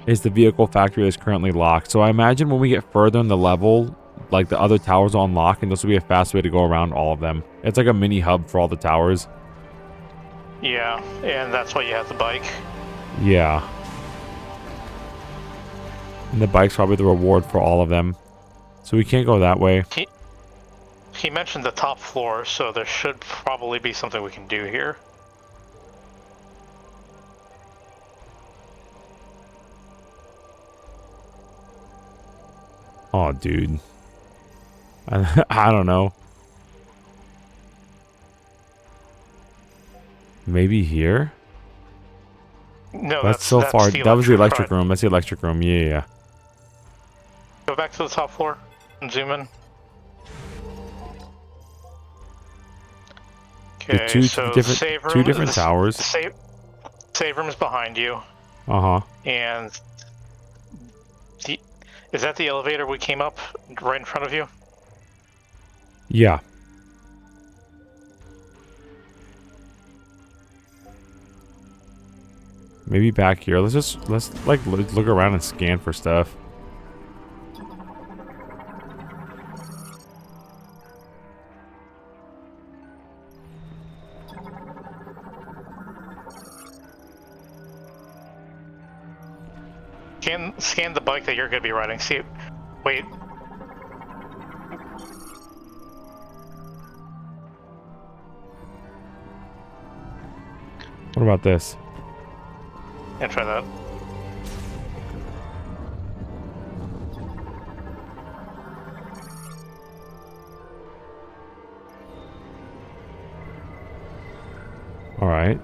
Is the vehicle factory that's currently locked. So I imagine when we get further in the level, like the other towers will unlock, and this will be a fast way to go around all of them. It's like a mini hub for all the towers. Yeah, and that's why you have the bike. Yeah. And the bike's probably the reward for all of them. So we can't go that way. He mentioned the top floor, so there should probably be something we can do here. Oh, dude. I don't know. Maybe here? No, That's so far. the That was the electric front. room. That's the electric room. Yeah, yeah. Go back to the top floor and zoom in. The Okay, two so different- save room, two different the towers. Save room is behind you, Uh-huh. and is that the elevator we came up right in front of you? Yeah. Maybe back here. Let's like look around and scan for stuff. Scan the bike that you're going to be riding. See, wait. What about this? And try that. All right.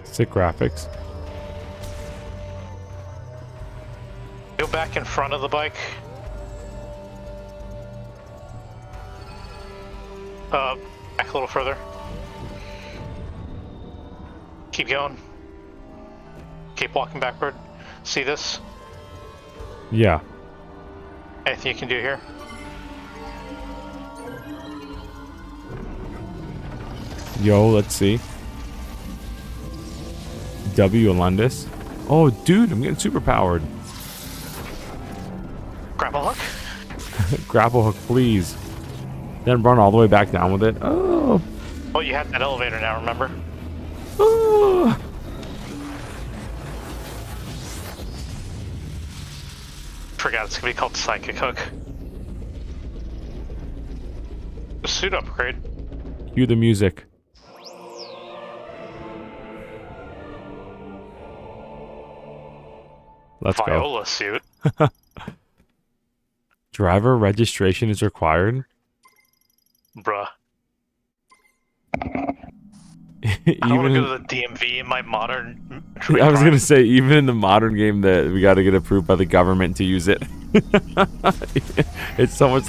Sick graphics. Go back in front of the bike. Back a little further. Keep going. Keep walking backward. See this? Yeah. Anything you can do here? Yo, let's see. W. Alundis. Oh, dude, I'm getting super powered. Grapple hook? Grapple hook, please. Then run all the way back down with it. Oh. Oh, you have that elevator now, remember? Oh. Forgot it's gonna be called Psychic Hook. Suit upgrade. Cue the music. Let's Viola suit. go. Driver registration is required. Bruh. I don't want Even to go to the DMV in my modern. I was gonna say, even in the modern game, that we got to get approved by the government to use it. It's so much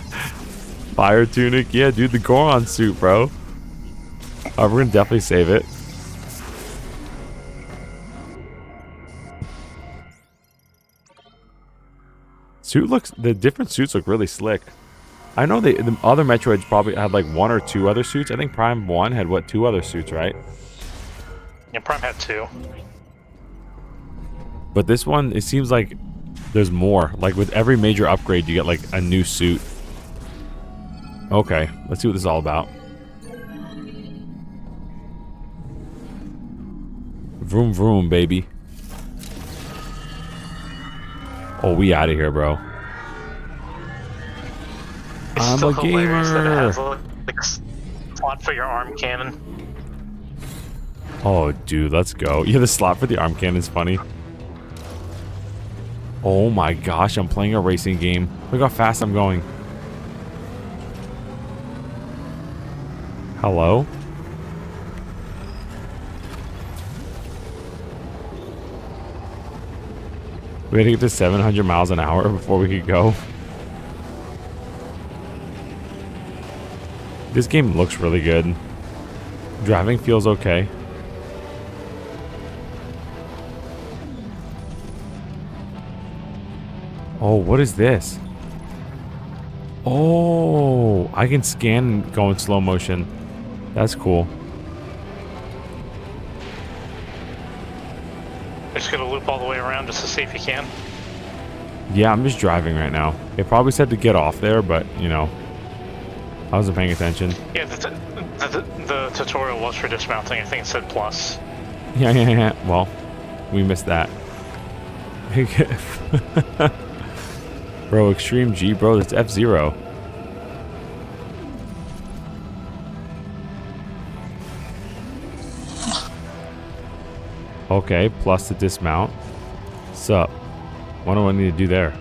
fire tunic. Yeah, dude, the Goron suit, bro. We're gonna definitely save it. The different suits look really slick. I know the other Metroids probably had like one or two other suits. I think Prime 1 had, what, 2 other suits, right? Yeah, Prime had 2. But this one, it seems like there's more. Like with every major upgrade, you get like a new suit. Okay, let's see what this is all about. Vroom vroom, baby. Oh, we out of here, bro. I'm still a hilarious that it gamer. has like a slot for your arm cannon. Oh, dude, let's go. Yeah, the slot for the arm cannon is funny. Oh my gosh, I'm playing a racing game. Look how fast I'm going. Hello? We had to get to 700 miles an hour before we could go. This game looks really good. Driving feels okay. Oh, what is this? Oh, I can scan and go in slow motion. That's cool. Just gonna loop all the way around just to see if you can. Yeah, I'm just driving right now. It probably said to get off there, but, you know, I wasn't paying attention. Yeah, the tutorial was for dismounting. I think it said plus. Yeah. Well, we missed that. Bro, Extreme G, bro, that's F-Zero. Okay, plus to dismount. Sup? What do I need to do there?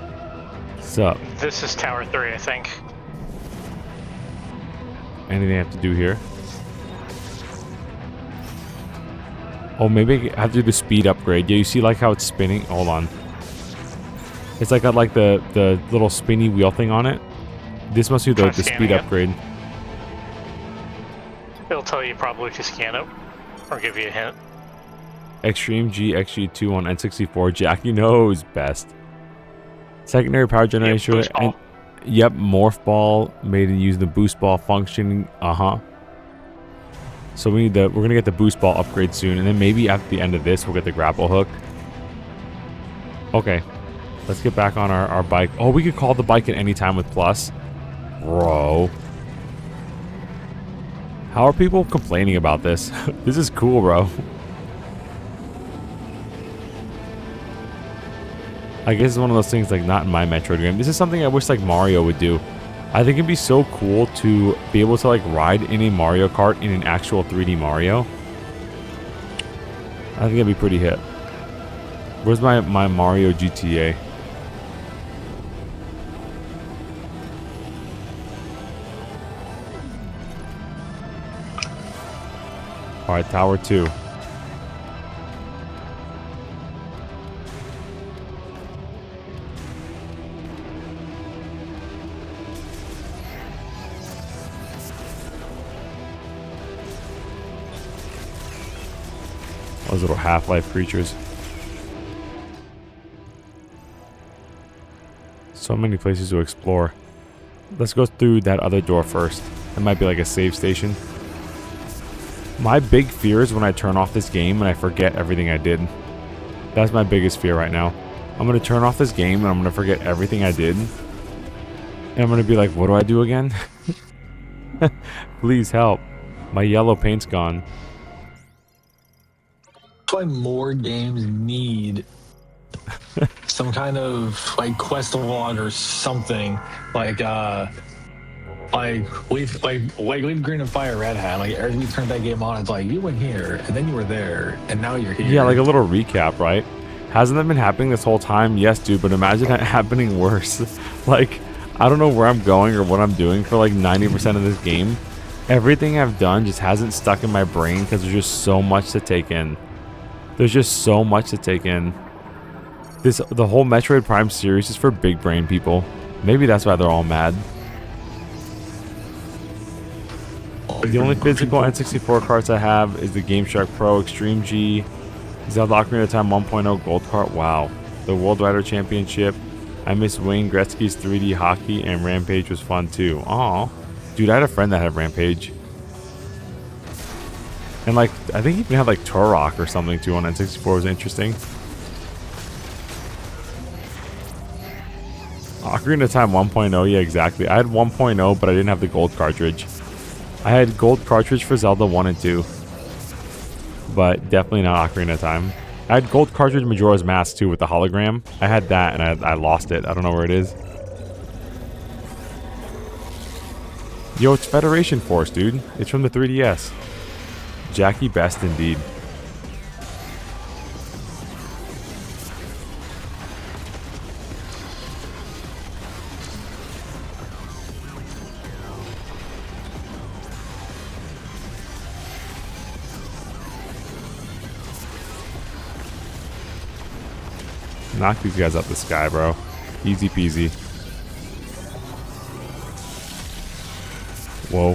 Sup? This is Tower 3, I think. Anything I have to do here? Oh, maybe I have to do the speed upgrade. Yeah, you see like how it's spinning? Hold on. It's like got like the little spinny wheel thing on it. This must be the speed upgrade. It'll tell you probably if you scan it, or give you a hint. Extreme G XG2 on N64. Jackie knows best. Secondary power generation. Boost ball. Yep, morph ball made in using the boost ball function. So we need we're gonna get the boost ball upgrade soon, and then maybe at the end of this we'll get the grapple hook. Okay, let's get back on our bike. Oh, we could call the bike at any time with plus. Bro, how are people complaining about this? This is cool, bro. I guess it's one of those things like not in my Metroid game. This is something I wish like Mario would do. I think it'd be so cool to be able to like ride in a Mario Kart in an actual 3D Mario. I think it'd be pretty hip. Where's my Mario GTA? Alright, Tower 2. Those little Half-Life creatures. So many places to explore. Let's go through that other door first. It might be like a save station. My big fear is when I turn off this game and I forget everything I did. That's my biggest fear right now. I'm going to turn off this game and I'm going to forget everything I did. And I'm going to be like, what do I do again? Please help. My yellow paint's gone. That's why more games need some kind of like quest log or something like Leaf Green and Fire Red Hat. Like every time you turn that game on, it's like you went here and then you were there and now you're here. Yeah, like a little recap, right? Hasn't that been happening this whole time? Yes, dude, but imagine it happening worse. Like, I don't know where I'm going or what I'm doing for like 90% of this game. Everything I've done just hasn't stuck in my brain because there's just so much to take in. There's just so much to take in. The whole Metroid Prime series is for big brain people. Maybe that's why they're all mad. The only physical N64 carts I have is the Game Shark Pro, Extreme G, Zelda Ocarina of Time 1.0 Gold Cart. Wow. The World Rider Championship. I miss Wayne Gretzky's 3D hockey, and Rampage was fun too. Aw. Dude, I had a friend that had Rampage. And like, I think he even had like Turok or something too on N64. Was interesting. Ocarina of Time 1.0, yeah, exactly. I had 1.0, but I didn't have the gold cartridge. I had gold cartridge for Zelda 1 and 2. But definitely not Ocarina of Time. I had gold cartridge Majora's Mask too with the hologram. I had that and I lost it. I don't know where it is. Yo, it's Federation Force, dude. It's from the 3DS. Jackie Best indeed. Knock these guys out the sky, bro. Easy peasy. Whoa.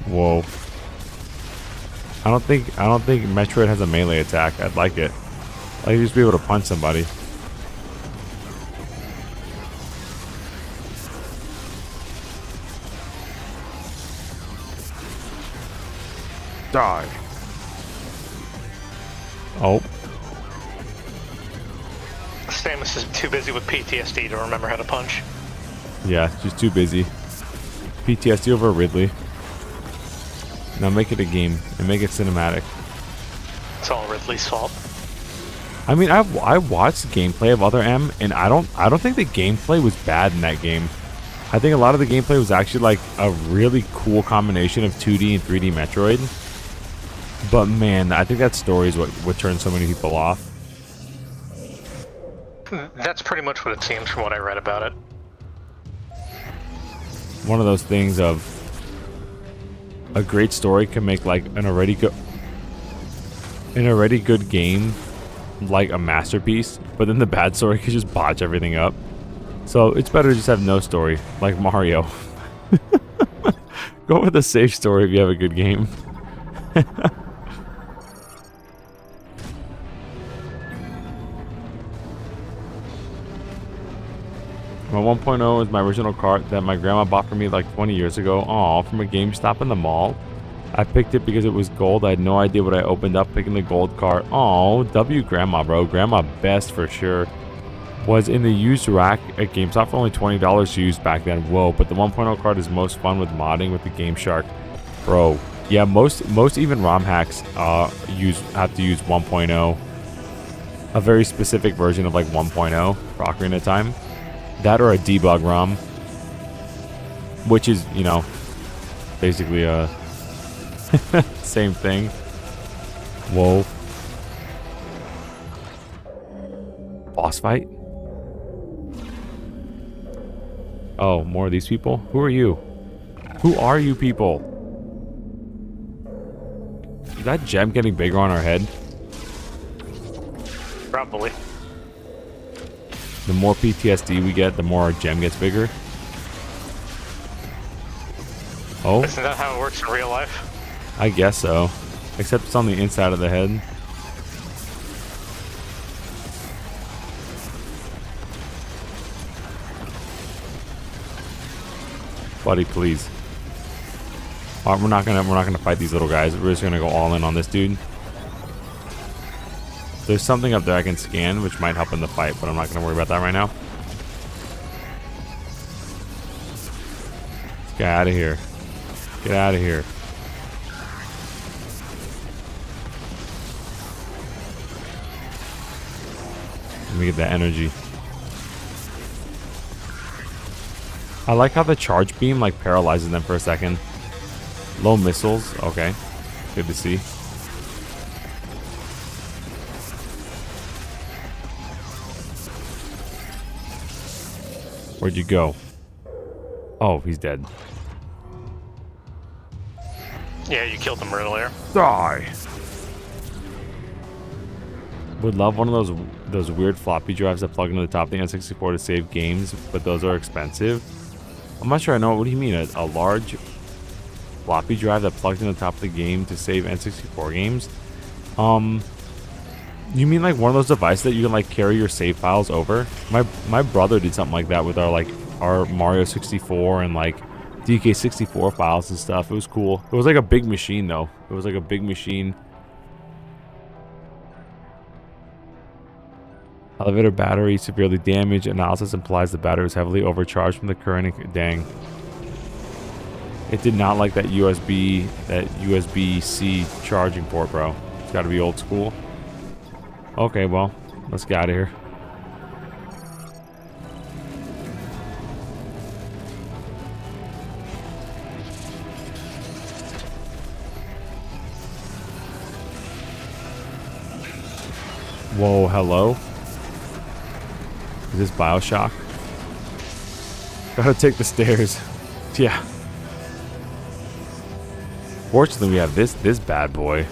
Whoa. I don't think Metroid has a melee attack. I'd like it. I'd like to just be able to punch somebody. Die. Oh. Samus is too busy with PTSD to remember how to punch. Yeah, she's too busy. PTSD over Ridley. Now make it a game and make it cinematic. It's all Ridley's fault. I mean, I watched gameplay of Other M, and I don't think the gameplay was bad in that game. I think a lot of the gameplay was actually like a really cool combination of 2D and 3D Metroid. But man, I think that story is what turned so many people off. That's pretty much what it seems from what I read about it. One of those things of a great story can make like an already good game like a masterpiece, but then the bad story could just botch everything up. So it's better to just have no story, like Mario. Go with a safe story if you have a good game. My 1.0 is my original cart that my grandma bought for me like 20 years ago. Aw, from a GameStop in the mall. I picked it because it was gold. I had no idea what I opened up picking the gold cart. Aw, W grandma, bro. Grandma best for sure. Was in the used rack at GameStop for only $20 to use back then. Whoa, but the 1.0 cart is most fun with modding with the Game Shark. Bro, yeah, most even ROM hacks have to use 1.0. A very specific version of like 1.0 for Ocarina of Time. That or a debug ROM, which is, you know, basically a same thing. Whoa. Boss fight? Oh, more of these people? Who are you? Who are you people? Is that gem getting bigger on our head? Probably. The more PTSD we get, the more our gem gets bigger. Oh. Isn't that how it works in real life? I guess so. Except it's on the inside of the head. Buddy, please. We're not gonna fight these little guys. We're just gonna go all in on this dude. There's something up there I can scan, which might help in the fight, but I'm not gonna worry about that right now. Let's get out of here. Get out of here. Let me get that energy. I like how the charge beam like paralyzes them for a second. Low missiles, okay. Good to see. Where'd you go? Oh, he's dead. Yeah, you killed him earlier. Die. Would love one of those weird floppy drives that plug into the top of the N64 to save games, but those are expensive. I'm not sure I know. What do you mean? A large floppy drive that plugs into the top of the game to save N64 games? You mean like one of those devices that you can like carry your save files over? My brother did something like that with our Mario 64 and like DK64 files and stuff. It was cool. It was like a big machine though. It was like a big machine. Elevator battery severely damaged. Analysis implies the battery was heavily overcharged from the current. Dang. It did not like that USB-C charging port, bro. It's got to be old school. Okay, well, let's get out of here. Whoa, hello? Is this Bioshock? Gotta take the stairs. Yeah. Fortunately, we have this bad boy.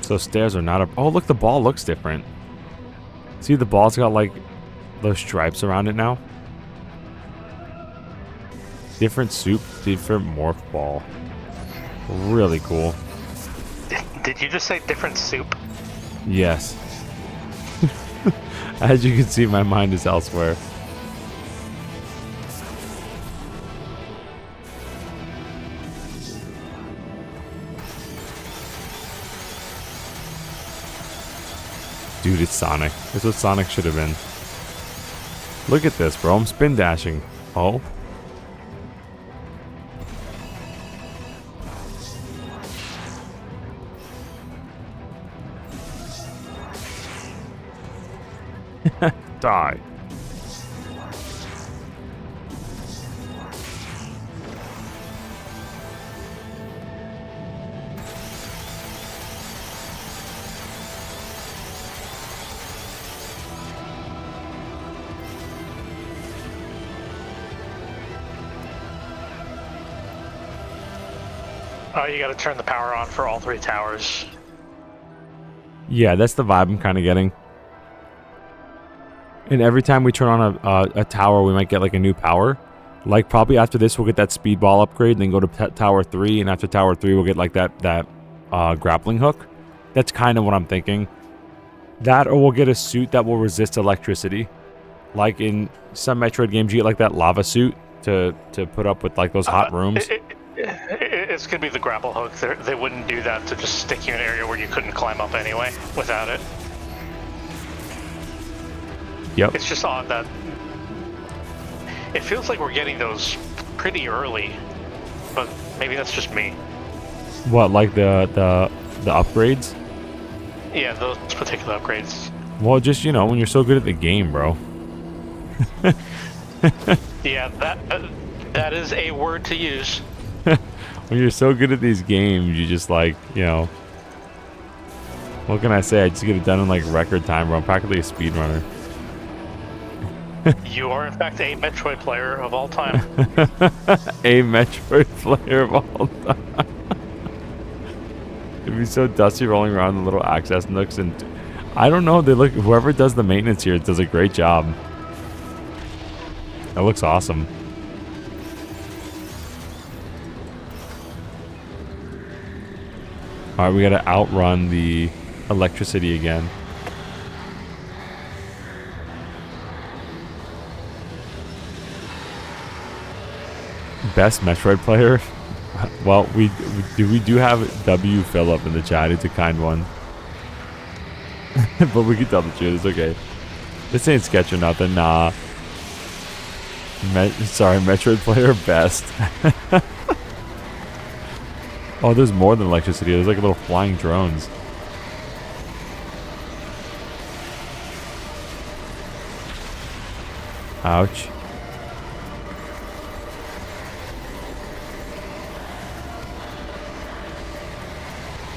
So stairs are not a... Oh, look, the ball looks different. See, the ball's got, like, those stripes around it now. Different soup, different morph ball. Really cool. Did you just say different soup? Yes. As you can see, my mind is elsewhere. Dude, it's Sonic. That's what Sonic should have been. Look at this, bro. I'm spin dashing. Oh. Die. Oh, you gotta turn the power on for all 3 towers. Yeah, that's the vibe I'm kind of getting. And every time we turn on a tower, we might get like a new power. Like probably after this, we'll get that speedball upgrade, and then go to tower 3, and after tower 3, we'll get like that grappling hook. That's kind of what I'm thinking. That, or we'll get a suit that will resist electricity. Like in some Metroid games, you get like that lava suit to put up with like those hot rooms. It's gonna be the grapple hook. They wouldn't do that to just stick you in an area where you couldn't climb up anyway without it. Yep. It's just odd that it feels like we're getting those pretty early, but maybe that's just me. What, like the upgrades? Yeah, those particular upgrades. Well, just, you know, when you're so good at the game, bro. Yeah, that is a word to use. When you're so good at these games, you just like, you know, what can I say? I just get it done in like record time, bro. I'm practically a speedrunner. You are, in fact, a Metroid player of all time. A Metroid player of all time. It'd be so dusty rolling around the little access nooks, and I don't know. They look. Whoever does the maintenance here does a great job. That looks awesome. All right, we gotta outrun the electricity again. Best Metroid player? Well, we do have W Philip in the chat. It's a kind one. But we can tell the truth. It's okay. This ain't sketch or nothing. Nah. Sorry, Metroid player best. Oh, there's more than electricity. There's like little flying drones. Ouch.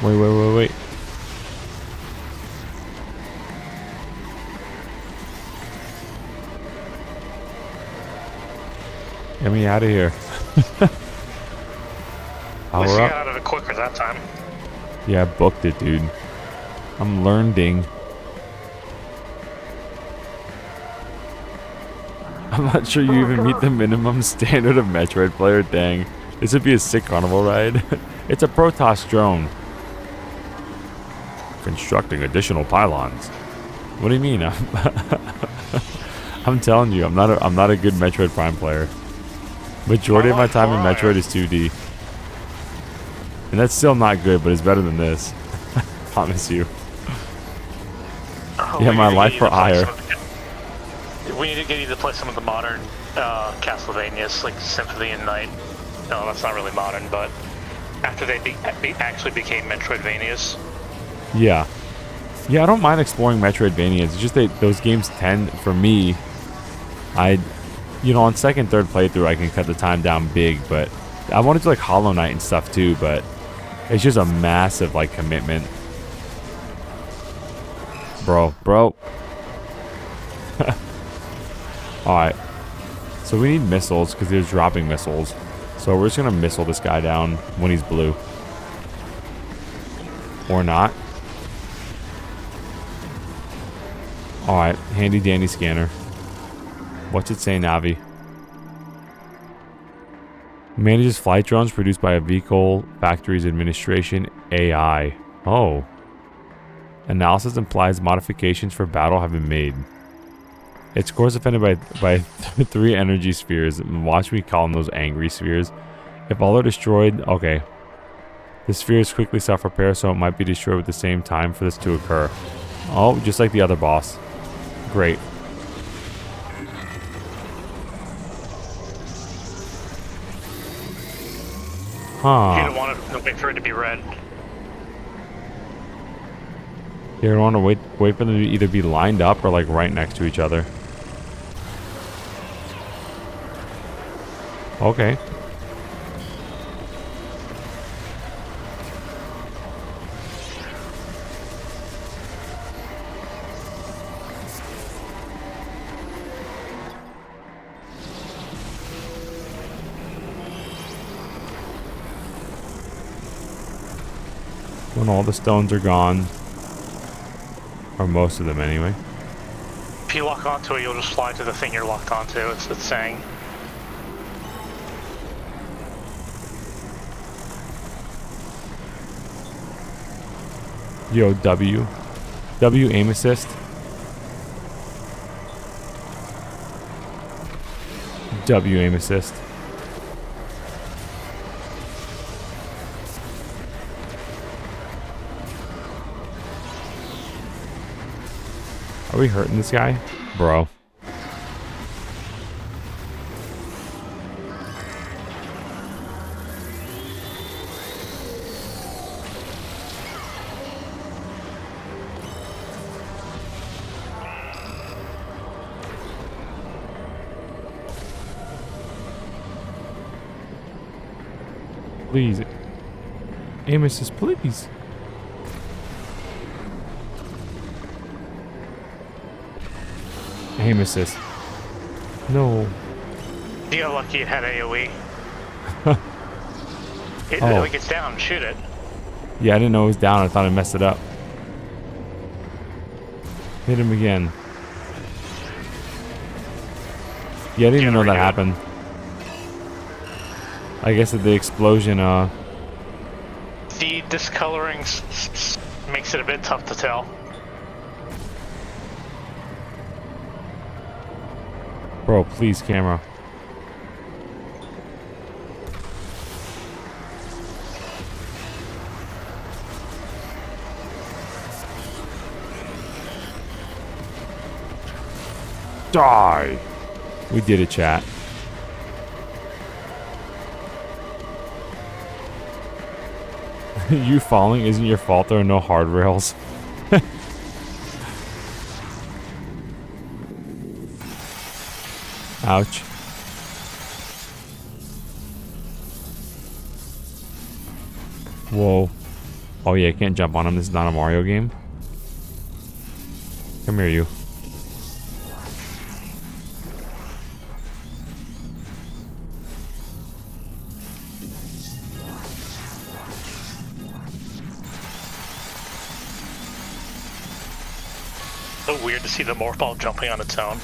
Wait. Get me out of here. At least you got out of it quicker that time. Yeah, I booked it, dude. I'm learning. I'm not sure you even meet the minimum standard of Metroid player. Dang. This would be a sick carnival ride. It's a Protoss drone. Constructing additional pylons. What do you mean? I'm telling you, I'm not a good Metroid Prime player. Majority of my time in Metroid is 2D. And that's still not good, but it's better than this. Promise you. Yeah, my life for ire. We need to get you to play some of the modern Castlevanias, like Symphony and Night. No, that's not really modern, but after they actually became Metroidvanias. Yeah. Yeah, I don't mind exploring Metroidvanias. It's just that those games tend, for me, you know, on second, third playthrough, I can cut the time down big, but I wanted to like Hollow Knight and stuff too, but it's just a massive like commitment Bro. Alright. So we need missiles because they're dropping missiles. So we're just going to missile this guy down when he's blue. Or not. Alright. Handy dandy scanner. What's it say, Navi? Manages flight drones produced by a vehicle factories administration AI. Oh. Analysis implies modifications for battle have been made. Its core is defended by 3 energy spheres. Watch me call them those angry spheres. If all are destroyed, okay. The spheres quickly self-repair, so it might be destroyed at the same time for this to occur. Oh, just like the other boss. Great. Huh. You don't want to wait for it to be red. You don't want to wait for them to either be lined up or like right next to each other. Okay. When all the stones are gone. Or most of them anyway. If you lock onto it, you'll just fly to the thing you're locked onto. It's saying. Yo, W aim assist. W aim assist. Are we hurting this guy? Bro. Please. Aim assist, please. Aim assist. No. You got lucky it had AoE. Oh. Like it's down, shoot it. Yeah, I didn't know it was down. I thought I messed it up. Hit him again. Yeah, I didn't even know that happened. I guess that the explosion, The discoloring makes it a bit tough to tell. Bro, please, camera. Die! We did it, chat. You falling isn't your fault. There are no hard rails. Ouch. Whoa. Oh yeah, I can't jump on him. This is not a Mario game. Come here, you. So weird to see the morph ball jumping on its own.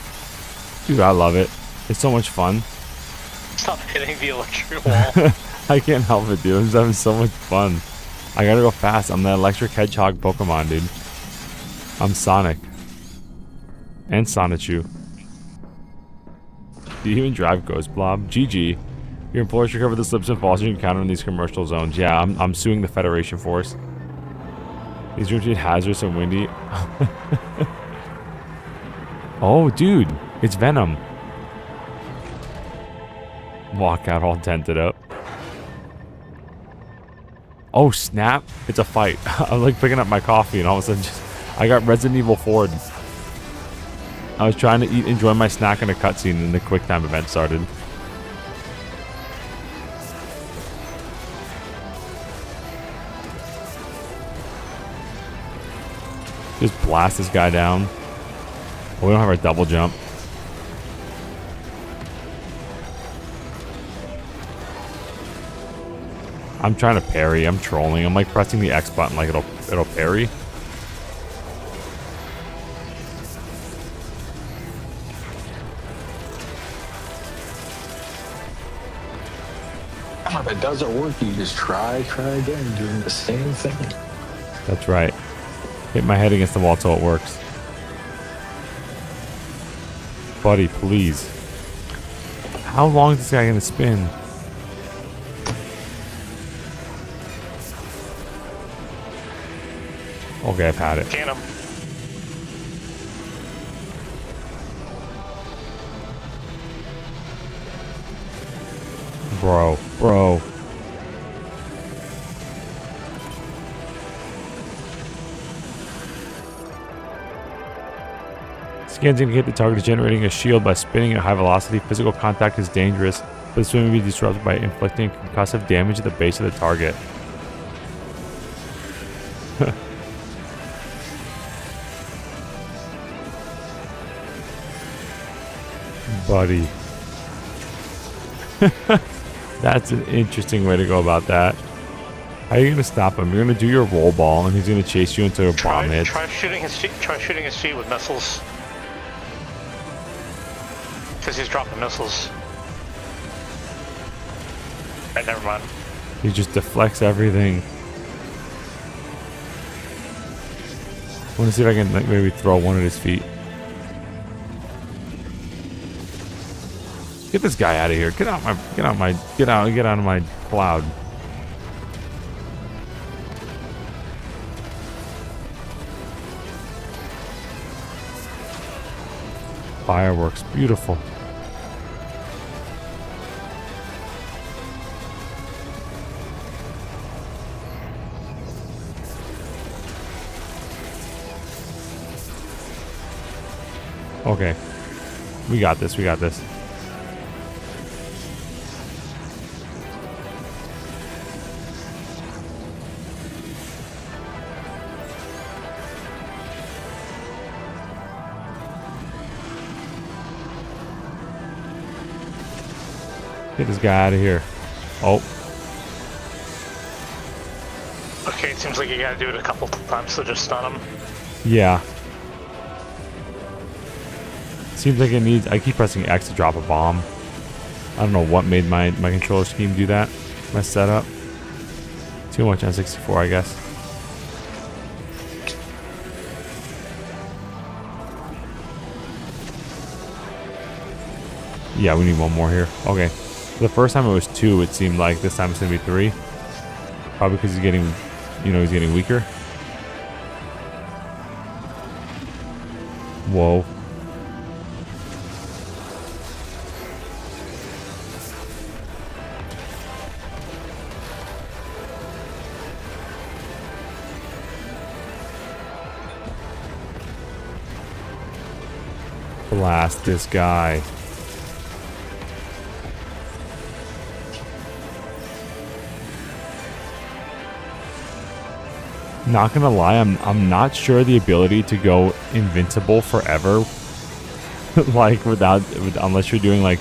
Dude, I love it. It's so much fun. Stop hitting the electric wall. I can't help it, dude. I'm just having so much fun. I gotta go fast. I'm the electric hedgehog Pokemon, dude. I'm Sonic. And Sonichu. Do you even drive Ghost Blob? GG. Your employers recover the slips and falls you encounter in these commercial zones. Yeah, I'm suing the Federation Force. These rooms are hazardous and windy. Oh, dude. It's Venom. Walk out all dented up. Oh, snap. It's a fight. I'm like picking up my coffee and all of a sudden I got Resident Evil 4. I was trying to enjoy my snack in a cutscene and the quick time event started. Just blast this guy down. Oh, we don't have our double jump. I'm trying to parry. I'm trolling. I'm like pressing the X button like it'll parry. If it doesn't work, you just try again, doing the same thing. That's right. Hit my head against the wall till it works. Buddy, please. How long is this guy gonna spin? Okay, I've had it. Can him. Bro. Scan's gonna hit the target, generating a shield by spinning at high velocity. Physical contact is dangerous, but the swing may be disrupted by inflicting concussive damage at the base of the target. Buddy. That's an interesting way to go about that. How are you gonna stop him? You're gonna do your roll ball, and he's gonna chase you until a bomb hits. Try shooting his feet with missiles. Because he's dropping missiles. Right, never mind. He just deflects everything. I want to see if I can like maybe throw one at his feet. Get this guy out of here. Get out of my cloud. Fireworks, beautiful. Okay. We got this. Get this guy out of here. Oh. Okay, it seems like you gotta do it a couple times to just stun him. Yeah. Seems like it needs... I keep pressing X to drop a bomb. I don't know what made my controller scheme do that. My setup. Too much on 64, I guess. Yeah, we need one more here. Okay. The first time it was 2, it seemed like. This time it's going to be 3. Probably because he's getting... he's getting weaker. Whoa. Blast this guy. Not gonna lie, I'm not sure the ability to go invincible forever, like unless you're doing like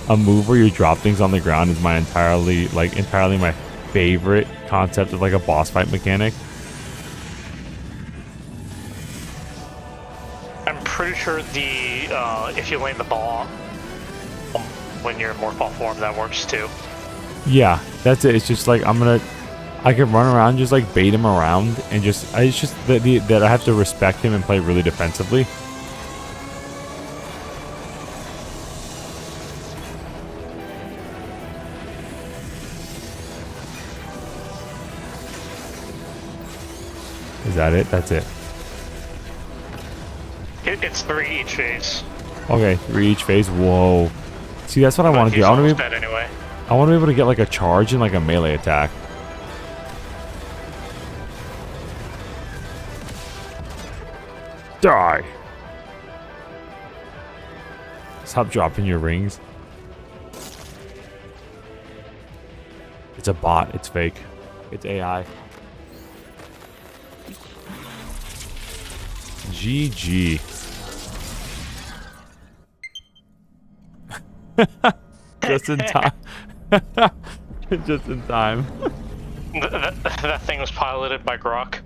a move where you drop things on the ground, is my entirely my favorite concept of like a boss fight mechanic. I'm pretty sure if you land the ball when you're in morph form, that works too. Yeah, that's it. It's just like I could run around, just like bait him around, and it's just that I have to respect him and play really defensively. Is that it? That's it. It's 3 each phase. Okay, 3 each phase. Whoa. See, that's what I want to do. I want to be anyway. I want to be able to get like a charge and like a melee attack. Die. Stop dropping your rings. It's a bot. It's fake. It's AI. GG. Just in time. Just in time. That thing was piloted by Grok.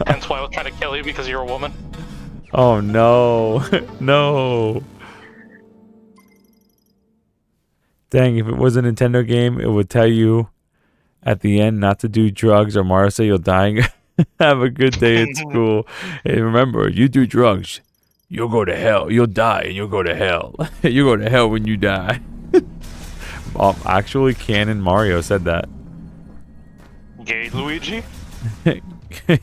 Hence why I was trying to kill you, because you're a woman. Oh no. No. Dang, if it was a Nintendo game, it would tell you at the end not to do drugs, or Mario say you'll die. Have a good day at school. Hey, remember, you do drugs, you'll go to hell. You'll die and you'll go to hell. You go to hell when you die. Actually, Canon Mario said that. Gay Luigi?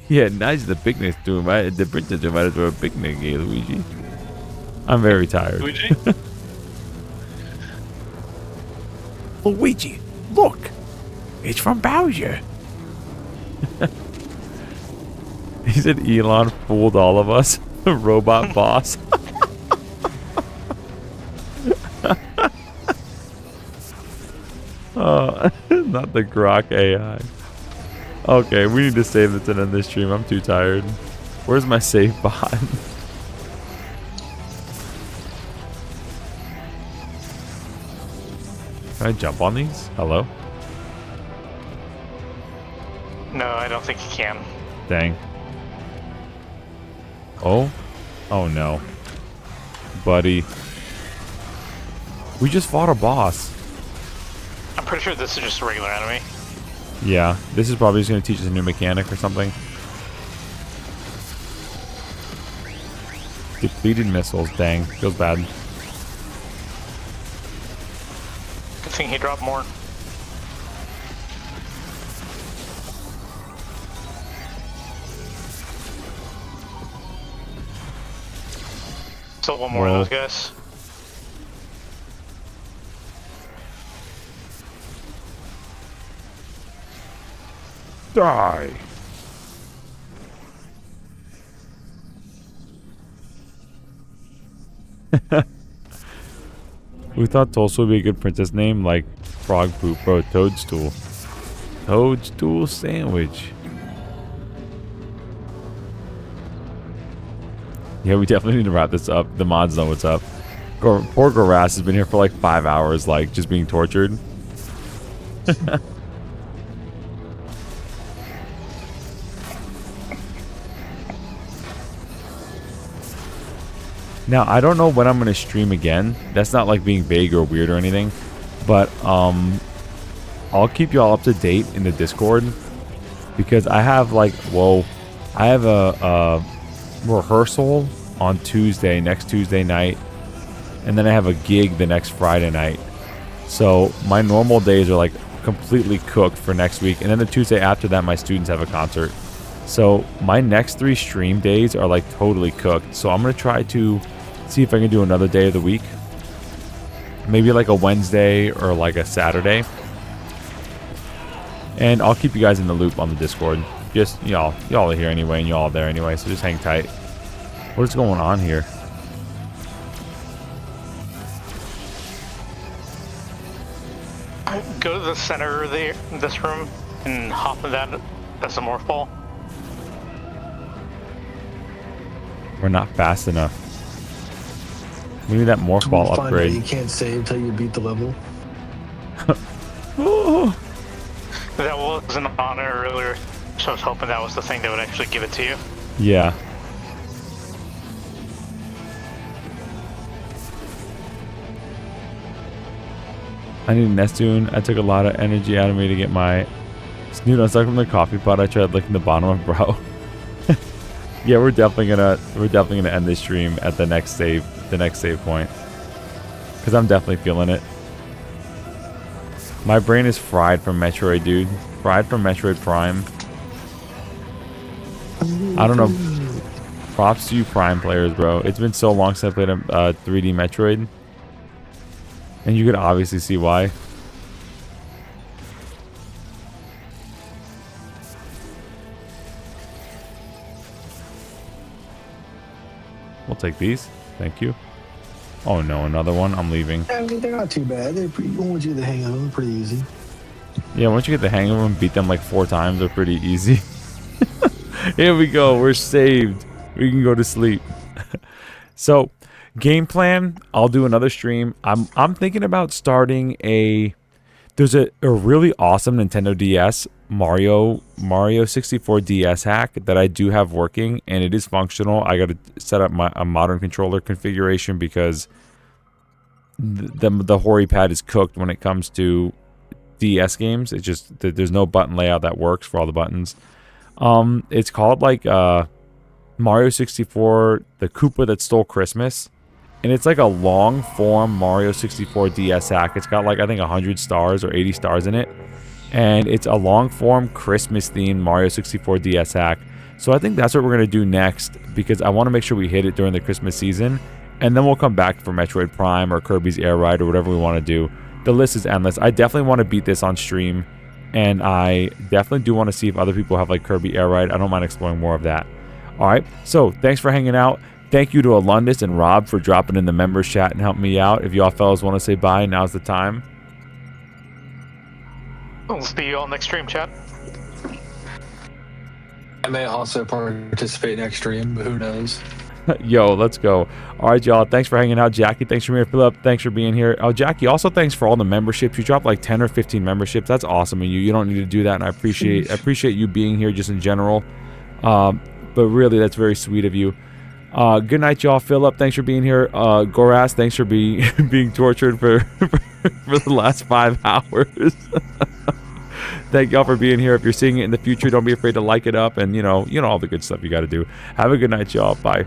Yeah, nice. The picnic's to invite the princess invited to a picnic, gay Luigi. I'm very tired. Luigi? Luigi, look! It's from Bowser. He said Elon fooled all of us. Robot boss. Oh, not the Grok AI. Okay, we need to save this and end this stream. I'm too tired. Where's my save bot? Can I jump on these? Hello? No, I don't think you can. Dang. Oh? Oh no. Buddy. We just fought a boss. I'm pretty sure this is just a regular enemy. Yeah, this is probably just going to teach us a new mechanic or something. Depleted missiles, dang. Feels bad. Good thing he dropped more. Still one more of those guys. Die. We thought Tulsa would be a good princess name, like Frog Poop, bro. Toadstool. Toadstool sandwich. Yeah, we definitely need to wrap this up. The mods know what's up. Poor Goras has been here for like 5 hours, like just being tortured. Now, I don't know when I'm going to stream again. That's not like being vague or weird or anything. But I'll keep y'all up to date in the Discord. Because I have like, I have a rehearsal on Tuesday, next Tuesday night. And then I have a gig the next Friday night. So my normal days are like completely cooked for next week. And then the Tuesday after that, my students have a concert. So my next 3 stream days are like totally cooked. So I'm going to try to see if I can do another day of the week. Maybe like a Wednesday or like a Saturday. And I'll keep you guys in the loop on the Discord. Just, y'all are here anyway and y'all are there anyway. So just hang tight. What is going on here? Go to the center of this room and hop in that as a morph ball. We're not fast enough. We need that morph ball Find out upgrade. you can't save until you beat the level. Oh. That wasn't on it earlier, so I was hoping that was the thing that would actually give it to you. Yeah. I need Nestoon. I took a lot of energy out of me to get my snoot unstuck from the coffee pot. I tried licking the bottom of bro. Yeah, we're definitely gonna end this stream at the next save point. Cause I'm definitely feeling it. My brain is fried from Metroid, dude. Fried from Metroid Prime. I don't know. Props to you Prime players, bro. It's been so long since I played a 3D Metroid. And you could obviously see why. We'll take these. Thank you. Oh no, another one. I'm leaving. I mean, they're not too bad. Once you get the hang of them, pretty easy. Yeah, once you get the hang of them, beat them like 4 times, they're pretty easy. Here we go. We're saved. We can go to sleep. So, game plan. I'll do another stream. I'm thinking about starting a. There's a really awesome Nintendo DS Mario 64 DS hack that I do have working, and it is functional. I got to set up a modern controller configuration because the Hori pad is cooked when it comes to DS games. It's just there's no button layout that works for all the buttons. It's called like Mario 64, the Koopa that stole Christmas. And it's like a long form Mario 64 DS hack. It's got like, I think 100 stars or 80 stars in it. And it's a long form Christmas themed Mario 64 DS hack. So I think that's what we're going to do next, because I want to make sure we hit it during the Christmas season. And then we'll come back for Metroid Prime or Kirby's Air Ride or whatever we want to do. The list is endless. I definitely want to beat this on stream. And I definitely do want to see if other people have like Kirby Air Ride. I don't mind exploring more of that. All right. So thanks for hanging out. Thank you to Alundis and Rob for dropping in the members chat and helping me out. If y'all fellas want to say bye, now's the time. We'll see you all next stream, chat. I may also participate next stream, but who knows? Yo, let's go. All right, y'all. Thanks for hanging out. Jackie, thanks for being here. Philip, thanks for being here. Oh, Jackie, also thanks for all the memberships. You dropped like 10 or 15 memberships. That's awesome of you. You don't need to do that, and I appreciate you being here just in general. But really, that's very sweet of you. Good night, y'all. Philip, thanks for being here. Goras, thanks for being tortured for the last 5 hours. Thank y'all for being here. If you're seeing it in the future, don't be afraid to like it up, and you know all the good stuff you got to do. Have a good night, y'all. Bye.